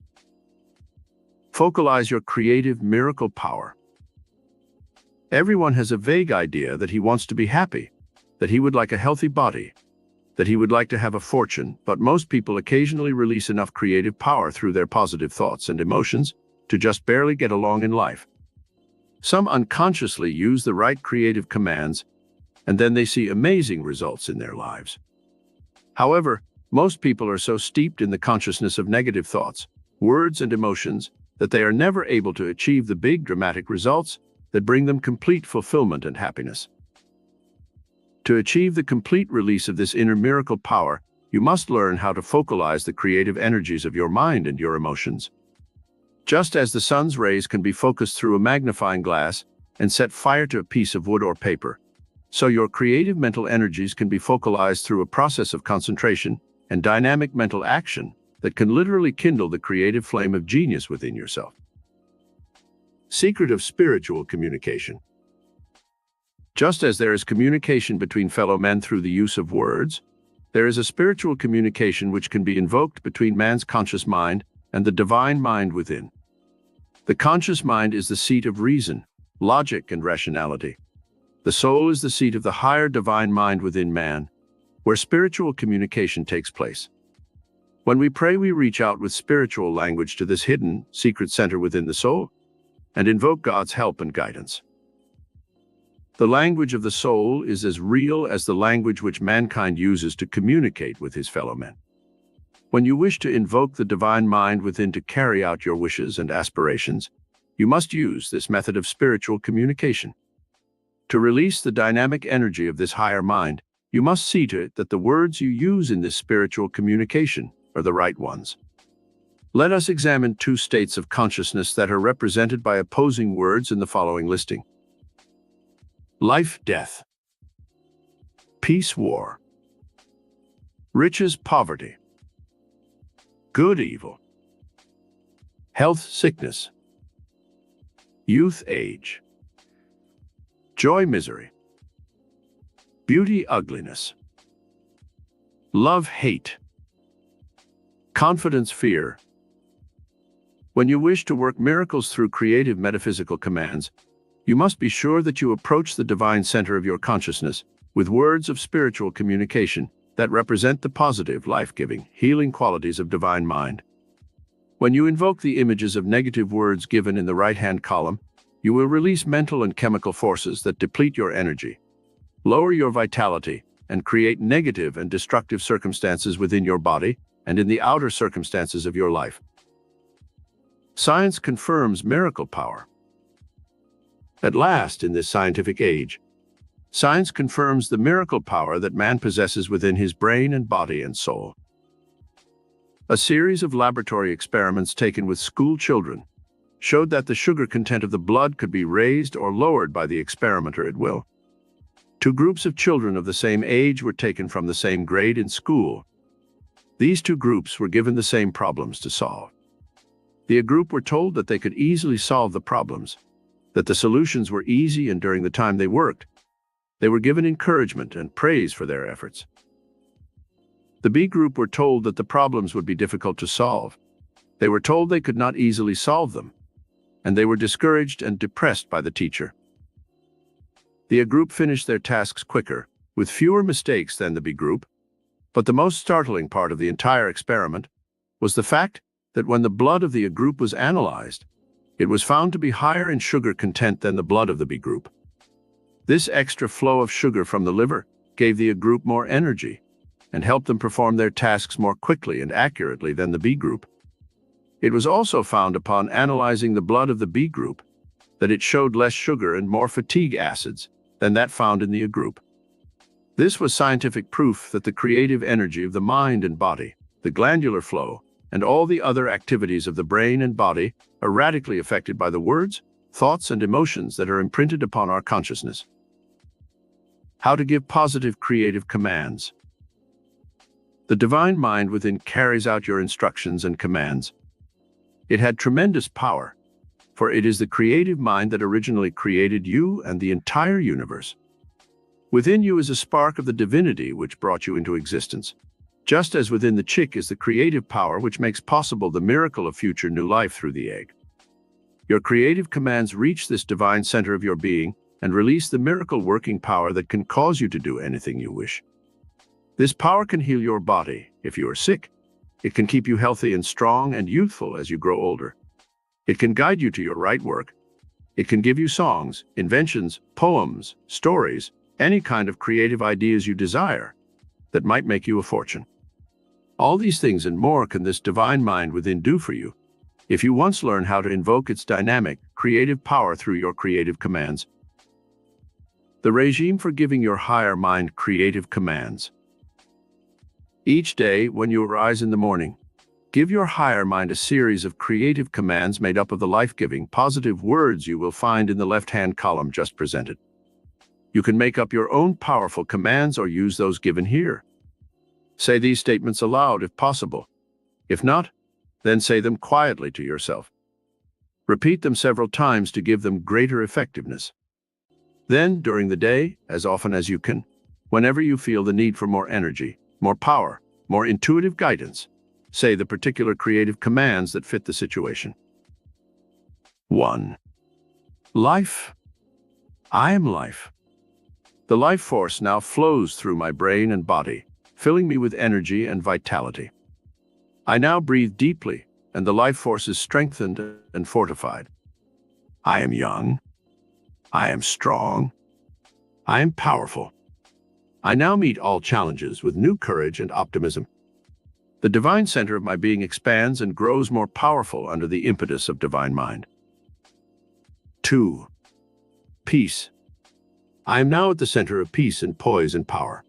Focalize your creative miracle power. Everyone has a vague idea that he wants to be happy, that he would like a healthy body, that he would like to have a fortune, but most people occasionally release enough creative power through their positive thoughts and emotions to just barely get along in life. Some unconsciously use the right creative commands, and then they see amazing results in their lives. However, most people are so steeped in the consciousness of negative thoughts, words, and emotions that they are never able to achieve the big dramatic results that bring them complete fulfillment and happiness. To achieve the complete release of this inner miracle power, you must learn how to focalize the creative energies of your mind and your emotions. Just as the sun's rays can be focused through a magnifying glass and set fire to a piece of wood or paper, so your creative mental energies can be focalized through a process of concentration and dynamic mental action that can literally kindle the creative flame of genius within yourself. Secret of spiritual communication. Just as there is communication between fellow men through the use of words, there is a spiritual communication which can be invoked between man's conscious mind and the divine mind within. The conscious mind is the seat of reason, logic, and rationality. The soul is the seat of the higher divine mind within man, where spiritual communication takes place. When we pray, we reach out with spiritual language to this hidden, secret center within the soul and invoke God's help and guidance. The language of the soul is as real as the language which mankind uses to communicate with his fellow men. When you wish to invoke the divine mind within to carry out your wishes and aspirations, you must use this method of spiritual communication. To release the dynamic energy of this higher mind, you must see to it that the words you use in this spiritual communication are the right ones. Let us examine two states of consciousness that are represented by opposing words in the following listing: life, death; peace, war; riches, poverty; good, evil; health, sickness; youth, age; joy, misery; beauty, ugliness; love, hate; confidence, fear. When you wish to work miracles through creative metaphysical commands, you must be sure that you approach the divine center of your consciousness with words of spiritual communication that represent the positive, life-giving, healing qualities of divine mind. When you invoke the images of negative words given in the right-hand column, you will release mental and chemical forces that deplete your energy, lower your vitality, and create negative and destructive circumstances within your body and in the outer circumstances of your life. Science confirms miracle power. At last, in this scientific age, science confirms the miracle power that man possesses within his brain and body and soul. A series of laboratory experiments taken with school children showed that the sugar content of the blood could be raised or lowered by the experimenter at will. Two groups of children of the same age were taken from the same grade in school. These two groups were given the same problems to solve. The group were told that they could easily solve the problems, that the solutions were easy, and during the time they worked, they were given encouragement and praise for their efforts. The B group were told that the problems would be difficult to solve. They were told they could not easily solve them, and they were discouraged and depressed by the teacher. The A group finished their tasks quicker, with fewer mistakes than the B group, but the most startling part of the entire experiment was the fact that when the blood of the A group was analyzed, it was found to be higher in sugar content than the blood of the B group. This extra flow of sugar from the liver gave the A group more energy and helped them perform their tasks more quickly and accurately than the B group. It was also found upon analyzing the blood of the B group that it showed less sugar and more fatigue acids than that found in the A group. This was scientific proof that the creative energy of the mind and body, the glandular flow, and all the other activities of the brain and body are radically affected by the words, thoughts, and emotions that are imprinted upon our consciousness. How to give positive creative commands. The divine mind within carries out your instructions and commands. It had tremendous power, for it is the creative mind that originally created you and the entire universe. Within you is a spark of the divinity which brought you into existence, just as within the chick is the creative power which makes possible the miracle of future new life through the egg. Your creative commands reach this divine center of your being and release the miracle working power that can cause you to do anything you wish. This power can heal your body if you are sick. It can keep you healthy and strong and youthful as you grow older. It can guide you to your right work. It can give you songs, inventions, poems, stories, any kind of creative ideas you desire that might make you a fortune. All these things and more can this divine mind within do for you if you once learn how to invoke its dynamic, creative power through your creative commands. The regime for giving your higher mind creative commands. Each day, when you arise in the morning, give your higher mind a series of creative commands made up of the life-giving, positive words you will find in the left-hand column just presented. You can make up your own powerful commands or use those given here. Say these statements aloud if possible. If not, then say them quietly to yourself. Repeat them several times to give them greater effectiveness. Then, during the day, as often as you can, whenever you feel the need for more energy, more power, more intuitive guidance, say the particular creative commands that fit the situation. 1. Life. I am life. The life force now flows through my brain and body, filling me with energy and vitality. I now breathe deeply, and the life force is strengthened and fortified. I am young. I am strong. I am powerful. I now meet all challenges with new courage and optimism. The divine center of my being expands and grows more powerful under the impetus of divine mind. 2. Peace. I am now at the center of peace and poise and power.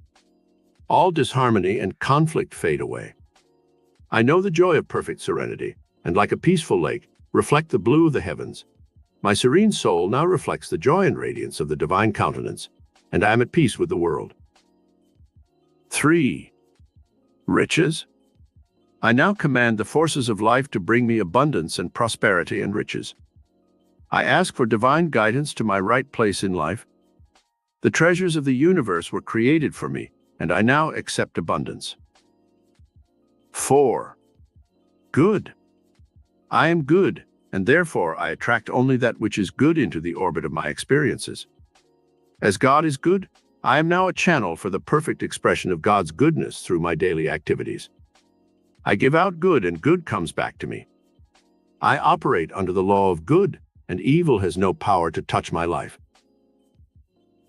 All disharmony and conflict fade away. I know the joy of perfect serenity, and like a peaceful lake, reflect the blue of the heavens. My serene soul now reflects the joy and radiance of the divine countenance, and I am at peace with the world. 3. Riches. I now command the forces of life to bring me abundance and prosperity and riches. I ask for divine guidance to my right place in life. The treasures of the universe were created for me, and I now accept abundance. 4. Good. I am good, and therefore I attract only that which is good into the orbit of my experiences. As God is good, I am now a channel for the perfect expression of God's goodness through my daily activities. I give out good, and good comes back to me. I operate under the law of good, and evil has no power to touch my life.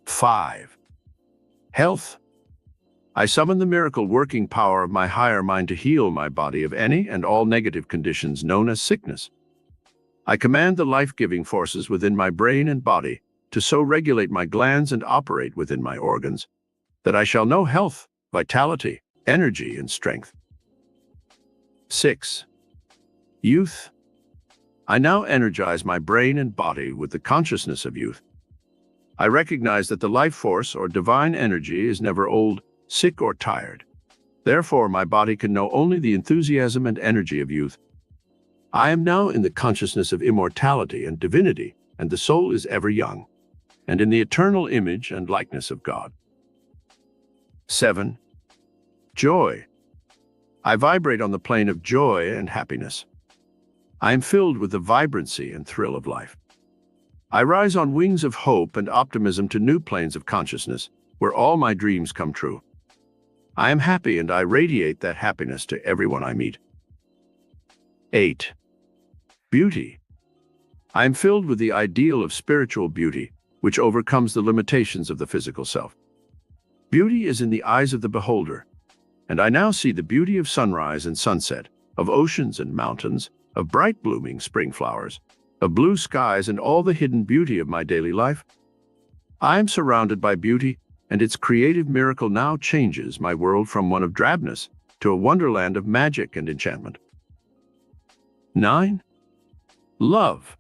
5. Health. I summon the miracle working power of my higher mind to heal my body of any and all negative conditions known as sickness. I command the life-giving forces within my brain and body to so regulate my glands and operate within my organs that I shall know health, vitality, energy, and strength. 6. Youth. I now energize my brain and body with the consciousness of youth. I recognize that the life force or divine energy is never old, sick, or tired. Therefore, my body can know only the enthusiasm and energy of youth. I am now in the consciousness of immortality and divinity, and the soul is ever young, and in the eternal image and likeness of God. 7. Joy. I vibrate on the plane of joy and happiness. I am filled with the vibrancy and thrill of life. I rise on wings of hope and optimism to new planes of consciousness, where all my dreams come true. I am happy, and I radiate that happiness to everyone I meet. 8. Beauty. I am filled with the ideal of spiritual beauty, which overcomes the limitations of the physical self. Beauty is in the eyes of the beholder, and I now see the beauty of sunrise and sunset, of oceans and mountains, of bright blooming spring flowers, of blue skies, and all the hidden beauty of my daily life. I am surrounded by beauty, and its creative miracle now changes my world from one of drabness to a wonderland of magic and enchantment. 9. Love.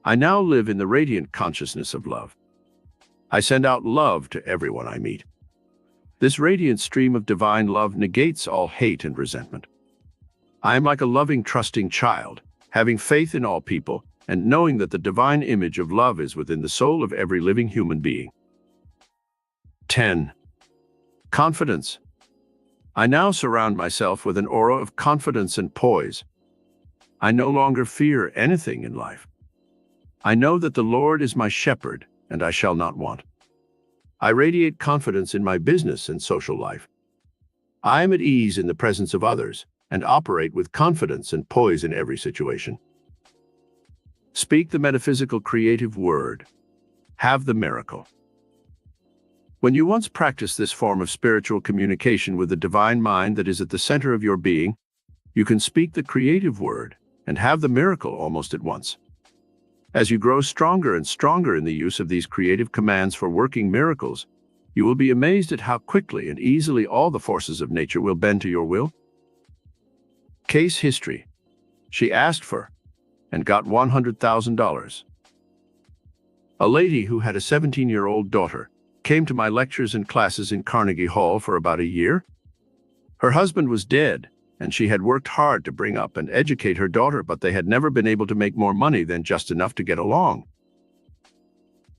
I now live in the radiant consciousness of love. I send out love to everyone I meet. This radiant stream of divine love negates all hate and resentment. I am like a loving, trusting child, having faith in all people and knowing that the divine image of love is within the soul of every living human being. 10. Confidence. I now surround myself with an aura of confidence and poise. I no longer fear anything in life. I know that the Lord is my shepherd, and I shall not want. I radiate confidence in my business and social life. I am at ease in the presence of others and operate with confidence and poise in every situation. Speak the metaphysical creative word. Have the miracle. When you once practice this form of spiritual communication with the divine mind that is at the center of your being, you can speak the creative word and have the miracle almost at once. As you grow stronger and stronger in the use of these creative commands for working miracles, you will be amazed at how quickly and easily all the forces of nature will bend to your will. Case history. She asked for and got $100,000. A lady who had a 17-year-old daughter came to my lectures and classes in Carnegie Hall for about a year. Her husband was dead, and she had worked hard to bring up and educate her daughter, but they had never been able to make more money than just enough to get along.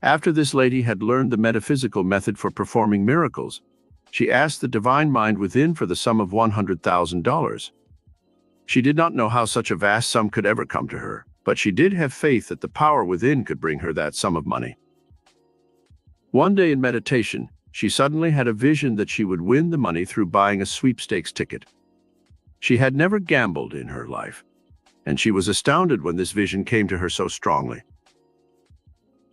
After this lady had learned the metaphysical method for performing miracles, she asked the divine mind within for the sum of $100,000. She did not know how such a vast sum could ever come to her, but she did have faith that the power within could bring her that sum of money. One day in meditation, she suddenly had a vision that she would win the money through buying a sweepstakes ticket. She had never gambled in her life, and she was astounded when this vision came to her so strongly.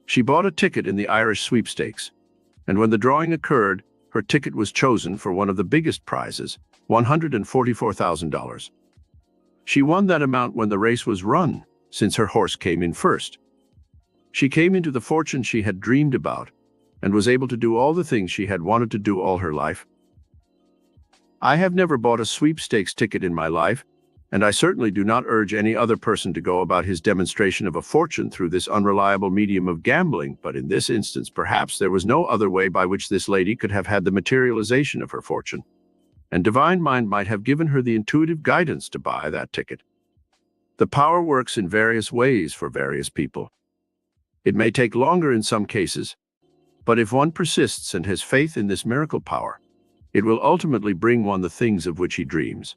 She bought a ticket in the Irish sweepstakes, and when the drawing occurred, her ticket was chosen for one of the biggest prizes, $144,000. She won that amount when the race was run, since her horse came in first. She came into the fortune she had dreamed about and was able to do all the things she had wanted to do all her life. I have never bought a sweepstakes ticket in my life, and I certainly do not urge any other person to go about his demonstration of a fortune through this unreliable medium of gambling, but in this instance, perhaps there was no other way by which this lady could have had the materialization of her fortune, and Divine Mind might have given her the intuitive guidance to buy that ticket. The power works in various ways for various people. It may take longer in some cases, but if one persists and has faith in this miracle power, it will ultimately bring one the things of which he dreams.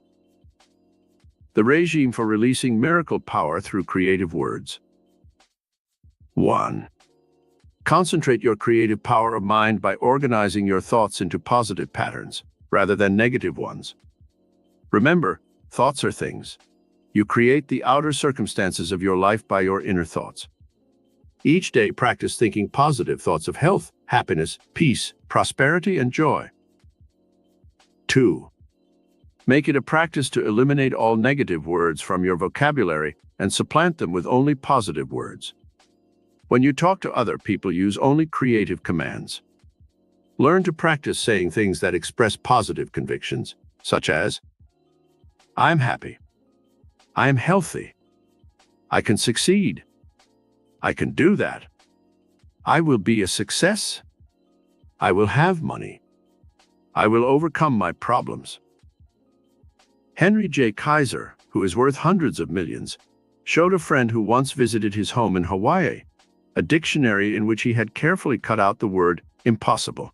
The regime for releasing miracle power through creative words. 1. Concentrate your creative power of mind by organizing your thoughts into positive patterns, rather than negative ones. Remember, thoughts are things. You create the outer circumstances of your life by your inner thoughts. Each day, practice thinking positive thoughts of health, happiness, peace, prosperity, and joy. 2. Make it a practice to eliminate all negative words from your vocabulary and supplant them with only positive words. When you talk to other people, use only creative commands. Learn to practice saying things that express positive convictions, such as, "I'm happy. I am healthy. I can succeed. I can do that. I will be a success. I will have money. I will overcome my problems." Henry J. Kaiser, who is worth hundreds of millions, showed a friend who once visited his home in Hawaii a dictionary in which he had carefully cut out the word impossible.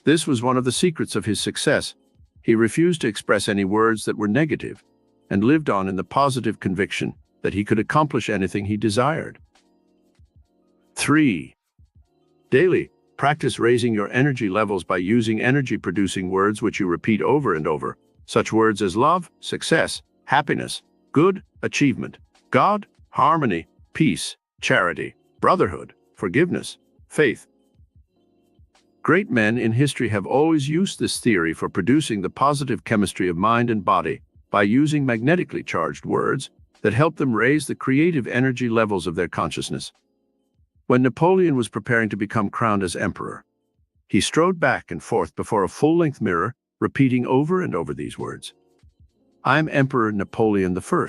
This was one of the secrets of his success. He refused to express any words that were negative and lived on in the positive conviction that he could accomplish anything he desired. 3. Daily, practice raising your energy levels by using energy-producing words which you repeat over and over. Such words as love, success, happiness, good, achievement, God, harmony, peace, charity, brotherhood, forgiveness, faith. Great men in history have always used this theory for producing the positive chemistry of mind and body by using magnetically charged words that help them raise the creative energy levels of their consciousness. When Napoleon was preparing to become crowned as emperor, he strode back and forth before a full-length mirror, repeating over and over these words. "I'm Emperor Napoleon I."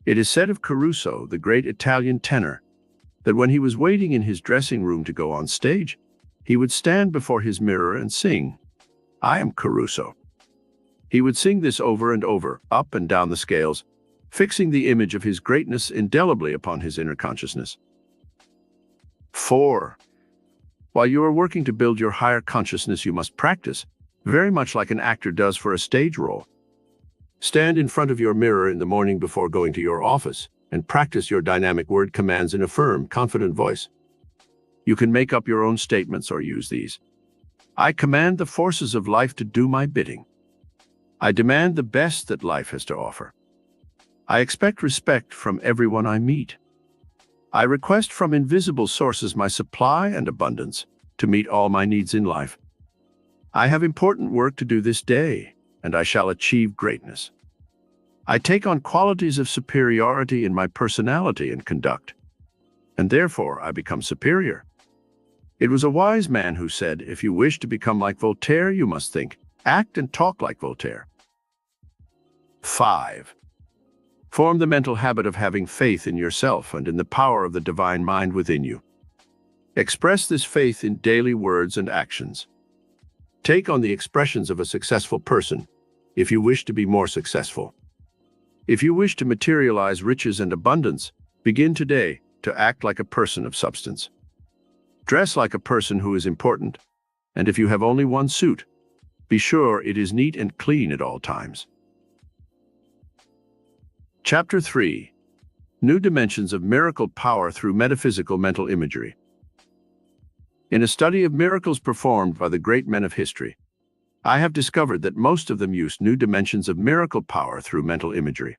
It is said of Caruso, the great Italian tenor, that when he was waiting in his dressing room to go on stage, he would stand before his mirror and sing, "I am Caruso." He would sing this over and over, up and down the scales, fixing the image of his greatness indelibly upon his inner consciousness. 4. While you are working to build your higher consciousness, you must practice, very much like an actor does for a stage role. Stand in front of your mirror in the morning before going to your office and practice your dynamic word commands in a firm, confident voice. You can make up your own statements or use these. I command the forces of life to do my bidding. I demand the best that life has to offer. I expect respect from everyone I meet. I request from invisible sources my supply and abundance to meet all my needs in life. I have important work to do this day, and I shall achieve greatness. I take on qualities of superiority in my personality and conduct, and therefore I become superior. It was a wise man who said, if you wish to become like Voltaire, you must think, act, and talk like Voltaire. 5. Form the mental habit of having faith in yourself and in the power of the divine mind within you. Express this faith in daily words and actions. Take on the expressions of a successful person if you wish to be more successful. If you wish to materialize riches and abundance, begin today to act like a person of substance. Dress like a person who is important, and if you have only one suit, be sure it is neat and clean at all times. Chapter 3. New Dimensions of Miracle Power Through Metaphysical Mental Imagery. In a study of miracles performed by the great men of history, I have discovered that most of them used new dimensions of miracle power through mental imagery.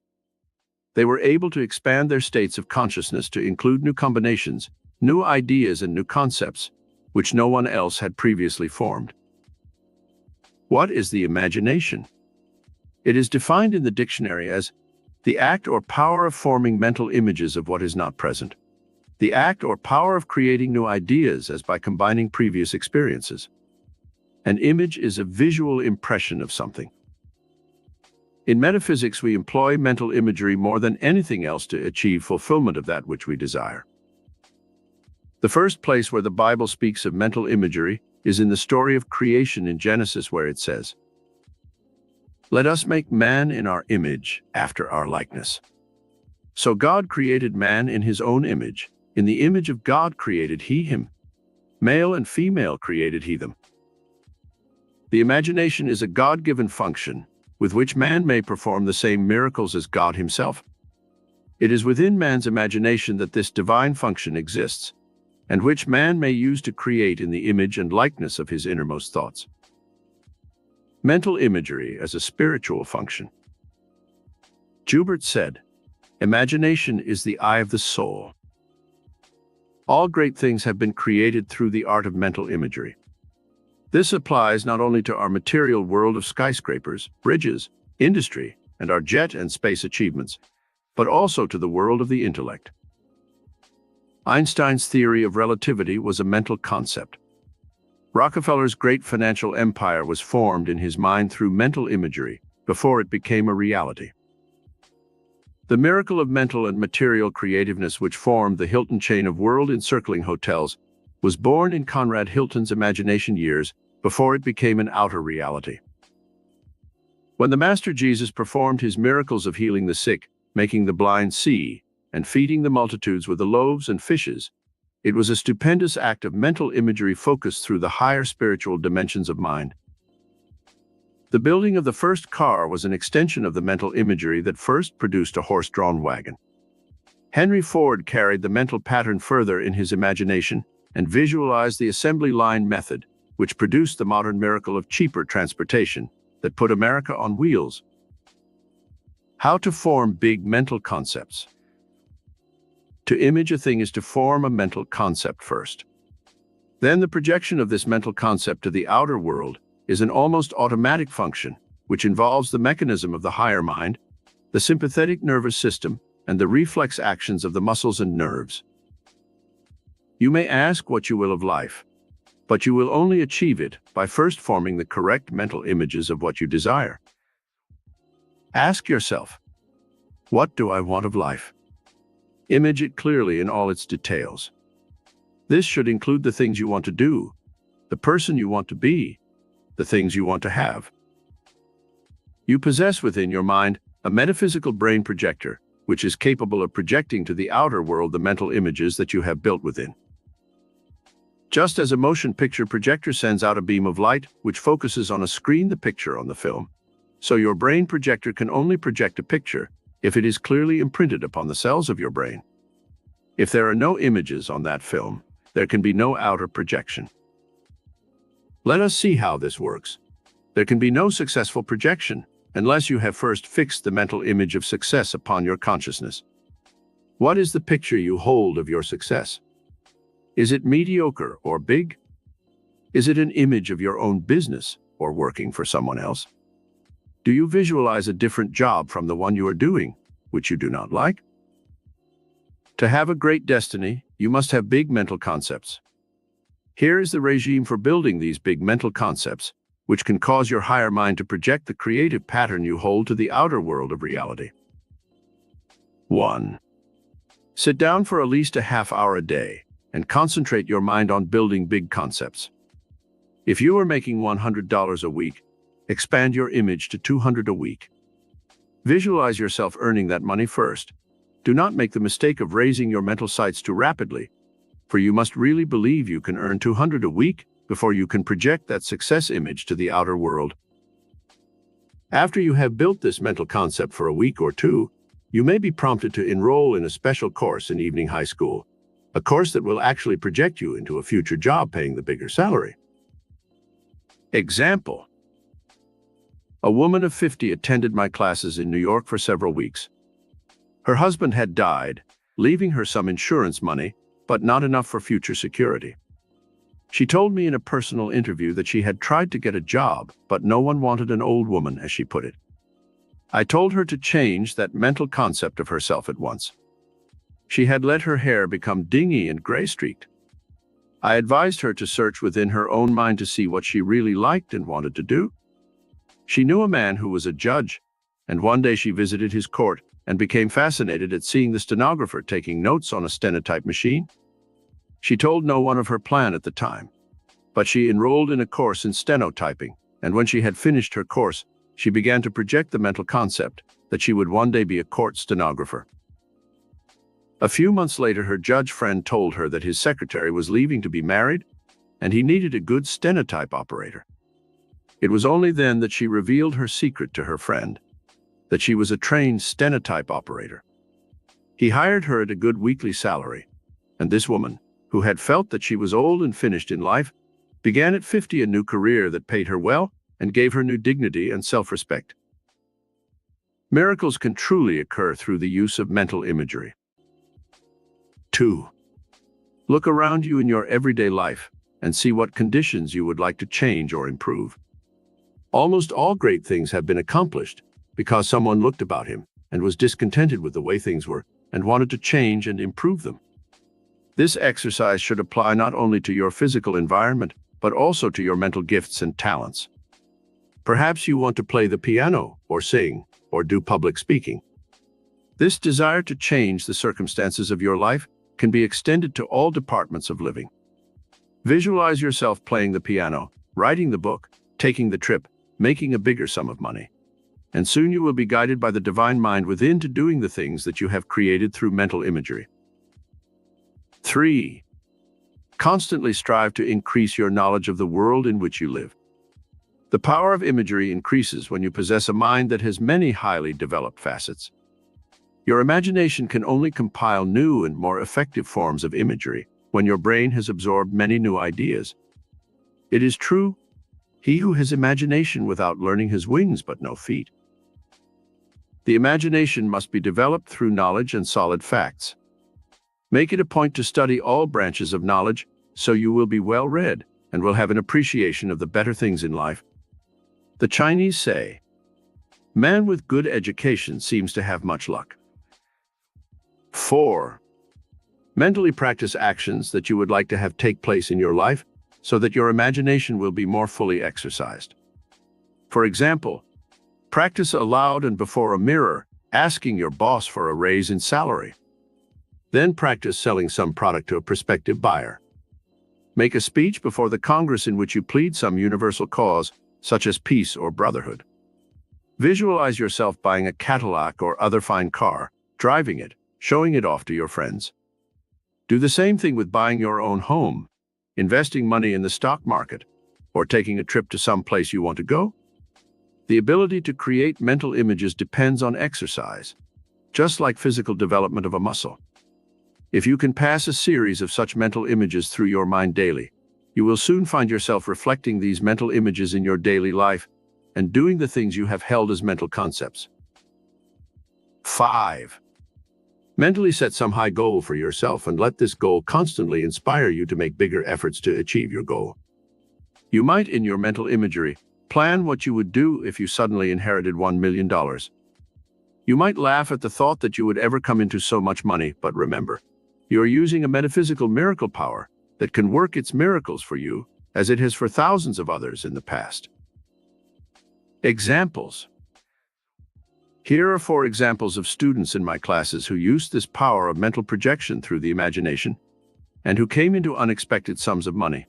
They were able to expand their states of consciousness to include new combinations, new ideas, and new concepts, which no one else had previously formed. What is the imagination? It is defined in the dictionary as the act or power of forming mental images of what is not present. The act or power of creating new ideas as by combining previous experiences. An image is a visual impression of something. In metaphysics, we employ mental imagery more than anything else to achieve fulfillment of that which we desire. The first place where the Bible speaks of mental imagery is in the story of creation in Genesis, where it says, "Let us make man in our image, after our likeness." So God created man in his own image. In the image of God created he him. Male and female created he them. The imagination is a God-given function with which man may perform the same miracles as God himself. It is within man's imagination that this divine function exists, and which man may use to create in the image and likeness of his innermost thoughts. Mental imagery as a spiritual function. Joubert said, "Imagination is the eye of the soul." All great things have been created through the art of mental imagery. This applies not only to our material world of skyscrapers, bridges, industry, and our jet and space achievements, but also to the world of the intellect. Einstein's theory of relativity was a mental concept. Rockefeller's great financial empire was formed in his mind through mental imagery before it became a reality. The miracle of mental and material creativeness which formed the Hilton chain of world-encircling hotels was born in Conrad Hilton's imagination years before it became an outer reality. When the Master Jesus performed his miracles of healing the sick, making the blind see, and feeding the multitudes with the loaves and fishes, it was a stupendous act of mental imagery focused through the higher spiritual dimensions of mind. The building of the first car was an extension of the mental imagery that first produced a horse-drawn wagon. Henry Ford carried the mental pattern further in his imagination and visualized the assembly line method, which produced the modern miracle of cheaper transportation that put America on wheels. How to form big mental concepts. To image a thing is to form a mental concept first. Then the projection of this mental concept to the outer world is an almost automatic function, which involves the mechanism of the higher mind, the sympathetic nervous system, and the reflex actions of the muscles and nerves. You may ask what you will of life, but you will only achieve it by first forming the correct mental images of what you desire. Ask yourself, what do I want of life? Image it clearly in all its details. This should include the things you want to do, the person you want to be, the things you want to have. You possess within your mind a metaphysical brain projector, which is capable of projecting to the outer world the mental images that you have built within. Just as a motion picture projector sends out a beam of light which focuses on a screen the picture on the film, so your brain projector can only project a picture if it is clearly imprinted upon the cells of your brain. If there are no images on that film, there can be no outer projection. Let us see how this works. There can be no successful projection unless you have first fixed the mental image of success upon your consciousness. What is the picture you hold of your success? Is it mediocre or big? Is it an image of your own business or working for someone else? Do you visualize a different job from the one you are doing, which you do not like? To have a great destiny, you must have big mental concepts. Here is the regime for building these big mental concepts, which can cause your higher mind to project the creative pattern you hold to the outer world of reality. 1. Sit down for at least a half hour a day and concentrate your mind on building big concepts. If you are making $100 a week, expand your image to $200 a week. Visualize yourself earning that money first. Do not make the mistake of raising your mental sights too rapidly, for you must really believe you can earn $200 a week before you can project that success image to the outer world. After you have built this mental concept for a week or two, you may be prompted to enroll in a special course in evening high school, a course that will actually project you into a future job paying the bigger salary. Example: a woman of 50 attended my classes in New York for several weeks. Her husband had died, leaving her some insurance money, but not enough for future security. She told me in a personal interview that she had tried to get a job, but no one wanted an old woman, as she put it. I told her to change that mental concept of herself at once. She had let her hair become dingy and gray-streaked. I advised her to search within her own mind to see what she really liked and wanted to do. She knew a man who was a judge, and one day she visited his court and became fascinated at seeing the stenographer taking notes on a stenotype machine. She told no one of her plan at the time, but she enrolled in a course in stenotyping, and when she had finished her course, she began to project the mental concept that she would one day be a court stenographer. A few months later, her judge friend told her that his secretary was leaving to be married, and he needed a good stenotype operator. It was only then that she revealed her secret to her friend, that she was a trained stenotype operator. He hired her at a good weekly salary, and this woman, who had felt that she was old and finished in life, began at 50 a new career that paid her well and gave her new dignity and self-respect. Miracles can truly occur through the use of mental imagery. 2. Look around you in your everyday life and see what conditions you would like to change or improve. Almost all great things have been accomplished because someone looked about him and was discontented with the way things were and wanted to change and improve them. This exercise should apply not only to your physical environment, but also to your mental gifts and talents. Perhaps you want to play the piano, or sing, or do public speaking. This desire to change the circumstances of your life can be extended to all departments of living. Visualize yourself playing the piano, writing the book, taking the trip, making a bigger sum of money. And soon you will be guided by the divine mind within to doing the things that you have created through mental imagery. 3. Constantly strive to increase your knowledge of the world in which you live. The power of imagery increases when you possess a mind that has many highly developed facets. Your imagination can only compile new and more effective forms of imagery when your brain has absorbed many new ideas. It is true, he who has imagination without learning has wings but no feet. The imagination must be developed through knowledge and solid facts. Make it a point to study all branches of knowledge so you will be well read and will have an appreciation of the better things in life. The Chinese say, "Man with good education seems to have much luck." 4. Mentally practice actions that you would like to have take place in your life so that your imagination will be more fully exercised. For example, practice aloud and before a mirror, asking your boss for a raise in salary. Then practice selling some product to a prospective buyer. Make a speech before the Congress in which you plead some universal cause, such as peace or brotherhood. Visualize yourself buying a Cadillac or other fine car, driving it, showing it off to your friends. Do the same thing with buying your own home, investing money in the stock market, or taking a trip to some place you want to go. The ability to create mental images depends on exercise, just like physical development of a muscle. If you can pass a series of such mental images through your mind daily, you will soon find yourself reflecting these mental images in your daily life and doing the things you have held as mental concepts. 5. Mentally set some high goal for yourself and let this goal constantly inspire you to make bigger efforts to achieve your goal. You might, in your mental imagery, plan what you would do if you suddenly inherited $1 million. You might laugh at the thought that you would ever come into so much money, but remember, you are using a metaphysical miracle power that can work its miracles for you, as it has for thousands of others in the past. Examples. Here are 4 examples of students in my classes who used this power of mental projection through the imagination and who came into unexpected sums of money.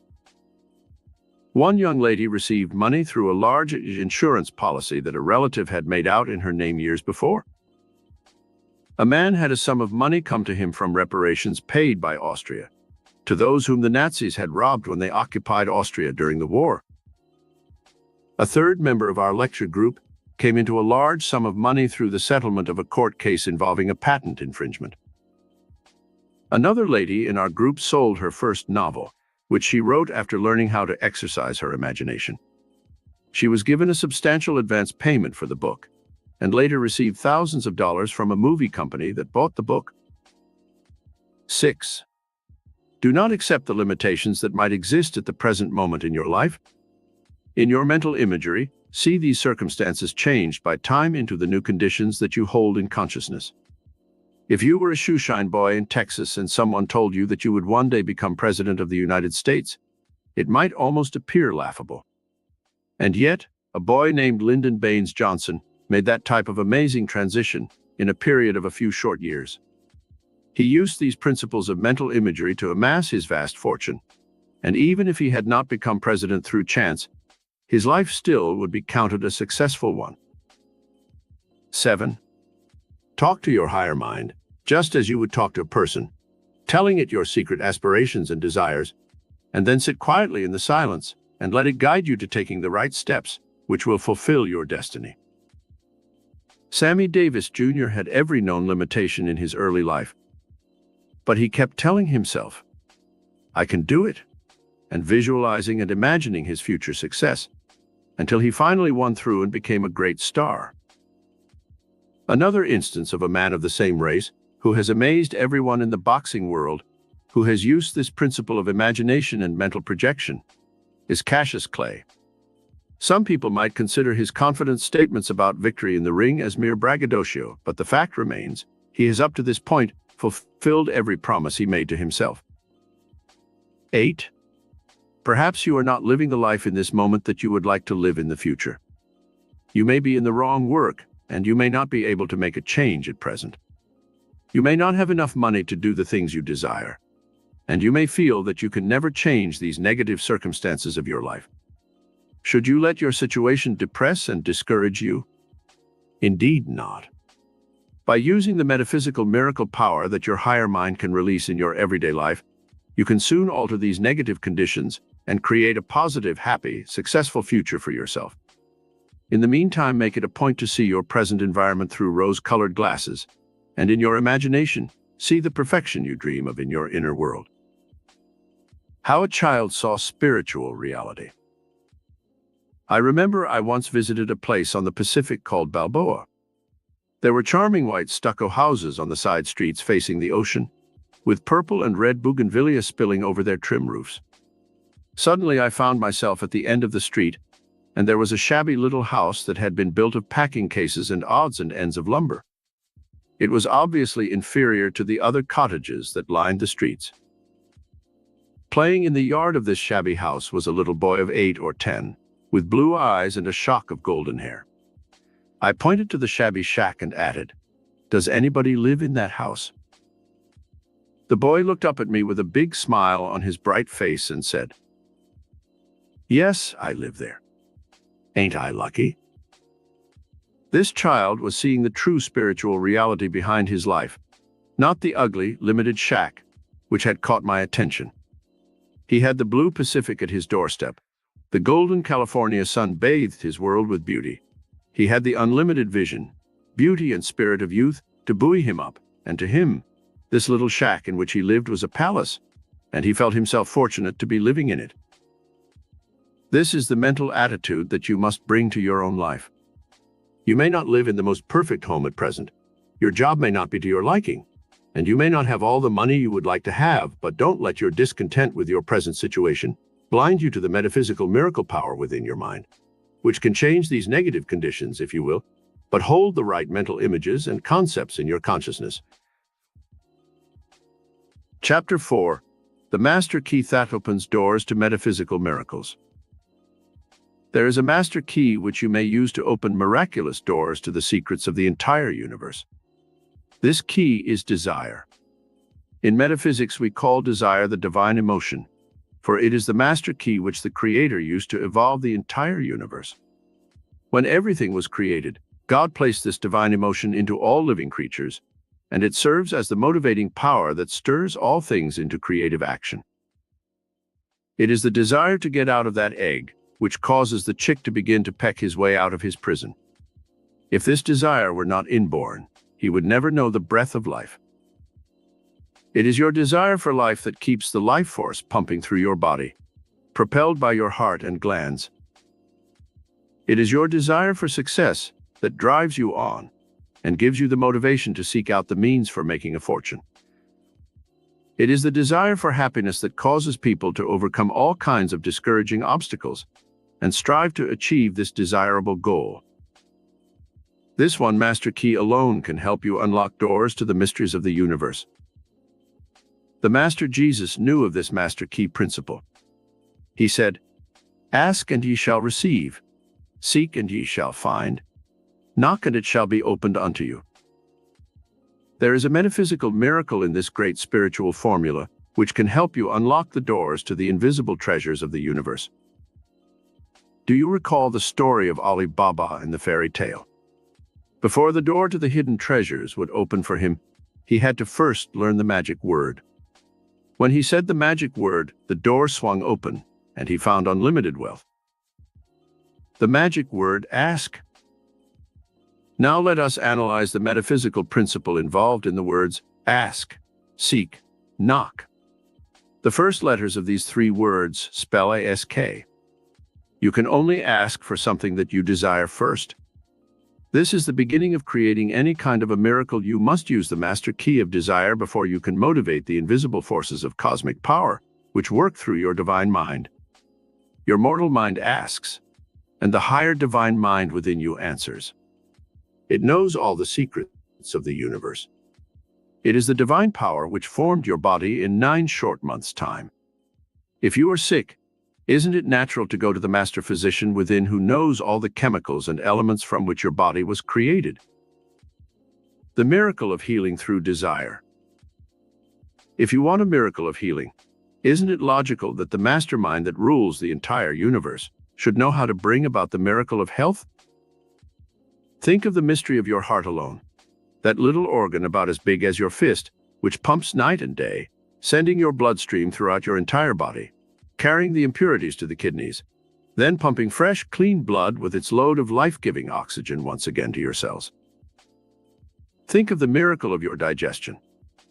One young lady received money through a large insurance policy that a relative had made out in her name years before. A man had a sum of money come to him from reparations paid by Austria to those whom the Nazis had robbed when they occupied Austria during the war. A third member of our lecture group came into a large sum of money through the settlement of a court case involving a patent infringement. Another lady in our group sold her first novel, which she wrote after learning how to exercise her imagination. She was given a substantial advance payment for the book, and later received thousands of dollars from a movie company that bought the book. 6. Do not accept the limitations that might exist at the present moment in your life. In your mental imagery, see these circumstances changed by time into the new conditions that you hold in consciousness. If you were a shoeshine boy in Texas and someone told you that you would one day become President of the United States, it might almost appear laughable. And yet, a boy named Lyndon Baines Johnson made that type of amazing transition in a period of a few short years. He used these principles of mental imagery to amass his vast fortune, and even if he had not become president through chance, his life still would be counted a successful one. 7. Talk to your higher mind, just as you would talk to a person, telling it your secret aspirations and desires, and then sit quietly in the silence and let it guide you to taking the right steps, which will fulfill your destiny. Sammy Davis Jr. had every known limitation in his early life, but he kept telling himself, "I can do it," and visualizing and imagining his future success, until he finally won through and became a great star. Another instance of a man of the same race, who has amazed everyone in the boxing world, who has used this principle of imagination and mental projection, is Cassius Clay. Some people might consider his confident statements about victory in the ring as mere braggadocio, but the fact remains, he has up to this point fulfilled every promise he made to himself. 8. Perhaps you are not living the life in this moment that you would like to live in the future. You may be in the wrong work, and you may not be able to make a change at present. You may not have enough money to do the things you desire, and you may feel that you can never change these negative circumstances of your life. Should you let your situation depress and discourage you? Indeed not. By using the metaphysical miracle power that your higher mind can release in your everyday life, you can soon alter these negative conditions and create a positive, happy, successful future for yourself. In the meantime, make it a point to see your present environment through rose-colored glasses, and in your imagination, see the perfection you dream of in your inner world. How a child saw spiritual reality. I remember I once visited a place on the Pacific called Balboa. There were charming white stucco houses on the side streets facing the ocean, with purple and red bougainvillea spilling over their trim roofs. Suddenly I found myself at the end of the street, and there was a shabby little house that had been built of packing cases and odds and ends of lumber. It was obviously inferior to the other cottages that lined the streets. Playing in the yard of this shabby house was a little boy of 8 or 10, with blue eyes and a shock of golden hair. I pointed to the shabby shack and added, "Does anybody live in that house?" The boy looked up at me with a big smile on his bright face and said, "Yes, I live there. Ain't I lucky?" This child was seeing the true spiritual reality behind his life, not the ugly, limited shack, which had caught my attention. He had the blue Pacific at his doorstep. The golden California sun bathed his world with beauty. He had the unlimited vision, beauty and spirit of youth to buoy him up, and to him, this little shack in which he lived was a palace, and he felt himself fortunate to be living in it. This is the mental attitude that you must bring to your own life. You may not live in the most perfect home at present. Your job may not be to your liking, and you may not have all the money you would like to have, but don't let your discontent with your present situation blind you to the metaphysical miracle power within your mind, which can change these negative conditions, if you will, but hold the right mental images and concepts in your consciousness. Chapter 4. The Master Key That Opens Doors to Metaphysical Miracles. There is a master key which you may use to open miraculous doors to the secrets of the entire universe. This key is desire. In metaphysics, we call desire the divine emotion, for it is the master key which the Creator used to evolve the entire universe. When everything was created, God placed this divine emotion into all living creatures, and it serves as the motivating power that stirs all things into creative action. It is the desire to get out of that egg which causes the chick to begin to peck his way out of his prison. If this desire were not inborn, he would never know the breath of life. It is your desire for life that keeps the life force pumping through your body, propelled by your heart and glands. It is your desire for success that drives you on and gives you the motivation to seek out the means for making a fortune. It is the desire for happiness that causes people to overcome all kinds of discouraging obstacles and strive to achieve this desirable goal. This one master key alone can help you unlock doors to the mysteries of the universe. The Master Jesus knew of this master key principle. He said, "Ask and ye shall receive, seek and ye shall find, knock and it shall be opened unto you." There is a metaphysical miracle in this great spiritual formula which can help you unlock the doors to the invisible treasures of the universe. Do you recall the story of Ali Baba in the fairy tale? Before the door to the hidden treasures would open for him, he had to first learn the magic word. When he said the magic word, the door swung open, and he found unlimited wealth. The magic word, ask. Now let us analyze the metaphysical principle involved in the words ask, seek, knock. The first letters of these three words spell ask. You can only ask for something that you desire first. This is the beginning of creating any kind of a miracle. You must use the master key of desire before you can motivate the invisible forces of cosmic power, which work through your divine mind. Your mortal mind asks, and the higher divine mind within you answers. It knows all the secrets of the universe. It is the divine power which formed your body in 9 short months' time. If you are sick, isn't it natural to go to the master physician within who knows all the chemicals and elements from which your body was created? The miracle of healing through desire. If you want a miracle of healing, isn't it logical that the mastermind that rules the entire universe should know how to bring about the miracle of health? Think of the mystery of your heart alone, that little organ about as big as your fist, which pumps night and day, sending your bloodstream throughout your entire body, carrying the impurities to the kidneys, then pumping fresh, clean blood with its load of life-giving oxygen once again to your cells. Think of the miracle of your digestion.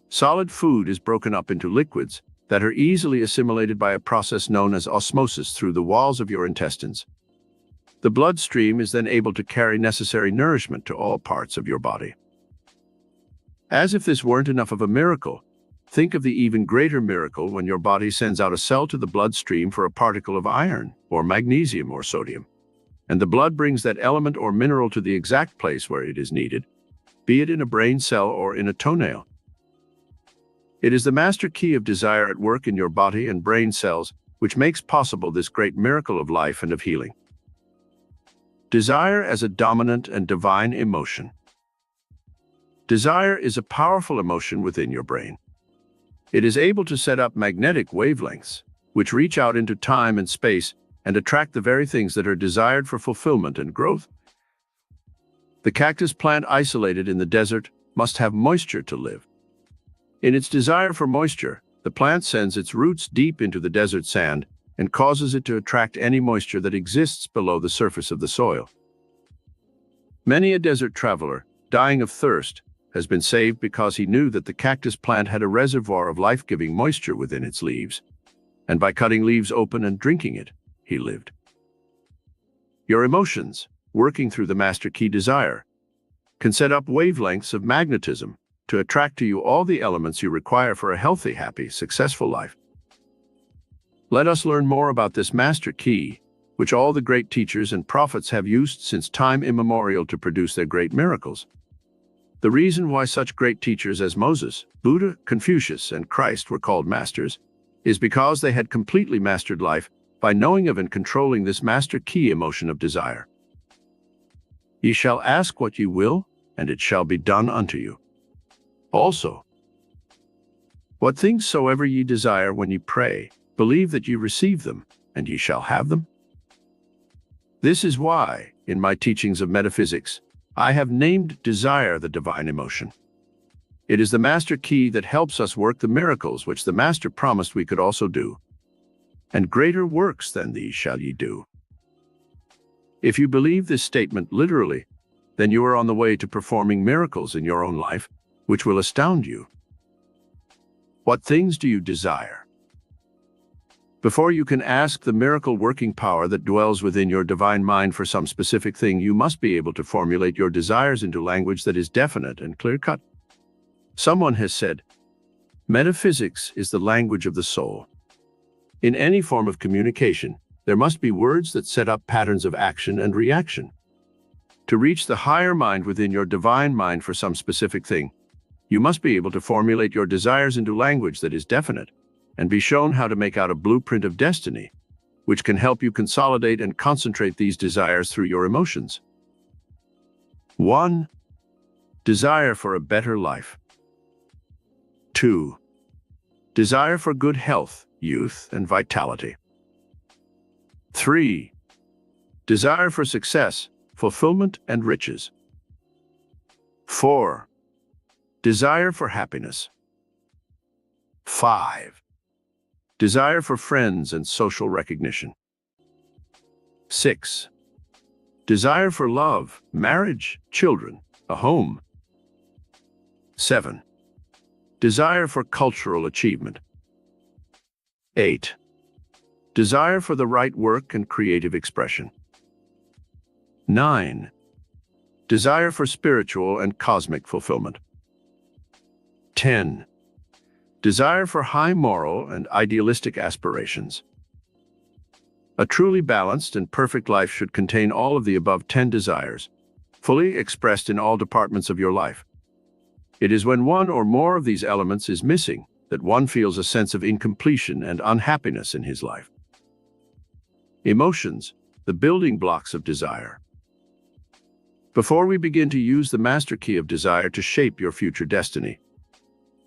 Solid food is broken up into liquids that are easily assimilated by a process known as osmosis through the walls of your intestines. The bloodstream is then able to carry necessary nourishment to all parts of your body. As if this weren't enough of a miracle, think of the even greater miracle when your body sends out a cell to the bloodstream for a particle of iron, or magnesium, or sodium, and the blood brings that element or mineral to the exact place where it is needed, be it in a brain cell or in a toenail. It is the master key of desire at work in your body and brain cells which makes possible this great miracle of life and of healing. Desire as a dominant and divine emotion. Desire is a powerful emotion within your brain. It is able to set up magnetic wavelengths, which reach out into time and space and attract the very things that are desired for fulfillment and growth. The cactus plant isolated in the desert must have moisture to live. In its desire for moisture, the plant sends its roots deep into the desert sand and causes it to attract any moisture that exists below the surface of the soil. Many a desert traveler, dying of thirst, has been saved because he knew that the cactus plant had a reservoir of life-giving moisture within its leaves, and by cutting leaves open and drinking it, he lived. Your emotions, working through the master key desire, can set up wavelengths of magnetism to attract to you all the elements you require for a healthy, happy, successful life. Let us learn more about this master key, which all the great teachers and prophets have used since time immemorial to produce their great miracles. The reason why such great teachers as Moses, Buddha, Confucius, and Christ were called masters is because they had completely mastered life by knowing of and controlling this master key emotion of desire. Ye shall ask what ye will, and it shall be done unto you. Also, what things soever ye desire when ye pray, believe that ye receive them, and ye shall have them. This is why, in my teachings of metaphysics, I have named desire the divine emotion. It is the master key that helps us work the miracles which the Master promised we could also do. And greater works than these shall ye do. If you believe this statement literally, then you are on the way to performing miracles in your own life, which will astound you. What things do you desire? Before you can ask the miracle-working power that dwells within your divine mind for some specific thing, you must be able to formulate your desires into language that is definite and clear-cut. Someone has said, Metaphysics is the language of the soul. In any form of communication, there must be words that set up patterns of action and reaction. To reach the higher mind within your divine mind for some specific thing, you must be able to formulate your desires into language that is definite, and be shown how to make out a blueprint of destiny, which can help you consolidate and concentrate these desires through your emotions. 1. Desire for a better life. 2. Desire for good health, youth, and vitality. 3. Desire for success, fulfillment, and riches. 4. Desire for happiness. 5. Desire for friends and social recognition. 6. Desire for love, marriage, children, a home. 7. Desire for cultural achievement. 8. Desire for the right work and creative expression. 9. Desire for spiritual and cosmic fulfillment. 10. Desire for high moral and idealistic aspirations. A truly balanced and perfect life should contain all of the above 10 desires, fully expressed in all departments of your life. It is when one or more of these elements is missing that one feels a sense of incompletion and unhappiness in his life. Emotions, the building blocks of desire. Before we begin to use the master key of desire to shape your future destiny,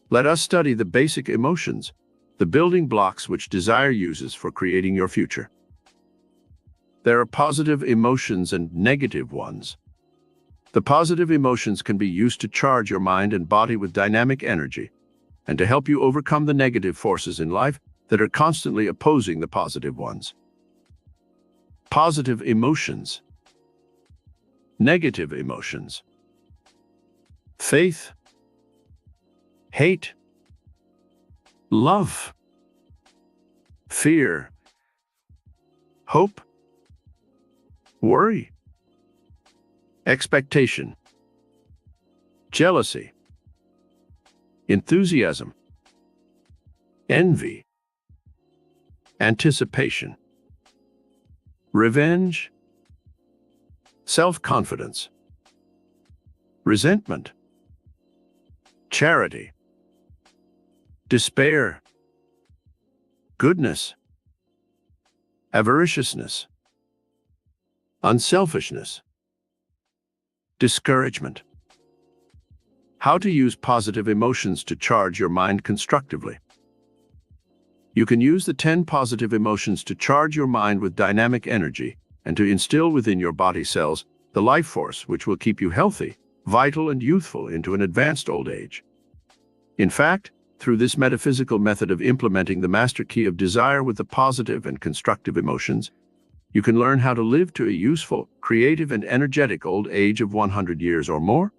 let us study the basic emotions, the building blocks which desire uses for creating your future. There are positive emotions and negative ones. The positive emotions can be used to charge your mind and body with dynamic energy and to help you overcome the negative forces in life that are constantly opposing the positive ones. Positive emotions. Negative emotions. Faith. Hate. Love. Fear. Hope. Worry. Expectation. Jealousy. Enthusiasm. Envy. Anticipation. Revenge. Self-confidence. Resentment. Charity. Despair. Goodness. Avariciousness. Unselfishness. Discouragement. How to use positive emotions to charge your mind constructively. You can use the 10 positive emotions to charge your mind with dynamic energy and to instill within your body cells the life force which will keep you healthy, vital, and youthful into an advanced old age. In fact, through this metaphysical method of implementing the master key of desire with the positive and constructive emotions, you can learn how to live to a useful, creative, and energetic old age of 100 years or more.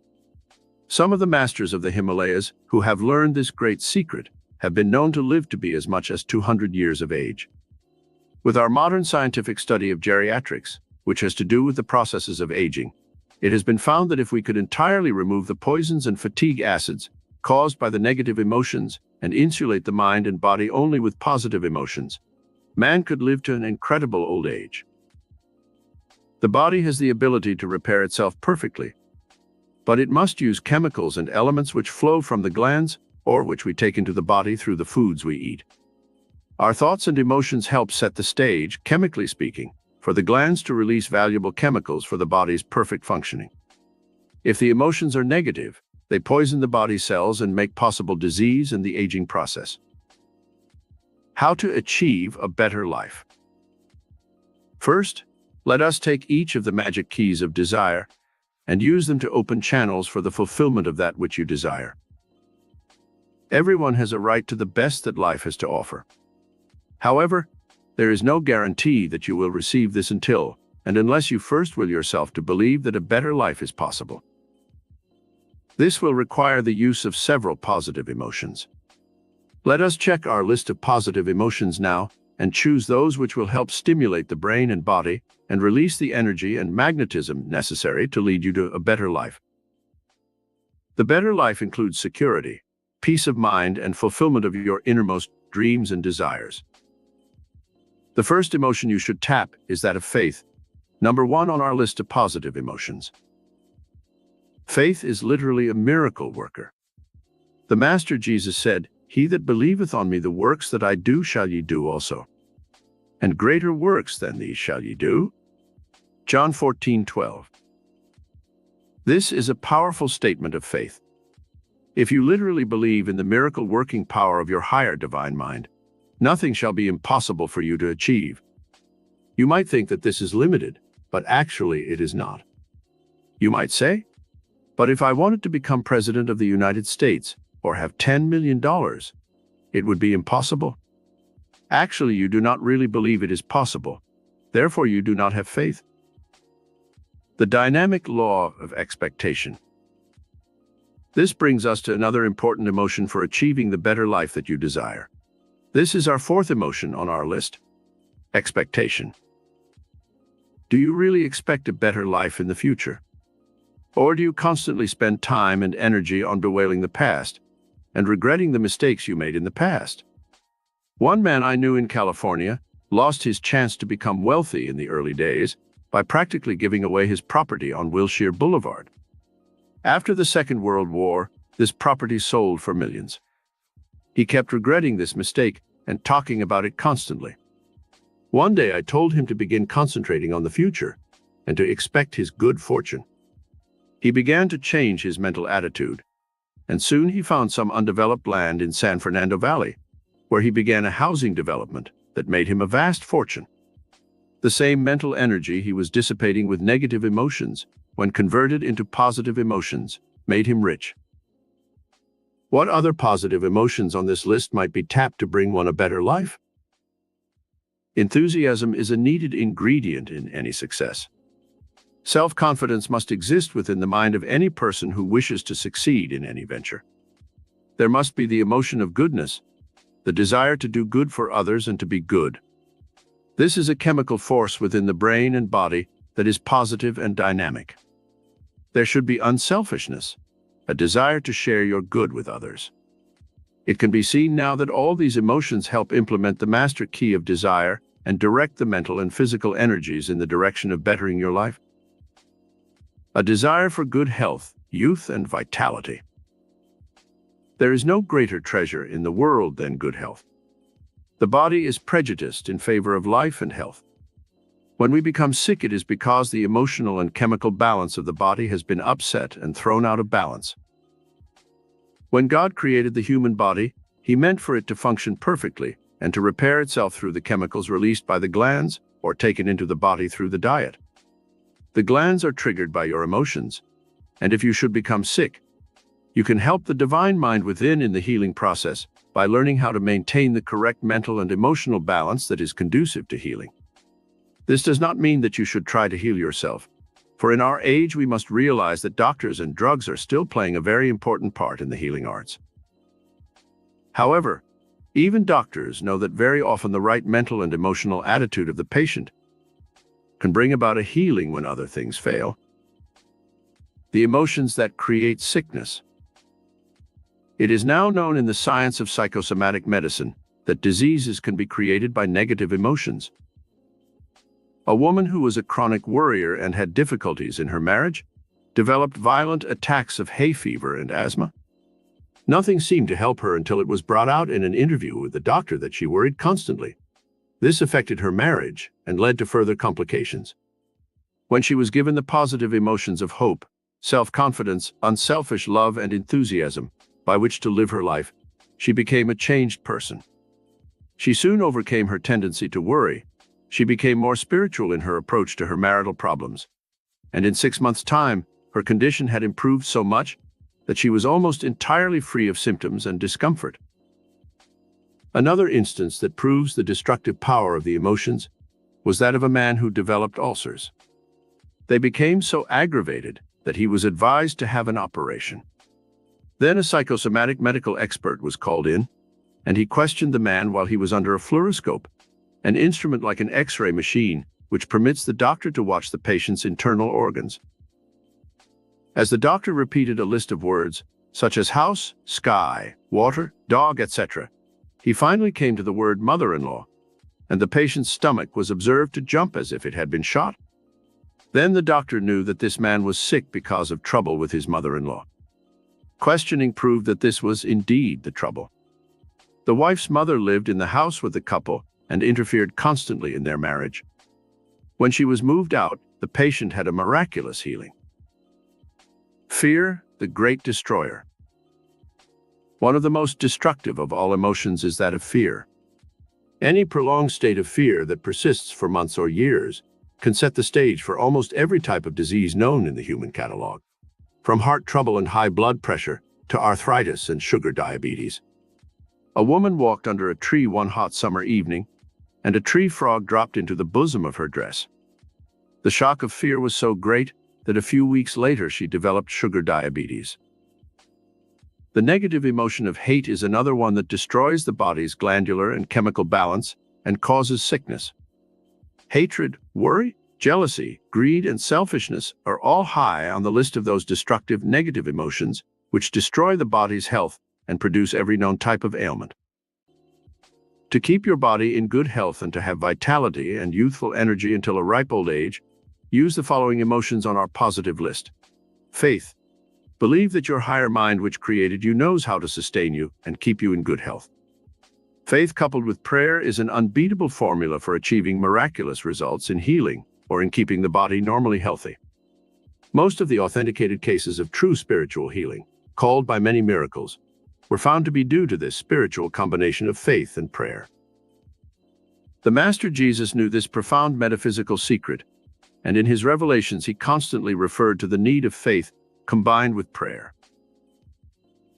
Some of the masters of the Himalayas who have learned this great secret have been known to live to be as much as 200 years of age. With our modern scientific study of geriatrics, which has to do with the processes of aging, it has been found that if we could entirely remove the poisons and fatigue acids caused by the negative emotions and insulate the mind and body only with positive emotions, man could live to an incredible old age. The body has the ability to repair itself perfectly, but it must use chemicals and elements which flow from the glands or which we take into the body through the foods we eat. Our thoughts and emotions help set the stage, chemically speaking, for the glands to release valuable chemicals for the body's perfect functioning. If the emotions are negative, they poison the body cells and make possible disease and the aging process. How to achieve a better life. First, let us take each of the magic keys of desire and use them to open channels for the fulfillment of that which you desire. Everyone has a right to the best that life has to offer. However, there is no guarantee that you will receive this until and unless you first will yourself to believe that a better life is possible. This will require the use of several positive emotions. Let us check our list of positive emotions now and choose those which will help stimulate the brain and body and release the energy and magnetism necessary to lead you to a better life. The better life includes security, peace of mind, and fulfillment of your innermost dreams and desires. The first emotion you should tap is that of faith, number one on our list of positive emotions. Faith is literally a miracle worker. The Master Jesus said, "He that believeth on me, the works that I do shall ye do also. And greater works than these shall ye do." John 14:12. This is a powerful statement of faith. If you literally believe in the miracle-working power of your higher divine mind, nothing shall be impossible for you to achieve. You might think that this is limited, but actually it is not. You might say, "But if I wanted to become President of the United States or have $10 million, it would be impossible." Actually, you do not really believe it is possible. Therefore, you do not have faith. The dynamic law of expectation. This brings us to another important emotion for achieving the better life that you desire. This is our fourth emotion on our list: expectation. Do you really expect a better life in the future? Or do you constantly spend time and energy on bewailing the past and regretting the mistakes you made in the past? One man I knew in California lost his chance to become wealthy in the early days by practically giving away his property on Wilshire Boulevard. After the Second World War, this property sold for millions. He kept regretting this mistake and talking about it constantly. One day I told him to begin concentrating on the future and to expect his good fortune. He began to change his mental attitude, and soon he found some undeveloped land in San Fernando Valley, where he began a housing development that made him a vast fortune. The same mental energy he was dissipating with negative emotions, when converted into positive emotions, made him rich. What other positive emotions on this list might be tapped to bring one a better life? Enthusiasm is a needed ingredient in any success. Self-confidence must exist within the mind of any person who wishes to succeed in any venture. There must be the emotion of goodness, the desire to do good for others and to be good. This is a chemical force within the brain and body that is positive and dynamic. There should be unselfishness, a desire to share your good with others. It can be seen now that all these emotions help implement the master key of desire and direct the mental and physical energies in the direction of bettering your life. A desire for good health, youth, and vitality. There is no greater treasure in the world than good health. The body is prejudiced in favor of life and health. When we become sick, it is because the emotional and chemical balance of the body has been upset and thrown out of balance. When God created the human body, He meant for it to function perfectly and to repair itself through the chemicals released by the glands or taken into the body through the diet. The glands are triggered by your emotions, and if you should become sick, you can help the divine mind within in the healing process by learning how to maintain the correct mental and emotional balance that is conducive to healing. This does not mean that you should try to heal yourself, for in our age we must realize that doctors and drugs are still playing a very important part in the healing arts. However, even doctors know that very often the right mental and emotional attitude of the patient can bring about a healing when other things fail. The emotions that create sickness. It is now known in the science of psychosomatic medicine that diseases can be created by negative emotions. A woman who was a chronic worrier and had difficulties in her marriage developed violent attacks of hay fever and asthma. Nothing seemed to help her until it was brought out in an interview with the doctor that she worried constantly. This affected her marriage and led to further complications. When she was given the positive emotions of hope, self-confidence, unselfish love, and enthusiasm by which to live her life, she became a changed person. She soon overcame her tendency to worry. She became more spiritual in her approach to her marital problems, and in 6 months' time, her condition had improved so much that she was almost entirely free of symptoms and discomfort. Another instance that proves the destructive power of the emotions was that of a man who developed ulcers. They became so aggravated that he was advised to have an operation. Then a psychosomatic medical expert was called in, and he questioned the man while he was under a fluoroscope, an instrument like an X-ray machine which permits the doctor to watch the patient's internal organs. As the doctor repeated a list of words, such as house, sky, water, dog, etc., he finally came to the word mother-in-law, and the patient's stomach was observed to jump as if it had been shot. Then the doctor knew that this man was sick because of trouble with his mother-in-law. Questioning proved that this was indeed the trouble. The wife's mother lived in the house with the couple and interfered constantly in their marriage. When she was moved out, the patient had a miraculous healing. Fear, the great destroyer. One of the most destructive of all emotions is that of fear. Any prolonged state of fear that persists for months or years can set the stage for almost every type of disease known in the human catalog, from heart trouble and high blood pressure to arthritis and sugar diabetes. A woman walked under a tree one hot summer evening, and a tree frog dropped into the bosom of her dress. The shock of fear was so great that a few weeks later she developed sugar diabetes. The negative emotion of hate is another one that destroys the body's glandular and chemical balance and causes sickness. Hatred, worry, jealousy, greed, and selfishness are all high on the list of those destructive negative emotions which destroy the body's health and produce every known type of ailment. To keep your body in good health and to have vitality and youthful energy until a ripe old age, use the following emotions on our positive list. Faith. Believe that your higher mind which created you knows how to sustain you and keep you in good health. Faith coupled with prayer is an unbeatable formula for achieving miraculous results in healing or in keeping the body normally healthy. Most of the authenticated cases of true spiritual healing, called by many miracles, were found to be due to this spiritual combination of faith and prayer. The Master Jesus knew this profound metaphysical secret, and in his revelations he constantly referred to the need of faith combined with prayer.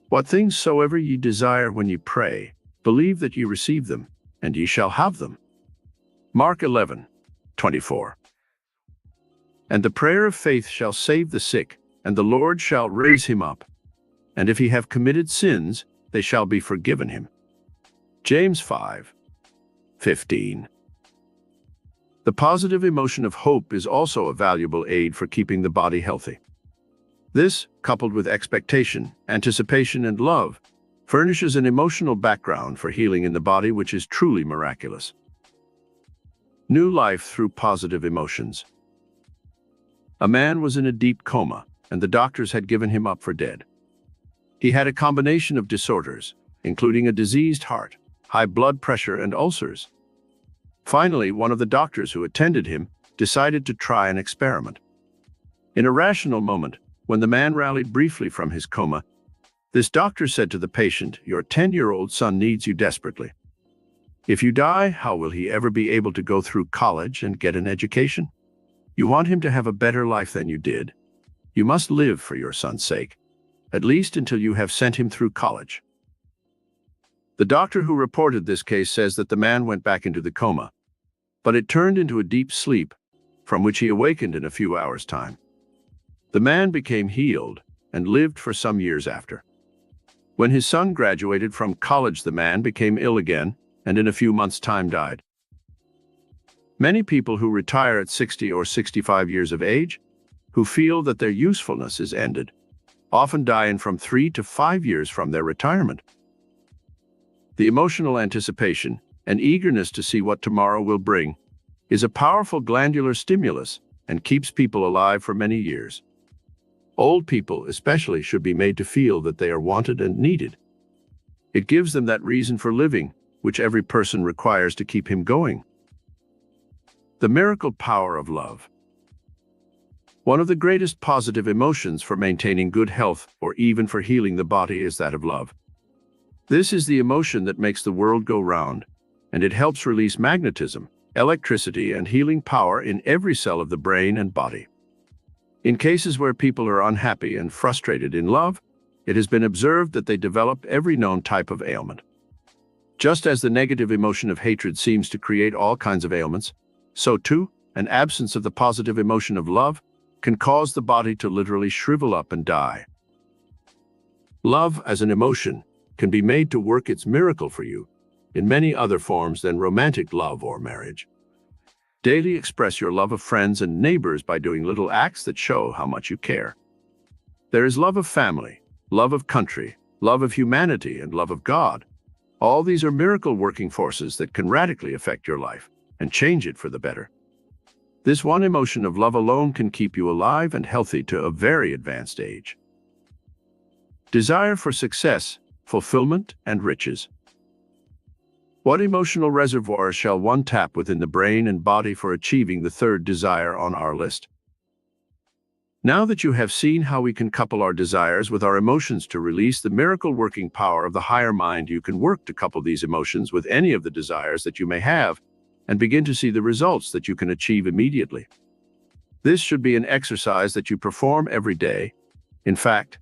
What things soever ye desire when ye pray, believe that ye receive them, and ye shall have them. Mark 11:24. And the prayer of faith shall save the sick, and the Lord shall raise him up. And if he have committed sins, they shall be forgiven him. James 5:15. The positive emotion of hope is also a valuable aid for keeping the body healthy. This, coupled with expectation, anticipation, and love, furnishes an emotional background for healing in the body which is truly miraculous. New life through positive emotions. A man was in a deep coma, and the doctors had given him up for dead. He had a combination of disorders, including a diseased heart, high blood pressure, and ulcers. Finally, one of the doctors who attended him decided to try an experiment. In a rational moment, when the man rallied briefly from his coma, this doctor said to the patient, "Your 10-year-old son needs you desperately. If you die, how will he ever be able to go through college and get an education? You want him to have a better life than you did. You must live for your son's sake, at least until you have sent him through college." The doctor who reported this case says that the man went back into the coma, but it turned into a deep sleep, from which he awakened in a few hours' time. The man became healed and lived for some years after. When his son graduated from college, the man became ill again and in a few months' time died. Many people who retire at 60 or 65 years of age, who feel that their usefulness is ended, often die in from 3 to 5 years from their retirement. The emotional anticipation and eagerness to see what tomorrow will bring is a powerful glandular stimulus and keeps people alive for many years. Old people especially should be made to feel that they are wanted and needed. It gives them that reason for living, which every person requires to keep him going. The miracle power of love. One of the greatest positive emotions for maintaining good health or even for healing the body is that of love. This is the emotion that makes the world go round, and it helps release magnetism, electricity, and healing power in every cell of the brain and body. In cases where people are unhappy and frustrated in love, it has been observed that they develop every known type of ailment. Just as the negative emotion of hatred seems to create all kinds of ailments, so too, an absence of the positive emotion of love can cause the body to literally shrivel up and die. Love as an emotion can be made to work its miracle for you in many other forms than romantic love or marriage. Daily express your love of friends and neighbors by doing little acts that show how much you care. There is love of family, love of country, love of humanity, and love of God. All these are miracle working forces that can radically affect your life and change it for the better. This one emotion of love alone can keep you alive and healthy to a very advanced age. Desire for success, fulfillment, and riches. What emotional reservoirs shall one tap within the brain and body for achieving the third desire on our list? Now that you have seen how we can couple our desires with our emotions to release the miracle-working power of the higher mind, you can work to couple these emotions with any of the desires that you may have and begin to see the results that you can achieve immediately. This should be an exercise that you perform every day. In fact,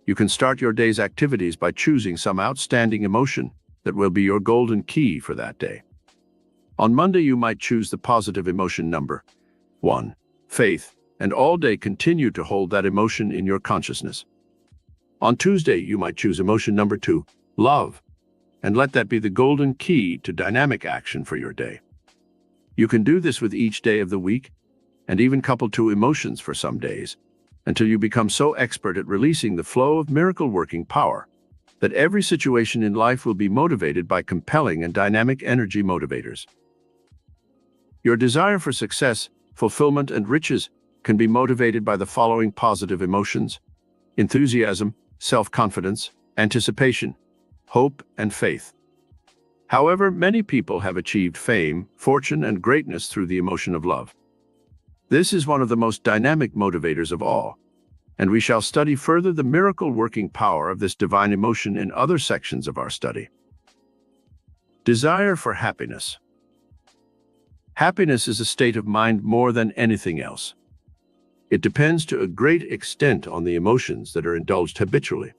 you can start your day's activities by choosing some outstanding emotion that will be your golden key for that day. On Monday, you might choose the positive emotion number 1, faith, and all day continue to hold that emotion in your consciousness. On Tuesday, you might choose emotion number 2, love, and let that be the golden key to dynamic action for your day. You can do this with each day of the week, and even couple two emotions for some days, until you become so expert at releasing the flow of miracle-working power that every situation in life will be motivated by compelling and dynamic energy motivators. Your desire for success, fulfillment, and riches can be motivated by the following positive emotions: enthusiasm, self-confidence, anticipation, hope, and faith. However, many people have achieved fame, fortune, and greatness through the emotion of love. This is one of the most dynamic motivators of all, and we shall study further the miracle-working power of this divine emotion in other sections of our study. Desire for happiness. Happiness is a state of mind more than anything else. It depends to a great extent on the emotions that are indulged habitually.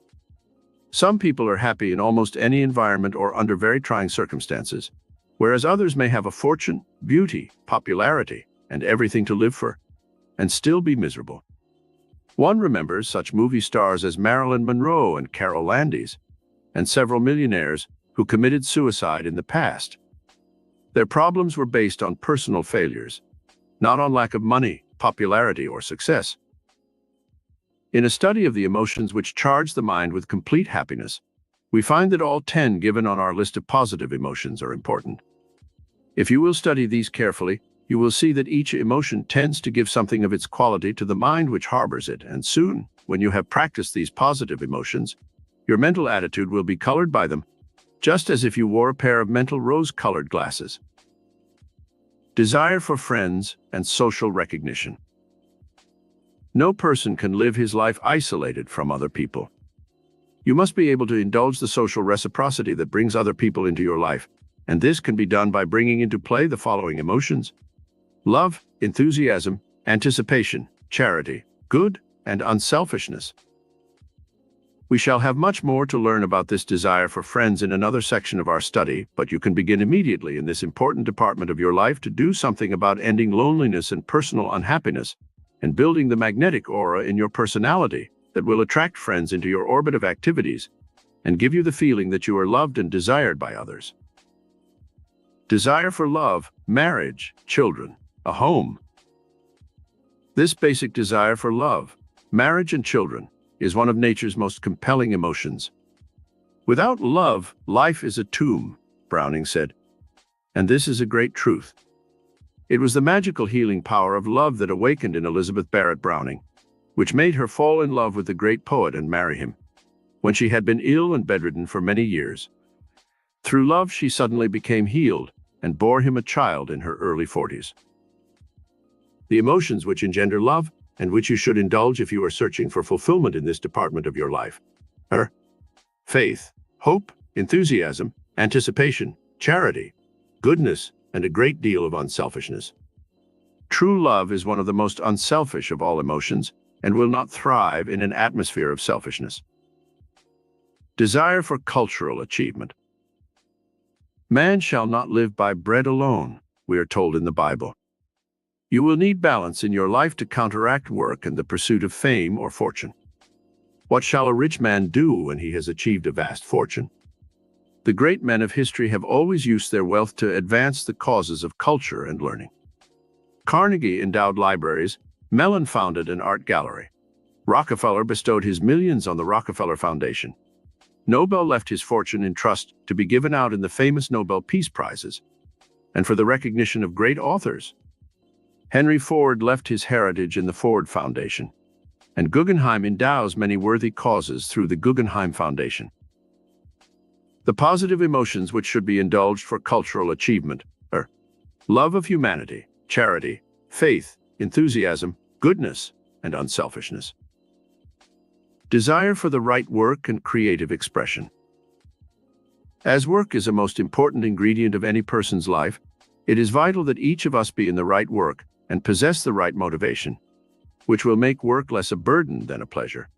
Some people are happy in almost any environment or under very trying circumstances, whereas others may have a fortune, beauty, popularity, and everything to live for, and still be miserable. One remembers such movie stars as Marilyn Monroe and Carol Landis, and several millionaires who committed suicide in the past. Their problems were based on personal failures, not on lack of money, popularity, or success. In a study of the emotions which charge the mind with complete happiness, we find that all 10 given on our list of positive emotions are important. If you will study these carefully, you will see that each emotion tends to give something of its quality to the mind which harbors it, and soon, when you have practiced these positive emotions, your mental attitude will be colored by them, just as if you wore a pair of mental rose-colored glasses. Desire for friends and social recognition. No person can live his life isolated from other people. You must be able to indulge the social reciprocity that brings other people into your life, and this can be done by bringing into play the following emotions: love, enthusiasm, anticipation, charity, good, and unselfishness. We shall have much more to learn about this desire for friends in another section of our study, but you can begin immediately in this important department of your life to do something about ending loneliness and personal unhappiness, and building the magnetic aura in your personality that will attract friends into your orbit of activities and give you the feeling that you are loved and desired by others. Desire for love, marriage, children, a home. This basic desire for love, marriage, and children is one of nature's most compelling emotions. Without love, life is a tomb, Browning said, and this is a great truth. It was the magical healing power of love that awakened in Elizabeth Barrett Browning, which made her fall in love with the great poet and marry him, when she had been ill and bedridden for many years. Through love, she suddenly became healed and bore him a child in her early 40s. The emotions which engender love, and which you should indulge if you are searching for fulfillment in this department of your life, are faith, hope, enthusiasm, anticipation, charity, goodness, and a great deal of unselfishness. True love is one of the most unselfish of all emotions and will not thrive in an atmosphere of selfishness. Desire for cultural achievement. Man shall not live by bread alone, we are told in the Bible. You will need balance in your life to counteract work and the pursuit of fame or fortune. What shall a rich man do when he has achieved a vast fortune? The great men of history have always used their wealth to advance the causes of culture and learning. Carnegie endowed libraries, Mellon founded an art gallery. Rockefeller bestowed his millions on the Rockefeller Foundation. Nobel left his fortune in trust to be given out in the famous Nobel Peace Prizes, and for the recognition of great authors. Henry Ford left his heritage in the Ford Foundation, and Guggenheim endows many worthy causes through the Guggenheim Foundation. The positive emotions which should be indulged for cultural achievement are love of humanity, charity, faith, enthusiasm, goodness, and unselfishness. Desire for the right work and creative expression. As work is a most important ingredient of any person's life, it is vital that each of us be in the right work and possess the right motivation, which will make work less a burden than a pleasure.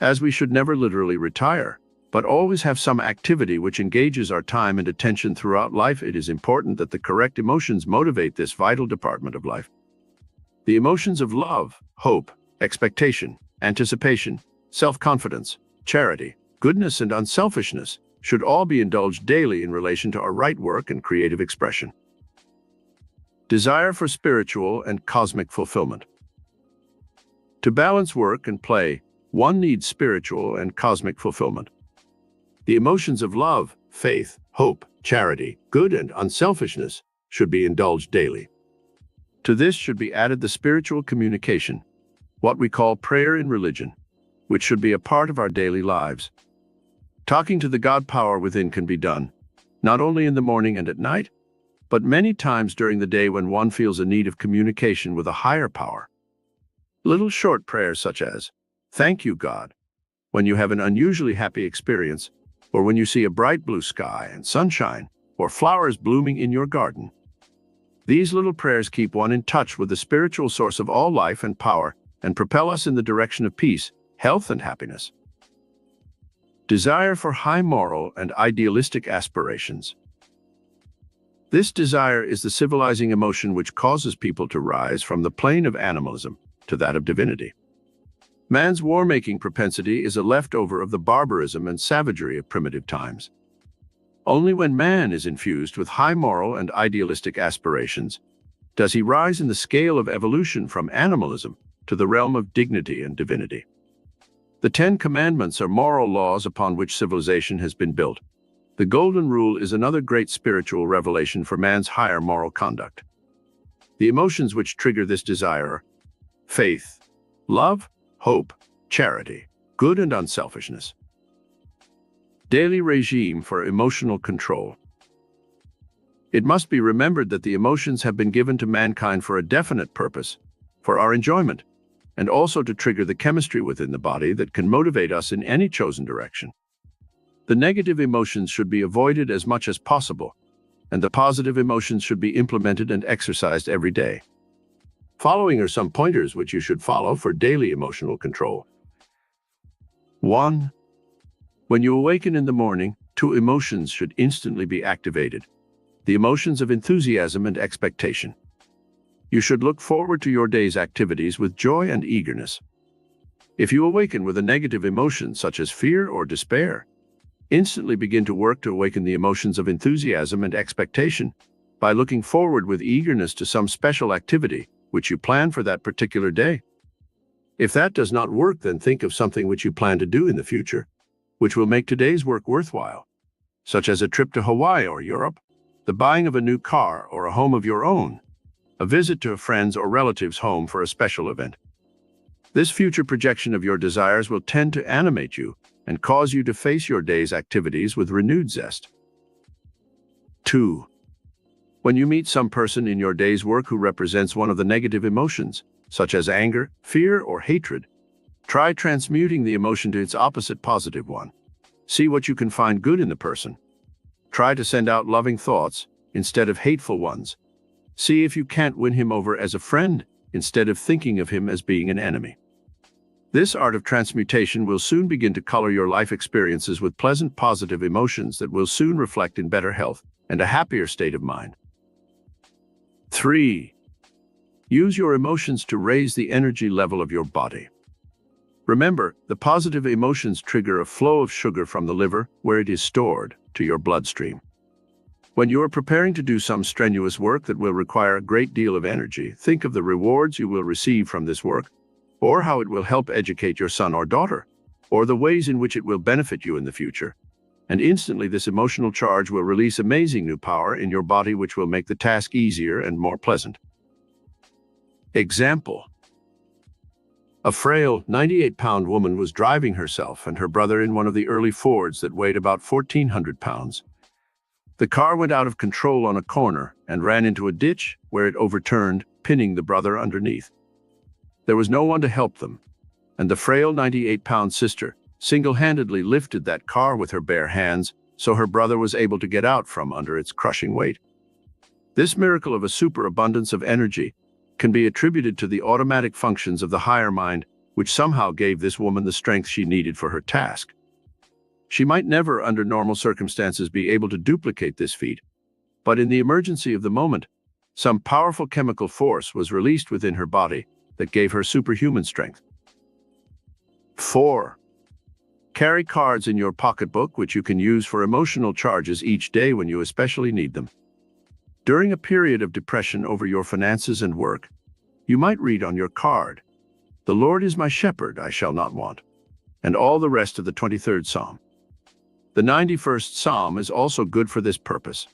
As we should never literally retire, but always have some activity which engages our time and attention throughout life, it is important that the correct emotions motivate this vital department of life. The emotions of love, hope, expectation, anticipation, self-confidence, charity, goodness, and unselfishness should all be indulged daily in relation to our right work and creative expression. Desire for spiritual and cosmic fulfillment. To balance work and play, one needs spiritual and cosmic fulfillment. The emotions of love, faith, hope, charity, good, and unselfishness should be indulged daily. To this should be added the spiritual communication, what we call prayer in religion, which should be a part of our daily lives. Talking to the God power within can be done, not only in the morning and at night, but many times during the day when one feels a need of communication with a higher power. Little short prayers such as, "Thank you, God," when you have an unusually happy experience, or when you see a bright blue sky and sunshine, or flowers blooming in your garden. These little prayers keep one in touch with the spiritual source of all life and power and propel us in the direction of peace, health, and happiness. Desire for high moral and idealistic aspirations. This desire is the civilizing emotion which causes people to rise from the plane of animalism to that of divinity. Man's war-making propensity is a leftover of the barbarism and savagery of primitive times. Only when man is infused with high moral and idealistic aspirations does he rise in the scale of evolution from animalism to the realm of dignity and divinity. The 10 Commandments are moral laws upon which civilization has been built. The Golden Rule is another great spiritual revelation for man's higher moral conduct. The emotions which trigger this desire are faith, love, hope, charity, good, and unselfishness. Daily regime for emotional control. It must be remembered that the emotions have been given to mankind for a definite purpose, for our enjoyment, and also to trigger the chemistry within the body that can motivate us in any chosen direction. The negative emotions should be avoided as much as possible, and the positive emotions should be implemented and exercised every day. Following are some pointers which you should follow for daily emotional control. 1. When you awaken in the morning, 2 emotions should instantly be activated: the emotions of enthusiasm and expectation. You should look forward to your day's activities with joy and eagerness. If you awaken with a negative emotion such as fear or despair, instantly begin to work to awaken the emotions of enthusiasm and expectation by looking forward with eagerness to some special activity which you plan for that particular day. If that does not work, then think of something which you plan to do in the future, which will make today's work worthwhile, such as a trip to Hawaii or Europe, the buying of a new car or a home of your own, a visit to a friend's or relative's home for a special event. This future projection of your desires will tend to animate you and cause you to face your day's activities with renewed zest. 2. When you meet some person in your day's work who represents one of the negative emotions, such as anger, fear, or hatred, try transmuting the emotion to its opposite positive one. See what you can find good in the person. Try to send out loving thoughts instead of hateful ones. See if you can't win him over as a friend instead of thinking of him as being an enemy. This art of transmutation will soon begin to color your life experiences with pleasant, positive emotions that will soon reflect in better health and a happier state of mind. 3. Use your emotions to raise the energy level of your body. Remember, the positive emotions trigger a flow of sugar from the liver, where it is stored, to your bloodstream. When you are preparing to do some strenuous work that will require a great deal of energy, think of the rewards you will receive from this work. or how it will help educate your son or daughter, or the ways in which it will benefit you in the future. And instantly this emotional charge will release amazing new power in your body which will make the task easier and more pleasant. Example. A frail 98-pound woman was driving herself and her brother in one of the early Fords that weighed about 1,400 pounds. The car went out of control on a corner and ran into a ditch where it overturned, pinning the brother underneath. There was no one to help them, and the frail 98-pound sister single-handedly lifted that car with her bare hands so her brother was able to get out from under its crushing weight. This miracle of a superabundance of energy can be attributed to the automatic functions of the higher mind, which somehow gave this woman the strength she needed for her task. She might never, under normal circumstances, be able to duplicate this feat, but in the emergency of the moment, some powerful chemical force was released within her body that gave her superhuman strength. 4. Carry cards in your pocketbook which you can use for emotional charges each day when you especially need them. During a period of depression over your finances and work, you might read on your card, "The Lord is my shepherd, I shall not want," and all the rest of the 23rd Psalm. The 91st Psalm is also good for this purpose.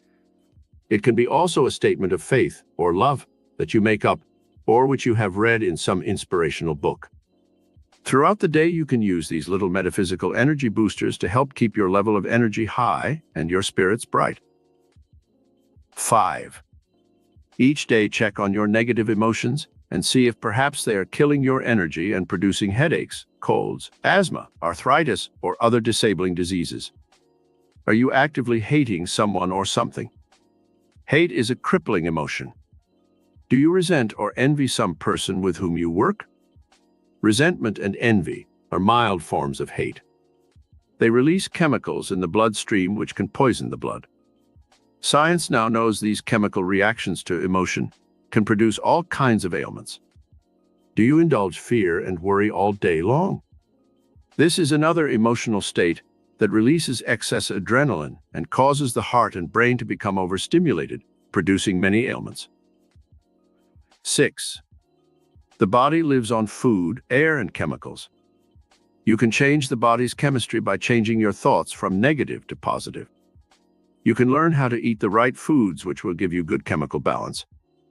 It can be also a statement of faith or love that you make up or which you have read in some inspirational book. Throughout the day, you can use these little metaphysical energy boosters to help keep your level of energy high and your spirits bright. 5. Each day, check on your negative emotions and see if perhaps they are killing your energy and producing headaches, colds, asthma, arthritis, or other disabling diseases. Are you actively hating someone or something? Hate is a crippling emotion. Do you resent or envy some person with whom you work? Resentment and envy are mild forms of hate. They release chemicals in the bloodstream which can poison the blood. Science now knows these chemical reactions to emotion can produce all kinds of ailments. Do you indulge fear and worry all day long? This is another emotional state that releases excess adrenaline and causes the heart and brain to become overstimulated, producing many ailments. 6. The body lives on food, air, and chemicals. You can change the body's chemistry by changing your thoughts from negative to positive. You can learn how to eat the right foods which will give you good chemical balance.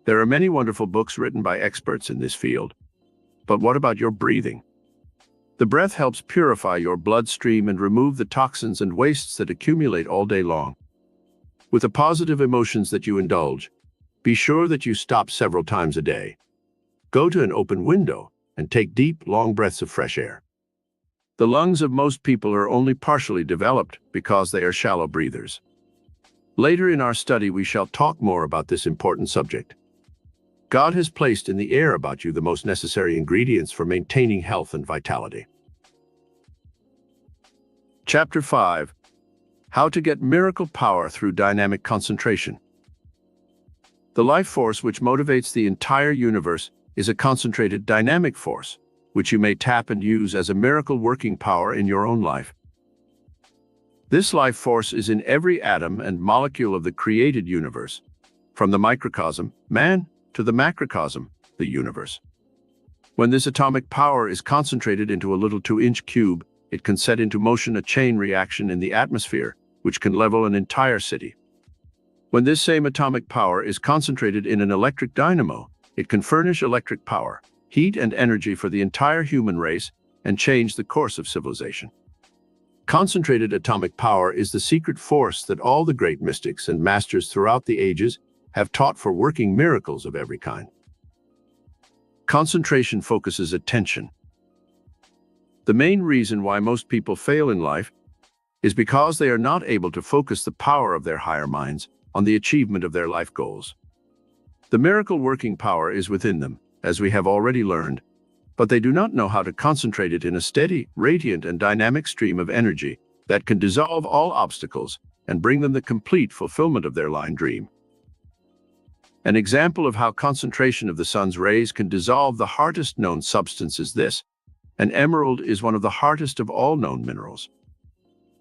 There are many wonderful books written by experts in this field. But what about your breathing? The breath helps purify your bloodstream and remove the toxins and wastes that accumulate all day long. With the positive emotions that you indulge, be sure that you stop several times a day. Go to an open window and take deep, long breaths of fresh air. The lungs of most people are only partially developed because they are shallow breathers. Later in our study, we shall talk more about this important subject. God has placed in the air about you the most necessary ingredients for maintaining health and vitality. Chapter 5. How to get miracle power through dynamic concentration. The life force which motivates the entire universe is a concentrated dynamic force, which you may tap and use as a miracle working power in your own life. This life force is in every atom and molecule of the created universe, from the microcosm, man, to the macrocosm, the universe. When this atomic power is concentrated into a little 2-inch cube, it can set into motion a chain reaction in the atmosphere, which can level an entire city. When this same atomic power is concentrated in an electric dynamo, it can furnish electric power, heat, and energy for the entire human race and change the course of civilization. Concentrated atomic power is the secret force that all the great mystics and masters throughout the ages have taught for working miracles of every kind. Concentration focuses attention. The main reason why most people fail in life is because they are not able to focus the power of their higher minds on the achievement of their life goals. The miracle working power is within them, as we have already learned, but they do not know how to concentrate it in a steady, radiant, and dynamic stream of energy that can dissolve all obstacles and bring them the complete fulfillment of their life dream. An example of how concentration of the sun's rays can dissolve the hardest known substance is this. An emerald is one of the hardest of all known minerals.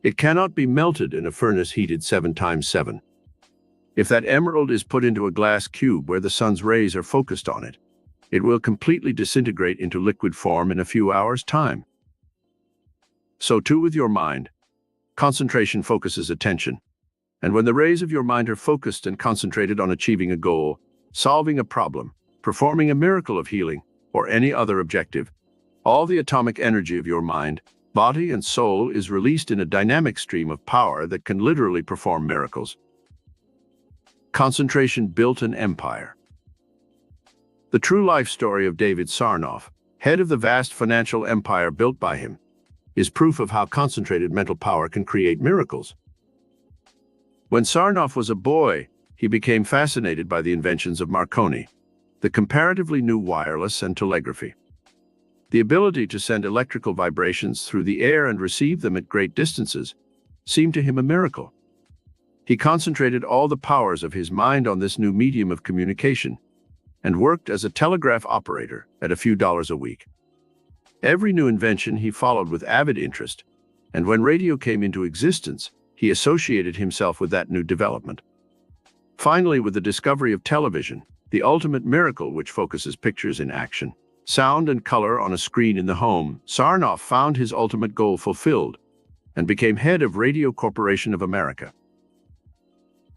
It cannot be melted in a furnace heated 7 times 7. If that emerald is put into a glass cube where the sun's rays are focused on it, It will completely disintegrate into liquid form in a few hours' time. So too with your mind. Concentration focuses attention. And when the rays of your mind are focused and concentrated on achieving a goal, solving a problem, performing a miracle of healing, or any other objective, all the atomic energy of your mind, body, and soul is released in a dynamic stream of power that can literally perform miracles. Concentration built an empire. The true life story of David Sarnoff, head of the vast financial empire built by him, is proof of how concentrated mental power can create miracles. When Sarnoff was a boy, he became fascinated by the inventions of Marconi, the comparatively new wireless and telegraphy. The ability to send electrical vibrations through the air and receive them at great distances seemed to him a miracle. He concentrated all the powers of his mind on this new medium of communication and worked as a telegraph operator at a few dollars a week. Every new invention he followed with avid interest, and when radio came into existence, he associated himself with that new development. Finally, with the discovery of television, the ultimate miracle which focuses pictures in action, sound and color on a screen in the home, Sarnoff found his ultimate goal fulfilled and became head of Radio Corporation of America.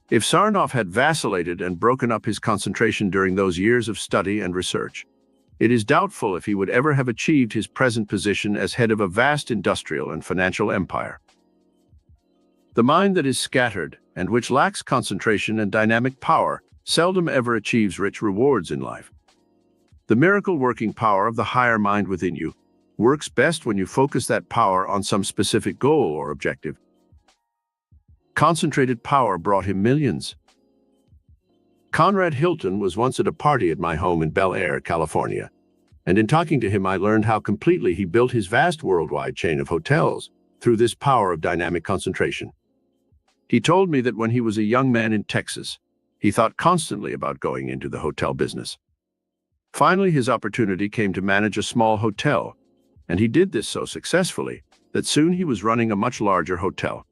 If Sarnoff had vacillated and broken up his concentration during those years of study and research, it is doubtful if he would ever have achieved his present position as head of a vast industrial and financial empire. The mind that is scattered and which lacks concentration and dynamic power seldom ever achieves rich rewards in life. The miracle-working power of the higher mind within you works best when you focus that power on some specific goal or objective. Concentrated power brought him millions. Conrad Hilton was once at a party at my home in Bel Air, California, and in talking to him I learned how completely he built his vast worldwide chain of hotels through this power of dynamic concentration. He told me that when he was a young man in Texas, he thought constantly about going into the hotel business. Finally, his opportunity came to manage a small hotel, and he did this so successfully that soon he was running a much larger hotel.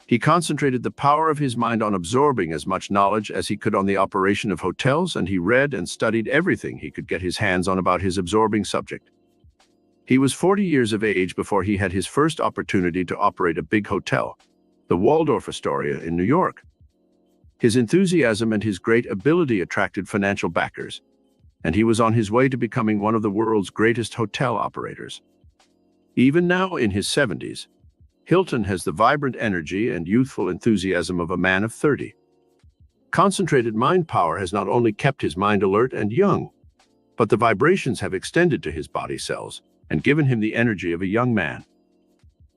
He concentrated the power of his mind on absorbing as much knowledge as he could on the operation of hotels, and he read and studied everything he could get his hands on about his absorbing subject. He was 40 years of age before he had his first opportunity to operate a big hotel, the Waldorf Astoria in New York. His enthusiasm and his great ability attracted financial backers, and he was on his way to becoming one of the world's greatest hotel operators. Even now, in his 70s, Hilton has the vibrant energy and youthful enthusiasm of a man of 30. Concentrated mind power has not only kept his mind alert and young, but the vibrations have extended to his body cells and given him the energy of a young man.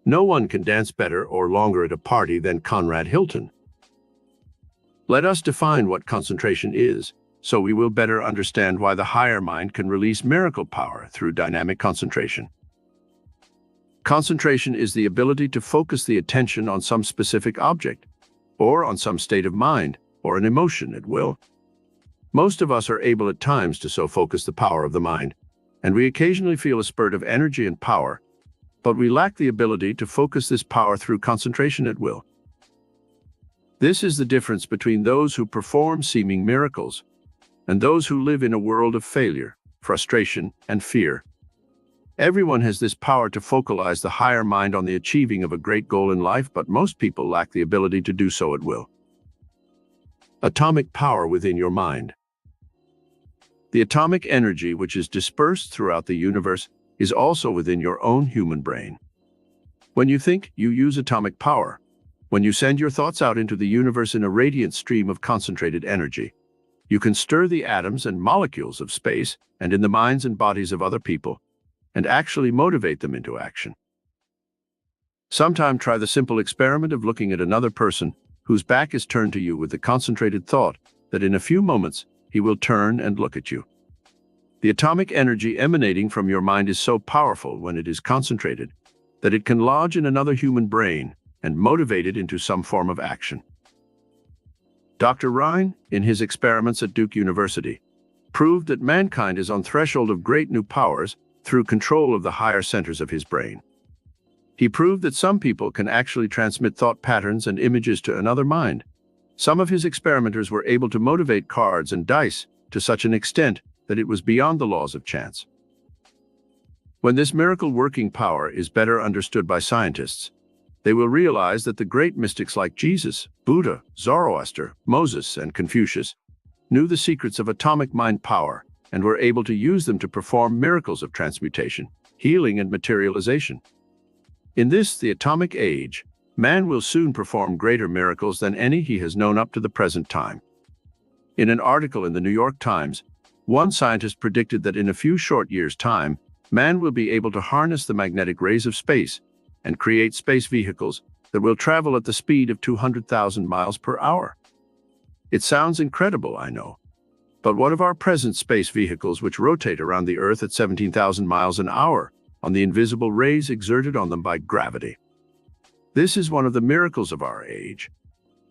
No one can dance better or longer at a party than Conrad Hilton. Let us define what concentration is, so we will better understand why the higher mind can release miracle power through dynamic concentration. Concentration is the ability to focus the attention on some specific object, or on some state of mind, or an emotion at will. Most of us are able at times to so focus the power of the mind, and we occasionally feel a spurt of energy and power, but we lack the ability to focus this power through concentration at will. This is the difference between those who perform seeming miracles and those who live in a world of failure, frustration, and fear. Everyone has this power to focalize the higher mind on the achieving of a great goal in life, but most people lack the ability to do so at will. Atomic power within your mind. The atomic energy which is dispersed throughout the universe is also within your own human brain. When you think, you use atomic power. When you send your thoughts out into the universe in a radiant stream of concentrated energy, you can stir the atoms and molecules of space and in the minds and bodies of other people, and actually motivate them into action. Sometime try the simple experiment of looking at another person whose back is turned to you with the concentrated thought that in a few moments he will turn and look at you. The atomic energy emanating from your mind is so powerful when it is concentrated that it can lodge in another human brain and motivate it into some form of action. Dr. Rhine, in his experiments at Duke University, proved that mankind is on threshold of great new powers through control of the higher centers of his brain. He proved that some people can actually transmit thought patterns and images to another mind. Some of his experimenters were able to motivate cards and dice to such an extent that it was beyond the laws of chance. When this miracle-working power is better understood by scientists, they will realize that the great mystics like Jesus, Buddha, Zoroaster, Moses, and Confucius knew the secrets of atomic mind power and were able to use them to perform miracles of transmutation, healing, and materialization. In this, the atomic age, man will soon perform greater miracles than any he has known up to the present time. In an article in the New York Times, one scientist predicted that in a few short years' time, man will be able to harness the magnetic rays of space and create space vehicles that will travel at the speed of 200,000 miles per hour. It sounds incredible, I know. But what of our present space vehicles which rotate around the Earth at 17,000 miles an hour on the invisible rays exerted on them by gravity? This is one of the miracles of our age.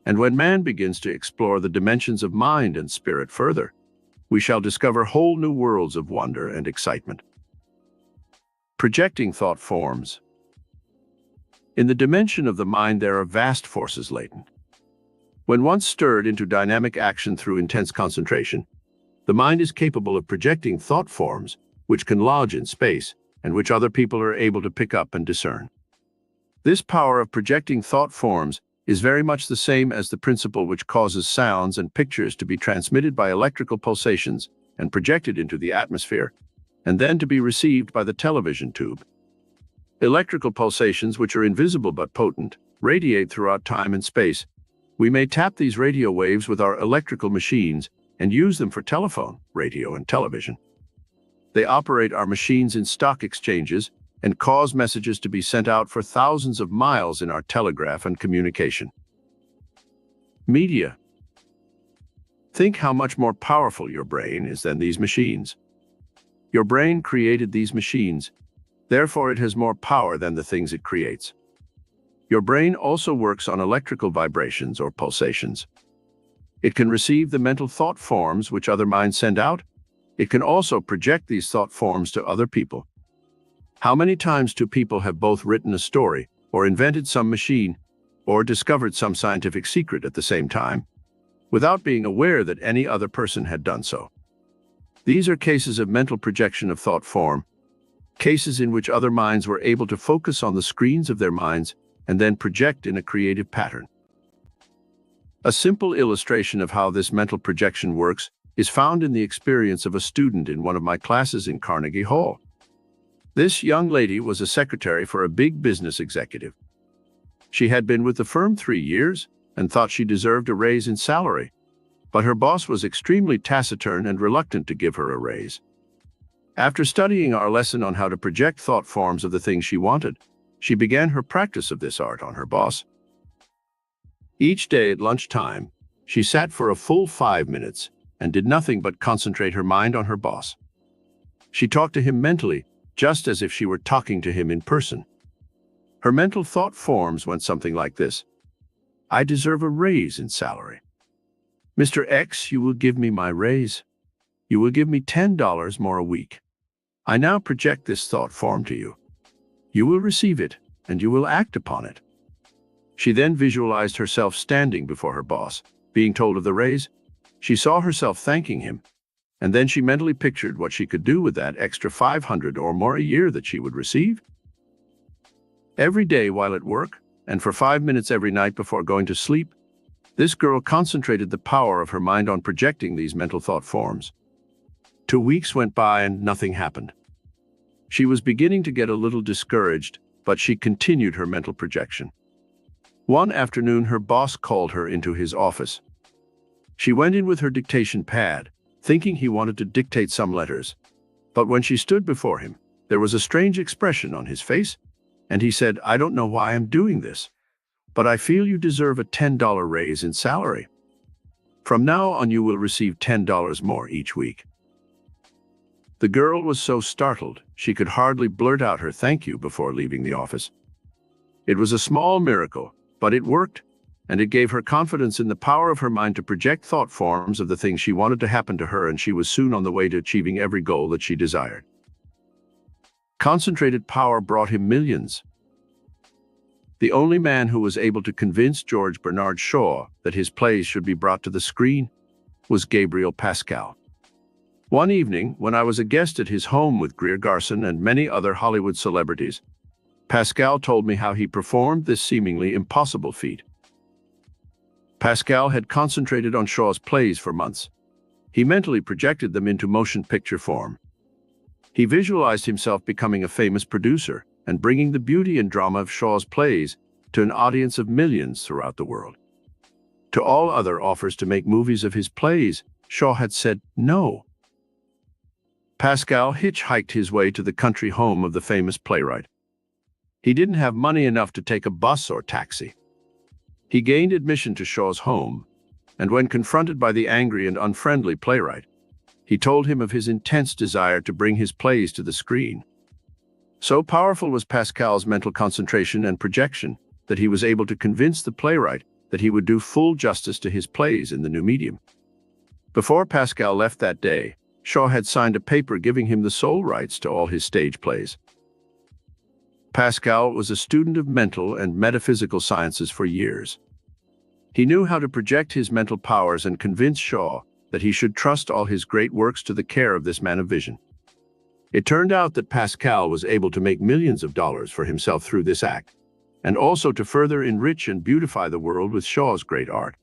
And when man begins to explore the dimensions of mind and spirit further, we shall discover whole new worlds of wonder and excitement. Projecting thought forms. In the dimension of the mind, there are vast forces latent. When once stirred into dynamic action through intense concentration, the mind is capable of projecting thought forms which can lodge in space and which other people are able to pick up and discern. This power of projecting thought forms is very much the same as the principle which causes sounds and pictures to be transmitted by electrical pulsations and projected into the atmosphere, and then to be received by the television tube. Electrical pulsations, which are invisible but potent, radiate throughout time and space. We may tap these radio waves with our electrical machines and use them for telephone, radio, and television. They operate our machines in stock exchanges and cause messages to be sent out for thousands of miles in our telegraph and communication. Media. Think how much more powerful your brain is than these machines. Your brain created these machines, therefore it has more power than the things it creates. Your brain also works on electrical vibrations or pulsations. It can receive the mental thought forms which other minds send out. It can also project these thought forms to other people. How many times do people have both written a story, or invented some machine, or discovered some scientific secret at the same time, without being aware that any other person had done so? These are cases of mental projection of thought form, cases in which other minds were able to focus on the screens of their minds and then project in a creative pattern. A simple illustration of how this mental projection works is found in the experience of a student in one of my classes in Carnegie Hall. This young lady was a secretary for a big business executive. She had been with the firm 3 years and thought she deserved a raise in salary, but her boss was extremely taciturn and reluctant to give her a raise. After studying our lesson on how to project thought forms of the things she wanted, she began her practice of this art on her boss. Each day at lunchtime, she sat for a full 5 minutes and did nothing but concentrate her mind on her boss. She talked to him mentally, just as if she were talking to him in person. Her mental thought forms went something like this: I deserve a raise in salary. Mr. X, you will give me my raise. You will give me $10 more a week. I now project this thought form to you. You will receive it, and you will act upon it. She then visualized herself standing before her boss, being told of the raise. She saw herself thanking him, and then she mentally pictured what she could do with that extra $500 or more a year that she would receive. Every day while at work, and for 5 minutes every night before going to sleep, this girl concentrated the power of her mind on projecting these mental thought forms. 2 weeks went by and nothing happened. She was beginning to get a little discouraged, but she continued her mental projection. One afternoon, her boss called her into his office. She went in with her dictation pad, thinking he wanted to dictate some letters. But when she stood before him, there was a strange expression on his face, and he said, I don't know why I'm doing this, but I feel you deserve a $10 raise in salary. From now on, you will receive $10 more each week. The girl was so startled, she could hardly blurt out her thank you before leaving the office. It was a small miracle, but it worked, and it gave her confidence in the power of her mind to project thought forms of the things she wanted to happen to her, and she was soon on the way to achieving every goal that she desired. Concentrated power brought him millions. The only man who was able to convince George Bernard Shaw that his plays should be brought to the screen was Gabriel Pascal. One evening, when I was a guest at his home with Greer Garson and many other Hollywood celebrities, Pascal told me how he performed this seemingly impossible feat. Pascal had concentrated on Shaw's plays for months. He mentally projected them into motion picture form. He visualized himself becoming a famous producer and bringing the beauty and drama of Shaw's plays to an audience of millions throughout the world. To all other offers to make movies of his plays, Shaw had said no. Pascal hitchhiked his way to the country home of the famous playwright. He didn't have money enough to take a bus or taxi. He gained admission to Shaw's home, and when confronted by the angry and unfriendly playwright, he told him of his intense desire to bring his plays to the screen. So powerful was Pascal's mental concentration and projection that he was able to convince the playwright that he would do full justice to his plays in the new medium. Before Pascal left that day, Shaw had signed a paper giving him the sole rights to all his stage plays. Pascal was a student of mental and metaphysical sciences for years. He knew how to project his mental powers and convince Shaw that he should trust all his great works to the care of this man of vision. It turned out that Pascal was able to make millions of dollars for himself through this act, and also to further enrich and beautify the world with Shaw's great art.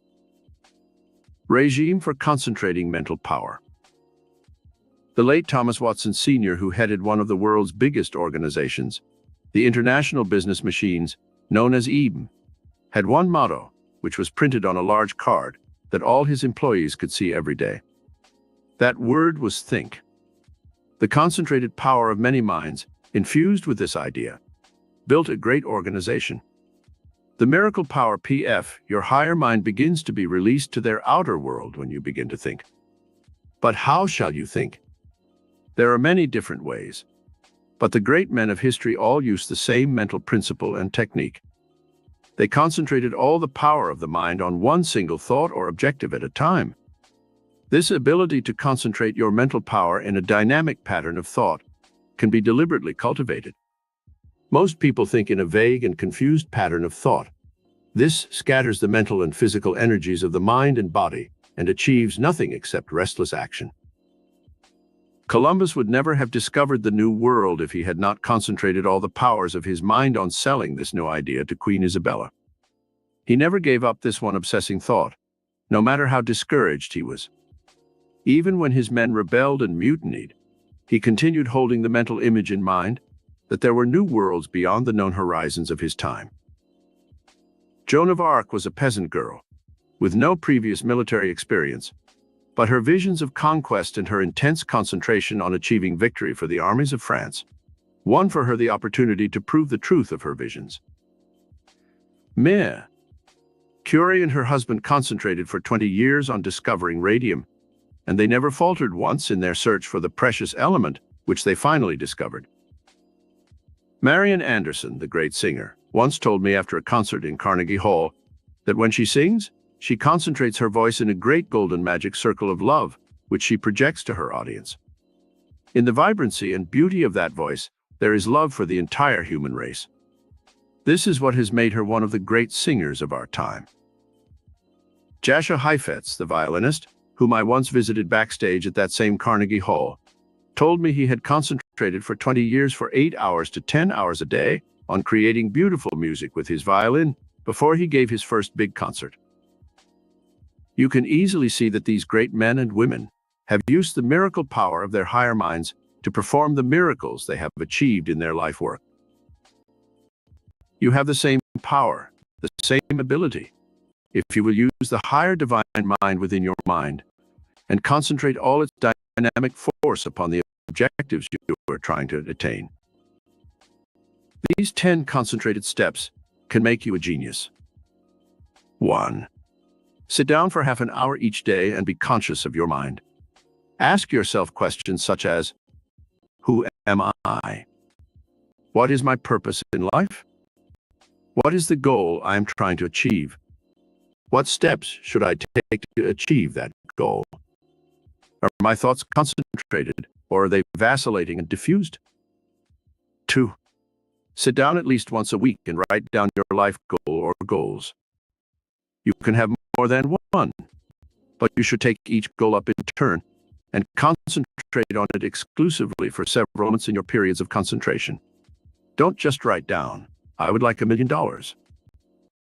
Regime for concentrating mental power. The late Thomas Watson Sr., who headed one of the world's biggest organizations, the International Business Machines, known as IBM, had one motto, which was printed on a large card that all his employees could see every day. That word was think. The concentrated power of many minds, infused with this idea, built a great organization. The miracle power PF, your higher mind begins to be released to their outer world when you begin to think. But how shall you think? There are many different ways, but the great men of history all used the same mental principle and technique. They concentrated all the power of the mind on one single thought or objective at a time. This ability to concentrate your mental power in a dynamic pattern of thought can be deliberately cultivated. Most people think in a vague and confused pattern of thought. This scatters the mental and physical energies of the mind and body and achieves nothing except restless action. Columbus would never have discovered the New World if he had not concentrated all the powers of his mind on selling this new idea to Queen Isabella. He never gave up this one obsessing thought, no matter how discouraged he was. Even when his men rebelled and mutinied, he continued holding the mental image in mind that there were new worlds beyond the known horizons of his time. Joan of Arc was a peasant girl, with no previous military experience, but her visions of conquest and her intense concentration on achieving victory for the armies of France won for her the opportunity to prove the truth of her visions. Mère Curie and her husband concentrated for 20 years on discovering radium, and they never faltered once in their search for the precious element which they finally discovered. Marian Anderson, the great singer, once told me after a concert in Carnegie Hall that when she sings, she concentrates her voice in a great golden magic circle of love, which she projects to her audience. In the vibrancy and beauty of that voice, there is love for the entire human race. This is what has made her one of the great singers of our time. Jascha Heifetz, the violinist, whom I once visited backstage at that same Carnegie Hall, told me he had concentrated for 20 years for 8 hours to 10 hours a day on creating beautiful music with his violin before he gave his first big concert. You can easily see that these great men and women have used the miracle power of their higher minds to perform the miracles they have achieved in their life work. You have the same power, the same ability, if you will use the higher divine mind within your mind and concentrate all its dynamic force upon the objectives you are trying to attain. These 10 concentrated steps can make you a genius. 1. Sit down for half an hour each day and be conscious of your mind. Ask yourself questions such as, who am I? What is my purpose in life? What is the goal I am trying to achieve? What steps should I take to achieve that goal? Are my thoughts concentrated, or are they vacillating and diffused? 2. Sit down at least once a week and write down your life goal or goals. You can have more than one, but you should take each goal up in turn and concentrate on it exclusively for several moments in your periods of concentration. Don't just write down, "I would like $1 million."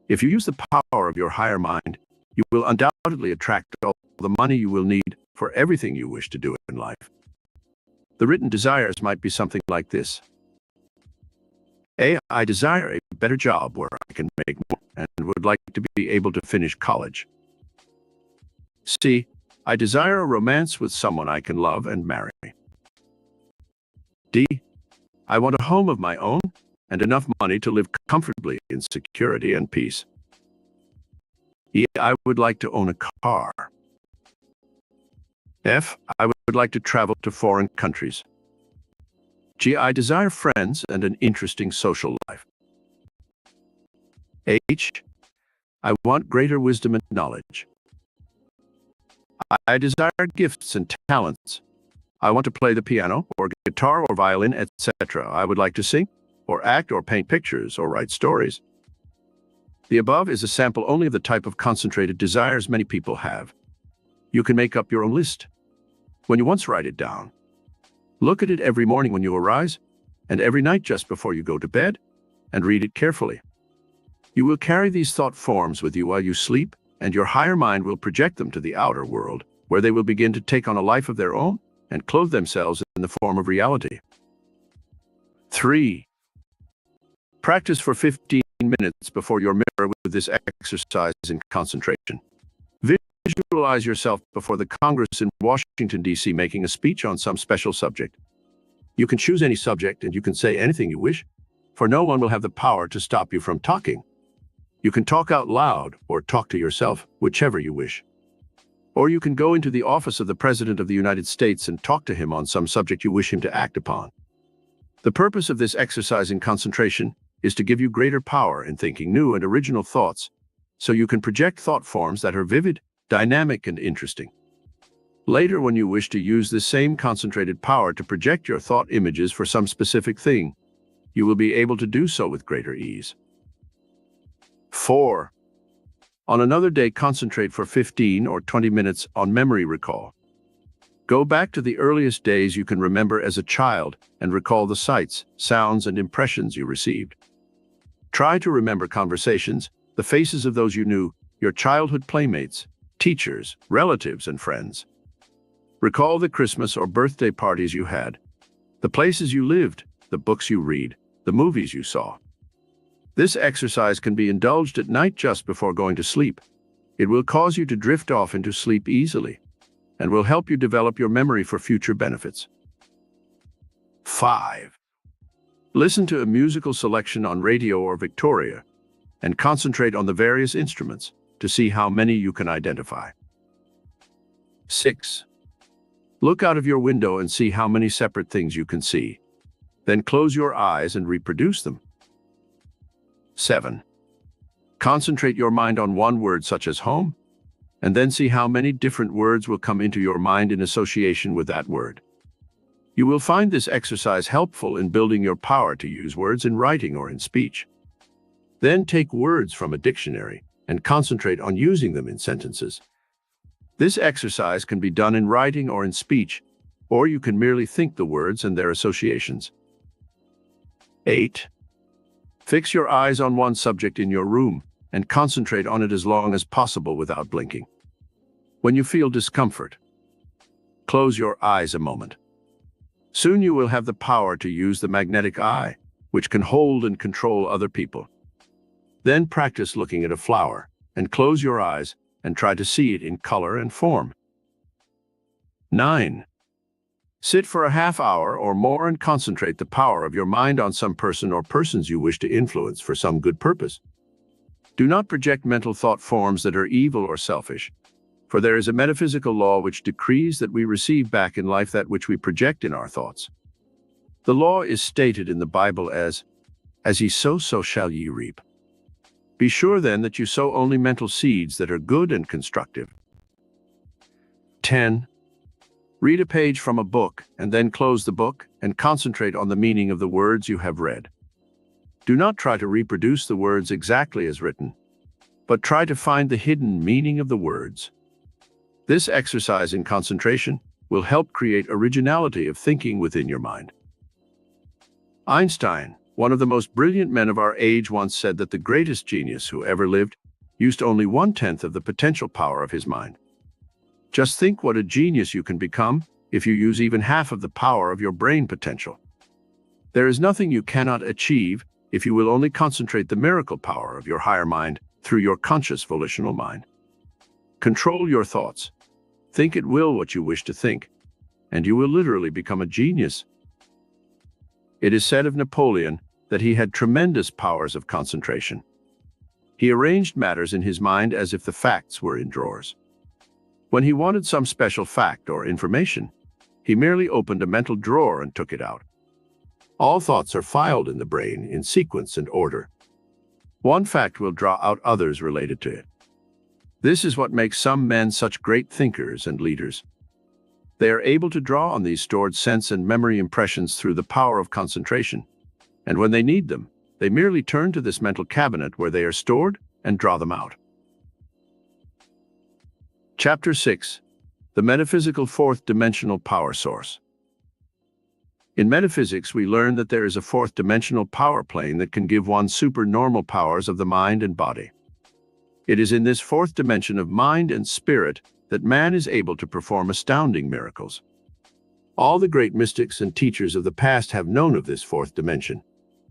If you use the power of your higher mind, you will undoubtedly attract all the money you will need for everything you wish to do in life. The written desires might be something like this. A. I desire a better job where I can make more and would like to be able to finish college. C. I desire a romance with someone I can love and marry. D. I want a home of my own and enough money to live comfortably in security and peace. E. I would like to own a car. F. I would like to travel to foreign countries. G. I desire friends and an interesting social life. H. I want greater wisdom and knowledge. I desire gifts and talents. I want to play the piano or guitar or violin, etc. I would like to sing or act or paint pictures or write stories. The above is a sample only of the type of concentrated desires many people have. You can make up your own list. When you once write it down, look at it every morning when you arise and every night just before you go to bed, and read it carefully. You will carry these thought forms with you while you sleep, and your higher mind will project them to the outer world, where they will begin to take on a life of their own and clothe themselves in the form of reality. 3. Practice for 15 minutes before your mirror with this exercise in concentration. Visualize yourself before the Congress in Washington, D.C. making a speech on some special subject. You can choose any subject and you can say anything you wish, for no one will have the power to stop you from talking. You can talk out loud or talk to yourself, whichever you wish. Or you can go into the office of the President of the United States and talk to him on some subject you wish him to act upon. The purpose of this exercise in concentration is to give you greater power in thinking new and original thoughts, so you can project thought forms that are vivid, dynamic, and interesting. Later, when you wish to use this same concentrated power to project your thought images for some specific thing, you will be able to do so with greater ease. 4. On another day, concentrate for 15 or 20 minutes on memory recall. Go back to the earliest days you can remember as a child and recall the sights, sounds, and impressions you received. Try to remember conversations, the faces of those you knew, your childhood playmates, teachers, relatives, and friends. Recall the Christmas or birthday parties you had, the places you lived, the books you read, the movies you saw. This exercise can be indulged at night just before going to sleep. It will cause you to drift off into sleep easily and will help you develop your memory for future benefits. 5. Listen to a musical selection on radio or Victoria and concentrate on the various instruments to see how many you can identify. 6. Look out of your window and see how many separate things you can see. Then close your eyes and reproduce them. 7. Concentrate your mind on one word such as home, and then see how many different words will come into your mind in association with that word. You will find this exercise helpful in building your power to use words in writing or in speech. Then take words from a dictionary and concentrate on using them in sentences. This exercise can be done in writing or in speech, or you can merely think the words and their associations. 8. Fix your eyes on one subject in your room and concentrate on it as long as possible without blinking. When you feel discomfort, close your eyes a moment. Soon you will have the power to use the magnetic eye, which can hold and control other people. Then practice looking at a flower and close your eyes and try to see it in color and form. 9. Sit for a half hour or more and concentrate the power of your mind on some person or persons you wish to influence for some good purpose. Do not project mental thought forms that are evil or selfish, for there is a metaphysical law which decrees that we receive back in life that which we project in our thoughts. The law is stated in the Bible as ye sow, so shall ye reap. Be sure then that you sow only mental seeds that are good and constructive. 10. Read a page from a book and then close the book and concentrate on the meaning of the words you have read. Do not try to reproduce the words exactly as written, but try to find the hidden meaning of the words. This exercise in concentration will help create originality of thinking within your mind. Einstein, one of the most brilliant men of our age, once said that the greatest genius who ever lived used only 1/10 of the potential power of his mind. Just think what a genius you can become if you use even half of the power of your brain potential. There is nothing you cannot achieve if you will only concentrate the miracle power of your higher mind through your conscious volitional mind. Control your thoughts. Think at will what you wish to think, and you will literally become a genius. It is said of Napoleon that he had tremendous powers of concentration. He arranged matters in his mind as if the facts were in drawers. When he wanted some special fact or information, he merely opened a mental drawer and took it out. All thoughts are filed in the brain in sequence and order. One fact will draw out others related to it. This is what makes some men such great thinkers and leaders. They are able to draw on these stored sense and memory impressions through the power of concentration, and when they need them, they merely turn to this mental cabinet where they are stored and draw them out. Chapter 6. The Metaphysical Fourth-Dimensional Power Source. In metaphysics, we learn that there is a fourth-dimensional power plane that can give one supernormal powers of the mind and body. It is in this fourth dimension of mind and spirit that man is able to perform astounding miracles. All the great mystics and teachers of the past have known of this fourth dimension,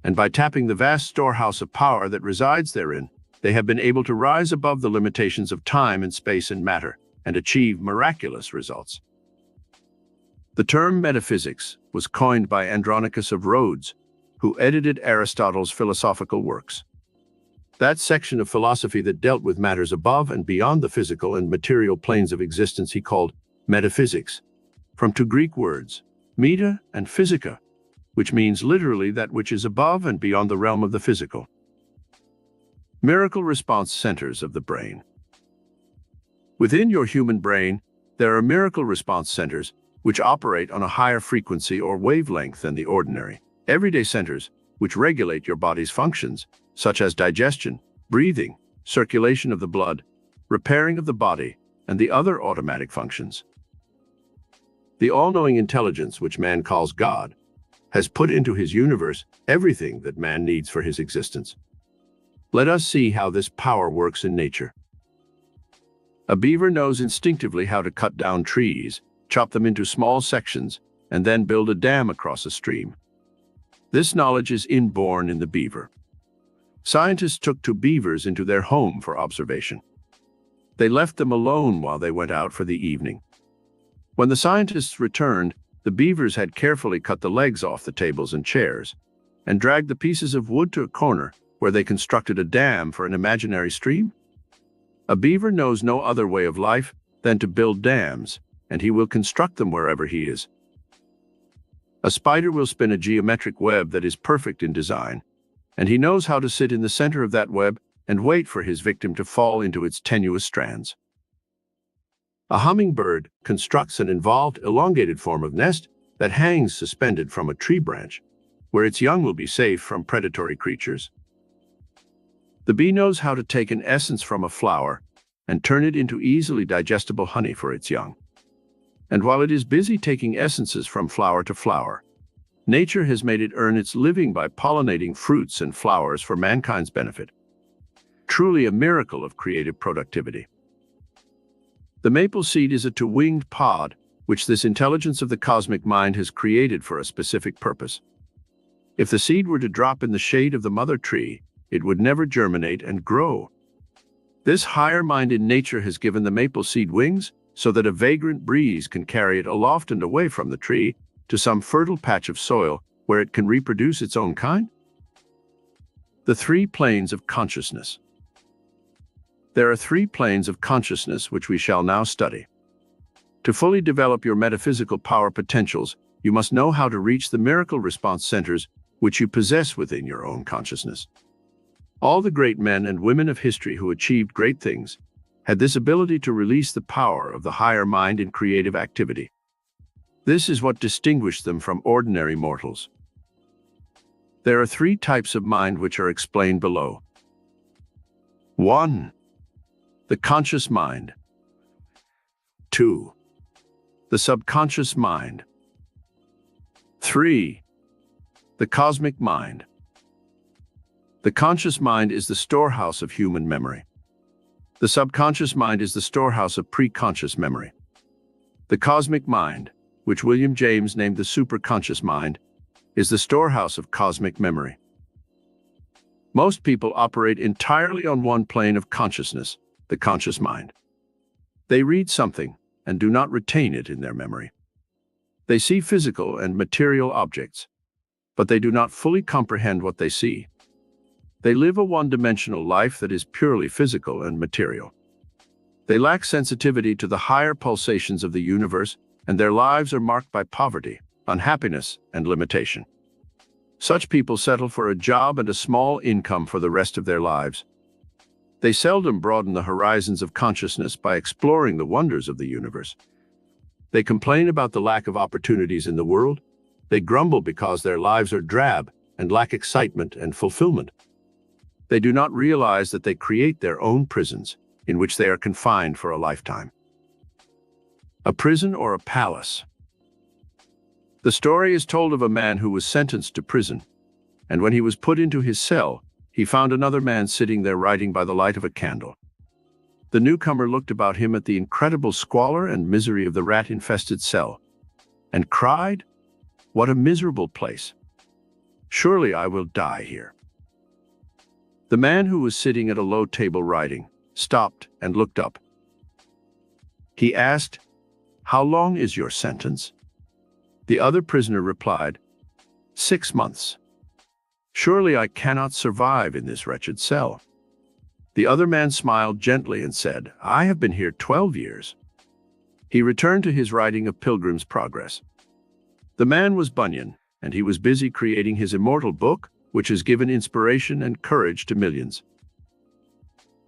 and by tapping the vast storehouse of power that resides therein, they have been able to rise above the limitations of time and space and matter and achieve miraculous results. The term metaphysics was coined by Andronicus of Rhodes, who edited Aristotle's philosophical works. That section of philosophy that dealt with matters above and beyond the physical and material planes of existence he called metaphysics, from two Greek words, meta and physica, which means literally that which is above and beyond the realm of the physical. Miracle response centers of the brain. Within your human brain, there are miracle response centers which operate on a higher frequency or wavelength than the ordinary, everyday centers which regulate your body's functions, such as digestion, breathing, circulation of the blood, repairing of the body, and the other automatic functions. The all-knowing intelligence, which man calls God, has put into his universe everything that man needs for his existence. Let us see how this power works in nature. A beaver knows instinctively how to cut down trees, chop them into small sections, and then build a dam across a stream. This knowledge is inborn in the beaver. Scientists took two beavers into their home for observation. They left them alone while they went out for the evening. When the scientists returned, the beavers had carefully cut the legs off the tables and chairs, and dragged the pieces of wood to a corner where they constructed a dam for an imaginary stream. A beaver knows no other way of life than to build dams, and he will construct them wherever he is. A spider will spin a geometric web that is perfect in design, and he knows how to sit in the center of that web and wait for his victim to fall into its tenuous strands. A hummingbird constructs an involved, elongated form of nest that hangs suspended from a tree branch, where its young will be safe from predatory creatures. The bee knows how to take an essence from a flower and turn it into easily digestible honey for its young. And while it is busy taking essences from flower to flower, nature has made it earn its living by pollinating fruits and flowers for mankind's benefit. Truly a miracle of creative productivity. The maple seed is a two-winged pod which this intelligence of the cosmic mind has created for a specific purpose. If the seed were to drop in the shade of the mother tree, it would never germinate and grow. This higher mind in nature has given the maple seed wings so that a vagrant breeze can carry it aloft and away from the tree to some fertile patch of soil where it can reproduce its own kind. The three planes of consciousness. There are three planes of consciousness which we shall now study. To fully develop your metaphysical power potentials, you must know how to reach the miracle response centers which you possess within your own consciousness. All the great men and women of history who achieved great things had this ability to release the power of the higher mind in creative activity. This is what distinguished them from ordinary mortals. There are three types of mind which are explained below. 1. The conscious mind. 2. The subconscious mind. 3. The cosmic mind. The conscious mind is the storehouse of human memory. The subconscious mind is the storehouse of pre-conscious memory. The cosmic mind, which William James named the superconscious mind, is the storehouse of cosmic memory. Most people operate entirely on one plane of consciousness, the conscious mind. They read something and do not retain it in their memory. They see physical and material objects, but they do not fully comprehend what they see. They live a one-dimensional life that is purely physical and material. They lack sensitivity to the higher pulsations of the universe, and their lives are marked by poverty, unhappiness, and limitation. Such people settle for a job and a small income for the rest of their lives. They seldom broaden the horizons of consciousness by exploring the wonders of the universe. They complain about the lack of opportunities in the world. They grumble because their lives are drab and lack excitement and fulfillment. They do not realize that they create their own prisons, in which they are confined for a lifetime. A prison or a palace? The story is told of a man who was sentenced to prison, and when he was put into his cell, he found another man sitting there writing by the light of a candle. The newcomer looked about him at the incredible squalor and misery of the rat-infested cell, and cried, "What a miserable place! Surely I will die here." The man who was sitting at a low table writing stopped and looked up. He asked, "How long is your sentence?" The other prisoner replied, 6 months. "Surely I cannot survive in this wretched cell." The other man smiled gently and said, "I have been here 12 years. He returned to his writing of Pilgrim's Progress. The man was Bunyan, and he was busy creating his immortal book, which has given inspiration and courage to millions.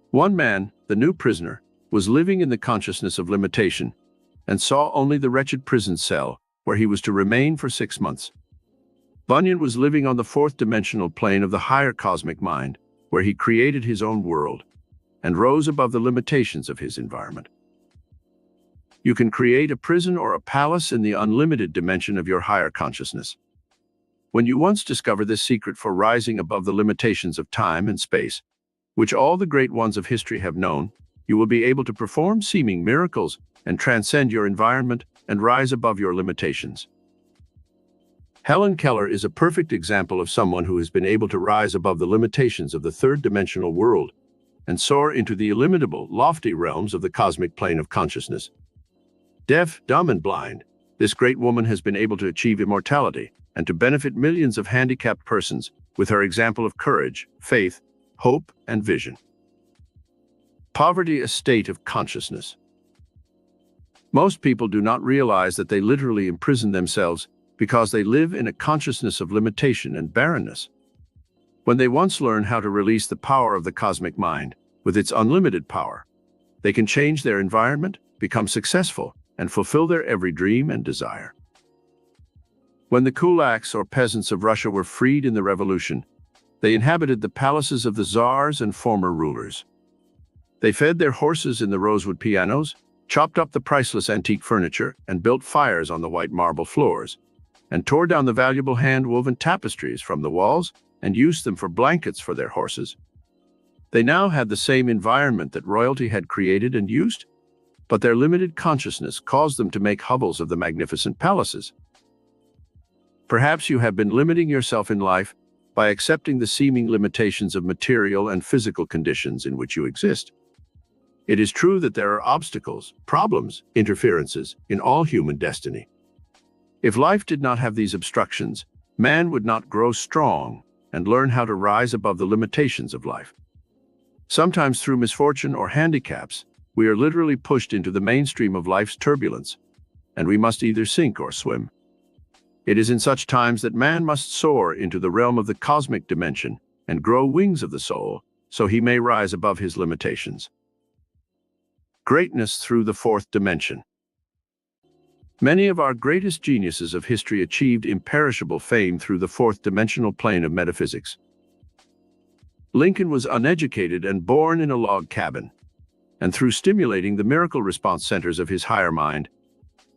One man, the new prisoner, was living in the consciousness of limitation and saw only the wretched prison cell where he was to remain for 6 months. Bunyan was living on the fourth dimensional plane of the higher cosmic mind, where he created his own world and rose above the limitations of his environment. You can create a prison or a palace in the unlimited dimension of your higher consciousness. When you once discover this secret for rising above the limitations of time and space, which all the great ones of history have known, you will be able to perform seeming miracles and transcend your environment and rise above your limitations. Helen Keller is a perfect example of someone who has been able to rise above the limitations of the third-dimensional world and soar into the illimitable, lofty realms of the cosmic plane of consciousness. Deaf, dumb, and blind, this great woman has been able to achieve immortality and to benefit millions of handicapped persons with her example of courage, faith, hope, and vision. Poverty, a state of consciousness. Most people do not realize that they literally imprison themselves because they live in a consciousness of limitation and barrenness. When they once learn how to release the power of the cosmic mind with its unlimited power, they can change their environment, become successful, and fulfill their every dream and desire. When the kulaks or peasants of Russia were freed in the revolution, they inhabited the palaces of the czars and former rulers. They fed their horses in the rosewood pianos, chopped up the priceless antique furniture, and built fires on the white marble floors, and tore down the valuable hand-woven tapestries from the walls and used them for blankets for their horses. They now had the same environment that royalty had created and used, but their limited consciousness caused them to make hovels of the magnificent palaces. Perhaps you have been limiting yourself in life by accepting the seeming limitations of material and physical conditions in which you exist. It is true that there are obstacles, problems, interferences in all human destiny. If life did not have these obstructions, man would not grow strong and learn how to rise above the limitations of life. Sometimes through misfortune or handicaps, we are literally pushed into the mainstream of life's turbulence, and we must either sink or swim. It is in such times that man must soar into the realm of the cosmic dimension and grow wings of the soul so he may rise above his limitations. Greatness through the fourth dimension. Many of our greatest geniuses of history achieved imperishable fame through the fourth dimensional plane of metaphysics. Lincoln was uneducated and born in a log cabin, and through stimulating the miracle response centers of his higher mind,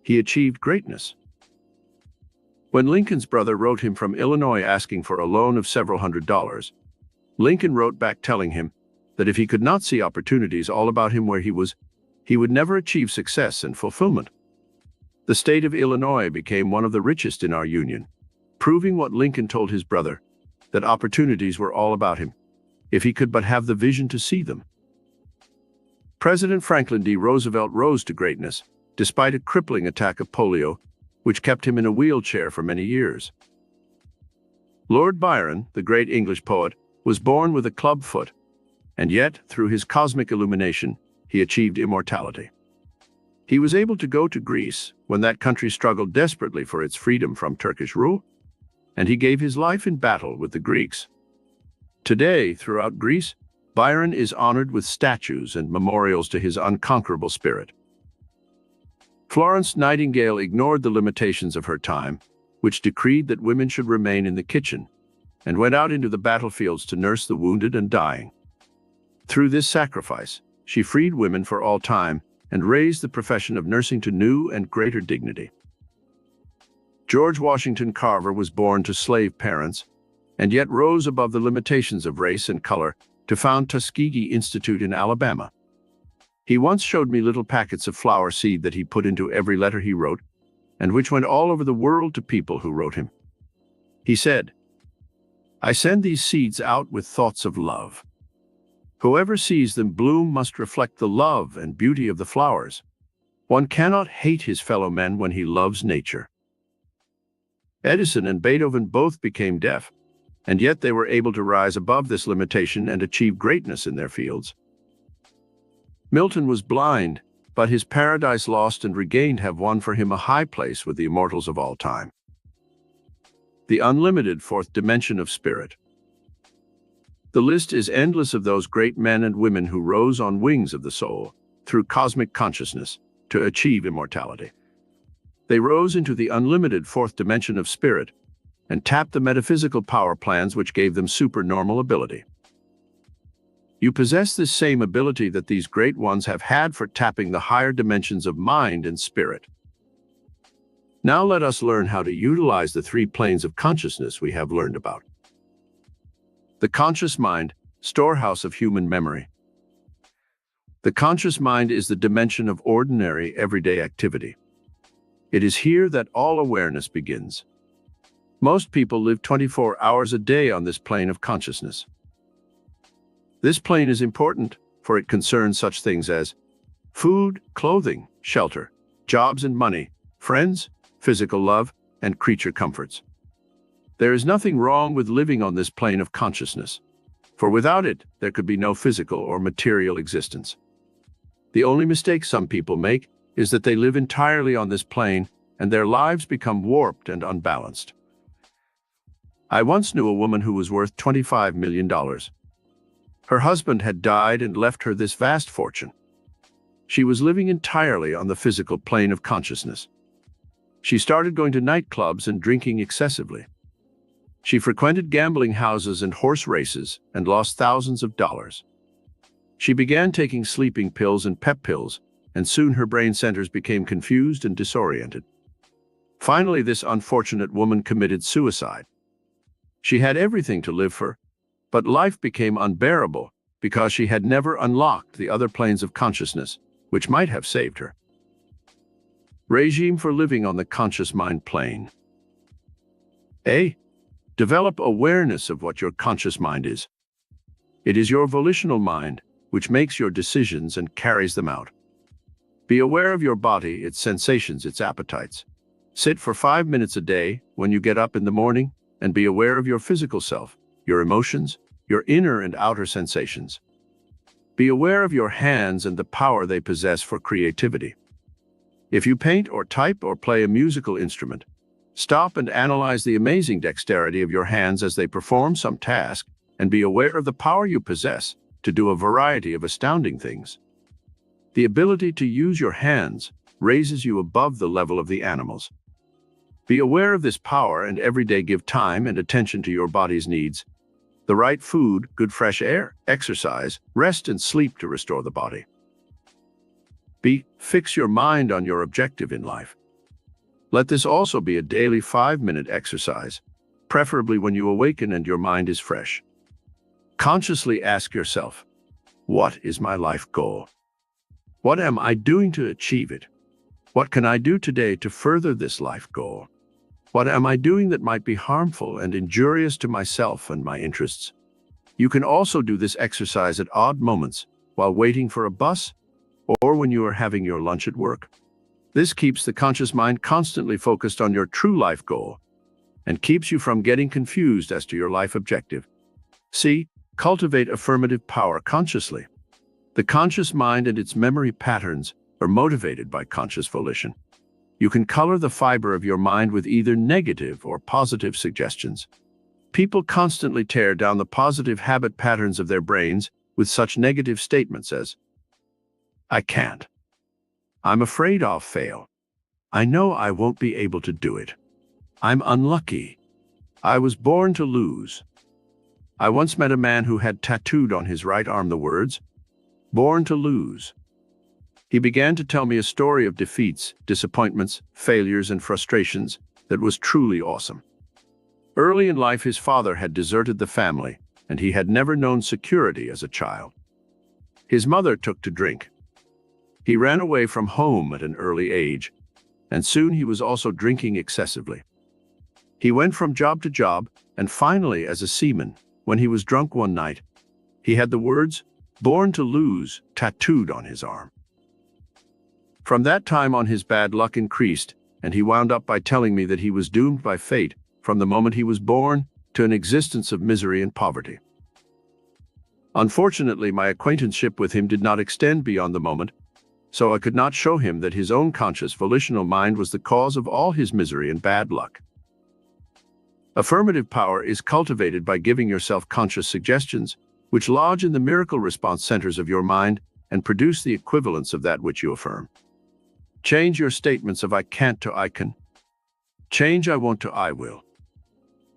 he achieved greatness. When Lincoln's brother wrote him from Illinois asking for a loan of several $100s, Lincoln wrote back telling him that if he could not see opportunities all about him where he was, he would never achieve success and fulfillment. The state of Illinois became one of the richest in our Union, proving what Lincoln told his brother, that opportunities were all about him, if he could but have the vision to see them. President Franklin D. Roosevelt rose to greatness, despite a crippling attack of polio, which kept him in a wheelchair for many years. Lord Byron, the great English poet, was born with a club foot, and yet, through his cosmic illumination, he achieved immortality. He was able to go to Greece when that country struggled desperately for its freedom from Turkish rule, and he gave his life in battle with the Greeks. Today, throughout Greece, Byron is honored with statues and memorials to his unconquerable spirit. Florence Nightingale ignored the limitations of her time, which decreed that women should remain in the kitchen, and went out into the battlefields to nurse the wounded and dying. Through this sacrifice, she freed women for all time and raised the profession of nursing to new and greater dignity. George Washington Carver was born to slave parents, and yet rose above the limitations of race and color to found Tuskegee Institute in Alabama. He once showed me little packets of flower seed that he put into every letter he wrote, and which went all over the world to people who wrote him. He said, "I send these seeds out with thoughts of love. Whoever sees them bloom must reflect the love and beauty of the flowers. One cannot hate his fellow men when he loves nature." Edison and Beethoven both became deaf, and yet they were able to rise above this limitation and achieve greatness in their fields. Milton was blind, but his Paradise Lost and Regained have won for him a high place with the immortals of all time. The unlimited fourth dimension of spirit. The list is endless of those great men and women who rose on wings of the soul, through cosmic consciousness, to achieve immortality. They rose into the unlimited fourth dimension of spirit and tapped the metaphysical power plans which gave them supernormal ability. You possess this same ability that these great ones have had for tapping the higher dimensions of mind and spirit. Now let us learn how to utilize the three planes of consciousness we have learned about. The conscious mind, storehouse of human memory. The conscious mind is the dimension of ordinary, everyday activity. It is here that all awareness begins. Most people live 24 hours a day on this plane of consciousness. This plane is important, for it concerns such things as food, clothing, shelter, jobs and money, friends, physical love, and creature comforts. There is nothing wrong with living on this plane of consciousness, for without it, there could be no physical or material existence. The only mistake some people make is that they live entirely on this plane and their lives become warped and unbalanced. I once knew a woman who was worth $25 million. Her husband had died and left her this vast fortune. She was living entirely on the physical plane of consciousness. She started going to nightclubs and drinking excessively. She frequented gambling houses and horse races and lost thousands of dollars. She began taking sleeping pills and pep pills, and soon her brain centers became confused and disoriented. Finally, this unfortunate woman committed suicide. She had everything to live for, but life became unbearable because she had never unlocked the other planes of consciousness, which might have saved her. Regime for living on the conscious mind plane. A. Develop awareness of what your conscious mind is. It is your volitional mind which makes your decisions and carries them out. Be aware of your body, its sensations, its appetites. Sit for 5 minutes a day when you get up in the morning and be aware of your physical self, your emotions, your inner and outer sensations. Be aware of your hands and the power they possess for creativity. If you paint or type or play a musical instrument, stop and analyze the amazing dexterity of your hands as they perform some task, and be aware of the power you possess to do a variety of astounding things. The ability to use your hands raises you above the level of the animals. Be aware of this power and every day give time and attention to your body's needs. The right food, good fresh air, exercise, rest and sleep to restore the body. B. Fix your mind on your objective in life. Let this also be a daily 5-minute exercise, preferably when you awaken and your mind is fresh. Consciously ask yourself, what is my life goal? What am I doing to achieve it? What can I do today to further this life goal? What am I doing that might be harmful and injurious to myself and my interests? You can also do this exercise at odd moments, while waiting for a bus, or when you are having your lunch at work. This keeps the conscious mind constantly focused on your true life goal and keeps you from getting confused as to your life objective. C. Cultivate affirmative power consciously. The conscious mind and its memory patterns are motivated by conscious volition. You can color the fiber of your mind with either negative or positive suggestions. People constantly tear down the positive habit patterns of their brains with such negative statements as, I can't. I'm afraid I'll fail. I know I won't be able to do it. I'm unlucky. I was born to lose. I once met a man who had tattooed on his right arm the words, born to lose. He began to tell me a story of defeats, disappointments, failures, and frustrations that was truly awesome. Early in life, his father had deserted the family, and he had never known security as a child. His mother took to drink. He ran away from home at an early age, and soon he was also drinking excessively. He went from job to job, and finally, as a seaman, when he was drunk one night, he had the words, born to lose, tattooed on his arm. From that time on, his bad luck increased, and he wound up by telling me that he was doomed by fate from the moment he was born to an existence of misery and poverty. Unfortunately, my acquaintanceship with him did not extend beyond the moment, so I could not show him that his own conscious volitional mind was the cause of all his misery and bad luck. Affirmative power is cultivated by giving yourself conscious suggestions, which lodge in the miracle response centers of your mind and produce the equivalence of that which you affirm. Change your statements of I can't to I can. Change I won't to I will.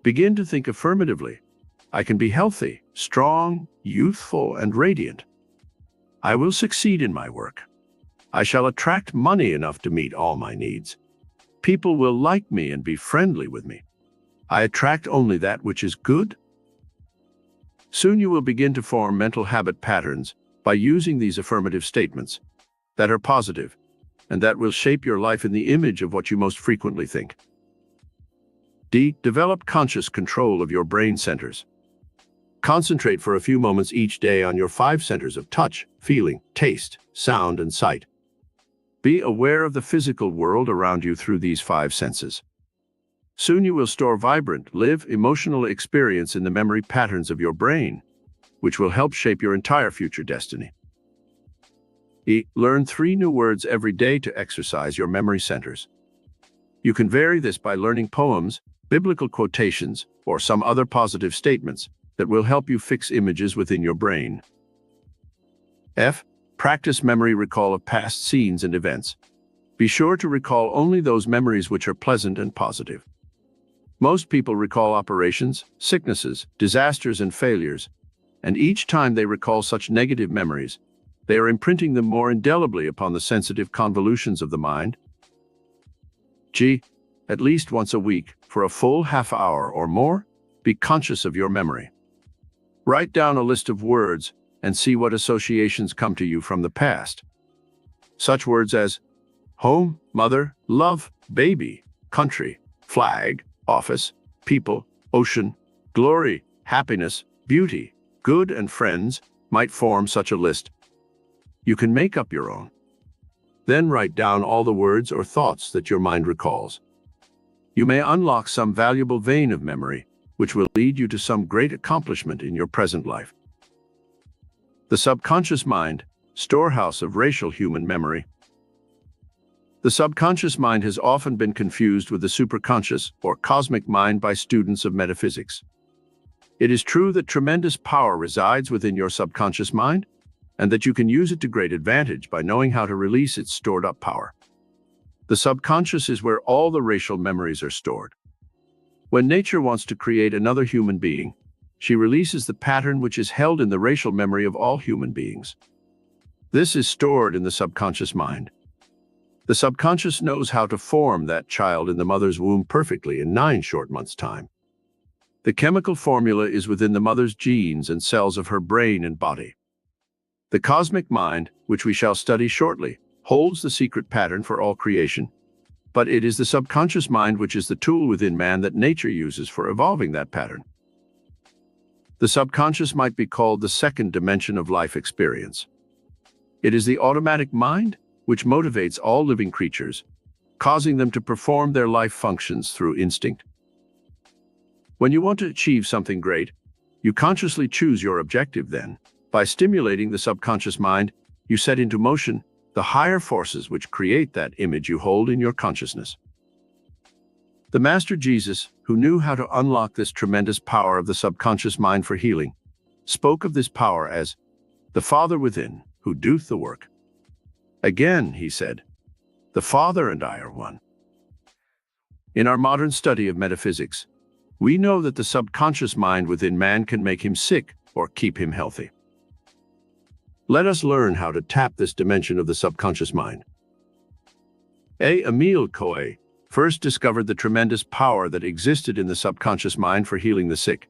Begin to think affirmatively. I can be healthy, strong, youthful, and radiant. I will succeed in my work. I shall attract money enough to meet all my needs. People will like me and be friendly with me. I attract only that which is good. Soon you will begin to form mental habit patterns by using these affirmative statements that are positive, and that will shape your life in the image of what you most frequently think. D. Develop conscious control of your brain centers. Concentrate for a few moments each day on your 5 centers of touch, feeling, taste, sound, and sight. Be aware of the physical world around you through these 5 senses. Soon you will store vibrant, live, emotional experience in the memory patterns of your brain, which will help shape your entire future destiny. E. Learn 3 new words every day to exercise your memory centers. You can vary this by learning poems, biblical quotations, or some other positive statements that will help you fix images within your brain. F. Practice memory recall of past scenes and events. Be sure to recall only those memories which are pleasant and positive. Most people recall operations, sicknesses, disasters, and failures, and each time they recall such negative memories, they are imprinting them more indelibly upon the sensitive convolutions of the mind. G. At least once a week, for a full half hour or more, be conscious of your memory. Write down a list of words and see what associations come to you from the past. Such words as home, mother, love, baby, country, flag, office, people, ocean, glory, happiness, beauty, good, and friends might form such a list. You can make up your own. Then write down all the words or thoughts that your mind recalls. You may unlock some valuable vein of memory, which will lead you to some great accomplishment in your present life. The subconscious mind, storehouse of racial human memory. The subconscious mind has often been confused with the superconscious or cosmic mind by students of metaphysics. It is true that tremendous power resides within your subconscious mind, and that you can use it to great advantage by knowing how to release its stored-up power. The subconscious is where all the racial memories are stored. When nature wants to create another human being, she releases the pattern which is held in the racial memory of all human beings. This is stored in the subconscious mind. The subconscious knows how to form that child in the mother's womb perfectly in 9 short months' time. The chemical formula is within the mother's genes and cells of her brain and body. The cosmic mind, which we shall study shortly, holds the secret pattern for all creation, but it is the subconscious mind which is the tool within man that nature uses for evolving that pattern. The subconscious might be called the second dimension of life experience. It is the automatic mind which motivates all living creatures, causing them to perform their life functions through instinct. When you want to achieve something great, you consciously choose your objective then. By stimulating the subconscious mind, you set into motion the higher forces which create that image you hold in your consciousness. The Master Jesus, who knew how to unlock this tremendous power of the subconscious mind for healing, spoke of this power as the Father within, who doeth the work. Again, he said, the Father and I are one. In our modern study of metaphysics, we know that the subconscious mind within man can make him sick or keep him healthy. Let us learn how to tap this dimension of the subconscious mind. Emile Coué first discovered the tremendous power that existed in the subconscious mind for healing the sick.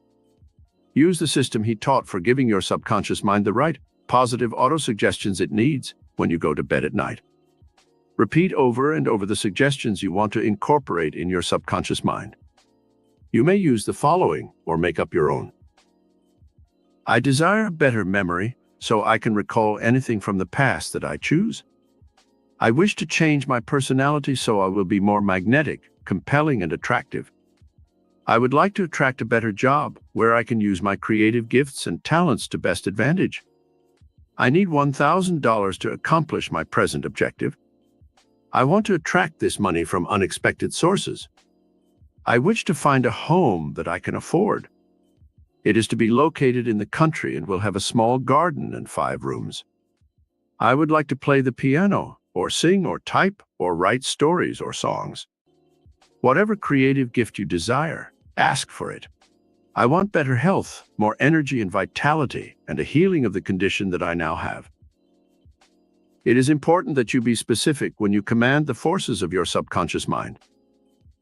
Use the system he taught for giving your subconscious mind the right, positive autosuggestions it needs when you go to bed at night. Repeat over and over the suggestions you want to incorporate in your subconscious mind. You may use the following or make up your own. I desire better memory so I can recall anything from the past that I choose. I wish to change my personality so I will be more magnetic, compelling, and attractive. I would like to attract a better job where I can use my creative gifts and talents to best advantage. I need $1,000 to accomplish my present objective. I want to attract this money from unexpected sources. I wish to find a home that I can afford. It is to be located in the country and will have a small garden and 5 rooms. I would like to play the piano, or sing, or type, or write stories or songs. Whatever creative gift you desire, ask for it. I want better health, more energy and vitality, and a healing of the condition that I now have. It is important that you be specific when you command the forces of your subconscious mind.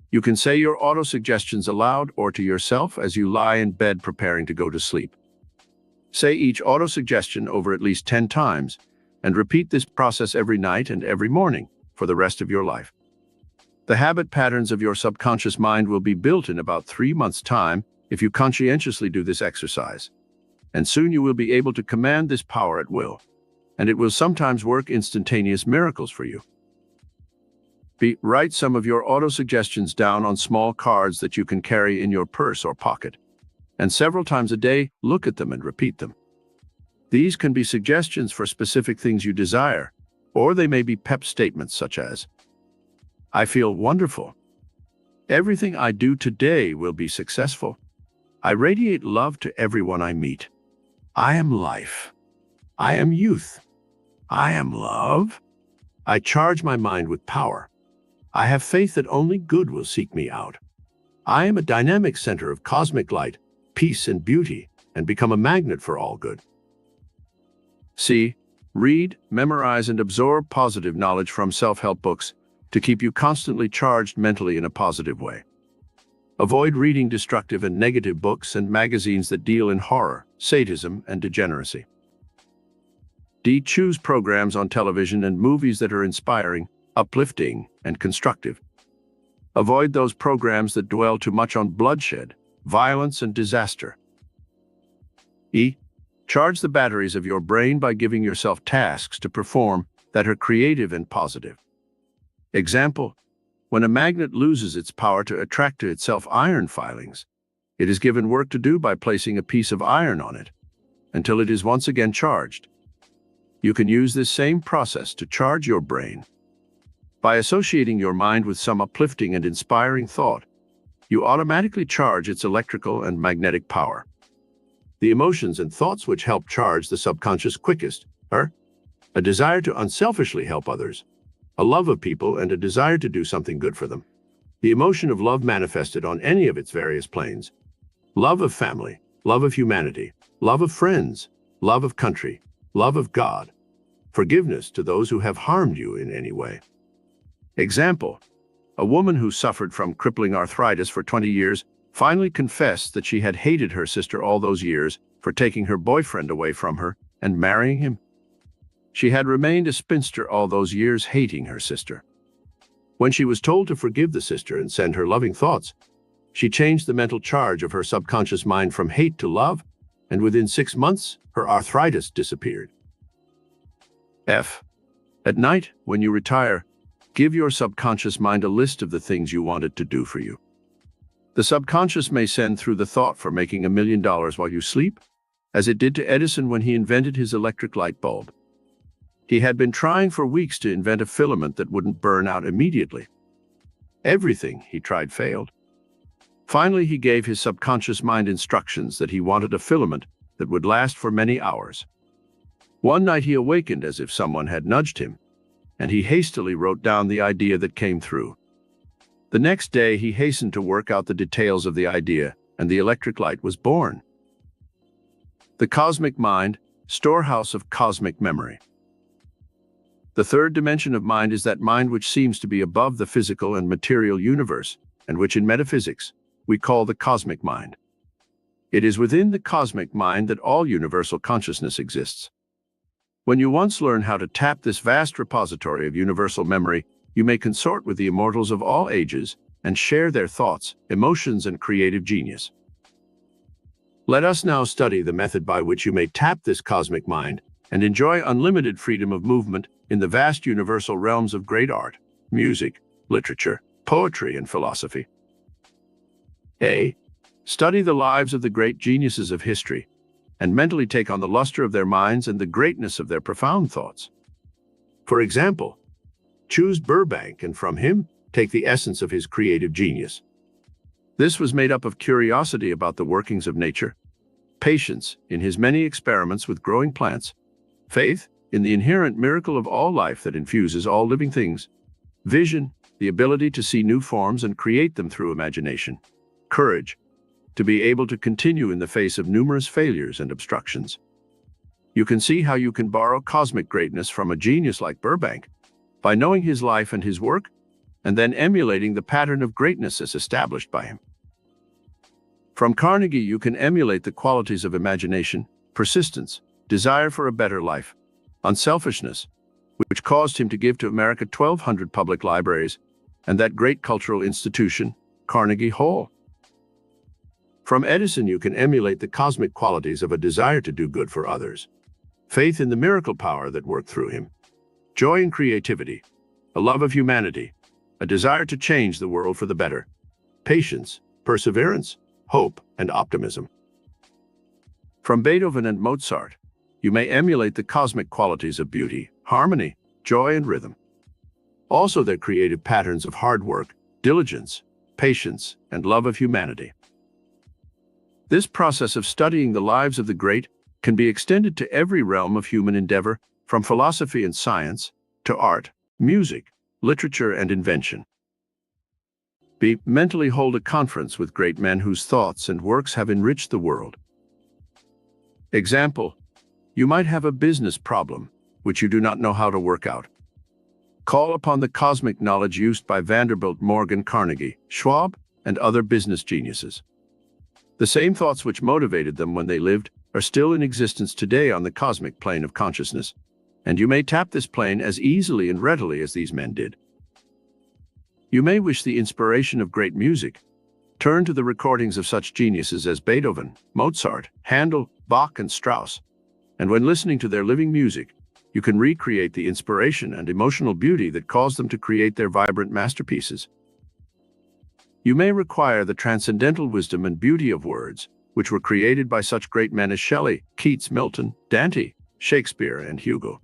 You can say your autosuggestions aloud or to yourself as you lie in bed preparing to go to sleep. Say each autosuggestion over at least 10 times, and repeat this process every night and every morning for the rest of your life. The habit patterns of your subconscious mind will be built in about 3 months' time if you conscientiously do this exercise. And soon you will be able to command this power at will, and it will sometimes work instantaneous miracles for you. Write some of your autosuggestions down on small cards that you can carry in your purse or pocket, and several times a day, look at them and repeat them. These can be suggestions for specific things you desire, or they may be pep statements such as, I feel wonderful. Everything I do today will be successful. I radiate love to everyone I meet. I am life. I am youth. I am love. I charge my mind with power. I have faith that only good will seek me out. I am a dynamic center of cosmic light, peace, and beauty, and become a magnet for all good. C. Read, memorize, and absorb positive knowledge from self-help books to keep you constantly charged mentally in a positive way. Avoid reading destructive and negative books and magazines that deal in horror, sadism, and degeneracy. D. Choose programs on television and movies that are inspiring, uplifting, and constructive. Avoid those programs that dwell too much on bloodshed, violence, and disaster. E. Charge the batteries of your brain by giving yourself tasks to perform that are creative and positive. Example, when a magnet loses its power to attract to itself iron filings, it is given work to do by placing a piece of iron on it until it is once again charged. You can use this same process to charge your brain. By associating your mind with some uplifting and inspiring thought, you automatically charge its electrical and magnetic power. The emotions and thoughts which help charge the subconscious quickest are a desire to unselfishly help others, a love of people, and a desire to do something good for them. The emotion of love manifested on any of its various planes: love of family, love of humanity, love of friends, love of country, love of God, forgiveness to those who have harmed you in any way. Example: a woman who suffered from crippling arthritis for 20 years finally confessed that she had hated her sister all those years for taking her boyfriend away from her and marrying him. She had remained a spinster all those years, hating her sister. When she was told to forgive the sister and send her loving thoughts, she changed the mental charge of her subconscious mind from hate to love, and within 6 months, her arthritis disappeared. F. At night, when you retire, give your subconscious mind a list of the things you want it to do for you. The subconscious may send through the thought for making $1 million while you sleep, as it did to Edison when he invented his electric light bulb. He had been trying for weeks to invent a filament that wouldn't burn out immediately. Everything he tried failed. Finally, he gave his subconscious mind instructions that he wanted a filament that would last for many hours. One night he awakened as if someone had nudged him, and he hastily wrote down the idea that came through. The next day, he hastened to work out the details of the idea, and the electric light was born. The cosmic mind, storehouse of cosmic memory. The third dimension of mind is that mind which seems to be above the physical and material universe, and which in metaphysics we call the cosmic mind. It is within the cosmic mind that all universal consciousness exists. When you once learn how to tap this vast repository of universal memory, you may consort with the immortals of all ages and share their thoughts, emotions, and creative genius. Let us now study the method by which you may tap this cosmic mind and enjoy unlimited freedom of movement in the vast universal realms of great art, music, literature, poetry, and philosophy. A. Study the lives of the great geniuses of history and mentally take on the luster of their minds and the greatness of their profound thoughts. For example, choose Burbank and from him take the essence of his creative genius. This was made up of curiosity about the workings of nature, patience in his many experiments with growing plants, faith in the inherent miracle of all life that infuses all living things, vision, the ability to see new forms and create them through imagination, courage, to be able to continue in the face of numerous failures and obstructions. You can see how you can borrow cosmic greatness from a genius like Burbank by knowing his life and his work, and then emulating the pattern of greatness as established by him. From Carnegie, you can emulate the qualities of imagination, persistence, desire for a better life, unselfishness, which caused him to give to America 1,200 public libraries and that great cultural institution, Carnegie Hall. From Edison, you can emulate the cosmic qualities of a desire to do good for others, faith in the miracle power that worked through him, joy in creativity, a love of humanity, a desire to change the world for the better, patience, perseverance, hope, and optimism. From Beethoven and Mozart, you may emulate the cosmic qualities of beauty, harmony, joy, and rhythm. Also their creative patterns of hard work, diligence, patience, and love of humanity. This process of studying the lives of the great can be extended to every realm of human endeavor, from philosophy and science to art, music, literature, and invention. B. Mentally hold a conference with great men whose thoughts and works have enriched the world. Example: you might have a business problem which you do not know how to work out. Call upon the cosmic knowledge used by Vanderbilt, Morgan, Carnegie, Schwab, and other business geniuses. The same thoughts which motivated them when they lived are still in existence today on the cosmic plane of consciousness, and you may tap this plane as easily and readily as these men did. You may wish the inspiration of great music. Turn to the recordings of such geniuses as Beethoven, Mozart, Handel, Bach, and Strauss, and when listening to their living music, you can recreate the inspiration and emotional beauty that caused them to create their vibrant masterpieces. You may require the transcendental wisdom and beauty of words, which were created by such great men as Shelley, Keats, Milton, Dante, Shakespeare, and Hugo.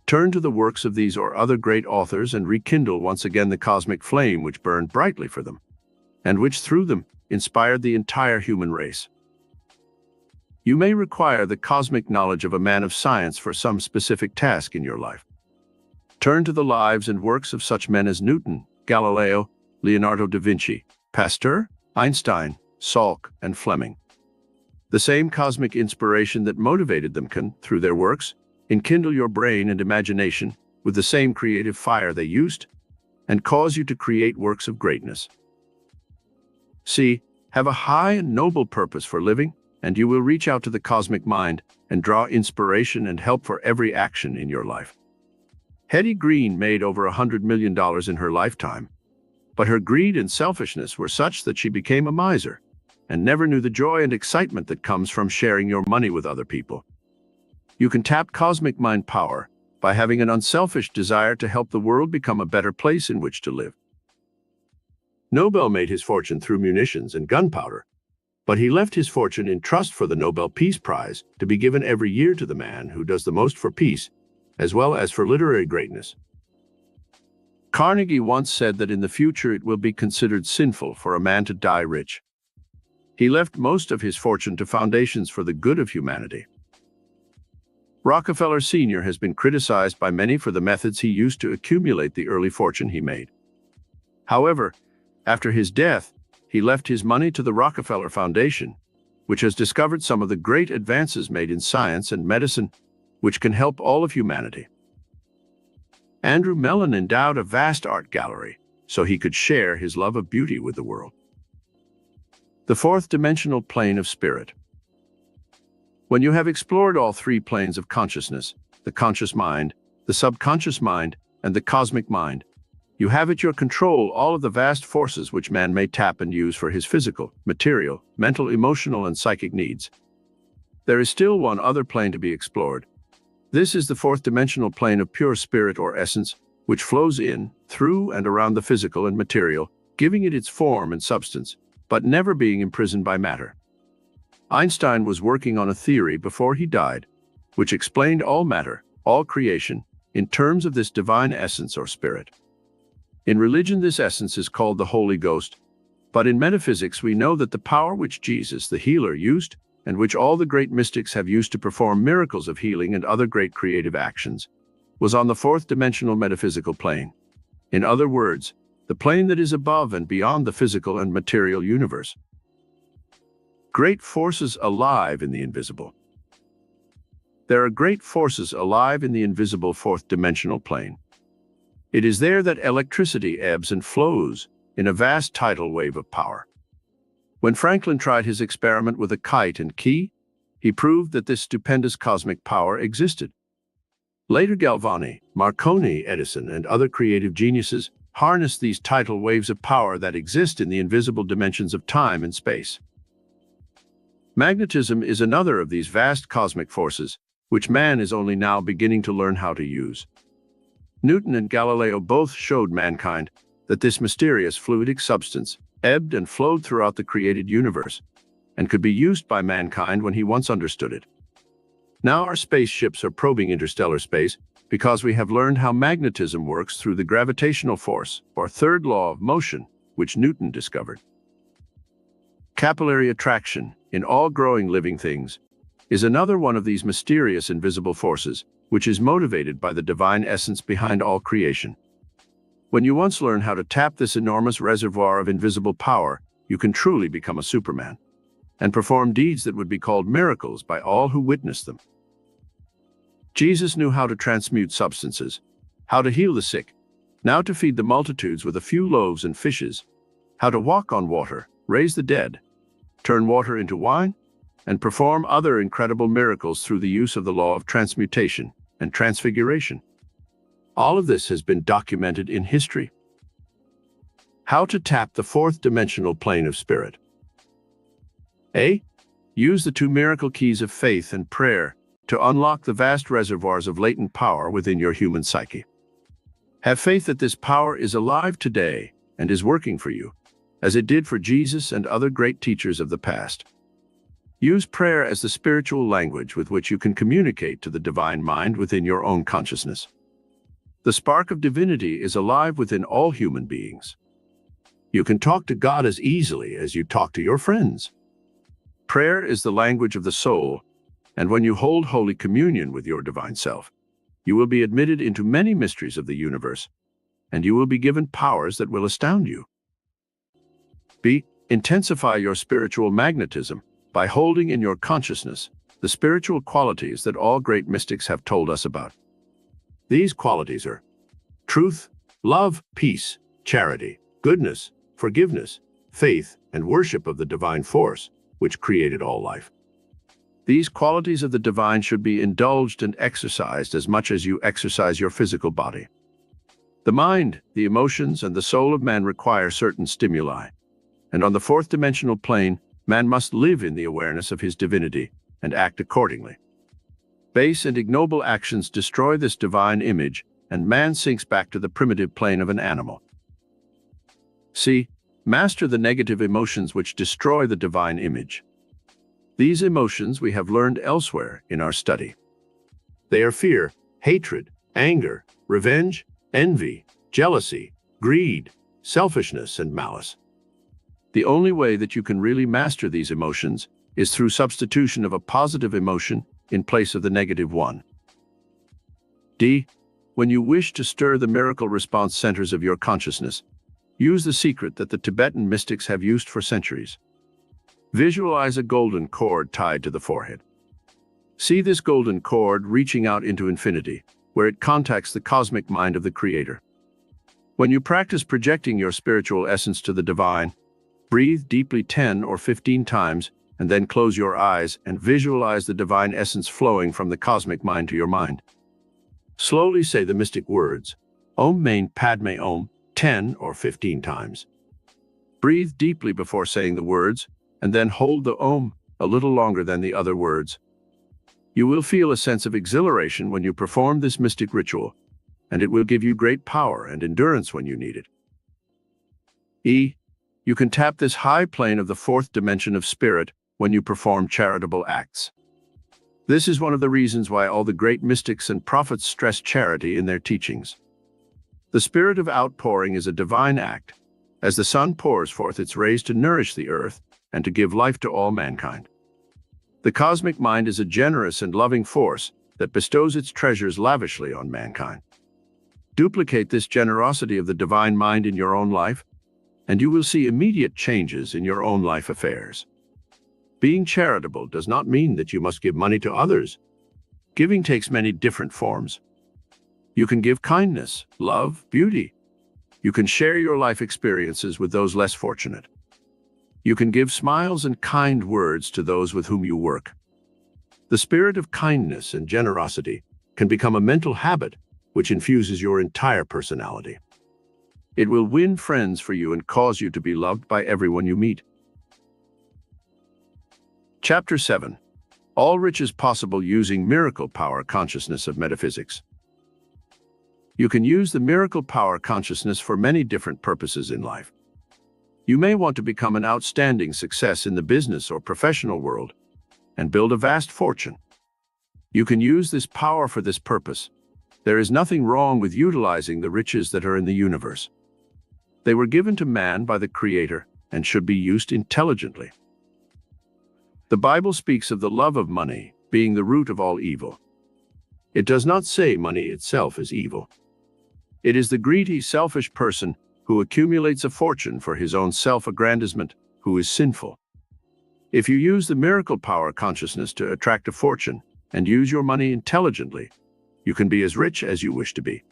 Turn to the works of these or other great authors and rekindle once again the cosmic flame which burned brightly for them, and which through them inspired the entire human race. You may require the cosmic knowledge of a man of science for some specific task in your life. Turn to the lives and works of such men as Newton, Galileo, Leonardo da Vinci, Pasteur, Einstein, Salk, and Fleming. The same cosmic inspiration that motivated them can, through their works, enkindle your brain and imagination with the same creative fire they used, and cause you to create works of greatness. C. Have a high and noble purpose for living, and you will reach out to the cosmic mind and draw inspiration and help for every action in your life. Hetty Green made over $100 million in her lifetime, but her greed and selfishness were such that she became a miser and never knew the joy and excitement that comes from sharing your money with other people. You can tap cosmic mind power by having an unselfish desire to help the world become a better place in which to live. Norvell made his fortune through munitions and gunpowder, but he left his fortune in trust for the Nobel Peace Prize to be given every year to the man who does the most for peace, as well as for literary greatness. Carnegie once said that in the future it will be considered sinful for a man to die rich. He left most of his fortune to foundations for the good of humanity. Rockefeller Sr. has been criticized by many for the methods he used to accumulate the early fortune he made. However, after his death, he left his money to the Rockefeller Foundation, which has discovered some of the great advances made in science and medicine, which can help all of humanity. Andrew Mellon endowed a vast art gallery so he could share his love of beauty with the world. The fourth dimensional plane of spirit. When you have explored all three planes of consciousness, the conscious mind, the subconscious mind, and the cosmic mind, you have at your control all of the vast forces which man may tap and use for his physical, material, mental, emotional, and psychic needs. There is still one other plane to be explored. This is the fourth dimensional plane of pure spirit or essence, which flows in, through, and around the physical and material, giving it its form and substance, but never being imprisoned by matter. Einstein was working on a theory before he died, which explained all matter, all creation, in terms of this divine essence or spirit. In religion, this essence is called the Holy Ghost, but in metaphysics we know that the power which Jesus, the healer, used, and which all the great mystics have used to perform miracles of healing and other great creative actions, was on the fourth dimensional metaphysical plane. In other words, the plane that is above and beyond the physical and material universe. Great forces alive in the invisible. There are great forces alive in the invisible fourth dimensional plane. It is there that electricity ebbs and flows in a vast tidal wave of power. When Franklin tried his experiment with a kite and key, he proved that this stupendous cosmic power existed. Later Galvani, Marconi, Edison, and other creative geniuses harnessed these tidal waves of power that exist in the invisible dimensions of time and space. Magnetism is another of these vast cosmic forces, which man is only now beginning to learn how to use. Newton and Galileo both showed mankind that this mysterious fluidic substance ebbed and flowed throughout the created universe, and could be used by mankind when he once understood it. Now our spaceships are probing interstellar space because we have learned how magnetism works through the gravitational force, or third law of motion, which Newton discovered. Capillary attraction in all growing living things is another one of these mysterious invisible forces, which is motivated by the divine essence behind all creation. When you once learn how to tap this enormous reservoir of invisible power, you can truly become a Superman and perform deeds that would be called miracles by all who witness them. Jesus knew how to transmute substances, how to heal the sick, now to feed the multitudes with a few loaves and fishes, how to walk on water, raise the dead, turn water into wine, and perform other incredible miracles through the use of the law of transmutation and transfiguration. All of this has been documented in history. How to tap the fourth dimensional plane of spirit. A. Use the two miracle keys of faith and prayer to unlock the vast reservoirs of latent power within your human psyche. Have faith that this power is alive today and is working for you, as it did for Jesus and other great teachers of the past. Use prayer as the spiritual language with which you can communicate to the divine mind within your own consciousness. The spark of divinity is alive within all human beings. You can talk to God as easily as you talk to your friends. Prayer is the language of the soul, and when you hold Holy Communion with your divine self, you will be admitted into many mysteries of the universe, and you will be given powers that will astound you. B. Intensify your spiritual magnetism by holding in your consciousness the spiritual qualities that all great mystics have told us about. These qualities are truth, love, peace, charity, goodness, forgiveness, faith, and worship of the divine force, which created all life. These qualities of the divine should be indulged and exercised as much as you exercise your physical body. The mind, the emotions, and the soul of man require certain stimuli, and on the fourth dimensional plane, man must live in the awareness of his divinity and act accordingly. Base and ignoble actions destroy this divine image, and man sinks back to the primitive plane of an animal. C. Master the negative emotions which destroy the divine image. These emotions we have learned elsewhere in our study. They are fear, hatred, anger, revenge, envy, jealousy, greed, selfishness, and malice. The only way that you can really master these emotions is through substitution of a positive emotion in place of the negative one. D. When you wish to stir the miracle response centers of your consciousness, use the secret that the Tibetan mystics have used for centuries. Visualize a golden cord tied to the forehead. See this golden cord reaching out into infinity, where it contacts the cosmic mind of the Creator. When you practice projecting your spiritual essence to the divine, breathe deeply 10 or 15 times, and then close your eyes and visualize the divine essence flowing from the cosmic mind to your mind. Slowly say the mystic words, Om Mani Padme Om, 10 or 15 times. Breathe deeply before saying the words, and then hold the Om a little longer than the other words. You will feel a sense of exhilaration when you perform this mystic ritual, and it will give you great power and endurance when you need it. E. You can tap this high plane of the fourth dimension of spirit when you perform charitable acts. This is one of the reasons why all the great mystics and prophets stress charity in their teachings. The spirit of outpouring is a divine act, as the sun pours forth its rays to nourish the earth and to give life to all mankind. The cosmic mind is a generous and loving force that bestows its treasures lavishly on mankind. Duplicate this generosity of the divine mind in your own life, and you will see immediate changes in your own life affairs. Being charitable does not mean that you must give money to others. Giving takes many different forms. You can give kindness, love, beauty. You can share your life experiences with those less fortunate. You can give smiles and kind words to those with whom you work. The spirit of kindness and generosity can become a mental habit which infuses your entire personality. It will win friends for you and cause you to be loved by everyone you meet. Chapter 7. All riches possible using miracle power consciousness of metaphysics. You can use the miracle power consciousness for many different purposes in life. You may want to become an outstanding success in the business or professional world and build a vast fortune. You can use this power for this purpose. There is nothing wrong with utilizing the riches that are in the universe. They were given to man by the Creator and should be used intelligently. The Bible speaks of the love of money being the root of all evil. It does not say money itself is evil. It is the greedy, selfish person who accumulates a fortune for his own self-aggrandizement who is sinful. If you use the miracle power consciousness to attract a fortune and use your money intelligently, you can be as rich as you wish to be.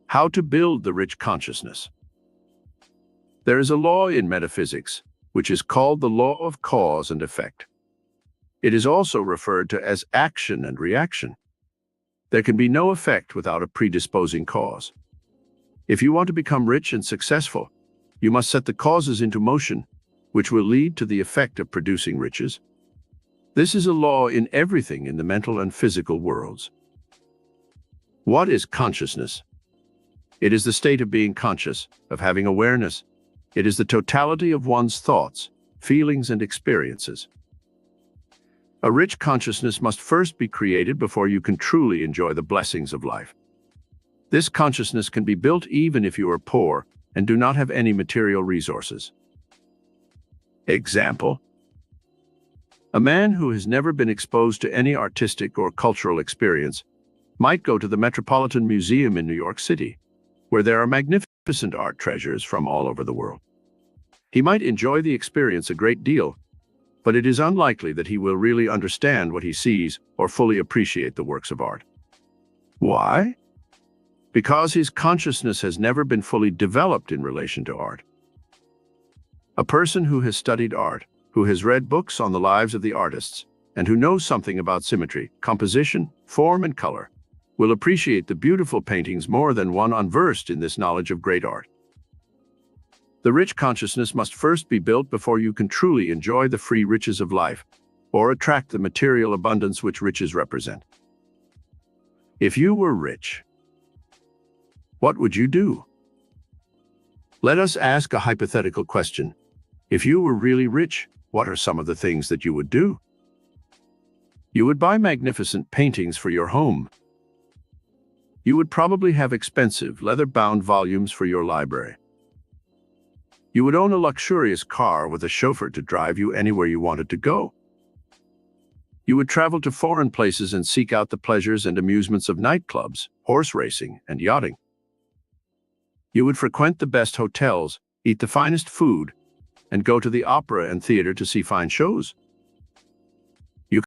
How to build the rich consciousness. There is a law in metaphysics which is called the law of cause and effect. It is also referred to as action and reaction. There can be no effect without a predisposing cause. If you want to become rich and successful, you must set the causes into motion, which will lead to the effect of producing riches. This is a law in everything in the mental and physical worlds. What is consciousness? It is the state of being conscious, of having awareness. It is the totality of one's thoughts, feelings, and experiences. A rich consciousness must first be created before you can truly enjoy the blessings of life. This consciousness can be built even if you are poor and do not have any material resources. Example: a man who has never been exposed to any artistic or cultural experience might go to the Metropolitan Museum in New York City, where there are magnificent art treasures from all over the world. He might enjoy the experience a great deal, but it is unlikely that he will really understand what he sees or fully appreciate the works of art. Why? because his consciousness has never been fully developed in relation to art. A person who has studied art, who has read books on the lives of the artists, and who knows something about symmetry, composition, form, and color, will appreciate the beautiful paintings more than one unversed in this knowledge of great art. The rich consciousness must first be built before you can truly enjoy the free riches of life, or attract the material abundance which riches represent. If you were rich, what would you do? Let us ask a hypothetical question. If you were really rich, what are some of the things that you would do? You would buy magnificent paintings for your home. You would probably have expensive, leather-bound volumes for your library. You would own a luxurious car with a chauffeur to drive you anywhere you wanted to go. You would travel to foreign places and seek out the pleasures and amusements of nightclubs, horse racing, and yachting. You would frequent the best hotels, eat the finest food, and go to the opera and theater to see fine shows.